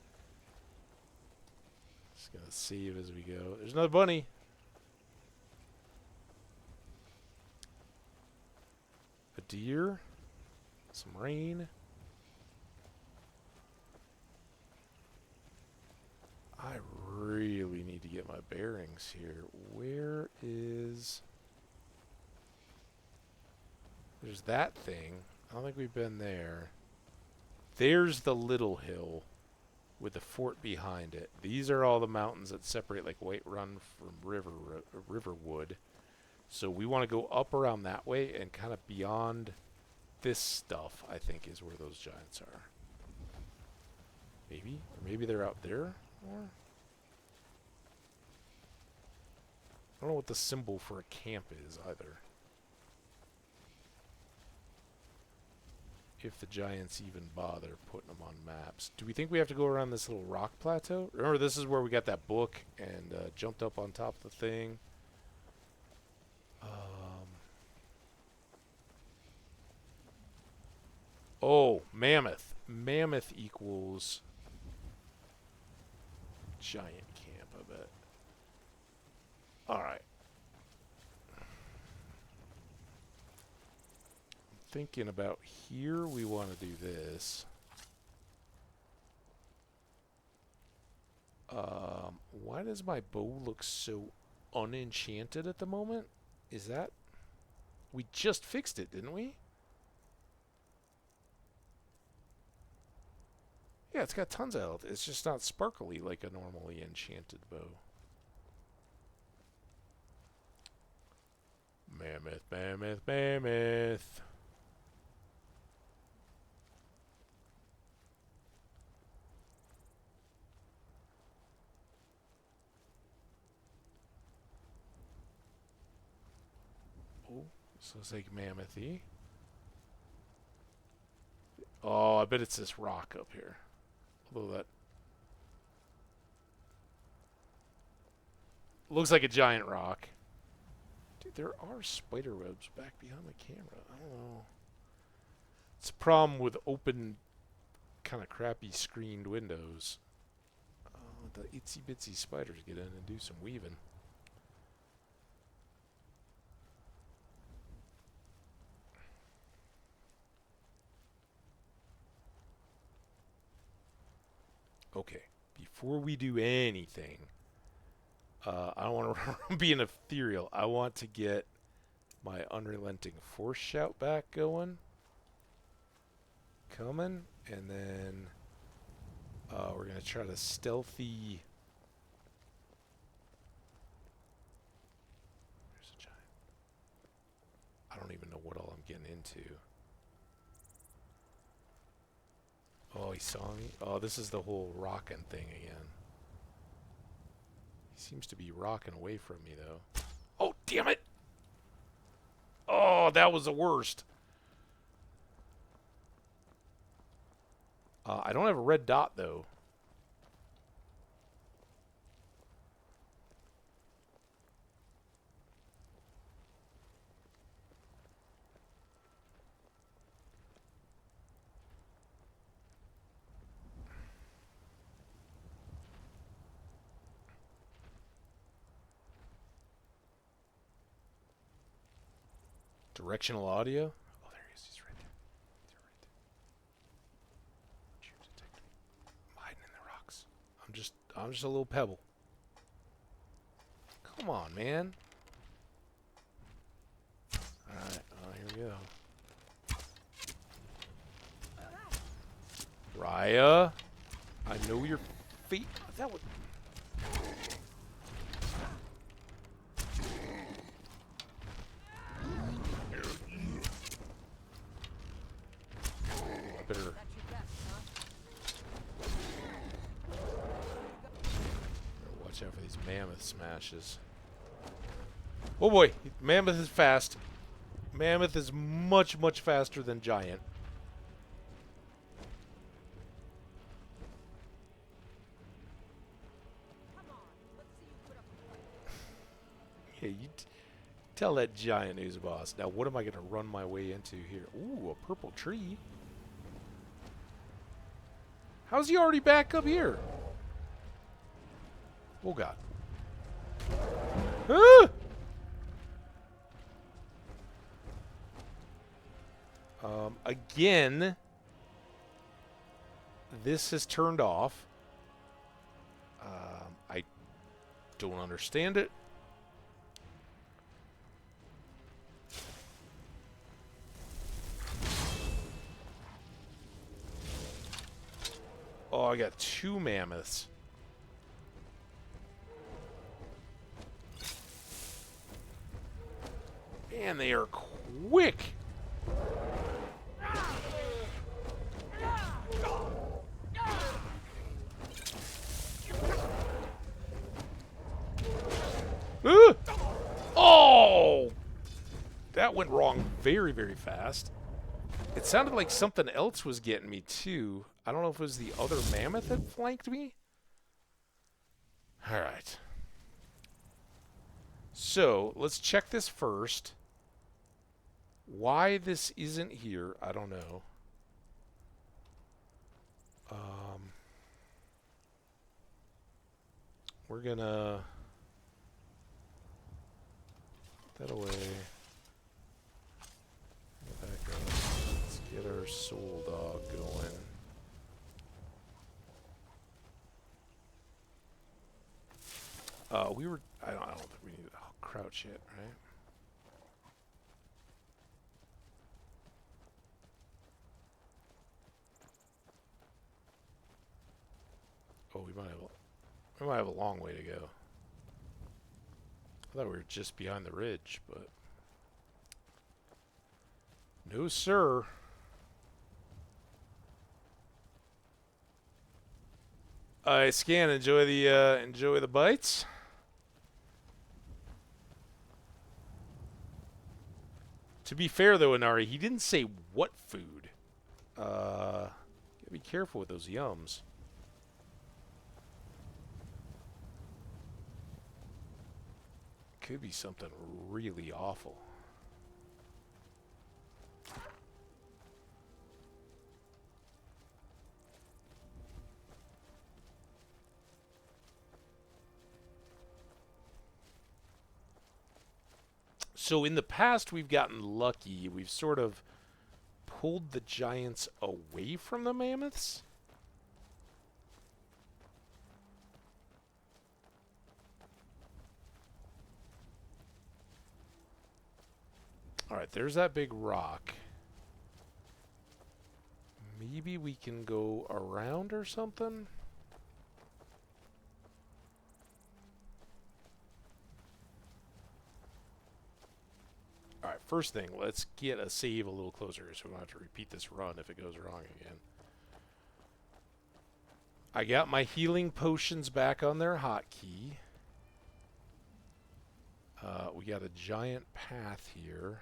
Just gonna save as we go. There's another bunny. A deer. Some rain. I really need to get my bearings here. Where is... There's that thing. I don't think we've been there. There's the little hill with the fort behind it. These are all the mountains that separate like White Run from Riverwood. So we want to go up around that way and kind of beyond this stuff, I think, is where those giants are. Maybe? Or maybe they're out there more? I don't know what the symbol for a camp is either. If the giants even bother putting them on maps. Do we think we have to go around this little rock plateau? Remember, this is where we got that book and jumped up on top of the thing. Oh, mammoth. Mammoth equals giant camp, I bet. Alright. Thinking about here, we want to do this. Why does my bow look so unenchanted at the moment? Is that... We just fixed it, didn't we? Yeah, it's got tons of health. It's just not sparkly like a normally enchanted bow. Mammoth, mammoth, mammoth. Oh, this looks like mammoth-y. Oh, I bet it's this rock up here. Although that looks like a giant rock. Dude, there are spider webs back behind the camera. I don't know. It's a problem with open, kind of crappy screened windows. Oh, the itsy bitsy spiders get in and do some weaving. Okay, before we do anything, I don't want to be an ethereal. I want to get my unrelenting force shout back going coming, and then we're going to try to stealthy... There's a giant. I don't even know what all I'm getting into. Oh, he saw me? Oh, this is the whole rocking thing again. He seems to be rocking away from me, though. Oh, damn it! Oh, that was the worst. I don't have a red dot, though. Directional audio? Oh, there he is. He's right there. He's right there. I'm hiding in the rocks. I'm just a little pebble. Come on, man. Alright, here we go. Raya, I know your feet. That would. I better. Watch out for these mammoth smashes. Oh boy, mammoth is fast. Mammoth is much, much faster than giant. Yeah, you tell that giant who's boss. Now, what am I going to run my way into here? Ooh, a purple tree. How's he already back up here? Oh, God. Ah! Again, this is turned off. I don't understand it. Oh, I got 2 mammoths. Man, they are quick. Oh! That went wrong very, very fast. It sounded like something else was getting me, too. I don't know if it was the other mammoth that flanked me. Alright. So, let's check this first. Why this isn't here, I don't know. We're gonna... Put that away. Back up. Let's get our soul dog going. I don't think we need to crouch yet, right? Oh, we might have a long way to go. I thought we were just behind the ridge, but no, sir. Scan. Enjoy the bites. To be fair, though, Inari, he didn't say what food. Gotta be careful with those yums. Could be something really awful. So in the past, we've gotten lucky. We've sort of pulled the giants away from the mammoths. All right, there's that big rock. maybe we can go around or something? Alright, first thing, let's get a save a little closer so we don't have to repeat this run if it goes wrong again. I got my healing potions back on their hotkey. We got a giant path here.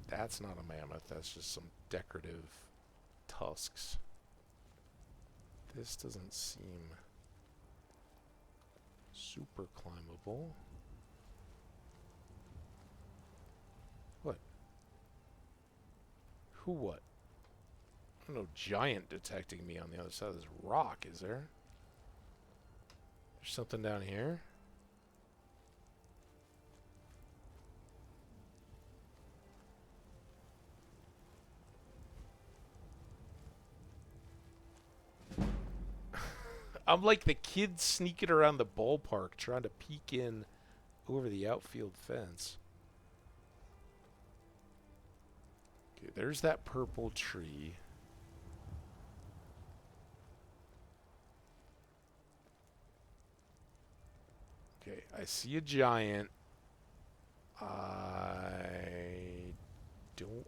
That's not a mammoth, that's just some decorative tusks. This doesn't seem super climbable. What? Who what? No giant detecting me on the other side of this rock, is there? There's something down here? I'm like the kid sneaking around the ballpark trying to peek in over the outfield fence. Okay, there's that purple tree. Okay, I see a giant. I don't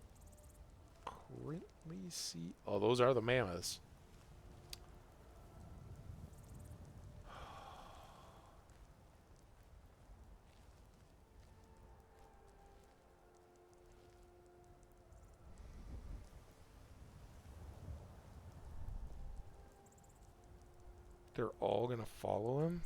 currently see... Oh, those are the mammoths. They're all gonna follow him?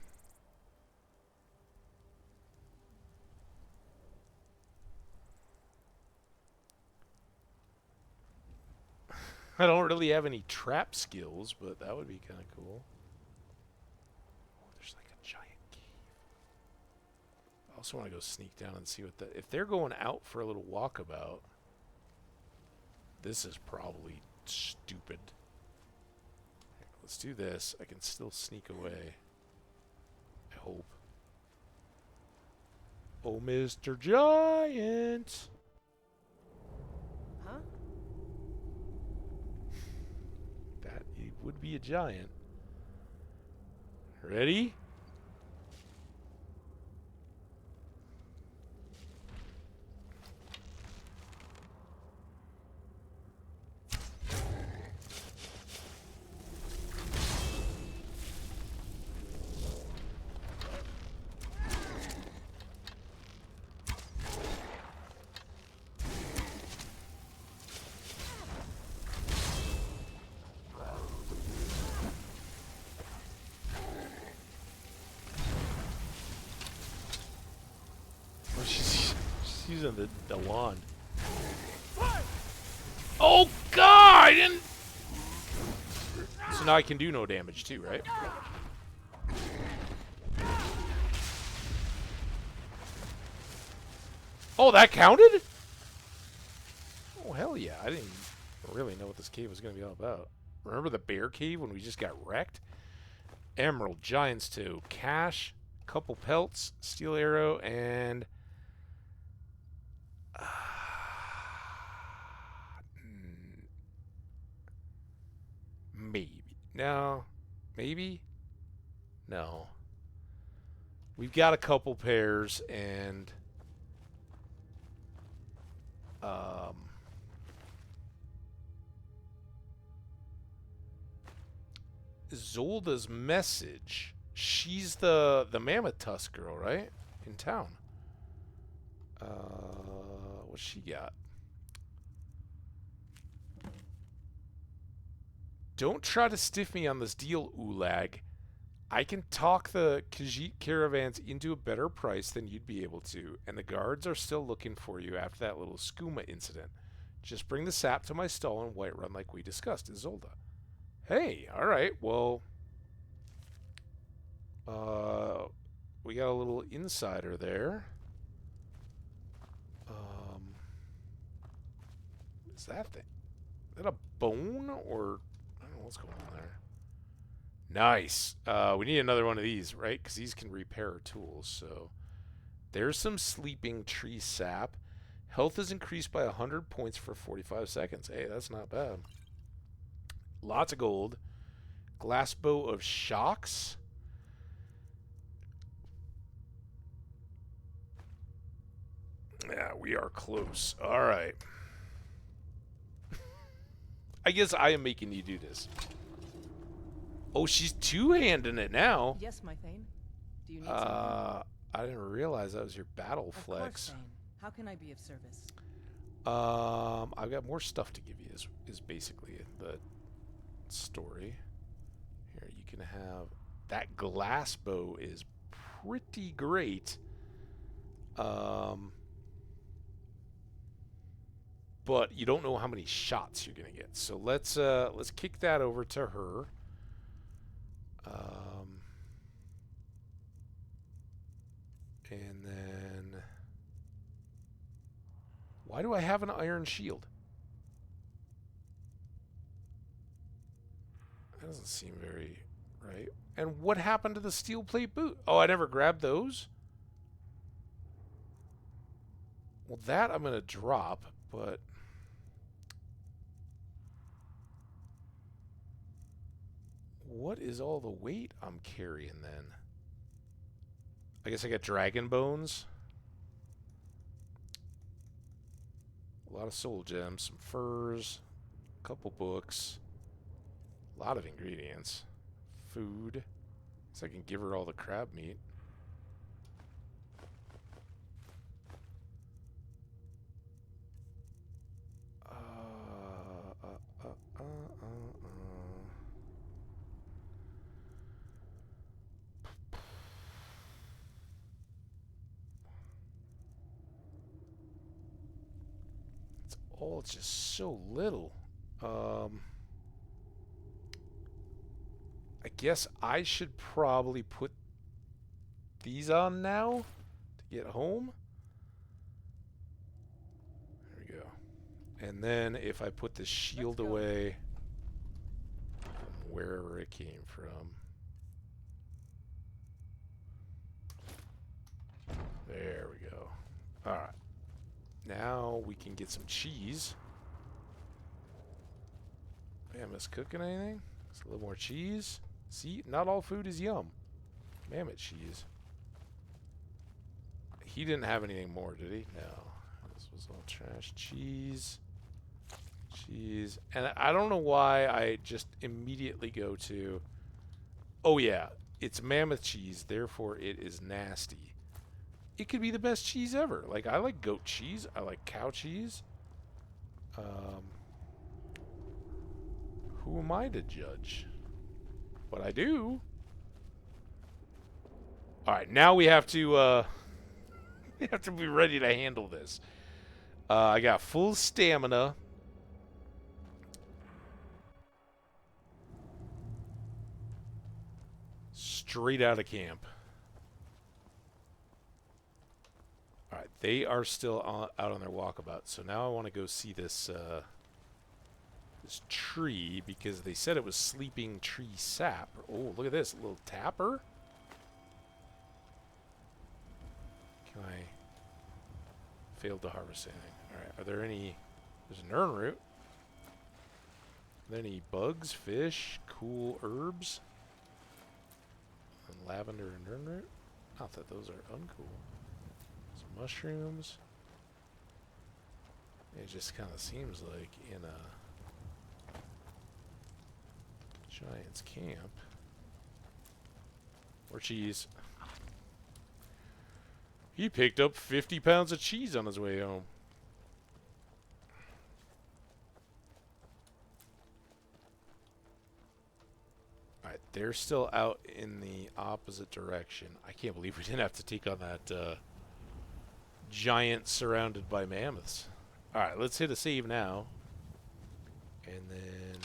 I don't really have any trap skills, but that would be kind of cool. Oh, there's like a giant cave. I also want to go sneak down and see what the... If they're going out for a little walkabout, this is probably stupid. Let's do this. I can still sneak away. I hope. Oh, Mr. Giant! Huh? That it would be a giant. Ready? Using the wand. Oh God! I didn't. So now I can do no damage too, right? Oh, that counted? Oh hell yeah! I didn't really know what this cave was gonna be all about. Remember the bear cave when we just got wrecked? Emerald, giants too, cash, couple pelts, steel arrow, and maybe. No. Maybe? No. We've got a couple pairs and Zolda's message. She's the mammoth tusk girl, right? In town. What's she got? Don't try to stiff me on this deal, Ulag. I can talk the Khajiit caravans into a better price than you'd be able to, and the guards are still looking for you after that little skooma incident. Just bring the sap to my stall in Whiterun like we discussed, Isolde. Hey, alright, well... we got a little insider there. Is that thing? Is that a bone, or... I don't know what's going on there. Nice. We need another one of these, right? Because these can repair our tools. So there's some sleeping tree sap. Health is increased by 100 points for 45 seconds. Hey, that's not bad. Lots of gold. Glass bow of shocks. Yeah, we are close. All right. I guess I am making you do this. Oh, she's two-handing it now. Yes, my Thane. Do you need something? I didn't realize that was your battle flex. Of course, Thane. How can I be of service? I've got more stuff to give you. Is basically the story. Here, you can have that glass bow is pretty great. But you don't know how many shots you're gonna get. So let's kick that over to her. And then why do I have an iron shield? That doesn't seem very right. And what happened to the steel plate boot? Oh, I never grabbed those. Well, that I'm gonna drop, but what is all the weight I'm carrying then? I guess I got dragon bones. A lot of soul gems, some furs, a couple books, a lot of ingredients, food. So I can give her all the crab meat. Oh, it's just so little. I guess I should probably put these on now to get home. There we go. And then if I put the shield away from wherever it came from. There we go. All right. Now we can get some cheese. Mammoth's cooking anything? Just a little more cheese. See, not all food is yum. Mammoth cheese. He didn't have anything more, did he? No. This was all trash. Cheese. Cheese. And I don't know why I just immediately go to, oh yeah, it's mammoth cheese, therefore it is nasty. It could be the best cheese ever. Like, I like goat cheese. I like cow cheese. Who am I to judge? But I do. All right, now we have to we have to be ready to handle this. I got full stamina. Straight out of camp. All right, they are still out on their walkabout. So now I want to go see this this tree because they said it was sleeping tree sap. Oh, look at this, a little tapper. Can I? Failed to harvest anything. All right, are there any? There's an urn root. Are there any bugs, fish, cool herbs? And lavender and urn root? Not that those are uncool. Some mushrooms. It just kind of seems like in a giant's camp. More cheese. He picked up 50 pounds of cheese on his way home. Alright, they're still out in the opposite direction. I can't believe we didn't have to take on that giant surrounded by mammoths. Alright, let's hit a save now. And then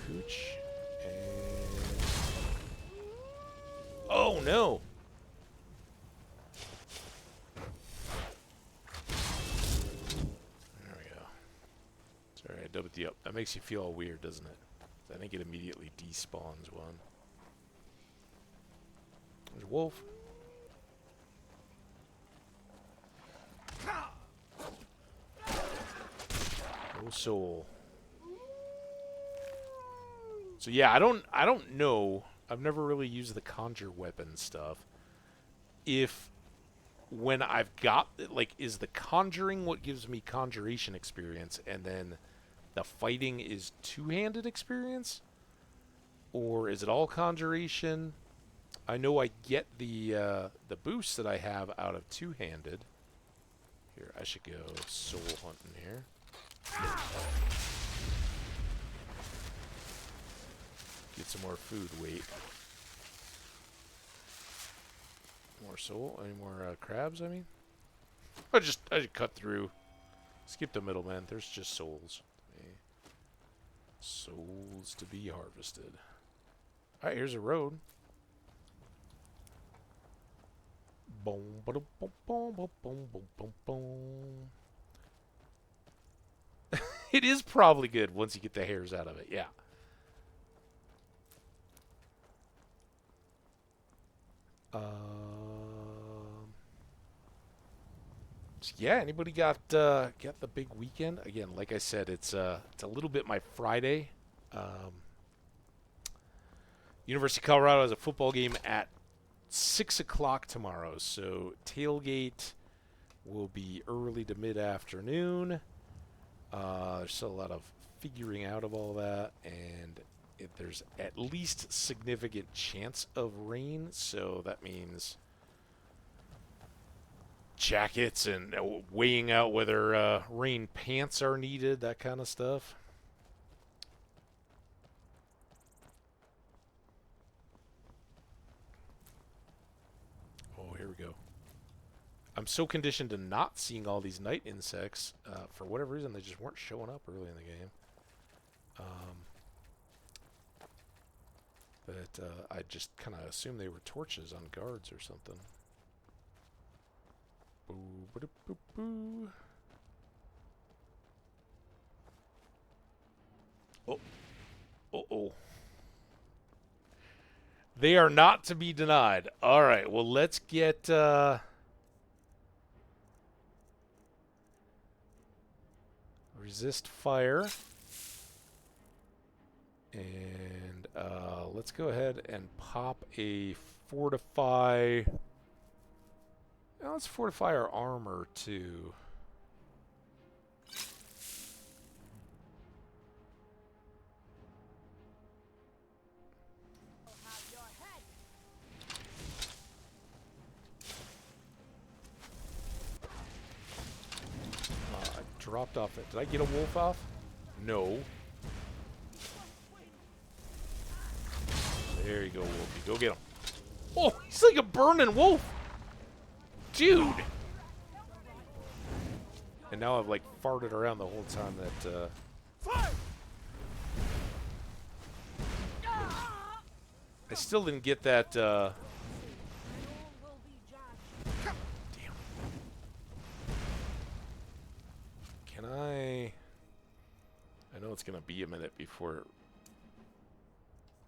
pooch. And oh no! There we go. Sorry, I double Yep, that makes you feel all weird, doesn't it? I think it immediately despawns one. There's a wolf. No soul. So yeah, I don't know. I've never really used the conjure weapon stuff. If when I've got like, is the conjuring what gives me conjuration experience, and then the fighting is two-handed experience, or is it all conjuration? I know I get the boost that I have out of two-handed. Here, I should go soul hunting here. Get some more food weight. More soul? Any more crabs, I mean? I just cut through. Skip the middleman. There's just souls. Souls to be harvested. Alright, here's a road. Boom, ba-dum, boom, boom, boom, boom, boom, boom. It is probably good once you get the hairs out of it, yeah. So yeah, anybody got the big weekend? Again, like I said, it's a little bit my Friday. University of Colorado has a football game at 6 o'clock tomorrow, so tailgate will be early to mid-afternoon. There's still a lot of figuring out of all that, and there's at least significant chance of rain, so that means jackets and weighing out whether rain pants are needed, that kind of stuff. Oh, here we go. I'm so conditioned to not seeing all these night insects. For whatever reason, they just weren't showing up early in the game. That I just kind of assumed they were torches on guards or something. Boo, ba boo, boo. Oh. Uh-oh. They are not to be denied. All right, well, let's get... resist fire. And let's go ahead and pop a fortify... Now let's fortify our armor, too. I dropped off it. Did I get a wolf off? No. There you go, Wolfie. Go get him. Oh, he's like a burning wolf. Dude. And now I've, like, farted around the whole time that, I still didn't get that, Damn. Can I know it's gonna be a minute before it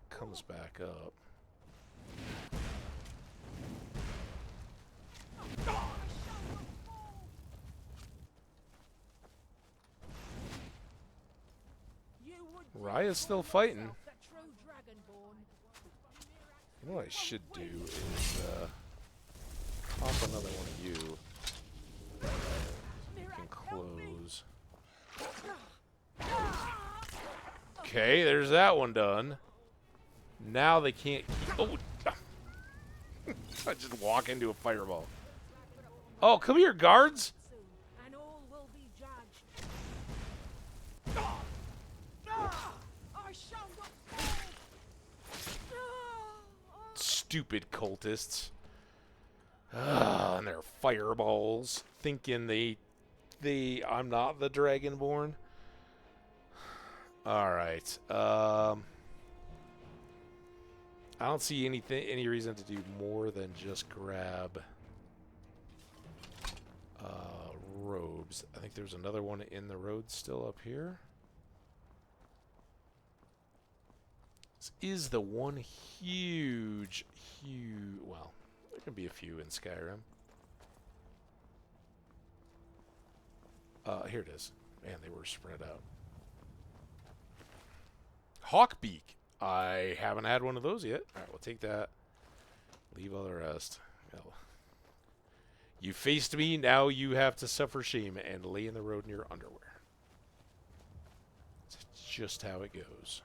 comes back up. Raya's still fighting. You know what I should do is pop another one of you. So you can close. Okay, there's that one done. Now they can't keep... Oh! I just walk into a fireball. Oh, come here, guards! Stupid cultists. And their fireballs. Thinking I'm not the Dragonborn. Alright. I don't see any reason to do more than just grab robes. I think there's another one in the road still up here. This is the one huge, well, there can be a few in Skyrim. Here it is. Man, they were spread out. Hawkbeak. I haven't had one of those yet. All right, we'll take that. Leave all the rest. You faced me, now you have to suffer shame and lay in the road in your underwear. It's just how it goes.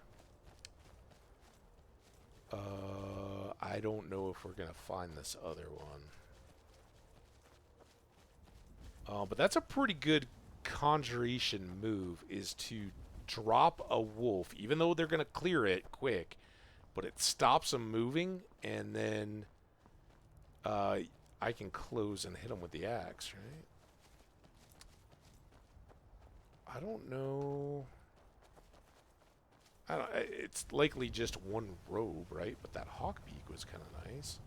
I don't know if we're going to find this other one. But that's a pretty good conjuration move, is to drop a wolf, even though they're going to clear it quick, but it stops them moving, and then I can close and hit them with the axe, right? I don't know. It's likely just one robe, right? But that hawkbeak was kind of nice.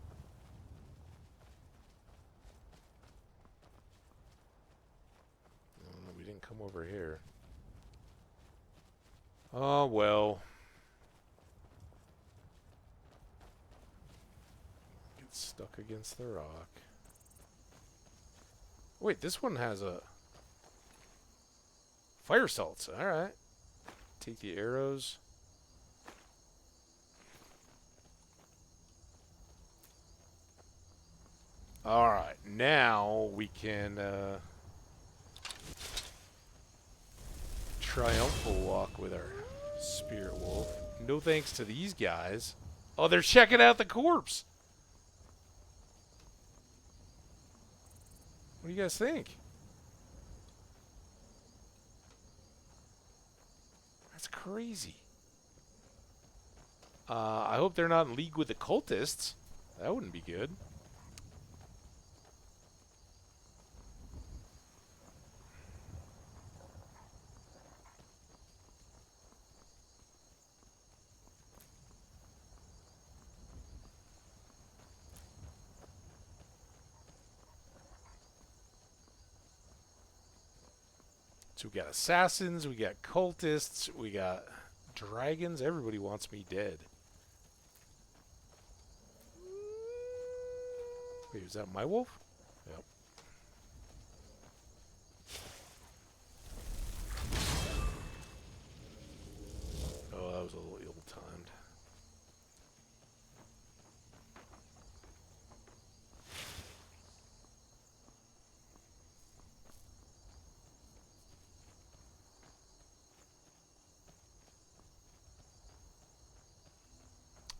We didn't come over here. Oh, well. Get stuck against the rock. Wait, this one has a fire salts. All right. Take the arrows. All right, now we can triumphal walk with our spirit wolf. No thanks to these guys. Oh, they're checking out the corpse. What do you guys think? That's crazy. I hope they're not in league with the cultists. That wouldn't be good. So we got assassins, we got cultists, we got dragons. Everybody wants me dead. Wait, was that my wolf? Yep. Oh, that was a little ill-timed.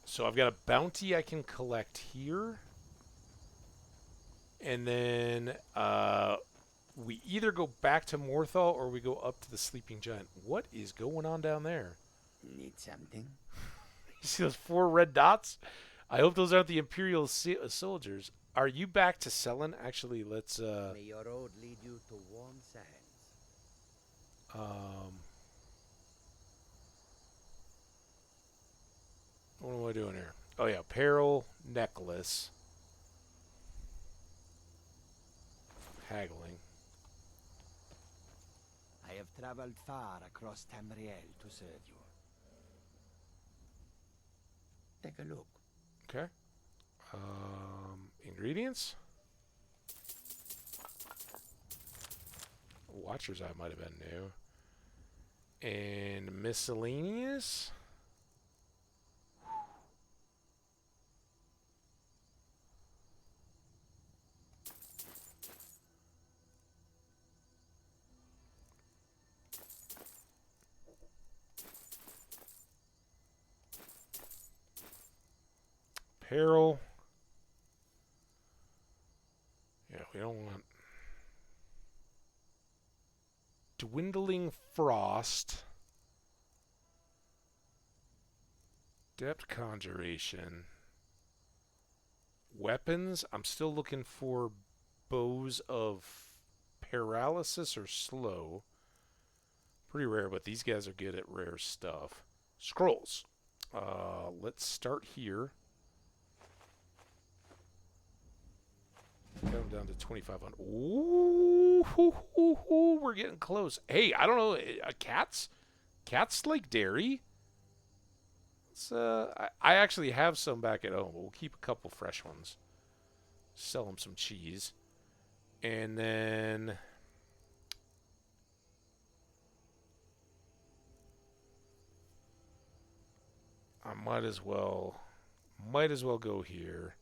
So I've got a bounty I can collect here. And then we either go back to Morthal or we go up to the Sleeping Giant. What is going on down there? Need something? You see those 4 red dots? I hope those aren't the Imperial soldiers. Are you back to Selen? Actually, let's... May your road lead you to warm sands. What am I doing here? Oh, yeah. Peril, necklace. Haggling. I have traveled far across Tamriel to serve you. Take a look. Okay. Ingredients? Watcher's Eye might have been new. And miscellaneous? Apparel. Yeah, we don't want... Dwindling Frost. Depth Conjuration. Weapons. I'm still looking for bows of paralysis or slow. Pretty rare, but these guys are good at rare stuff. Scrolls. Let's start here. Come down to 2,500. Ooh, we're getting close. Hey, I don't know. Cats like dairy. I actually have some back at home, but we'll keep a couple fresh ones. Sell them some cheese. And then I might as well go here.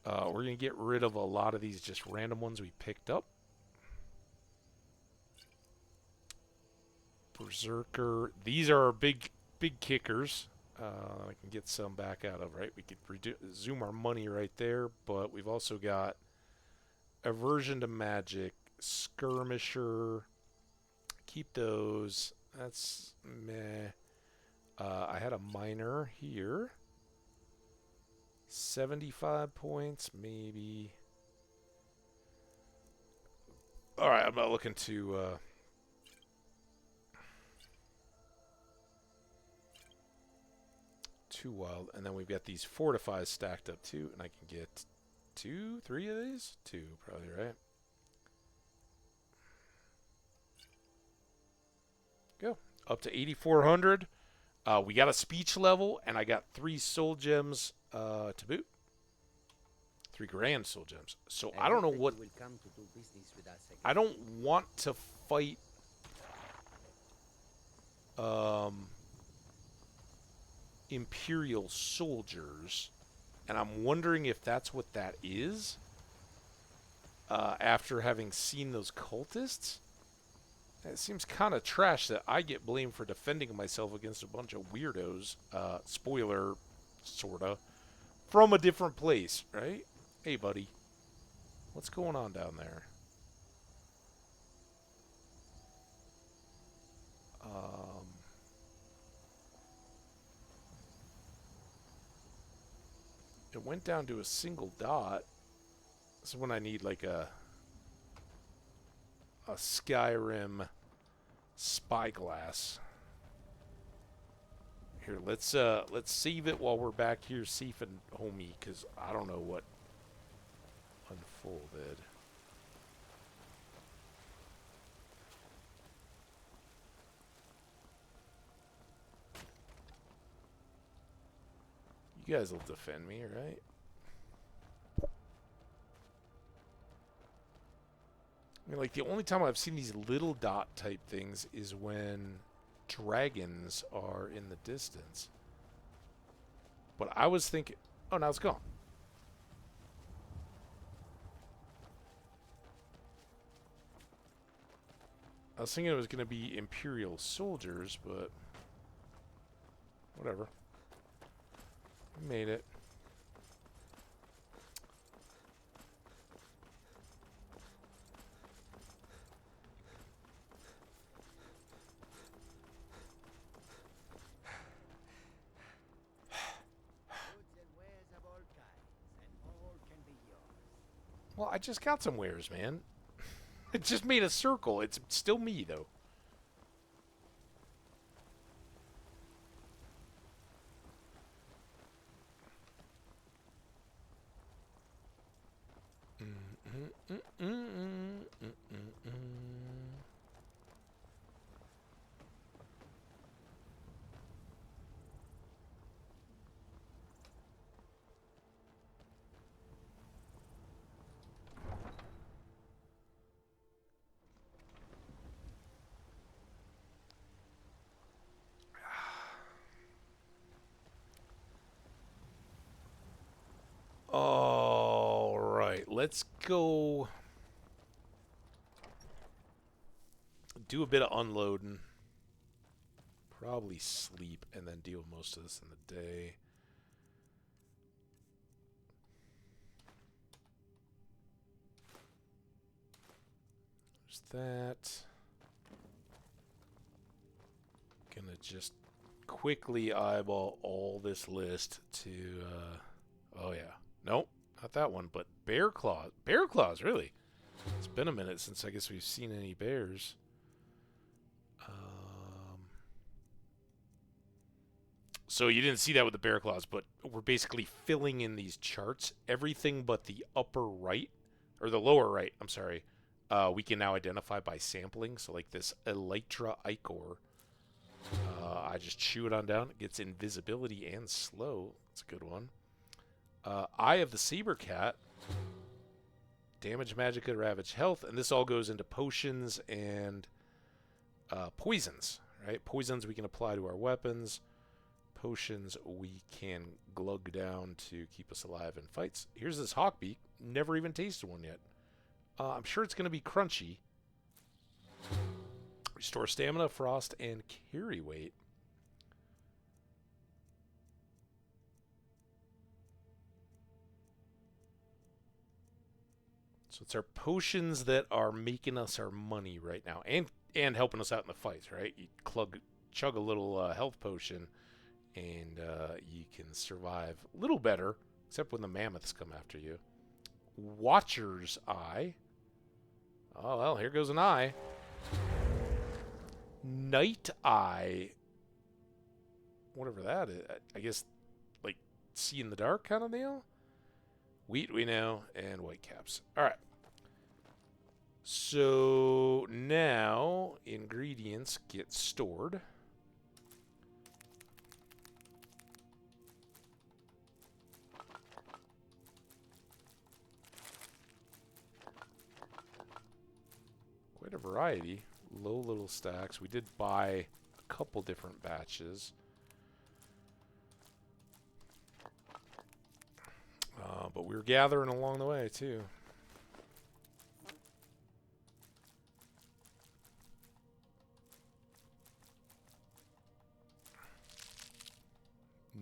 We're gonna get rid of a lot of these just random ones we picked up. Berserker. These are our big kickers. I can get some back out of, right? We could zoom our money right there, but we've also got aversion to magic, skirmisher. Keep those. That's meh. I had a miner here. 75 points, maybe. Alright, I'm not looking to... too wild. And then we've got these fortifies stacked up too, and I can get 2, 3 of these? 2, probably, right? Go. Up to 8,400. We got a speech level, and I got 3 soul gems to boot. 3 grand soul gems. So I don't know what... I don't want to fight... Imperial soldiers, and I'm wondering if that's what that is after having seen those cultists. It seems kind of trash that I get blamed for defending myself against a bunch of weirdos, spoiler, sorta, from a different place, right? Hey buddy, what's going on down there? It went down to a single dot. This is when I need like a Skyrim spyglass. Here, let's save it while we're back here safing homie, because I don't know what unfolded. You guys will defend me, right? I mean, like, the only time I've seen these little dot type things is when dragons are in the distance. But I was thinking... Oh, now it's gone. I was thinking it was going to be Imperial soldiers, but... Whatever. Made it. Well, I just got some wares, man. It just made a circle. It's still me, though. All right, let's go do a bit of unloading. Probably sleep and then deal with most of this in the day. There's that. Gonna just quickly eyeball all this list to, oh yeah. Nope, not that one, but bear claws. Bear claws, really? It's been a minute since I guess we've seen any bears. So you didn't see that with the bear claws, but we're basically filling in these charts. Everything but the upper right, or the lower right, I'm sorry, we can now identify by sampling. So like this Elytra ichor I just chew it on down. It gets invisibility and slow. That's a good one. Eye of the Saber Cat. Damage magicka, ravage health. And this all goes into potions and poisons, right? Poisons we can apply to our weapons. Potions we can glug down to keep us alive in fights. Here's this Hawkbeak. Never even tasted one yet. I'm sure it's going to be crunchy. Restore stamina, frost, and carry weight. So it's our potions that are making us our money right now, and helping us out in the fights, right? You chug a little health potion, and you can survive a little better, except when the mammoths come after you. Watcher's Eye. Oh, well, here goes an eye. Night Eye. Whatever that is. I guess, like, see in the dark kind of deal? Wheat we know, and whitecaps. All right. So now ingredients get stored. Quite a variety. Low little stacks. We did buy a couple different batches. But we were gathering along the way, too.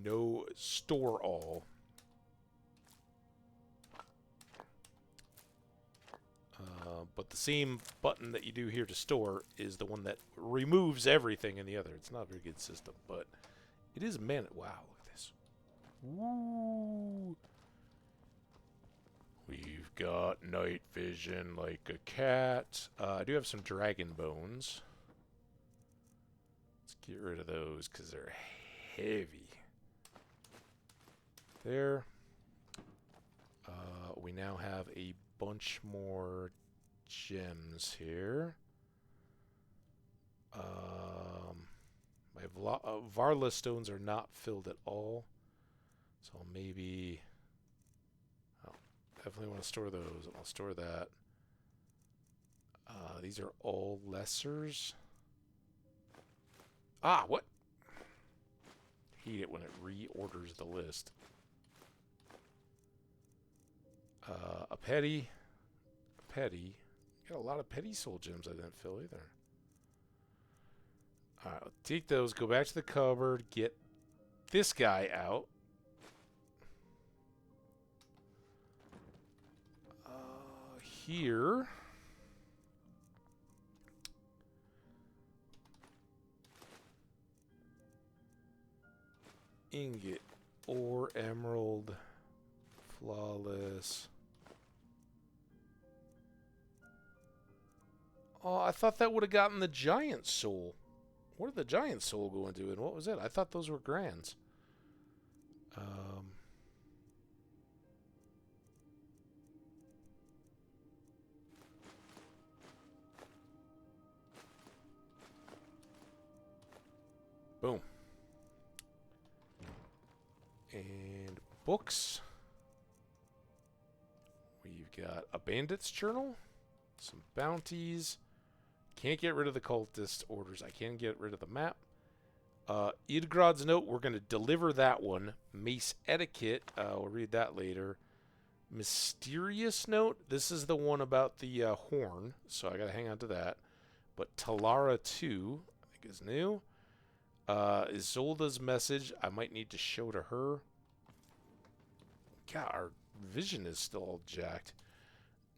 No store all. But the same button that you do here to store is the one that removes everything in the other. It's not a very good system, but it is Wow, look at this. Woo! We've got night vision like a cat. I do have some dragon bones. Let's get rid of those because they're heavy. There. We now have a bunch more gems here. My Varla stones are not filled at all. So maybe... Oh, definitely want to store those. I'll store that. These are all lessers. Ah, what? Hate it when it reorders the list. A petty. Got a lot of petty soul gems I didn't fill either. Alright, I'll take those, go back to the cupboard, get this guy out. Here. Ingot, ore, emerald, flawless. Oh, I thought that would have gotten the giant soul. What did the giant soul go into, and what was it? I thought those were grands. Boom. And books. We've got a bandit's journal, some bounties. Can't get rid of the cultist orders. I can get rid of the map. Idgrad's note, we're going to deliver that one. Mace etiquette, we'll read that later. Mysterious note, this is the one about the horn, so I got to hang on to that. But Talara 2, I think is new. Isolda's message, I might need to show to her. God, our vision is still all jacked.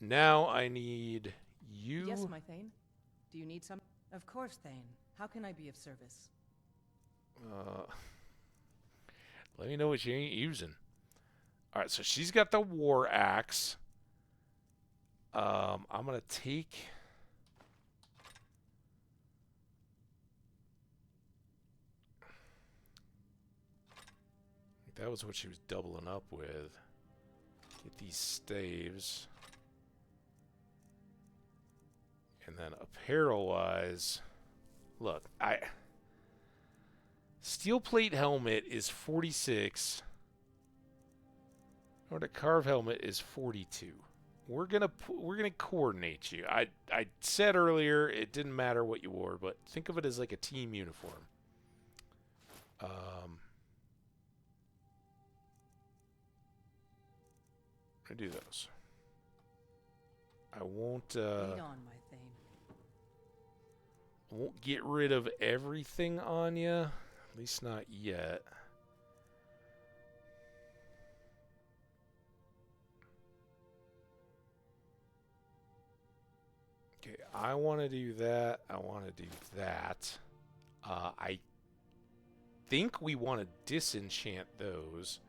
Now I need you. Yes, my Thane. Do you need some? Of course, Thane. How can I be of service? Let me know what you ain't using. Alright, so she's got the war axe. I'm gonna take... I think that was what she was doubling up with. Get these staves. And then apparel-wise, look, Steel plate helmet is 46. Or the carve helmet is 42. We're gonna coordinate you. I said earlier it didn't matter what you wore, but think of it as like a team uniform. I do those. I won't. Lead on, my thane. I won't get rid of everything on you, at least not yet. Okay, I want to do that. I want to do that. I think we want to disenchant those.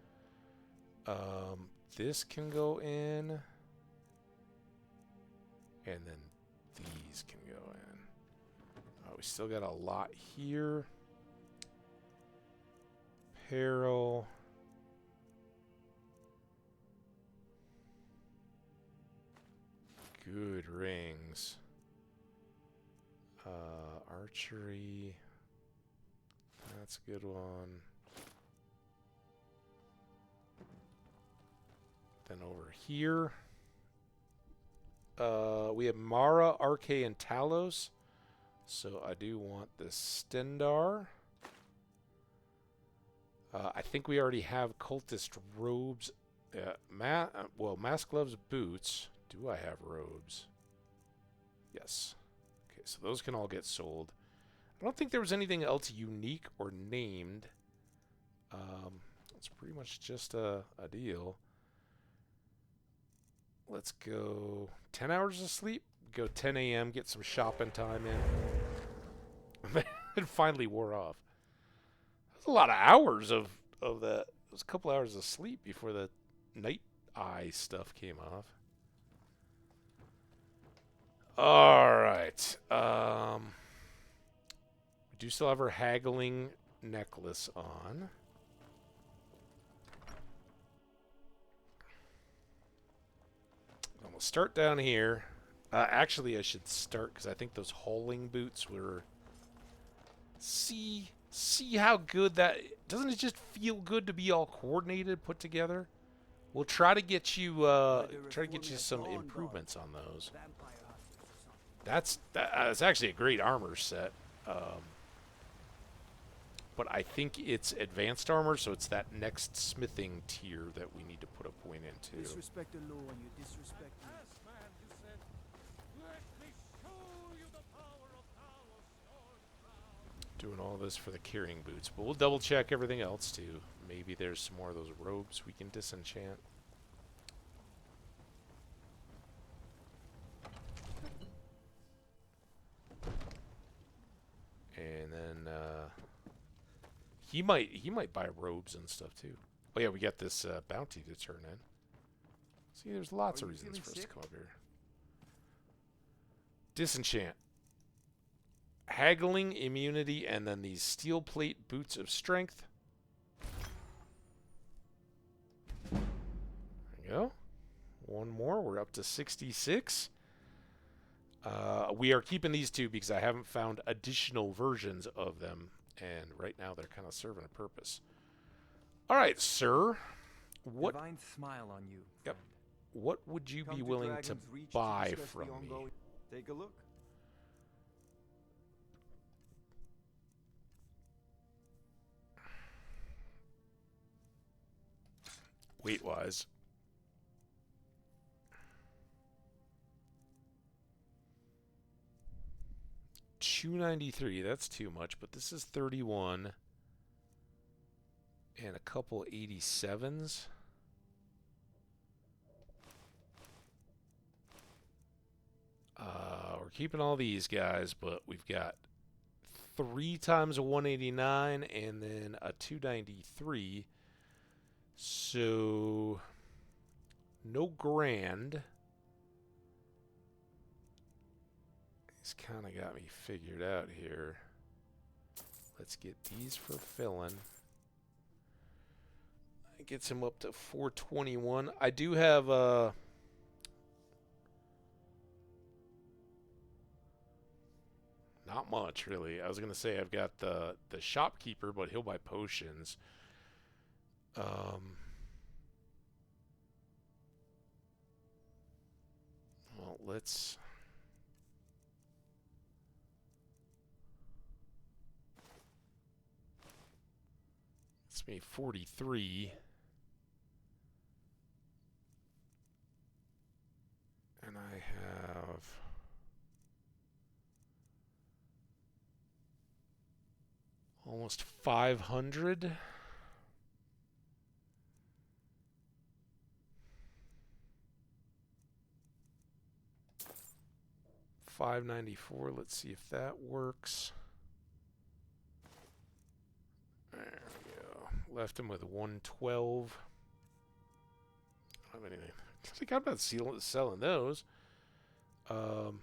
This can go in. And then these can go in. We still got a lot here. Apparel. Good rings. Archery. That's a good one. Then over here, we have Mara, Arche, and Talos. So I do want the Stendar. I think we already have cultist robes. Mask, gloves, boots. Do I have robes? Yes. Okay, so those can all get sold. I don't think there was anything else unique or named. It's pretty much just a deal. Let's go 10 hours of sleep. Go 10 a.m., get some shopping time in. It finally wore off. That was a lot of hours of that. It was a couple hours of sleep before the night eye stuff came off. All right. We do still have her haggling necklace on. We'll start down here. Actually, I should start because I think those hauling boots were... See how good that... Doesn't it just feel good to be all coordinated, put together? We'll try to get you some improvements on those. That's actually a great armor set. But I think it's advanced armor, so it's that next smithing tier that we need to put a point into. Disrespect the law and you disrespect me. Doing all this for the carrying boots, but we'll double check everything else too. Maybe there's some more of those robes we can disenchant. And then he might buy robes and stuff too. Oh yeah, we got this bounty to turn in. See, there's lots of reasons for us to come up here. Disenchant. Haggling, immunity, and then these steel plate boots of strength. There we go. One more. We're up to 66. We are keeping these two because I haven't found additional versions of them. And right now they're kind of serving a purpose. All right, sir. What? Divine smile on you. Yep. What would you be willing to buy from me? Take a look. Weight-wise. $293. That's too much, but this is 31 and a couple 87s. We're keeping all these guys, but we've got 3 times a 189 and then a 293. So no grand. He's kind of got me figured out here. Let's get these for filling. It gets him up to 421. I do have Not much, really. I was going to say I've got the shopkeeper, but he'll buy potions. Well, let's... It's me 43. And I have... almost 500. $594. Let's see if that works. There we go. Left him with 112. I don't have anything. I think I'm not selling those. You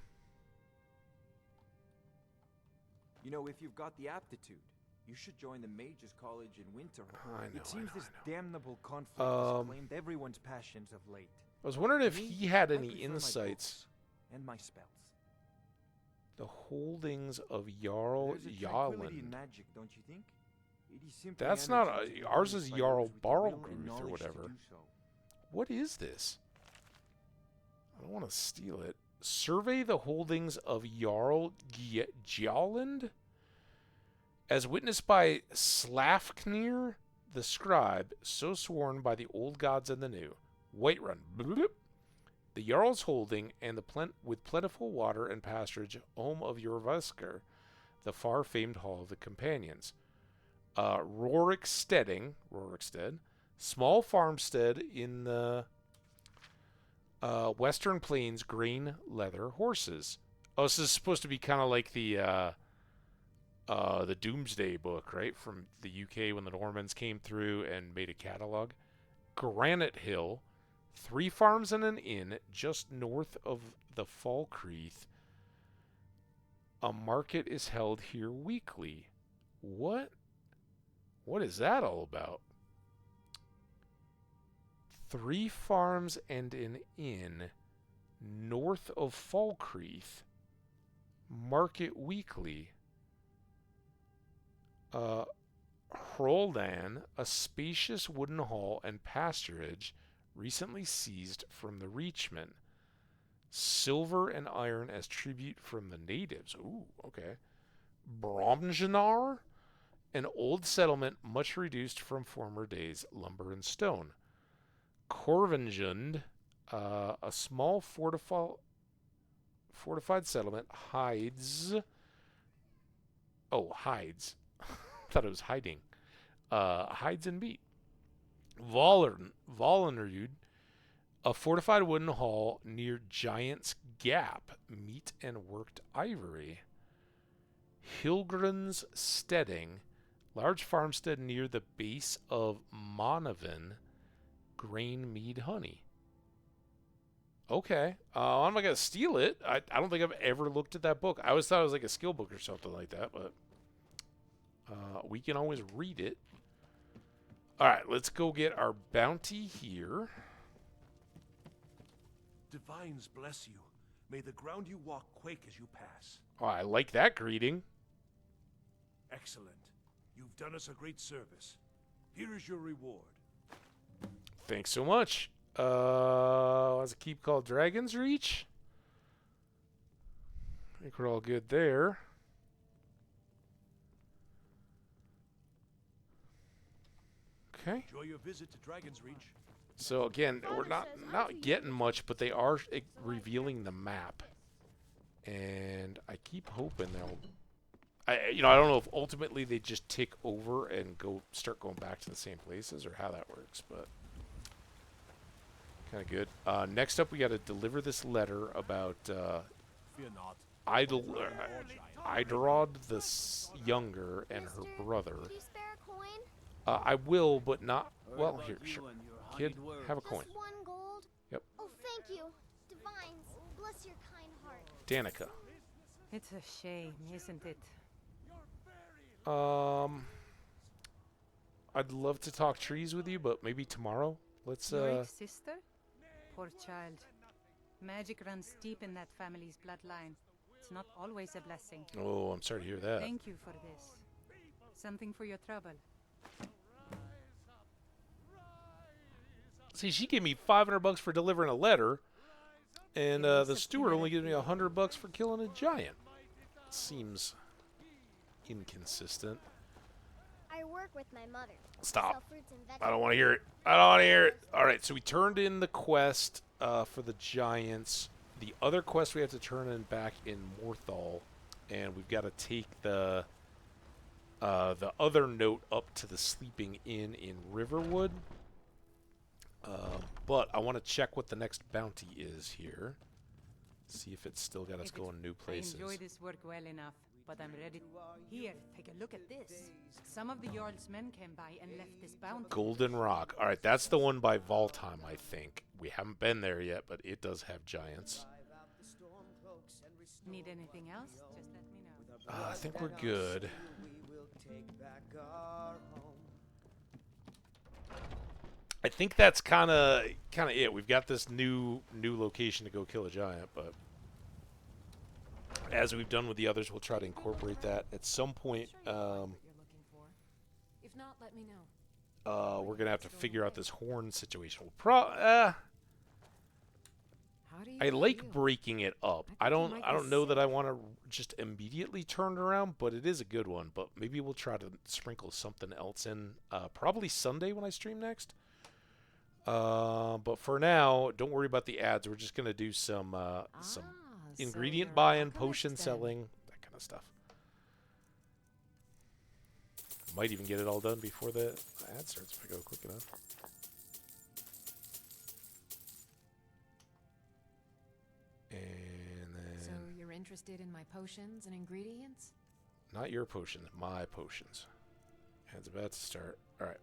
know, if you've got the aptitude, you should join the Mages College in Winterhold. I know, It seems this I know. damnable conflict has claimed everyone's passions of late. I was wondering if Me, he had I any prefer my insights. books and my spells. The holdings of Jarl There's a tranquility in Yaland. magic, don't you think? It is simply That's not energy to ours. use Is by Jarl those with the will and Barlgruth or knowledge whatever. to do so. What is this? I don't want to steal it. Survey the holdings of Jarl Yaland, as witnessed by Slafknir, the scribe, so sworn by the old gods and the new. Whiterun. Bloop. The Jarl's holding, and with plentiful water and pasturage, home of Jorvaskr, the far-famed hall of the companions. Rorikstead, small farmstead in the Western Plains, grain, leather, horses. Oh, this is supposed to be kind of like the Doomsday Book, right? From the UK when the Normans came through and made a catalog. Granite Hill, 3 farms and an inn just north of the Falkreath. A market is held here weekly. What? What is that all about? 3 farms and an inn north of Falkreath. Market weekly. Hroldan, a spacious wooden hall and pasturage recently seized from the Reachmen. Silver and iron as tribute from the natives. Ooh, okay. Bromjanar, an old settlement much reduced from former days, lumber and stone. Corvinjund, a small fortified settlement, hides. Oh, hides. Thought it was hiding. Hides and meat. Vollernud, a fortified wooden hall near Giant's Gap, meat and worked ivory. Hilgren's Steading, large farmstead near the base of Monavin, grain, mead, honey. Okay. I'm not going to steal it. I don't think I've ever looked at that book. I always thought it was like a skill book or something like that, but we can always read it. All right, let's go get our bounty here. Divines bless you. May the ground you walk quake as you pass. Oh, I like that greeting. Excellent. You've done us a great service. Here is your reward. Thanks so much. Has a keep called Dragon's Reach. I think we're all good there. Okay. Enjoy your visit to Dragon's Reach. So again, we're not getting much, but they are revealing the map, and I keep hoping they'll. I don't know if ultimately they just tick over and start going back to the same places or how that works, but kind of good. Next up, we got to deliver this letter about Idarod the Younger and her brother. Could you spare a coin? I will, but not. Well, here, sure. Kid, have a coin. Just 1 gold? Yep. Oh, thank you. Divines, bless your kind heart. Danica. It's a shame, isn't it? I'd love to talk trees with you, but maybe tomorrow. Let's Your sister? Poor child. Magic runs deep in that family's bloodline. It's not always a blessing. Oh, I'm sorry to hear that. Thank you for this. Something for your trouble. See, she gave me $500 for delivering a letter, and the steward only gave me $100 for killing a giant. Seems inconsistent. I work with my mother. Stop. Sell fruits and I don't want to hear it. I don't want to hear it. All right, so we turned in the quest for the giants. The other quest we have to turn in back in Morthal, and we've got to take the other note up to the sleeping inn in Riverwood. But I want to check what the next bounty is here. See if it's still got us going new places. I enjoy this work well enough, but I'm ready. Here, take a look at this. Some of the Jarl's men came by and left this bounty. Golden Rock. All right, that's the one by Valtheim, I think. We haven't been there yet, but it does have giants. Need anything else? Just let me know. I think we're good. I think that's kind of it. We've got this new location to go kill a giant, but as we've done with the others, we'll try to incorporate that at some point. If not, let me know. We're gonna have to figure out this horn situation. We'll I like breaking it up. I don't know that I want to just immediately turn it around, but it is a good one. But maybe we'll try to sprinkle something else in. Probably Sunday when I stream next. But for now, don't worry about the ads. We're just gonna do some ingredient buying, potion selling, that kind of stuff. Might even get it all done before the ad starts if I go quick enough. And then... So you're interested in my potions and ingredients? Not your potions, my potions. Ad's about to start. All right.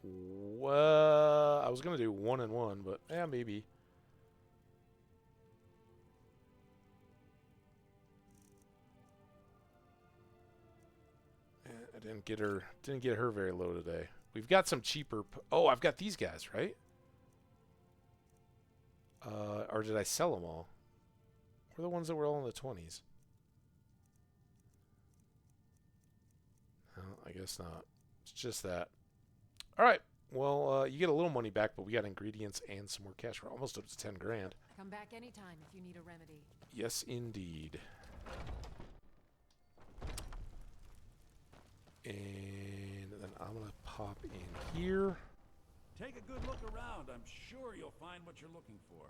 Well, I was going to do 1 and 1, but yeah, maybe. I didn't get her very low today. We've got some cheaper. Oh, I've got these guys, right? Or did I sell them all? Or the ones that were all in the 20s? No, I guess not. It's just that. All right. Well, you get a little money back, but we got ingredients and some more cash. We're almost up to 10 grand. Come back anytime if you need a remedy. Yes, indeed. And then I'm going to pop in here. Take a good look around. I'm sure you'll find what you're looking for.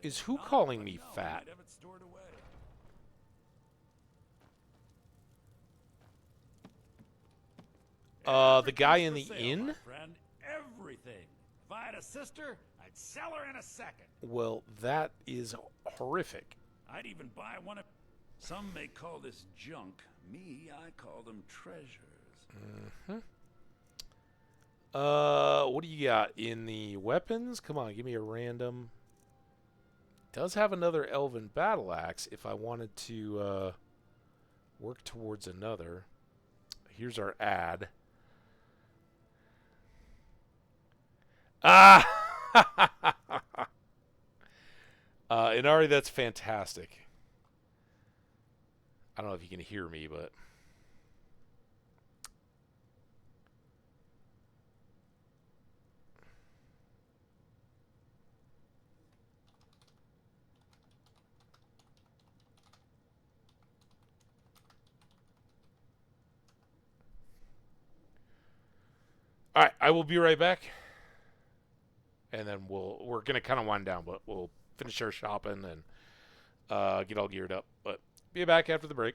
Is who calling me fat? Have it stored away. The guy in the inn? My friend, everything. If I had a sister, I'd sell her in a second. Well, that is horrific. I'd even buy one of... Some may call this junk. Me, I call them treasures. Mm-hmm. What do you got in the weapons? Come on, give me a random. Does have another elven battle axe if I wanted to work towards another. Here's our ad. Ah! Inari, that's fantastic. I don't know if you can hear me, but... All right, I will be right back. And then we're going to kind of wind down, but we'll finish our shopping and get all geared up. But be back after the break.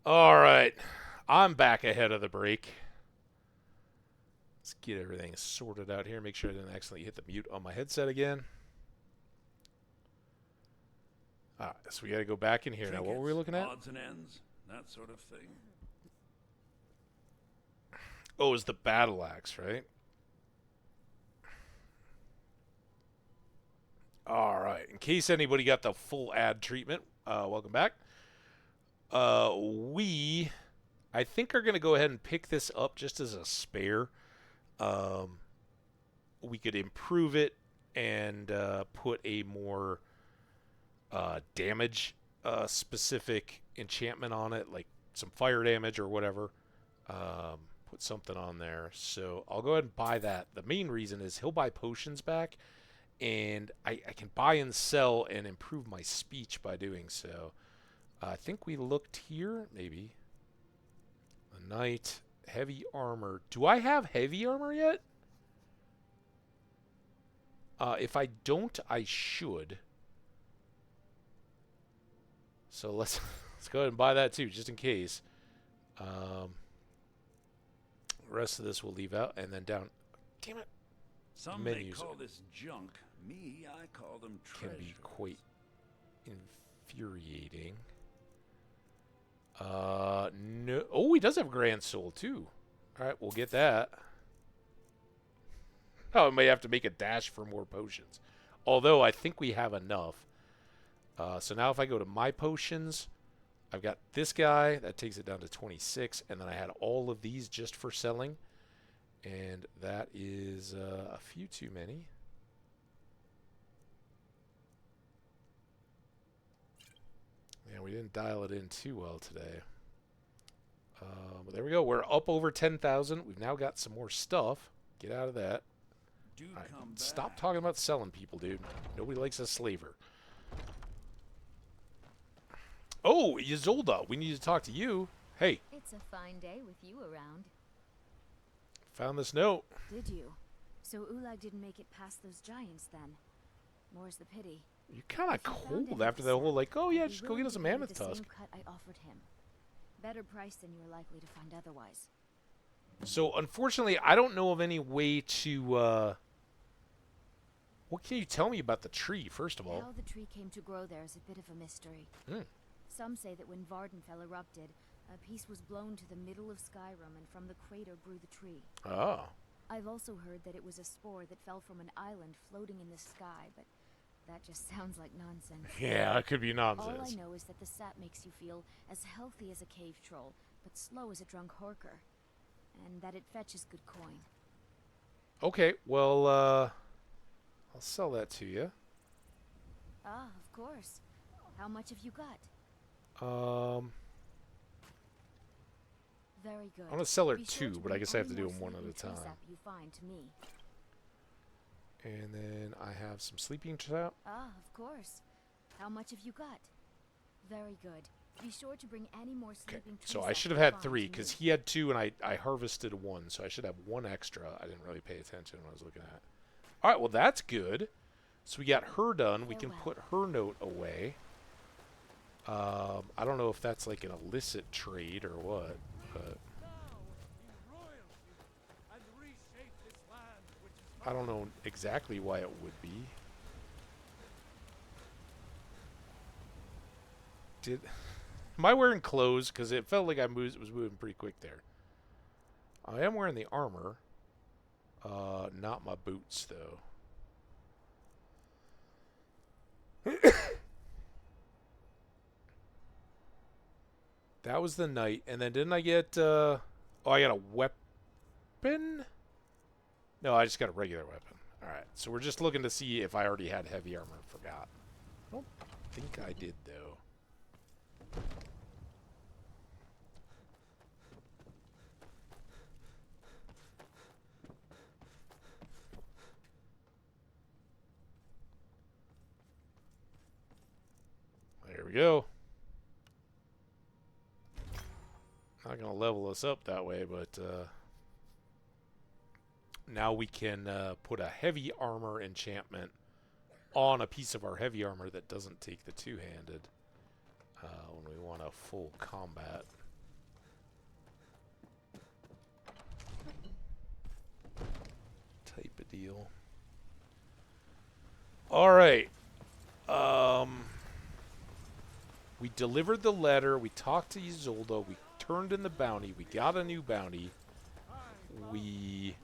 All right. I'm back ahead of the break. Let's get everything sorted out here. Make sure I didn't accidentally hit the mute on my headset again. All right, so we got to go back in here. Trinkets, now, what were we looking at? Odds and ends, that sort of thing. Oh, it was the battle axe, right? All right. In case anybody got the full ad treatment, welcome back. We, I think, are going to go ahead and pick this up just as a spare. We could improve it and put a more damage specific enchantment on it, like some fire damage or whatever. Put something on there. So I'll go ahead and buy that. The main reason is he'll buy potions back, and I can buy and sell and improve my speech by doing so. I think we looked here, maybe. The knight, heavy armor. Do I have heavy armor yet? If I don't, I should. So let's go ahead and buy that too, just in case. The rest of this we'll leave out, and then down. Damn it! Some may call this junk. Me, I call them treasures. Can be quite infuriating. No. Oh, he does have Grand Soul too. All right, we'll get that. Oh, I may have to make a dash for more potions. Although I think we have enough. So now if I go to my potions, I've got this guy. That takes it down to 26. And then I had all of these just for selling. And that is a few too many. Yeah, we didn't dial it in too well today. But there we go. We're up over 10,000. We've now got some more stuff. Get out of that. Right, stop talking about selling people, dude. Nobody likes a slaver. Oh, Ysolda, we need to talk to you. Hey. It's a fine day with you around. Found this note. Did you? So Ulag didn't make it past those giants then. More's the pity. You're kind of cold after that whole, like, oh yeah, just go get us a mammoth tusk. Same cut I offered him. Better price than you're likely to find otherwise. So, unfortunately, I don't know of any way to, what can you tell me about the tree, first of all? How the tree came to grow there is a bit of a mystery. Some say that when Vardenfell erupted, a piece was blown to the middle of Skyrim, and from the crater grew the tree. Oh. I've also heard that it was a spore that fell from an island floating in the sky, but that just sounds like nonsense. Yeah, it could be nonsense. All I know is that the sap makes you feel as healthy as a cave troll, but slow as a drunk horker, and that it fetches good coin. Okay, well, I'll sell that to you. Ah, of course. How much have you got? Very good. I'm gonna sell her two, but I guess I have to do them one at a time. You find to me. And then I have some sleeping trap. Ah, of course. How much have you got? Very good. Be sure to bring any more sleeping trees. So I should have had three, because he had two, and I harvested one, so I should have one extra. I didn't really pay attention when I was looking at. All right, well, that's good. So we got her done. We can put her note away. I don't know if that's like an illicit trade or what, but I don't know exactly why it would be. Am I wearing clothes? Because it felt like I was moving pretty quick there. I am wearing the armor. Not my boots, though. That was the knight. And then didn't I get... oh, I got a weapon? No, I just got a regular weapon. Alright, so we're just looking to see if I already had heavy armor. Forgot. I don't think I did, though. There we go. Not going to level us up that way, but now we can put a heavy armor enchantment on a piece of our heavy armor that doesn't take the two-handed when we want a full combat. deal. All right. We delivered the letter. We talked to Isolde. We turned in the bounty. We got a new bounty. We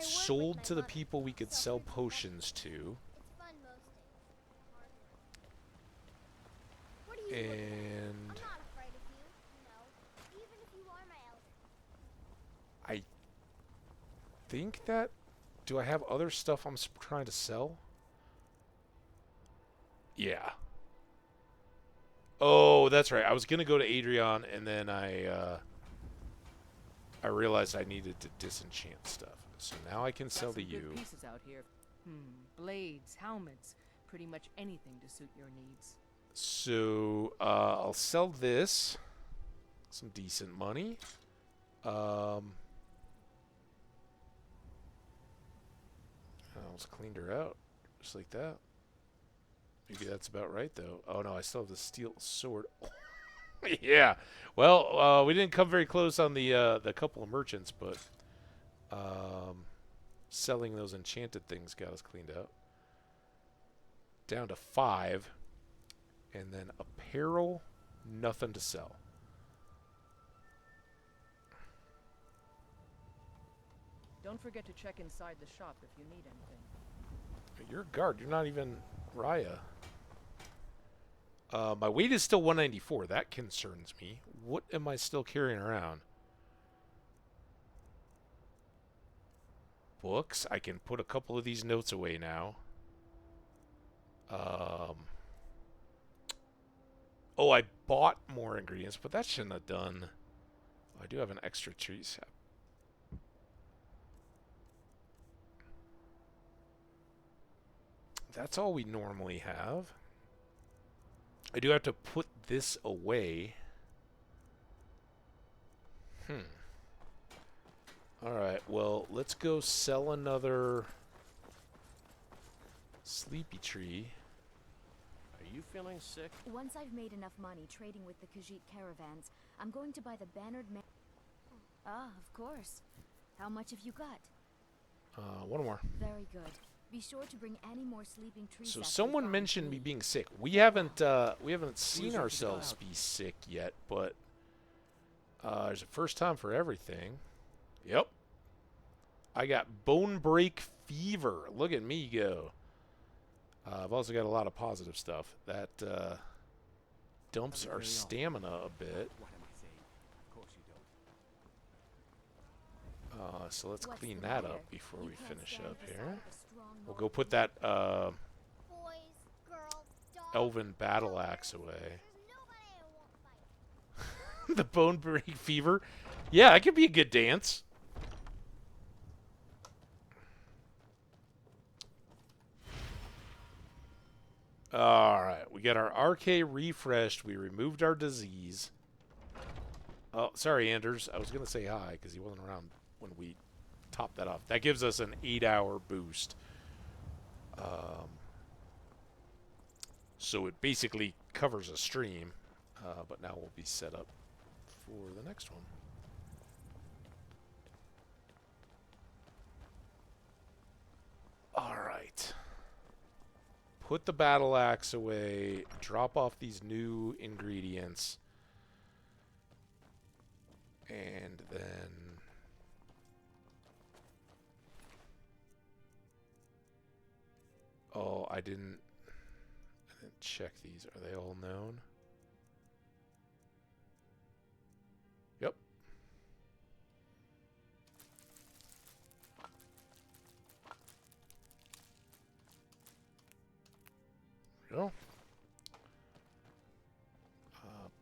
sold to the people we could sell potions to. And I think that... Do I have other stuff I'm trying to sell? Yeah. Oh, that's right. I was going to go to Adrian, and then I realized I needed to disenchant stuff. So now I can sell to you. Good pieces out here. Blades, helmets, pretty much anything to suit your needs. So I'll sell this. Some decent money. I almost cleaned her out. Just like that. Maybe that's about right, though. Oh, no, I still have the steel sword. Yeah. Well, we didn't come very close on the couple of merchants, but selling those enchanted things got us cleaned out. Down to 5. And then apparel, nothing to sell. Don't forget to check inside the shop if you need anything. You're a guard. You're not even Raya. My weight is still 194. That concerns me. What am I still carrying around? Books. I can put a couple of these notes away now. Oh, I bought more ingredients, but that shouldn't have done. Oh, I do have an extra tree sap. That's all we normally have. I do have to put this away. Alright, well, let's go sell another sleepy tree. Are you feeling sick? Once I've made enough money trading with the Khajiit caravans, I'm going to buy the bannered man. Ah, of course. How much have you got? One more. Very good. Be sure to bring any more sleeping trees. So someone mentioned me being sick. We haven't seen ourselves be sick yet, but there's a first time for everything. Yep. I got bone break fever. Look at me go. I've also got a lot of positive stuff. That dumps our stamina a bit. So let's clean that up before we finish up here. We'll go put that elven battle axe away. The bone break fever. Yeah, it could be a good dance. Alright, we got our RK refreshed. We removed our disease. Oh, sorry, Anders. I was going to say hi because he wasn't around when we topped that off. That gives us an 8-hour boost. So it basically covers a stream. But now we'll be set up for the next one. Alright. Put the battle axe away. Drop off these new ingredients. And then... Oh, I didn't check these. Are they all known? Yep. There we go.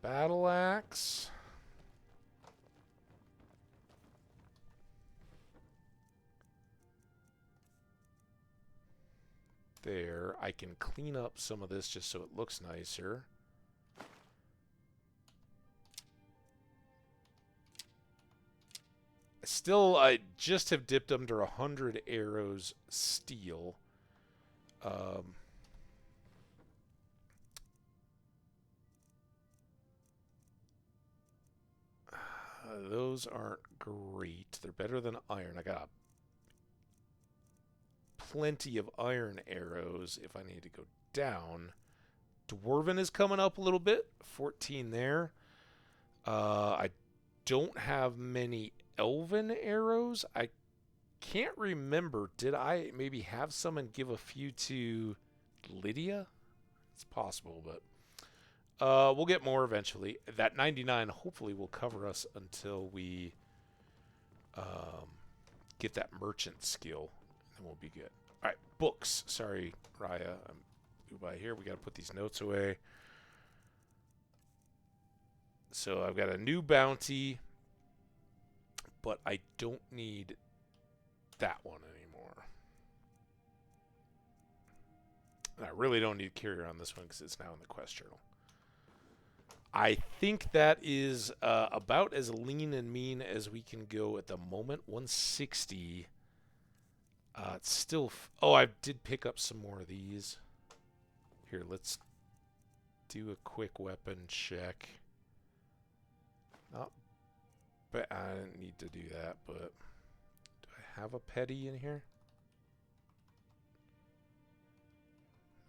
Battle axe. There. I can clean up some of this just so it looks nicer. Still, I just have dipped under 100 arrows steel. Those aren't great. They're better than iron. I got plenty of iron arrows if I need to go down. Dwarven is coming up a little bit. 14 there. I don't have many elven arrows. I can't remember. Did I maybe have some and give a few to Lydia? It's possible, but we'll get more eventually. That 99 hopefully will cover us until we get that merchant skill, and we'll be good. All right, books. Sorry, Raya. I'm by here. We got to put these notes away. So I've got a new bounty, but I don't need that one anymore. And I really don't need carrier on this one because it's now in the quest journal. I think that is about as lean and mean as we can go at the moment. 160. It's still... oh, I did pick up some more of these. Here, let's do a quick weapon check. But I didn't need to do that, but... do I have a petty in here?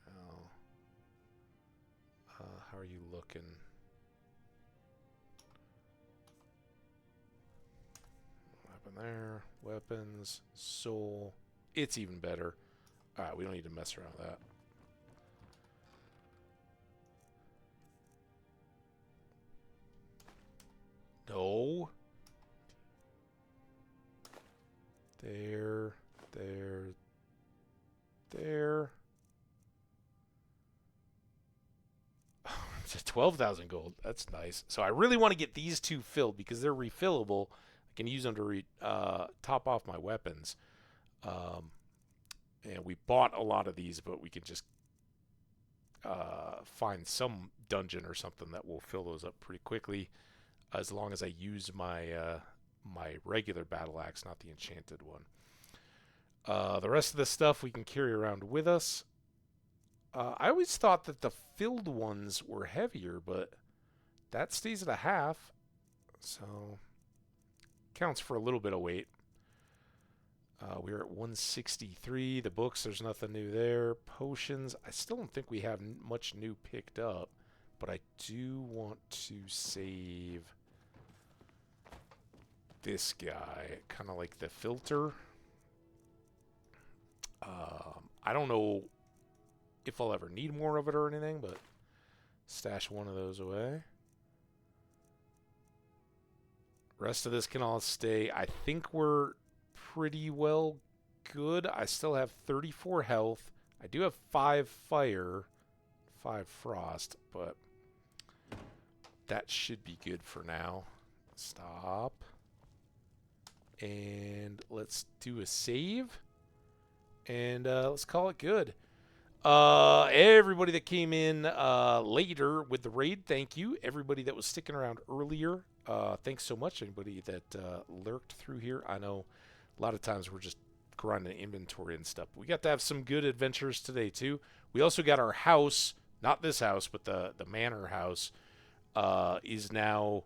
No. How are you looking? Weapon there. Weapons. Soul. It's even better. Alright, we don't need to mess around with that. No. There. It's 12,000 gold. That's nice. So I really want to get these two filled because they're refillable. I can use them to top off my weapons. And we bought a lot of these, but we can just find some dungeon or something that will fill those up pretty quickly, as long as I use my my regular battle axe, not the enchanted one. The rest of the stuff we can carry around with us. I always thought that the filled ones were heavier, but that stays at a half, so counts for a little bit of weight. We're at 163. The books, there's nothing new there. Potions, I still don't think we have much new picked up, but I do want to save this guy, kind of like the filter. I don't know if I'll ever need more of it or anything, but stash one of those away. Rest of this can all stay. I think we're pretty well good. I still have 34 health. I do have 5 fire, 5 frost, but that should be good for now. Stop. And let's do a save. And let's call it good. Everybody that came in later with the raid, thank you. Everybody that was sticking around earlier, thanks so much. Anybody that lurked through here. I know a lot of times we're just grinding inventory and stuff. We got to have some good adventures today, too. We also got our house, not this house, but the manor house, is now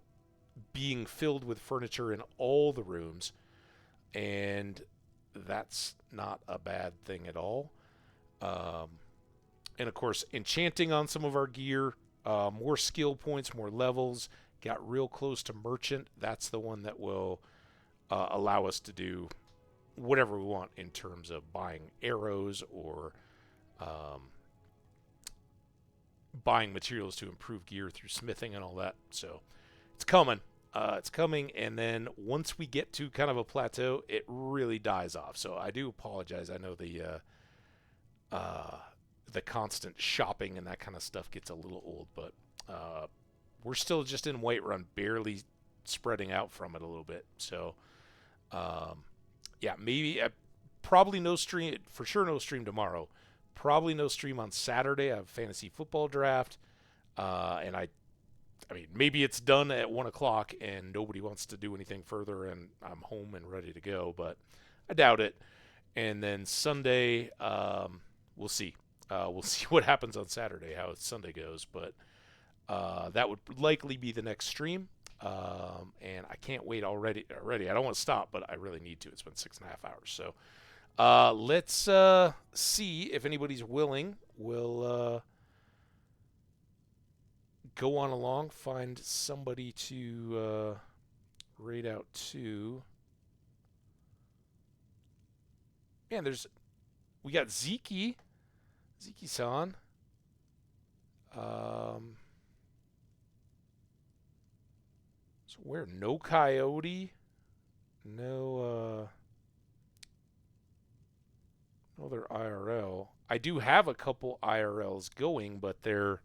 being filled with furniture in all the rooms. And that's not a bad thing at all. And, of course, enchanting on some of our gear, more skill points, more levels. Got real close to merchant. That's the one that will allow us to do whatever we want in terms of buying arrows or buying materials to improve gear through smithing and all that. So it's coming. It's coming, and then once we get to kind of a plateau, it really dies off. So I do apologize. I know the constant shopping and that kind of stuff gets a little old, but we're still just in Whiterun, barely spreading out from it a little bit. So yeah, maybe probably no stream, for sure no stream tomorrow. Probably no stream on Saturday. I have a fantasy football draft, and I mean, maybe it's done at 1 o'clock and nobody wants to do anything further and I'm home and ready to go, but I doubt it. And then Sunday, we'll see. We'll see what happens on Saturday, how Sunday goes, but that would likely be the next stream. And I can't wait already. I don't want to stop, but I really need to. It's been 6.5 hours. So Let's see if anybody's willing. We'll go on along, find somebody to raid out to. Man, we got Ziki-san. So where? No Coyote. No other IRL. I do have a couple IRLs going, but they're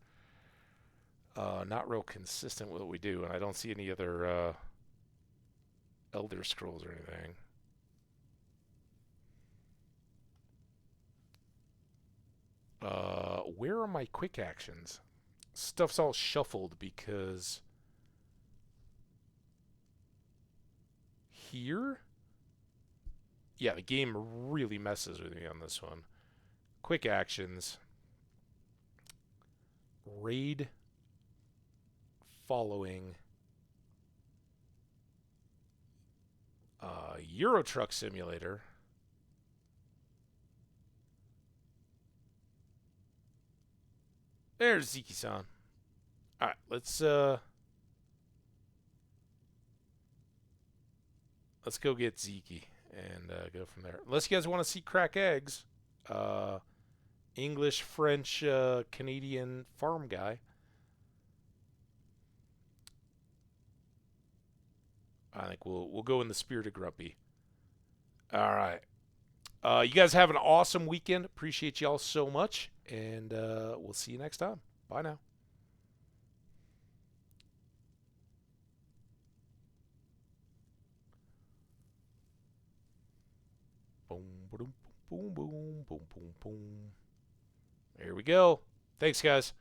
not real consistent with what we do, and I don't see any other Elder Scrolls or anything. Where are my quick actions? Stuff's all shuffled because here? Yeah, the game really messes with me on this one. Quick actions. Raid following Euro Truck Simulator. There's Ziki-san. Alright, let's go get Ziki and go from there. Unless you guys want to see crack eggs. English, French, Canadian farm guy. I think we'll go in the spirit of Grumpy. All right. You guys have an awesome weekend. Appreciate y'all so much. And we'll see you next time. Bye now. Boom, boom, boom, boom, boom, boom, boom. There we go. Thanks, guys.